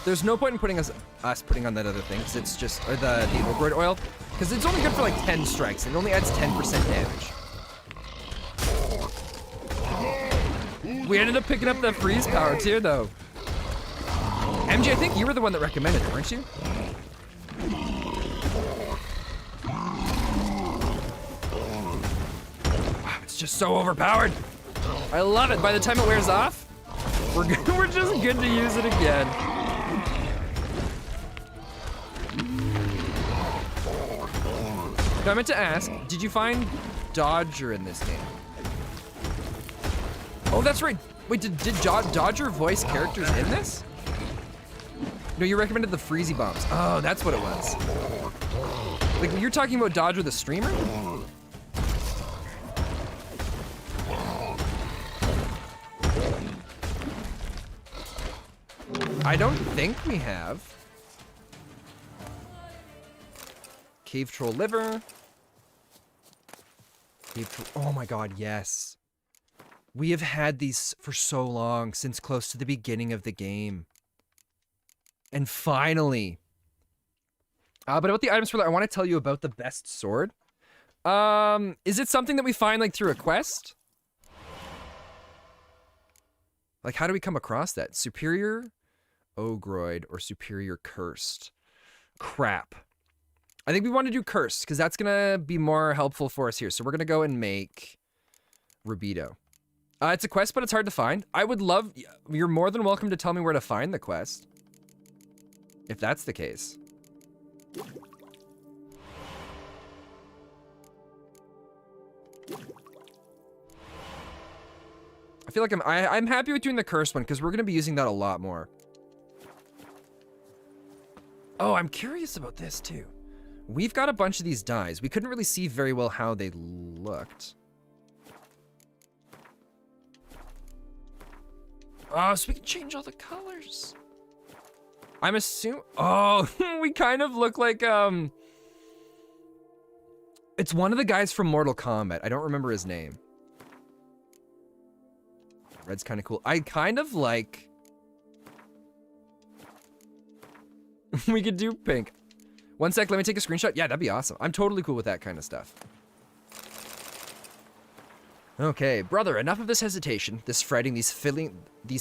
There's no point in putting us putting on that other thing, because it's just, or the Ogroid oil, because it's only good for like 10 strikes, and it only adds 10% damage. We ended up picking up the freeze power too, though. MJ, I think you were the one that recommended it, weren't you? Wow, it's just so overpowered. I love it. By the time it wears off, we're just good to use it again. Now, I meant to ask, did you find Dodger in this game? Oh, that's right. Wait, did Dodger voice characters in this? No, you recommended the Freezy Bombs. Oh, that's what it was. Like, you're talking about Dodger the streamer? I don't think we have. Cave Troll Liver. Oh my god, yes. We have had these for so long, since close to the beginning of the game. And finally. But about the items for that, I want to tell you about the best sword. Is it something that we find like through a quest? Like, how do we come across that? Superior Ogroid or Superior Cursed? Crap. I think we want to do Cursed, because that's going to be more helpful for us here. So we're going to go and make Rubido. It's a quest, but it's hard to find. I would love... You're more than welcome to tell me where to find the quest. If that's the case. I feel like I'm happy with doing the Cursed one, because we're going to be using that a lot more. Oh, I'm curious about this, too. We've got a bunch of these dyes. We couldn't really see very well how they looked. Oh, so we can change all the colors. I'm assuming... Oh, we kind of look like, It's one of the guys from Mortal Kombat. I don't remember his name. Red's kind of cool. I kind of like... We could do pink. One sec, let me take a screenshot. Yeah, that'd be awesome. I'm totally cool with that kind of stuff. Okay, brother, enough of this hesitation, this fretting, these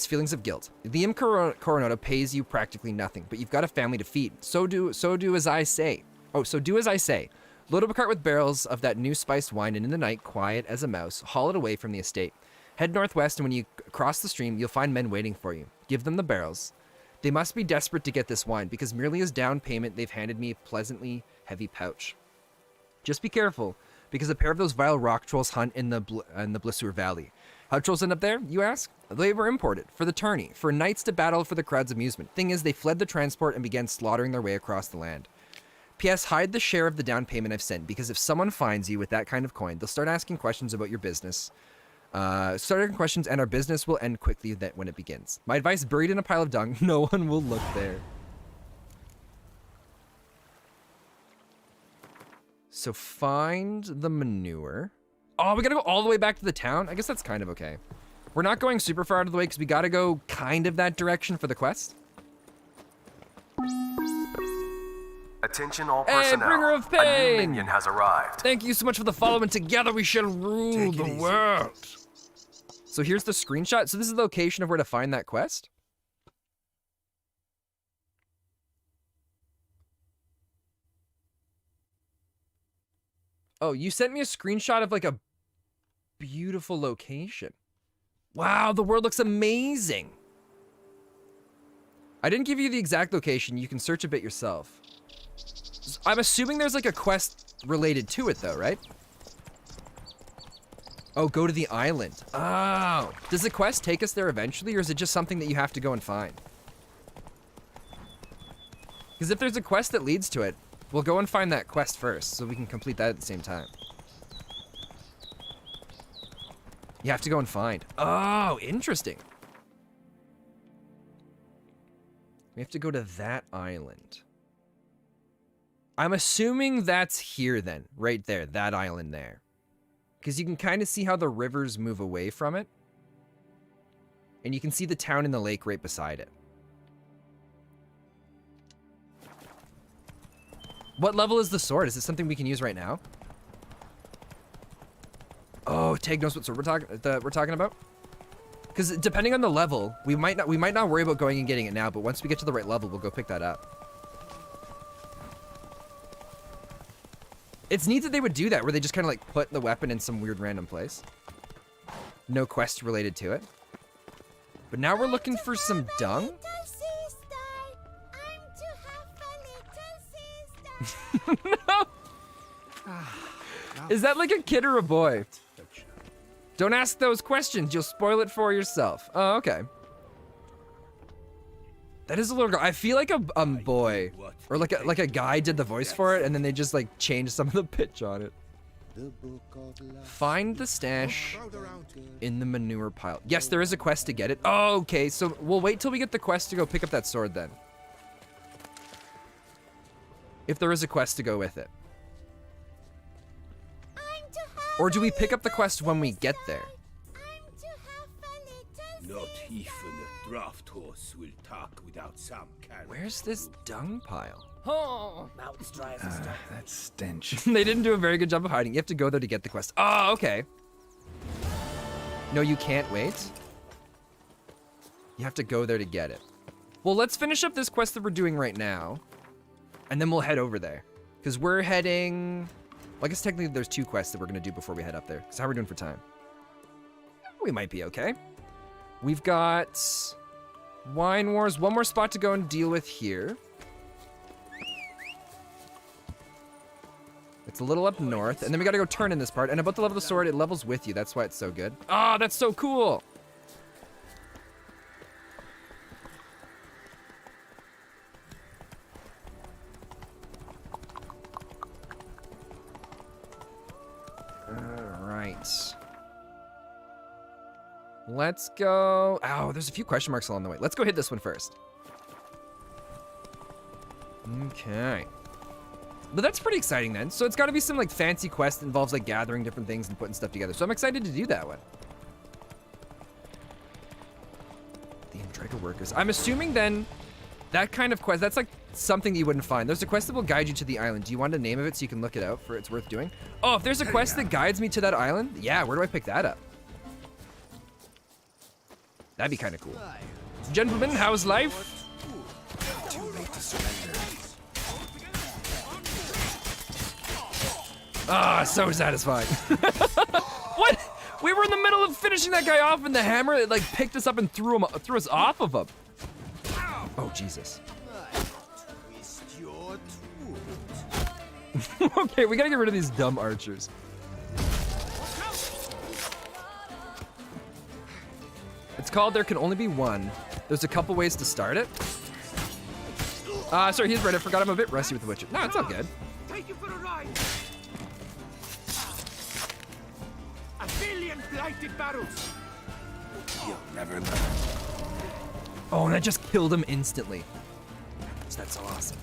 feelings of guilt. The Coronado pays you practically nothing, but you've got a family to feed. So do as I say. Oh, so do as I say. Load up a cart with barrels of that new spiced wine, and in the night, quiet as a mouse, haul it away from the estate. Head northwest, and when you cross the stream, you'll find men waiting for you. Give them the barrels. They must be desperate to get this wine, because merely as down payment, they've handed me a pleasantly heavy pouch. Just be careful, because a pair of those vile rock trolls hunt in the Blissur Valley. How trolls end up there, you ask? They were imported, for the tourney, for knights to battle for the crowd's amusement. Thing is, they fled the transport and began slaughtering their way across the land. P.S. Hide the share of the down payment I've sent, because if someone finds you with that kind of coin, they'll start asking questions about your business. Questions, and our business will end quickly when it begins. My advice, buried in a pile of dung, no one will look there. So find the manure. Oh, we gotta go all the way back to the town? I guess that's kind of okay. We're not going super far out of the way because we gotta go kind of that direction for the quest. Attention all Hey, personnel. bringer of A pain! new minion has arrived. Thank you so much for the follow, and together we shall rule the world. So here's the screenshot. So this is the location of where to find that quest. Oh, you sent me a screenshot of like a beautiful location. Wow, the world looks amazing. I didn't give you the exact location. You can search a bit yourself. I'm assuming there's like a quest related to it though, right? Oh, go to the island. Oh, does the quest take us there eventually, or is it just something that you have to go and find? Because if there's a quest that leads to it, we'll go and find that quest first, so we can complete that at the same time. You have to go and find. Oh, interesting. We have to go to that island. I'm assuming that's here then, right there, that island there. Because you can kind of see how the rivers move away from it. And you can see the town and the lake right beside it. What level is the sword? Is it something we can use right now? Oh, Tag knows what sword we're talking about. Because depending on the level, we might not worry about going and getting it now, but once we get to the right level, we'll go pick that up. It's neat that they would do that, where they just kind of like put the weapon in some weird random place. No quest related to it. But now we're looking for some dung. No! Is that like a kid or a boy? Don't ask those questions. You'll spoil it for yourself. Oh, okay. That is a little girl. I feel like a boy or like a guy did the voice for it, and then they just like changed some of the pitch on it. Find the stash in the manure pile. Yes, there is a quest to get it. Oh, okay. So we'll wait till we get the quest to go pick up that sword then. If there is a quest to go with it. Or do we pick up the quest when we get there? Not even a draft horse will talk without some carrot. Where's this dung pile? Oh, mouth's dry as a stone. That stench. They didn't do a very good job of hiding. You have to go there to get the quest. Oh, okay. No, you can't wait. You have to go there to get it. Well, let's finish up this quest that we're doing right now. And then we'll head over there. Because we're heading... Well, I guess technically there's 2 quests that we're going to do before we head up there. Because how are we doing for time? We might be okay. We've got Wine Wars. 1 more spot to go and deal with here. It's a little up north. And then we got to go turn in this part. And about to level the sword, it levels with you. That's why it's so good. Oh, that's so cool. Let's go. Oh, there's a few question marks along the way. Let's go hit this one first. Okay. But that's pretty exciting then. So it's got to be some like fancy quest that involves like gathering different things and putting stuff together. So I'm excited to do that one. The Andrega workers. I'm assuming then that kind of quest, that's like something you wouldn't find. There's a quest that will guide you to the island. Do you want the name of it so you can look it out for it's worth doing? Oh, if there's a quest that guides me to that island, yeah, where do I pick that up? That'd be kind of cool. Gentlemen, how's life? Too late to surrender. Ah, so satisfying. What? We were in the middle of finishing that guy off, and the hammer it like picked us up and threw us off of him. Oh Jesus. Okay, we gotta get rid of these dumb archers. It's called There Can Only Be One. There's a couple ways to start it. Sorry, he's right. I forgot I'm a bit rusty with the Witcher. No, it's all good. Take you for a ride. A billion blighted barrels. You'll never learn. Oh, and that just killed him instantly. So that's so awesome.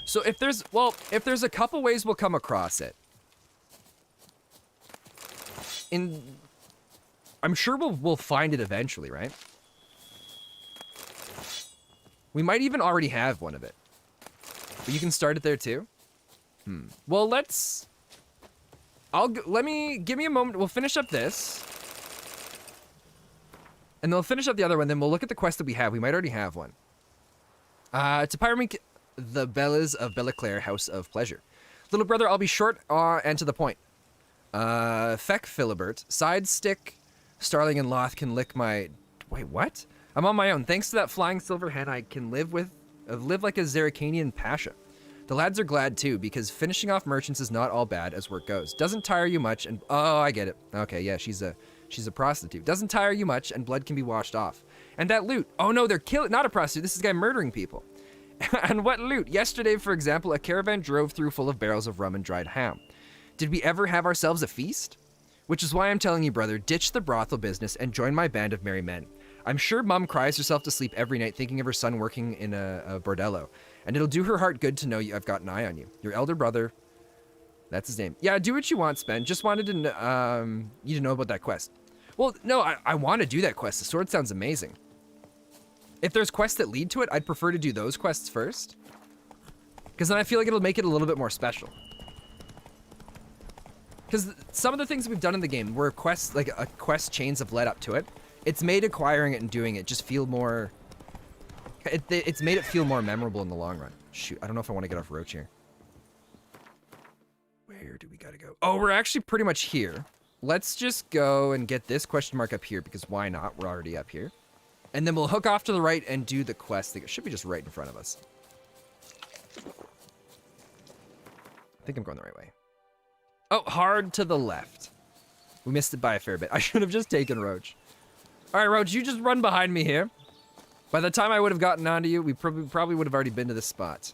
So if there's a couple ways we'll come across it. I'm sure we'll find it eventually, right? We might even already have one of it. But you can start it there too? Well, give me a moment. We'll finish up this. And then we'll finish up the other one, then we'll look at the quest that we have. We might already have one. To Pyramid, the Bellas of Belliclaire, House of Pleasure. Little brother, I'll be short and to the point. Feck Philibert, Side Stick, Starling and Loth can lick my... Wait, what? I'm on my own. Thanks to that flying silver hen, I can live like a Zerrikanian pasha. The lads are glad too, because finishing off merchants is not all bad as work goes. Doesn't tire you much and... Oh, I get it. Okay, yeah, she's a prostitute. Doesn't tire you much and blood can be washed off. And that loot. Oh no, they're killing... Not a prostitute. This is a guy murdering people. And what loot? Yesterday, for example, a caravan drove through full of barrels of rum and dried ham. Did we ever have ourselves a feast? Which is why I'm telling you, brother, ditch the brothel business and join my band of merry men. I'm sure Mum cries herself to sleep every night thinking of her son working in a bordello. And it'll do her heart good to know I've got an eye on you. Your elder brother, that's his name. Yeah, do what you want, Spen. Just wanted to you to know about that quest. Well, no, I want to do that quest. The sword sounds amazing. If there's quests that lead to it, I'd prefer to do those quests first. Because then I feel like it'll make it a little bit more special. Because some of the things that we've done in the game where quests, like quest chains have led up to it, it's made acquiring it and doing it just feel more... It's made it feel more memorable in the long run. Shoot, I don't know if I want to get off Roach here. Where do we gotta go? Oh, we're actually pretty much here. Let's just go and get this question mark up here because why not? We're already up here. And then we'll hook off to the right and do the quest thing. It should be just right in front of us. I think I'm going the right way. Oh, hard to the left. We missed it by a fair bit. I should have just taken Roach. All right, Roach, you just run behind me here. By the time I would have gotten onto you, we probably would have already been to this spot.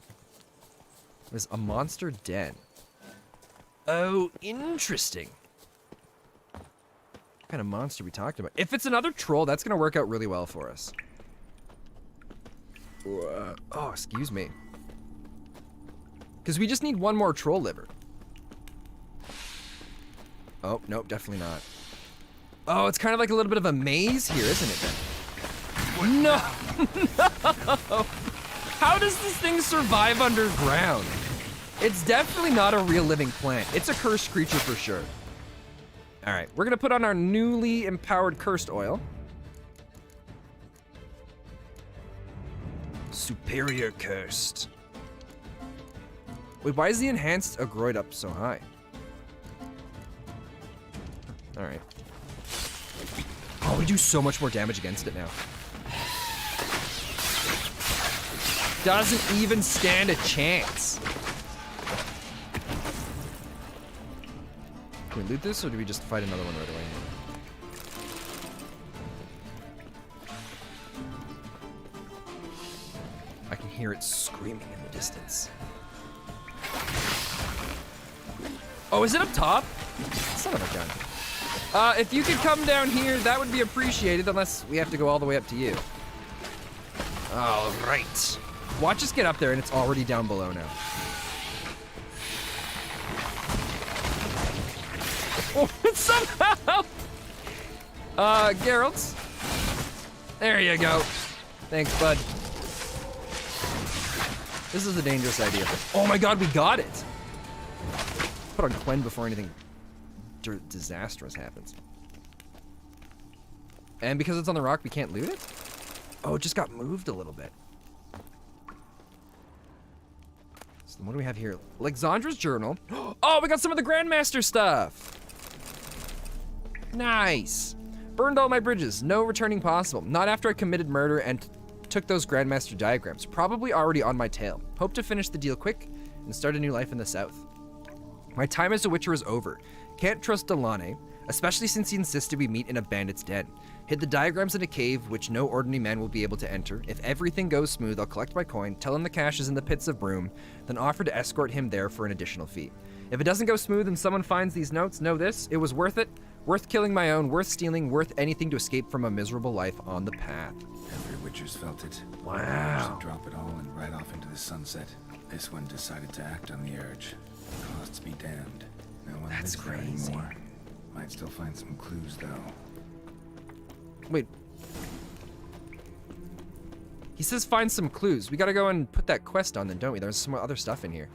There's a monster den. Oh, interesting. What kind of monster we talked about? If it's another troll, that's gonna work out really well for us. Oh, excuse me. Because we just need one more troll liver. Oh, nope, definitely not. Oh, it's kind of like a little bit of a maze here, isn't it, then? No! No! How does this thing survive underground? It's definitely not a real living plant. It's a cursed creature for sure. All right, we're gonna put on our newly empowered cursed oil. Superior cursed. Wait, why is the enhanced agroid up so high? All right. Oh, we do so much more damage against it now. Doesn't even stand a chance. Can we loot this, or do we just fight another one right away? I can hear it screaming in the distance. Oh, is it up top? Son of a gun. If you could come down here, that would be appreciated, unless we have to go all the way up to you. All right. Watch us get up there, and it's already down below now. Oh, somehow! Geralt. There you go. Thanks, bud. This is a dangerous idea. Oh my god, we got it! Put on Quen before anything disastrous happens. And because it's on the rock, we can't loot it? Oh, it just got moved a little bit. So what do we have here? Alexandra's journal. Oh, we got some of the Grandmaster stuff! Nice. Burned all my bridges. No returning possible. Not after I committed murder and took those Grandmaster diagrams. Probably already on my tail. Hope to finish the deal quick and start a new life in the south. My time as a witcher is over. Can't trust Delane, especially since he insisted we meet in a bandit's den. Hid the diagrams in a cave which no ordinary man will be able to enter. If everything goes smooth, I'll collect my coin, tell him the cash is in the pits of Broom, then offer to escort him there for an additional fee. If it doesn't go smooth and someone finds these notes, know this, it was worth it. Worth killing my own, worth stealing, worth anything to escape from a miserable life on the path. Every witcher's felt it. Wow. Should drop it all and ride off into the sunset. This one decided to act on the urge. Costs be damned. No one lives there anymore. Might still find some clues, though. Wait. He says find some clues. We gotta go and put that quest on then, don't we? There's some other stuff in here.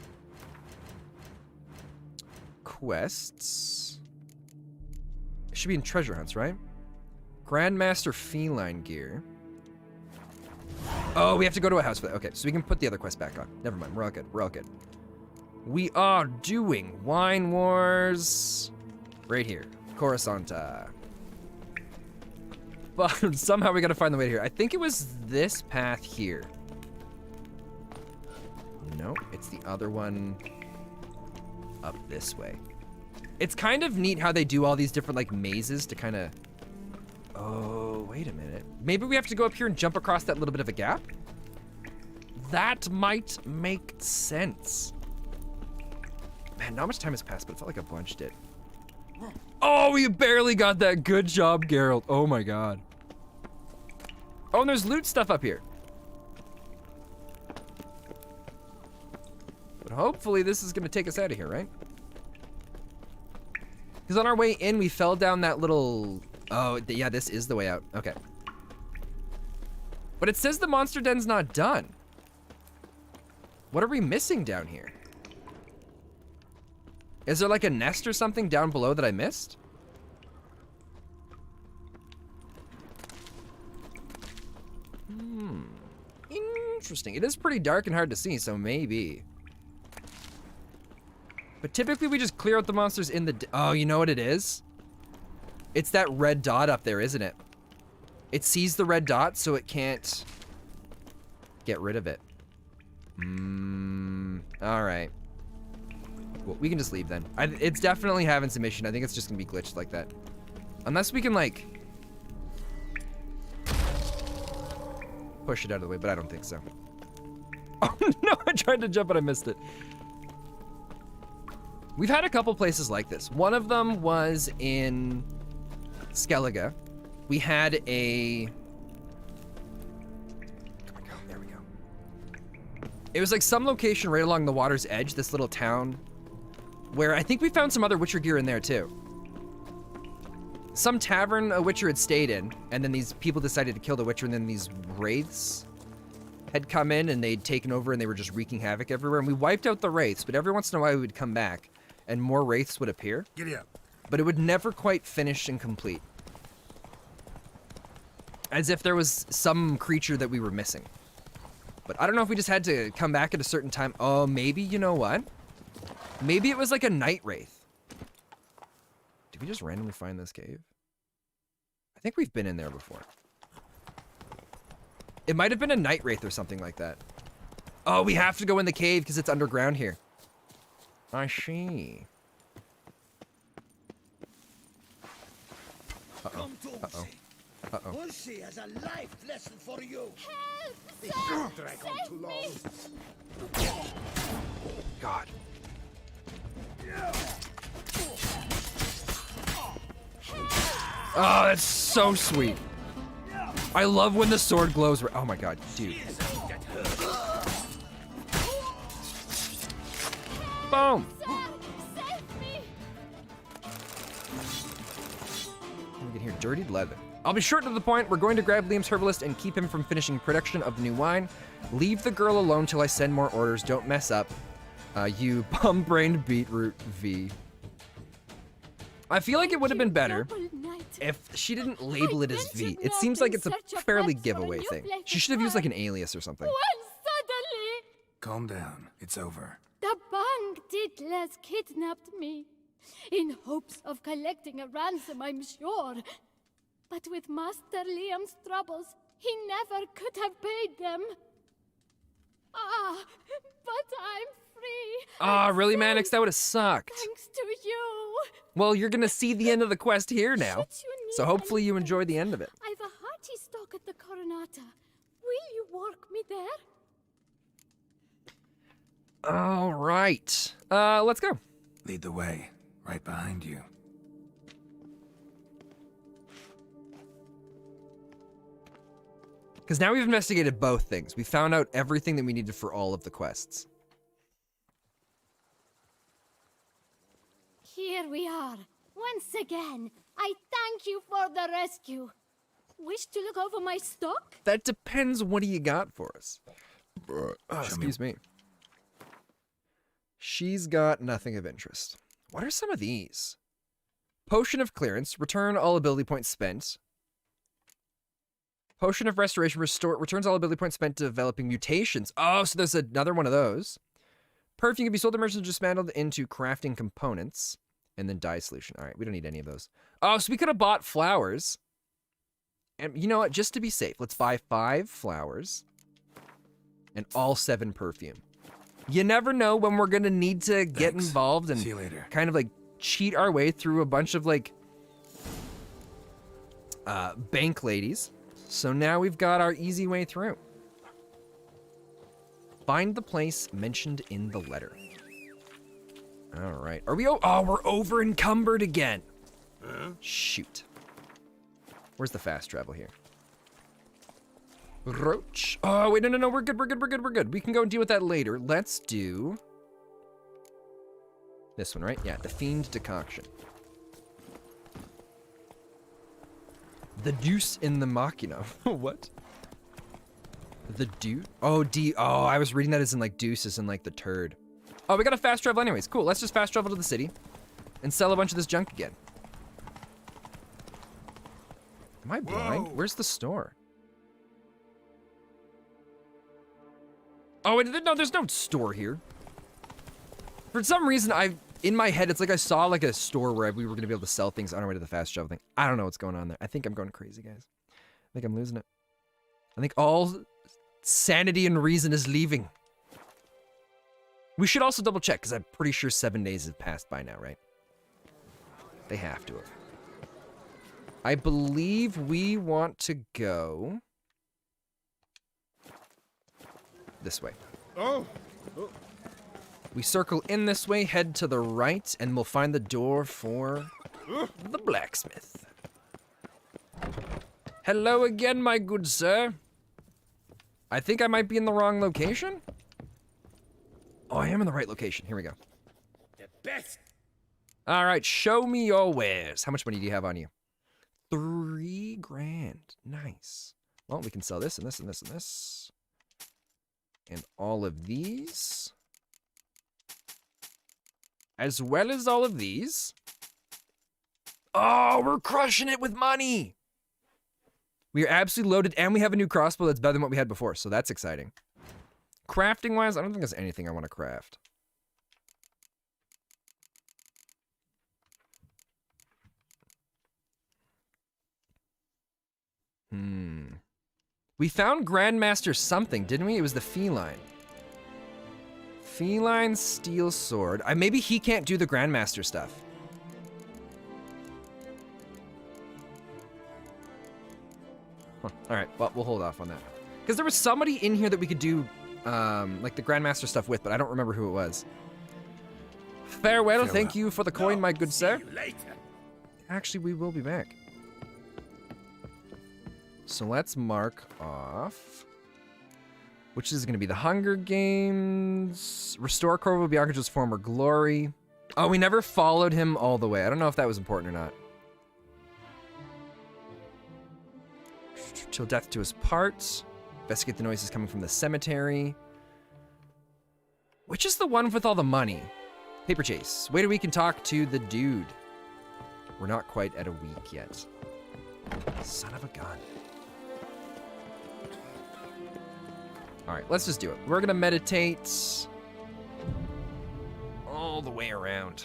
Quests. It should be in treasure hunts, right? Grandmaster feline gear. Oh, we have to go to a house for that. Okay, so we can put the other quest back on. Never mind, we're all good, we're all good. We are doing Wine Wars right here. Coruscanta. But somehow we gotta find the way here. I think it was this path here. No, it's the other one up this way. It's kind of neat how they do all these different like mazes to kind of... Oh, wait a minute. Maybe we have to go up here and jump across that little bit of a gap? That might make sense. Man, not much time has passed, but it felt like a bunch did. Oh, we barely got that. Good job, Geralt. Oh my god. Oh, and there's loot stuff up here. But hopefully this is gonna take us out of here, right? Because on our way in, we fell down that little... Oh, yeah, this is the way out. Okay. But it says the monster den's not done. What are we missing down here? Is there like a nest or something down below that I missed? Interesting. It is pretty dark and hard to see, so maybe. But typically we just clear out the monsters in the... Oh, you know what it is? It's that red dot up there, isn't it? It sees the red dot, so it can't get rid of it. Alright. Cool. We can just leave then. It's definitely having some issue. I think it's just gonna be glitched like that. Unless we can like push it out of the way, but I don't think so. Oh no, I tried to jump but I missed it. We've had a couple places like this. One of them was in Skellige. We had a... There we go. It was like some location right along the water's edge, this little town, where I think we found some other Witcher gear in there too. Some tavern a Witcher had stayed in, and then these people decided to kill the Witcher, and then these wraiths had come in and they'd taken over and they were just wreaking havoc everywhere. And we wiped out the wraiths, but every once in a while we would come back and more wraiths would appear. Giddy up. But it would never quite finish and complete. As if there was some creature that we were missing. But I don't know if we just had to come back at a certain time. Oh, maybe, you know what? Maybe it was like a night wraith. Did we just randomly find this cave? I think we've been in there before. It might have been a night wraith or something like that. Oh, we have to go in the cave because it's underground here. I see. Uh-oh. Uh-oh. Uh-oh. Bullseye has a life lesson for you. Help! This Save, drag save on too long. me. God. Oh, that's so sweet. I love when the sword glows. Oh my god, dude. Boom. We get here, dirtied leather. I'll be short to the point. We're going to grab Liam's herbalist and keep him from finishing production of the new wine. Leave the girl alone till I send more orders. Don't mess up. You bum-brained beetroot V. I feel like it would have been better if she didn't label it as V. It seems like it's a fairly giveaway thing. She should have used like an alias or something. Suddenly, Calm down. It's over. the bandit kidnapped me. In hopes of collecting a ransom, I'm sure. But with Master Liam's troubles, he never could have paid them. Ah, but I'm free. Ah, really, Mannix? That would have sucked. Thanks to you. Well, you're gonna see the end of the quest here now. So hopefully you enjoy the end of it. I've a hearty stock at the Coronata. Will you work me there? All right. Let's go. Lead the way. Right behind you. Because now we've investigated both things. We found out everything that we needed for all of the quests. Here we are. Once again, I thank you for the rescue. Wish to look over my stock? That depends. What do you got for us? Excuse me. She's got nothing of interest. What are some of these? Potion of Clearance. Return all ability points spent. Potion of Restoration. Returns all ability points spent developing mutations. Oh, so there's another one of those. Perfume can be sold to merchants dismantled into crafting components. And then dye solution. All right, we don't need any of those. Oh, so we could have bought flowers. And you know what? Just to be safe, let's buy 5 flowers. And all 7 perfume. You never know when we're going to need to get involved and See you later. kind of like cheat our way through a bunch of like bank ladies. So now we've got our easy way through. Find the place mentioned in the letter. All right. Are we? Oh, we're over encumbered again. Shoot. Where's the fast travel here? Roach. Oh, wait, no. We're good. We can go and deal with that later. Let's do this one, right? Yeah, the Fiend Decoction. The Deuce in the Machina. What? The Deuce? Oh, oh, I was reading that as in like Deuce as in like the turd. Oh, we got a fast travel anyways. Cool, let's just fast travel to the city and sell a bunch of this junk again. Am I blind? Where's the store? Oh, no, there's no store here. For some reason, in my head, it's like I saw like a store where we were going to be able to sell things on our way to the fast travel thing. I don't know what's going on there. I think I'm going crazy, guys. I think I'm losing it. I think all sanity and reason is leaving. We should also double check, because I'm pretty sure 7 days have passed by now, right? They have to have. I believe we want to go this way. Oh. We circle in this way, head to the right, and we'll find the door for the blacksmith. Hello again, my good sir. I think I might be in the wrong location. Oh, I am in the right location. Here we go. The best. All right, show me your wares. How much money do you have on you? 3 grand. Nice. Well, we can sell this and this and this and this. And all of these. As well as all of these. Oh, we're crushing it with money. We are absolutely loaded, and we have a new crossbow that's better than what we had before, so that's exciting. Crafting-wise, I don't think there's anything I want to craft. We found Grandmaster something, didn't we? It was the feline. Feline steel sword. Maybe he can't do the Grandmaster stuff. Huh. All right, well, we'll hold off on that. Because there was somebody in here that we could do, like the Grandmaster stuff with, but I don't remember who it was. Farewell. Thank you for the coin, my good sir. Actually, we will be back. So let's mark off. Which is going to be the Hunger Games. Restore Corvo Bianca's former glory. Oh, we never followed him all the way. I don't know if that was important or not. Till death to his parts. Investigate the noises coming from the cemetery. Which is the one with all the money? Paper chase. Wait a week and talk to the dude. We're not quite at a week yet. Son of a gun. All right, let's just do it. We're gonna meditate all the way around.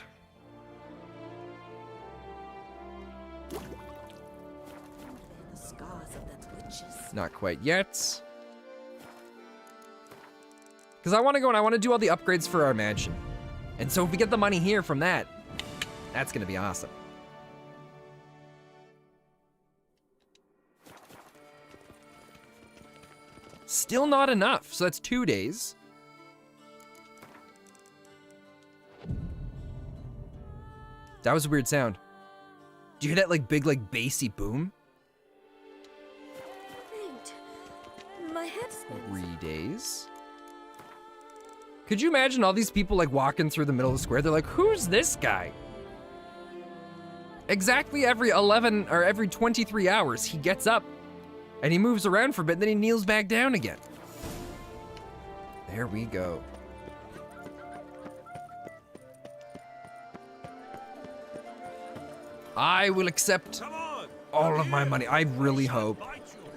The scars of that witch's. Not quite yet. Because I want to go and I want to do all the upgrades for our mansion. And so if we get the money here from that, that's gonna be awesome. Still not enough, so that's 2 days. That was a weird sound. Do you hear that like big like bassy boom? Wait, my head's 3 days. Could you imagine all these people like walking through the middle of the square? They're like, who's this guy? Exactly every 11 or every 23 hours, he gets up and he moves around for a bit, then he kneels back down again. There we go. I will accept all of my money. I really hope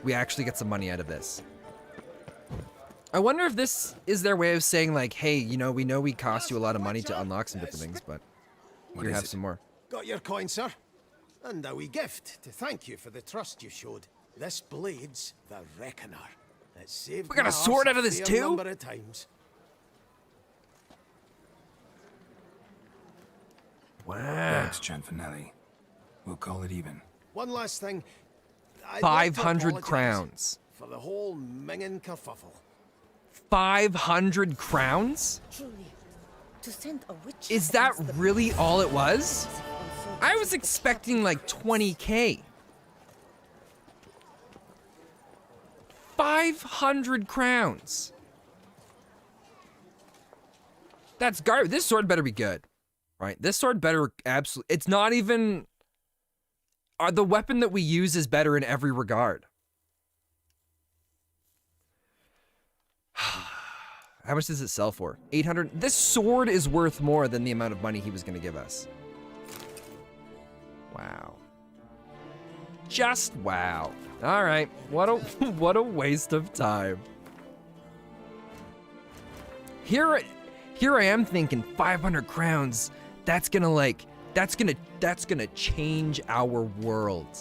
we actually get some money out of this. I wonder if this is their way of saying like, hey, you know we cost you a lot of money to unlock some different things, but you have some more. Got your coin, sir. And a wee gift to thank you for the trust you showed. This blade's the Reckoner. It saved We got my a sword arse out of this fair too? number of times. Wow. Thanks, Gianfinelli. We'll call it even. One last thing. I'd 500 like to apologise crowns. for the whole minging kerfuffle. 500 crowns? Truly, to send a witch. Is that really all it was? I was expecting like 20K. 500 crowns. That's garbage. This sword better be good, right? This sword better absolutely. It's not even. The weapon that we use is better in every regard. How much does it sell for? 800. This sword is worth more than the amount of money he was going to give us. Wow. Just wow. All right. What a waste of time. Here I am thinking 500 crowns. That's gonna change our world.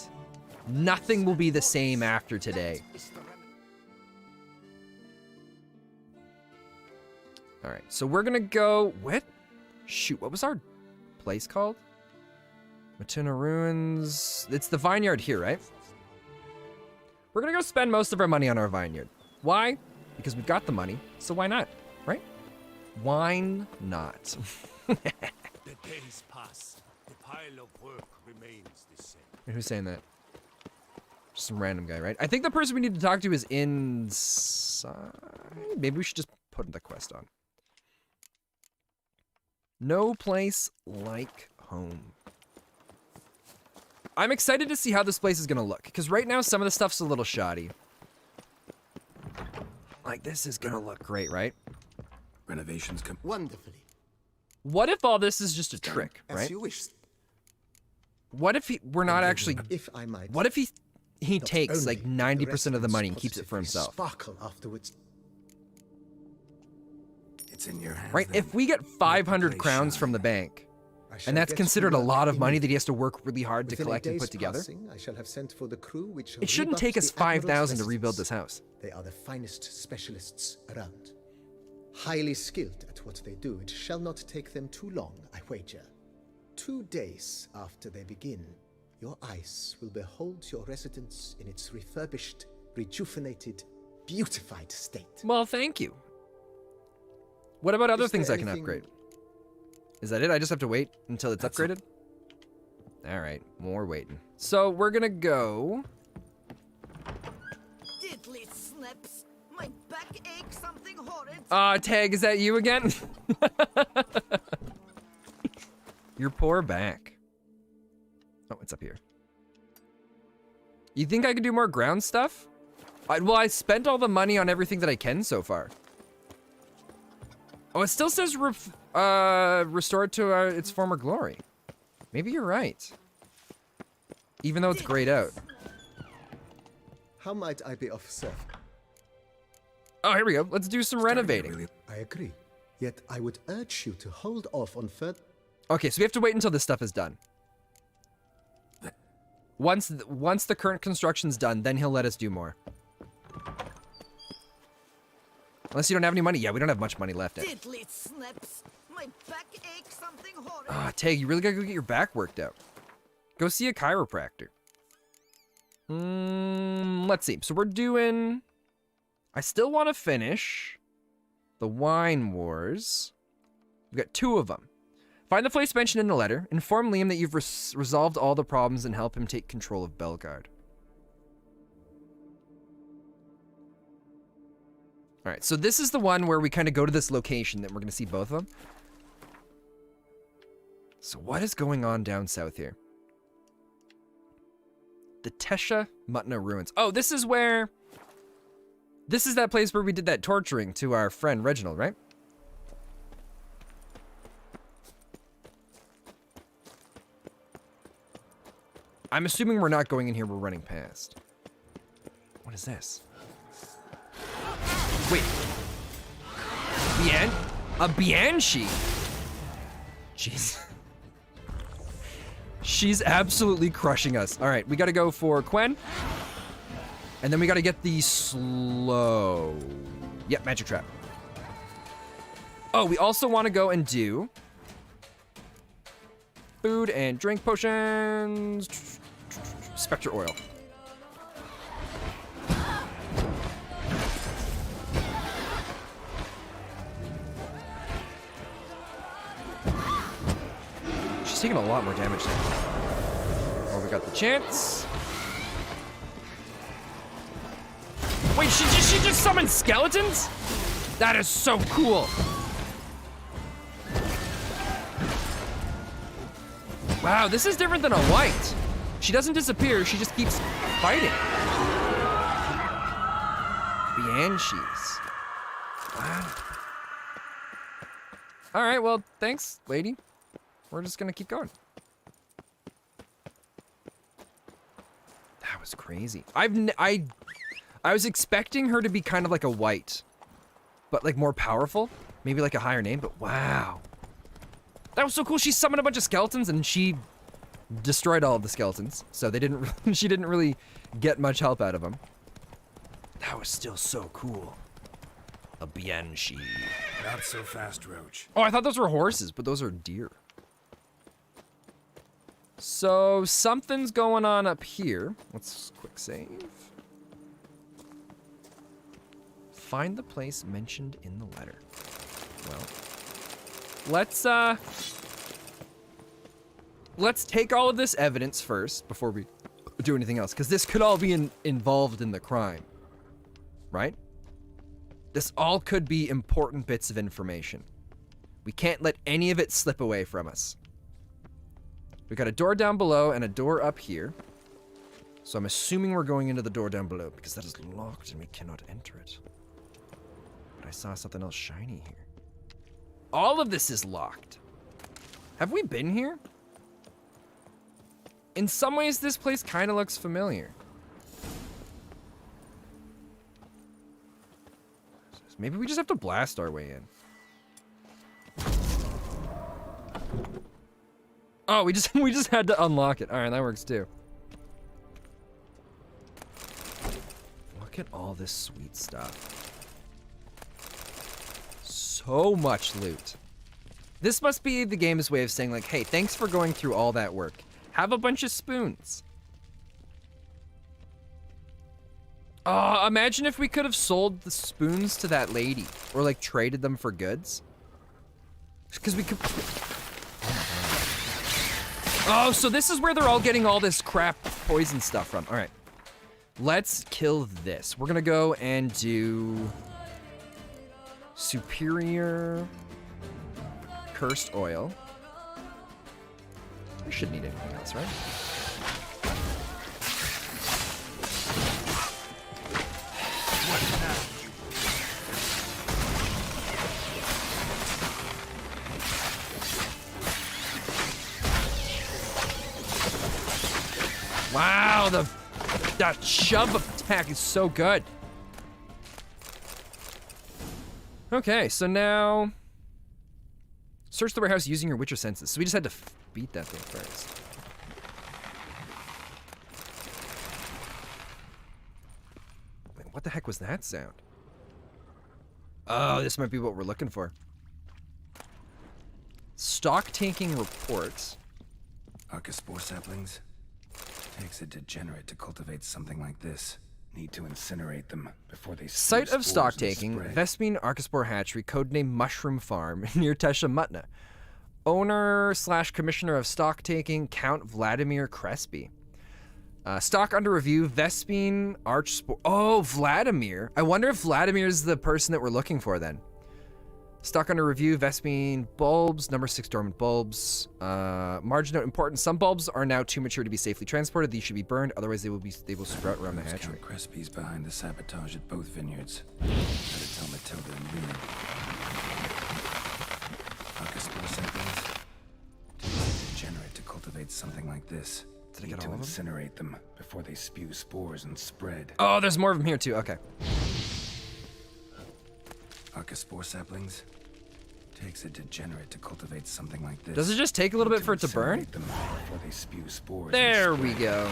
Nothing will be the same after today. All right, so we're gonna go. What? Shoot, what was our place called? Matuna Ruins. It's the vineyard here, right? We're gonna go spend most of our money on our vineyard. Why? Because we've got the money, so why not, right? Why not? The days pass. The pile of work remains the same. Who's saying that? Just some random guy, right? I think the person we need to talk to is inside. Maybe we should just put the quest on. No place like home. I'm excited to see how this place is gonna look, because right now some of the stuff's a little shoddy. Like, this is gonna look great, right? Renovations come wonderfully. What if all this is just a trick, right? As you wish. What if we're not actually... If I might. What if he takes like 90% of the money and keeps it for himself? Sparkle afterwards. It's in your hands. Right? If we get 500 crowns from the bank, and that's considered a lot of money that he has to work really hard to collect and put together, I shall have sent for the crew which it shouldn't take us 5,000 to rebuild this house. They are the finest specialists around. Highly skilled at what they do. It shall not take them too long, I wager. 2 days after they begin, your eyes will behold your residence in its refurbished, rejuvenated, beautified state. Well, thank you. What about other Is things there I can anything- upgrade? Is that it? I just have to wait until it's upgraded? All right, more waiting. So we're gonna go... Diddly snips. My back aches something horrid. Tag, is that you again? Your poor back. Oh, it's up here. You think I could do more ground stuff? Well, I spent all the money on everything that I can so far. Oh, it still says restored to its former glory. Maybe you're right. Even though it's grayed out. How might I be of service? Oh, here we go. Let's do some renovating. I agree. Yet I would urge you to hold off on further... Okay, so we have to wait until this stuff is done. Once the current construction's done, then he'll let us do more. Unless you don't have any money. Yeah, we don't have much money left. Diddly snips. My back aches something horrid. Tag, you really gotta go get your back worked out. Go see a chiropractor. Let's see. So we're doing... I still want to finish the Wine Wars. We've got 2 of them. Find the place mentioned in the letter. Inform Liam that you've resolved all the problems and help him take control of Belgard. All right, so this is the one where we kind of go to this location that we're going to see both of them. So what is going on down south here? The Tesha Mutna Ruins. Oh, this is where... This is that place where we did that torturing to our friend Reginald, right? I'm assuming we're not going in here, we're running past. What is this? Wait. A Bianchi? Jeez. She's absolutely crushing us. All right, we gotta go for Quen. And then we gotta get the slow... Yep, magic trap. Oh, we also want to go and do... food and drink potions. Spectre oil. She's taking a lot more damage now. Oh, we got the chance. Wait, she just summoned skeletons? That is so cool. Wow, this is different than a white. She doesn't disappear, she just keeps fighting. Banshees. Wow. Alright, well, thanks, lady. We're just gonna keep going. That was crazy. I was expecting her to be kind of like a white, but like more powerful. Maybe like a higher name, but wow. That was so cool. She summoned a bunch of skeletons and she destroyed all of the skeletons. So they didn't. She didn't really get much help out of them. That was still so cool. A banshee. Not so fast, Roach. Oh, I thought those were horses, but those are deer. So something's going on up here. Let's quick save. Find the place mentioned in the letter. Well, let's take all of this evidence first before we do anything else, because this could all be involved in the crime, right? This all could be important bits of information. We can't let any of it slip away from us. We got a door down below and a door up here. So I'm assuming we're going into the door down below because that is locked and we cannot enter it. But I saw something else shiny here. All of this is locked. Have we been here? In some ways, this place kind of looks familiar. Maybe we just have to blast our way in. Oh, we just had to unlock it. All right, that works too. Look at all this sweet stuff. So much loot. This must be the game's way of saying like, hey, thanks for going through all that work. Have a bunch of spoons. Imagine if we could have sold the spoons to that lady or like traded them for goods. Because we could... Oh, so this is where they're all getting all this crap poison stuff from. All right, let's kill this. We're gonna go and do superior cursed oil. We shouldn't need anything else, right? Wow, that shove attack is so good. Okay, so now search the warehouse using your Witcher senses. So we just had to beat that thing first. Wait, what the heck was that sound? Oh, this might be what we're looking for. Stock taking reports. Arcaspore saplings. Takes a degenerate to cultivate something like this. Need to incinerate them before they Site of spores stock and taking, spread. Vespine Arcaspore Hatchery, codename Mushroom Farm, near Tesha Mutna. Owner/commissioner of stock taking, Count Vladimir Crespi. Stock under review, Vespine Archspore. Oh, Vladimir. I wonder if Vladimir is the person that we're looking for then. Stock under review, Vespine bulbs, number 6 dormant bulbs. Margin note important, some bulbs are now too mature to be safely transported. These should be burned, otherwise they will sprout around the hatchery. Count Crespi's behind the sabotage at both vineyards. Gotta tell Matilda and Leon. Arcaspore saplings. Takes a degenerate to cultivate something like this. Did I Need get to all of them? incinerate them before they spew spores and spread. Oh, there's more of them here too, okay. Arcaspore saplings. Takes a degenerate to cultivate something like this. Does it just take a little bit for it to burn? Incinerate them before they spew spores. There and we spread. go.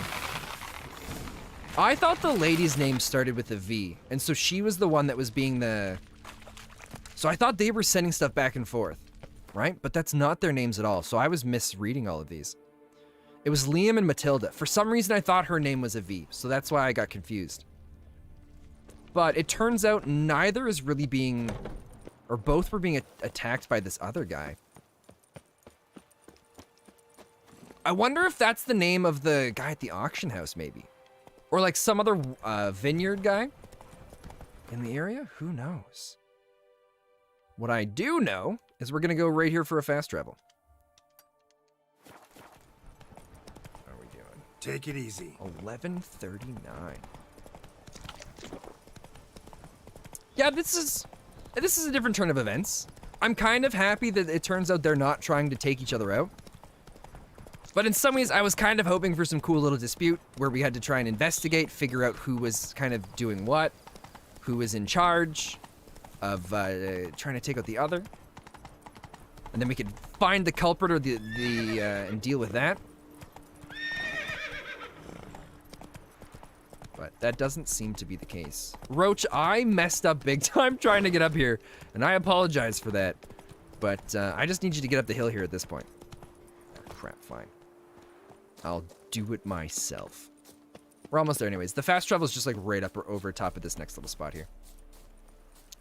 I thought the lady's name started with a V, and so she was the one that was being the... So I thought they were sending stuff back and forth, right? But that's not their names at all, so I was misreading all of these. It was Liam and Matilda. For some reason, I thought her name was a V, so that's why I got confused. But it turns out neither is really being... Or both were being attacked by this other guy. I wonder if that's the name of the guy at the auction house, maybe. Or like some other vineyard guy in the area? Who knows? What I do know is we're gonna go right here for a fast travel. How are we doing? Take it easy. 11:39. Yeah, this is a different turn of events. I'm kind of happy that it turns out they're not trying to take each other out. But in some ways, I was kind of hoping for some cool little dispute where we had to try and investigate, figure out who was kind of doing what, who was in charge of trying to take out the other. And then we could find the culprit or and deal with that. But that doesn't seem to be the case. Roach, I messed up big time trying to get up here, and I apologize for that. But I just need you to get up the hill here at this point. Oh, crap, fine. I'll do it myself. We're almost there anyways. The fast travel is just like right up or over top of this next little spot here.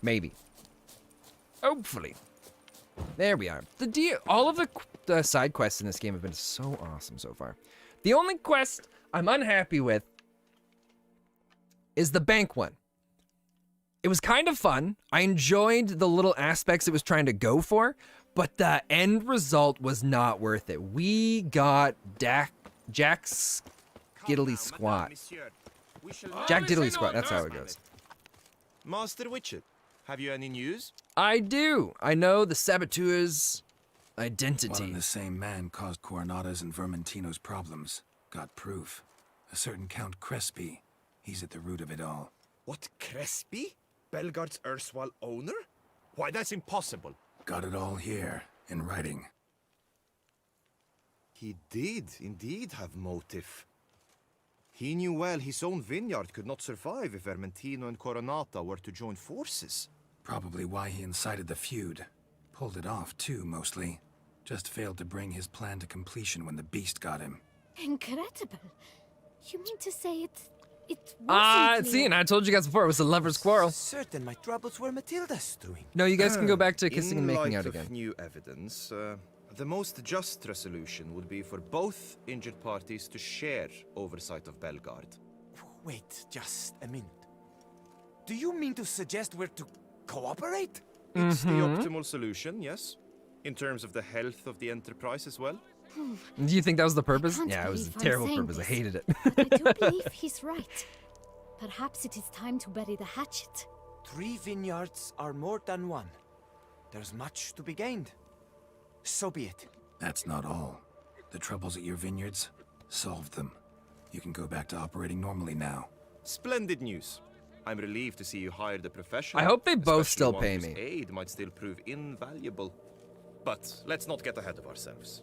Maybe. Hopefully. There we are. All of the side quests in this game have been so awesome so far. The only quest I'm unhappy with is the bank one. It was kind of fun. I enjoyed the little aspects it was trying to go for, but the end result was not worth it. We got Jack's Giddly Squat. Jack Diddley Squat, that's how it goes. Master Witcher, have you any news? I do. I know the Saboteur's identity. One and the same man caused Coronata's and Vermentino's problems. Got proof. A certain Count Crespi. He's at the root of it all. What, Crespi? Belgard's erstwhile owner? Why, that's impossible. Got it all here, in writing. He did indeed have motive. He knew well his own vineyard could not survive if Vermentino and Coronata were to join forces. Probably why he incited the feud. Pulled it off, too, mostly. Just failed to bring his plan to completion when the beast got him. Incredible. You mean to say it wasn't See, and I told you guys before, it was a lover's quarrel. Certain my troubles were Matilda's doing. No, you guys can go back to kissing and making out In light again. of new evidence, the most just resolution would be for both injured parties to share oversight of Belgard. Wait, just a minute. Do you mean to suggest we're to cooperate? It's the optimal solution, yes. In terms of the health of the enterprise as well. Do you think that was the purpose? can't Yeah, it was a believe I'm terrible saying purpose. I this, hated it. But I do believe he's right. Perhaps it is time to bury the hatchet. 3 vineyards are more than one. There's much to be gained. So be it. That's not all. The troubles at your vineyards? Solved them. You can go back to operating normally now. Splendid news. I'm relieved to see you hired a professional. I hope they both especially still one pay whose me. aid might still prove invaluable. But let's not get ahead of ourselves.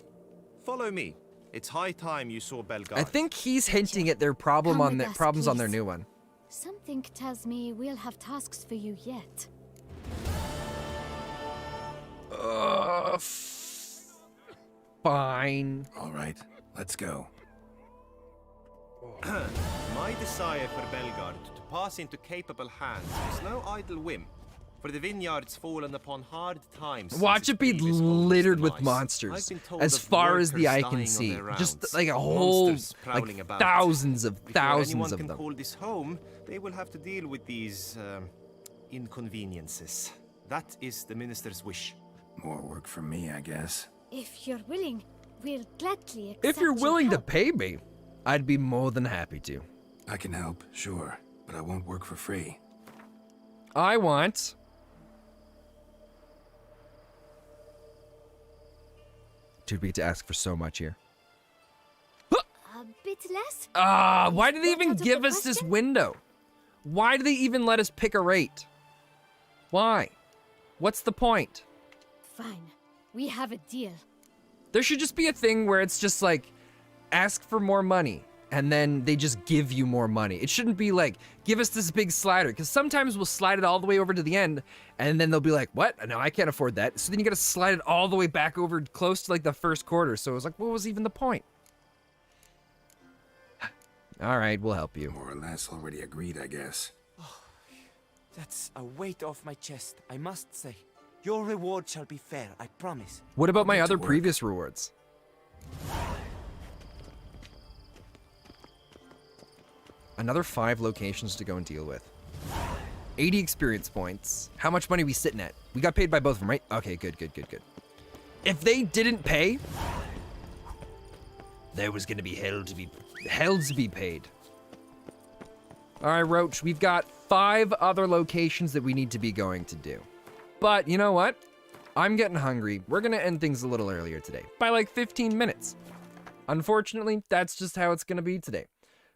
Follow me. It's high time you saw Belgard. I think he's hinting at their problem Come on with their us, problems on their please. new one. Something tells me we'll have tasks for you yet. Fine. All right, let's go. My desire for Belgard to pass into capable hands is no idle whim. For the vineyard's fallen upon hard times. Watch it be littered with monsters, as far as the eye can see. Just like a whole, like thousands of Before anyone of can them. call this home, they will have to deal with these inconveniences. That is the minister's wish. More work for me, I guess. If you're willing, we'll gladly accept If you're your willing to help. pay me, I'd be more than happy to. I can help, sure, but I won't work for free. I want... Dude, we get to ask for so much here. A bit less? Why did they even give us this window? Why do they even let us pick a rate? Why? What's the point? Fine. We have a deal. There should just be a thing where it's just like, ask for more money, and then they just give you more money. It shouldn't be like, give us this big slider, because sometimes we'll slide it all the way over to the end, and then they'll be like, what? No, I can't afford that. So then you gotta slide it all the way back over close to like the first quarter. So it was like, what was even the point? All right, we'll help you. More or less already agreed, I guess. That's a weight off my chest, I must say. Your reward shall be fair, I promise. What about I'll my get to other work. previous rewards? Another 5 locations to go and deal with. 80 experience points. How much money are we sitting at? We got paid by both of them, right? Okay, good. If they didn't pay, there was gonna be hell to be paid. All right, Roach, we've got 5 other locations that we need to be going to do. But you know what? I'm getting hungry. We're gonna end things a little earlier today, by like 15 minutes. Unfortunately, that's just how it's gonna be today.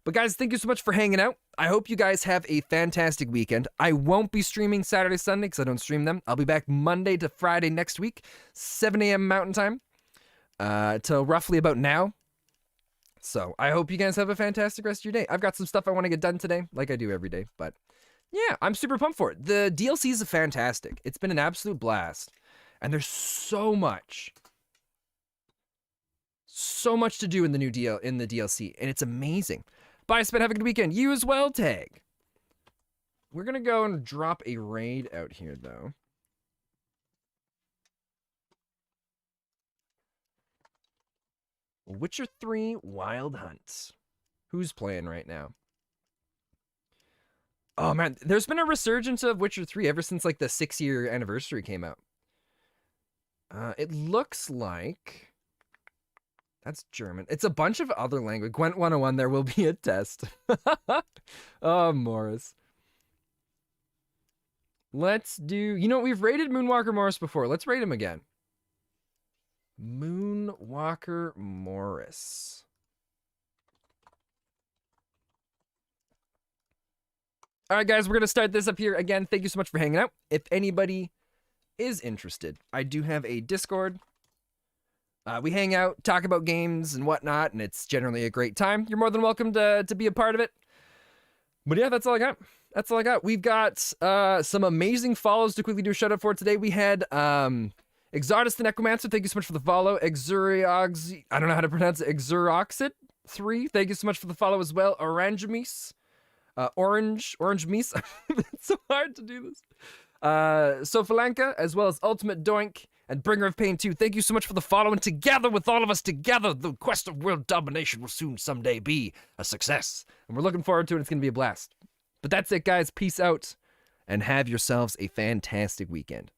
But guys, thank you so much for hanging out. I hope you guys have a fantastic weekend. I won't be streaming Saturday, Sunday, because I don't stream them. I'll be back Monday to Friday next week, 7 a.m. Mountain Time, till roughly about now. So I hope you guys have a fantastic rest of your day. I've got some stuff I want to get done today, like I do every day, but yeah, I'm super pumped for it. The DLCs are fantastic. It's been an absolute blast. And there's so much to do in the DLC, and it's amazing. Bye, Spin. Have a good weekend. You as well, Tag. We're gonna go and drop a raid out here, though. Witcher 3 Wild Hunt. Who's playing right now? Oh man, there's been a resurgence of Witcher 3 ever since like the 6-year anniversary came out. It looks like that's German. It's a bunch of other language. Gwent 101, there will be a test. Oh, Morris. Let's do, you know, we've rated Moonwalker Morris before. Let's rate him again. Moonwalker Morris. All right, guys, we're going to start this up here. Again, thank you so much for hanging out. If anybody is interested, I do have a Discord. We hang out, talk about games and whatnot, and it's generally a great time. You're more than welcome to be a part of it. But yeah, that's all I got. That's all I got. We've got some amazing follows to quickly do a shout out for today. We had Exardus the Necromancer, thank you so much for the follow. Exuriox, I don't know how to pronounce it. Exuroxid 3, thank you so much for the follow as well. Orangemeese, Orange Meese. It's so hard to do this. Sofalanka, as well as Ultimate Doink and Bringer of Pain 2. Thank you so much for the follow, and together with all of us together, the quest of world domination will soon someday be a success. And we're looking forward to it. It's going to be a blast. But that's it, guys. Peace out, and have yourselves a fantastic weekend.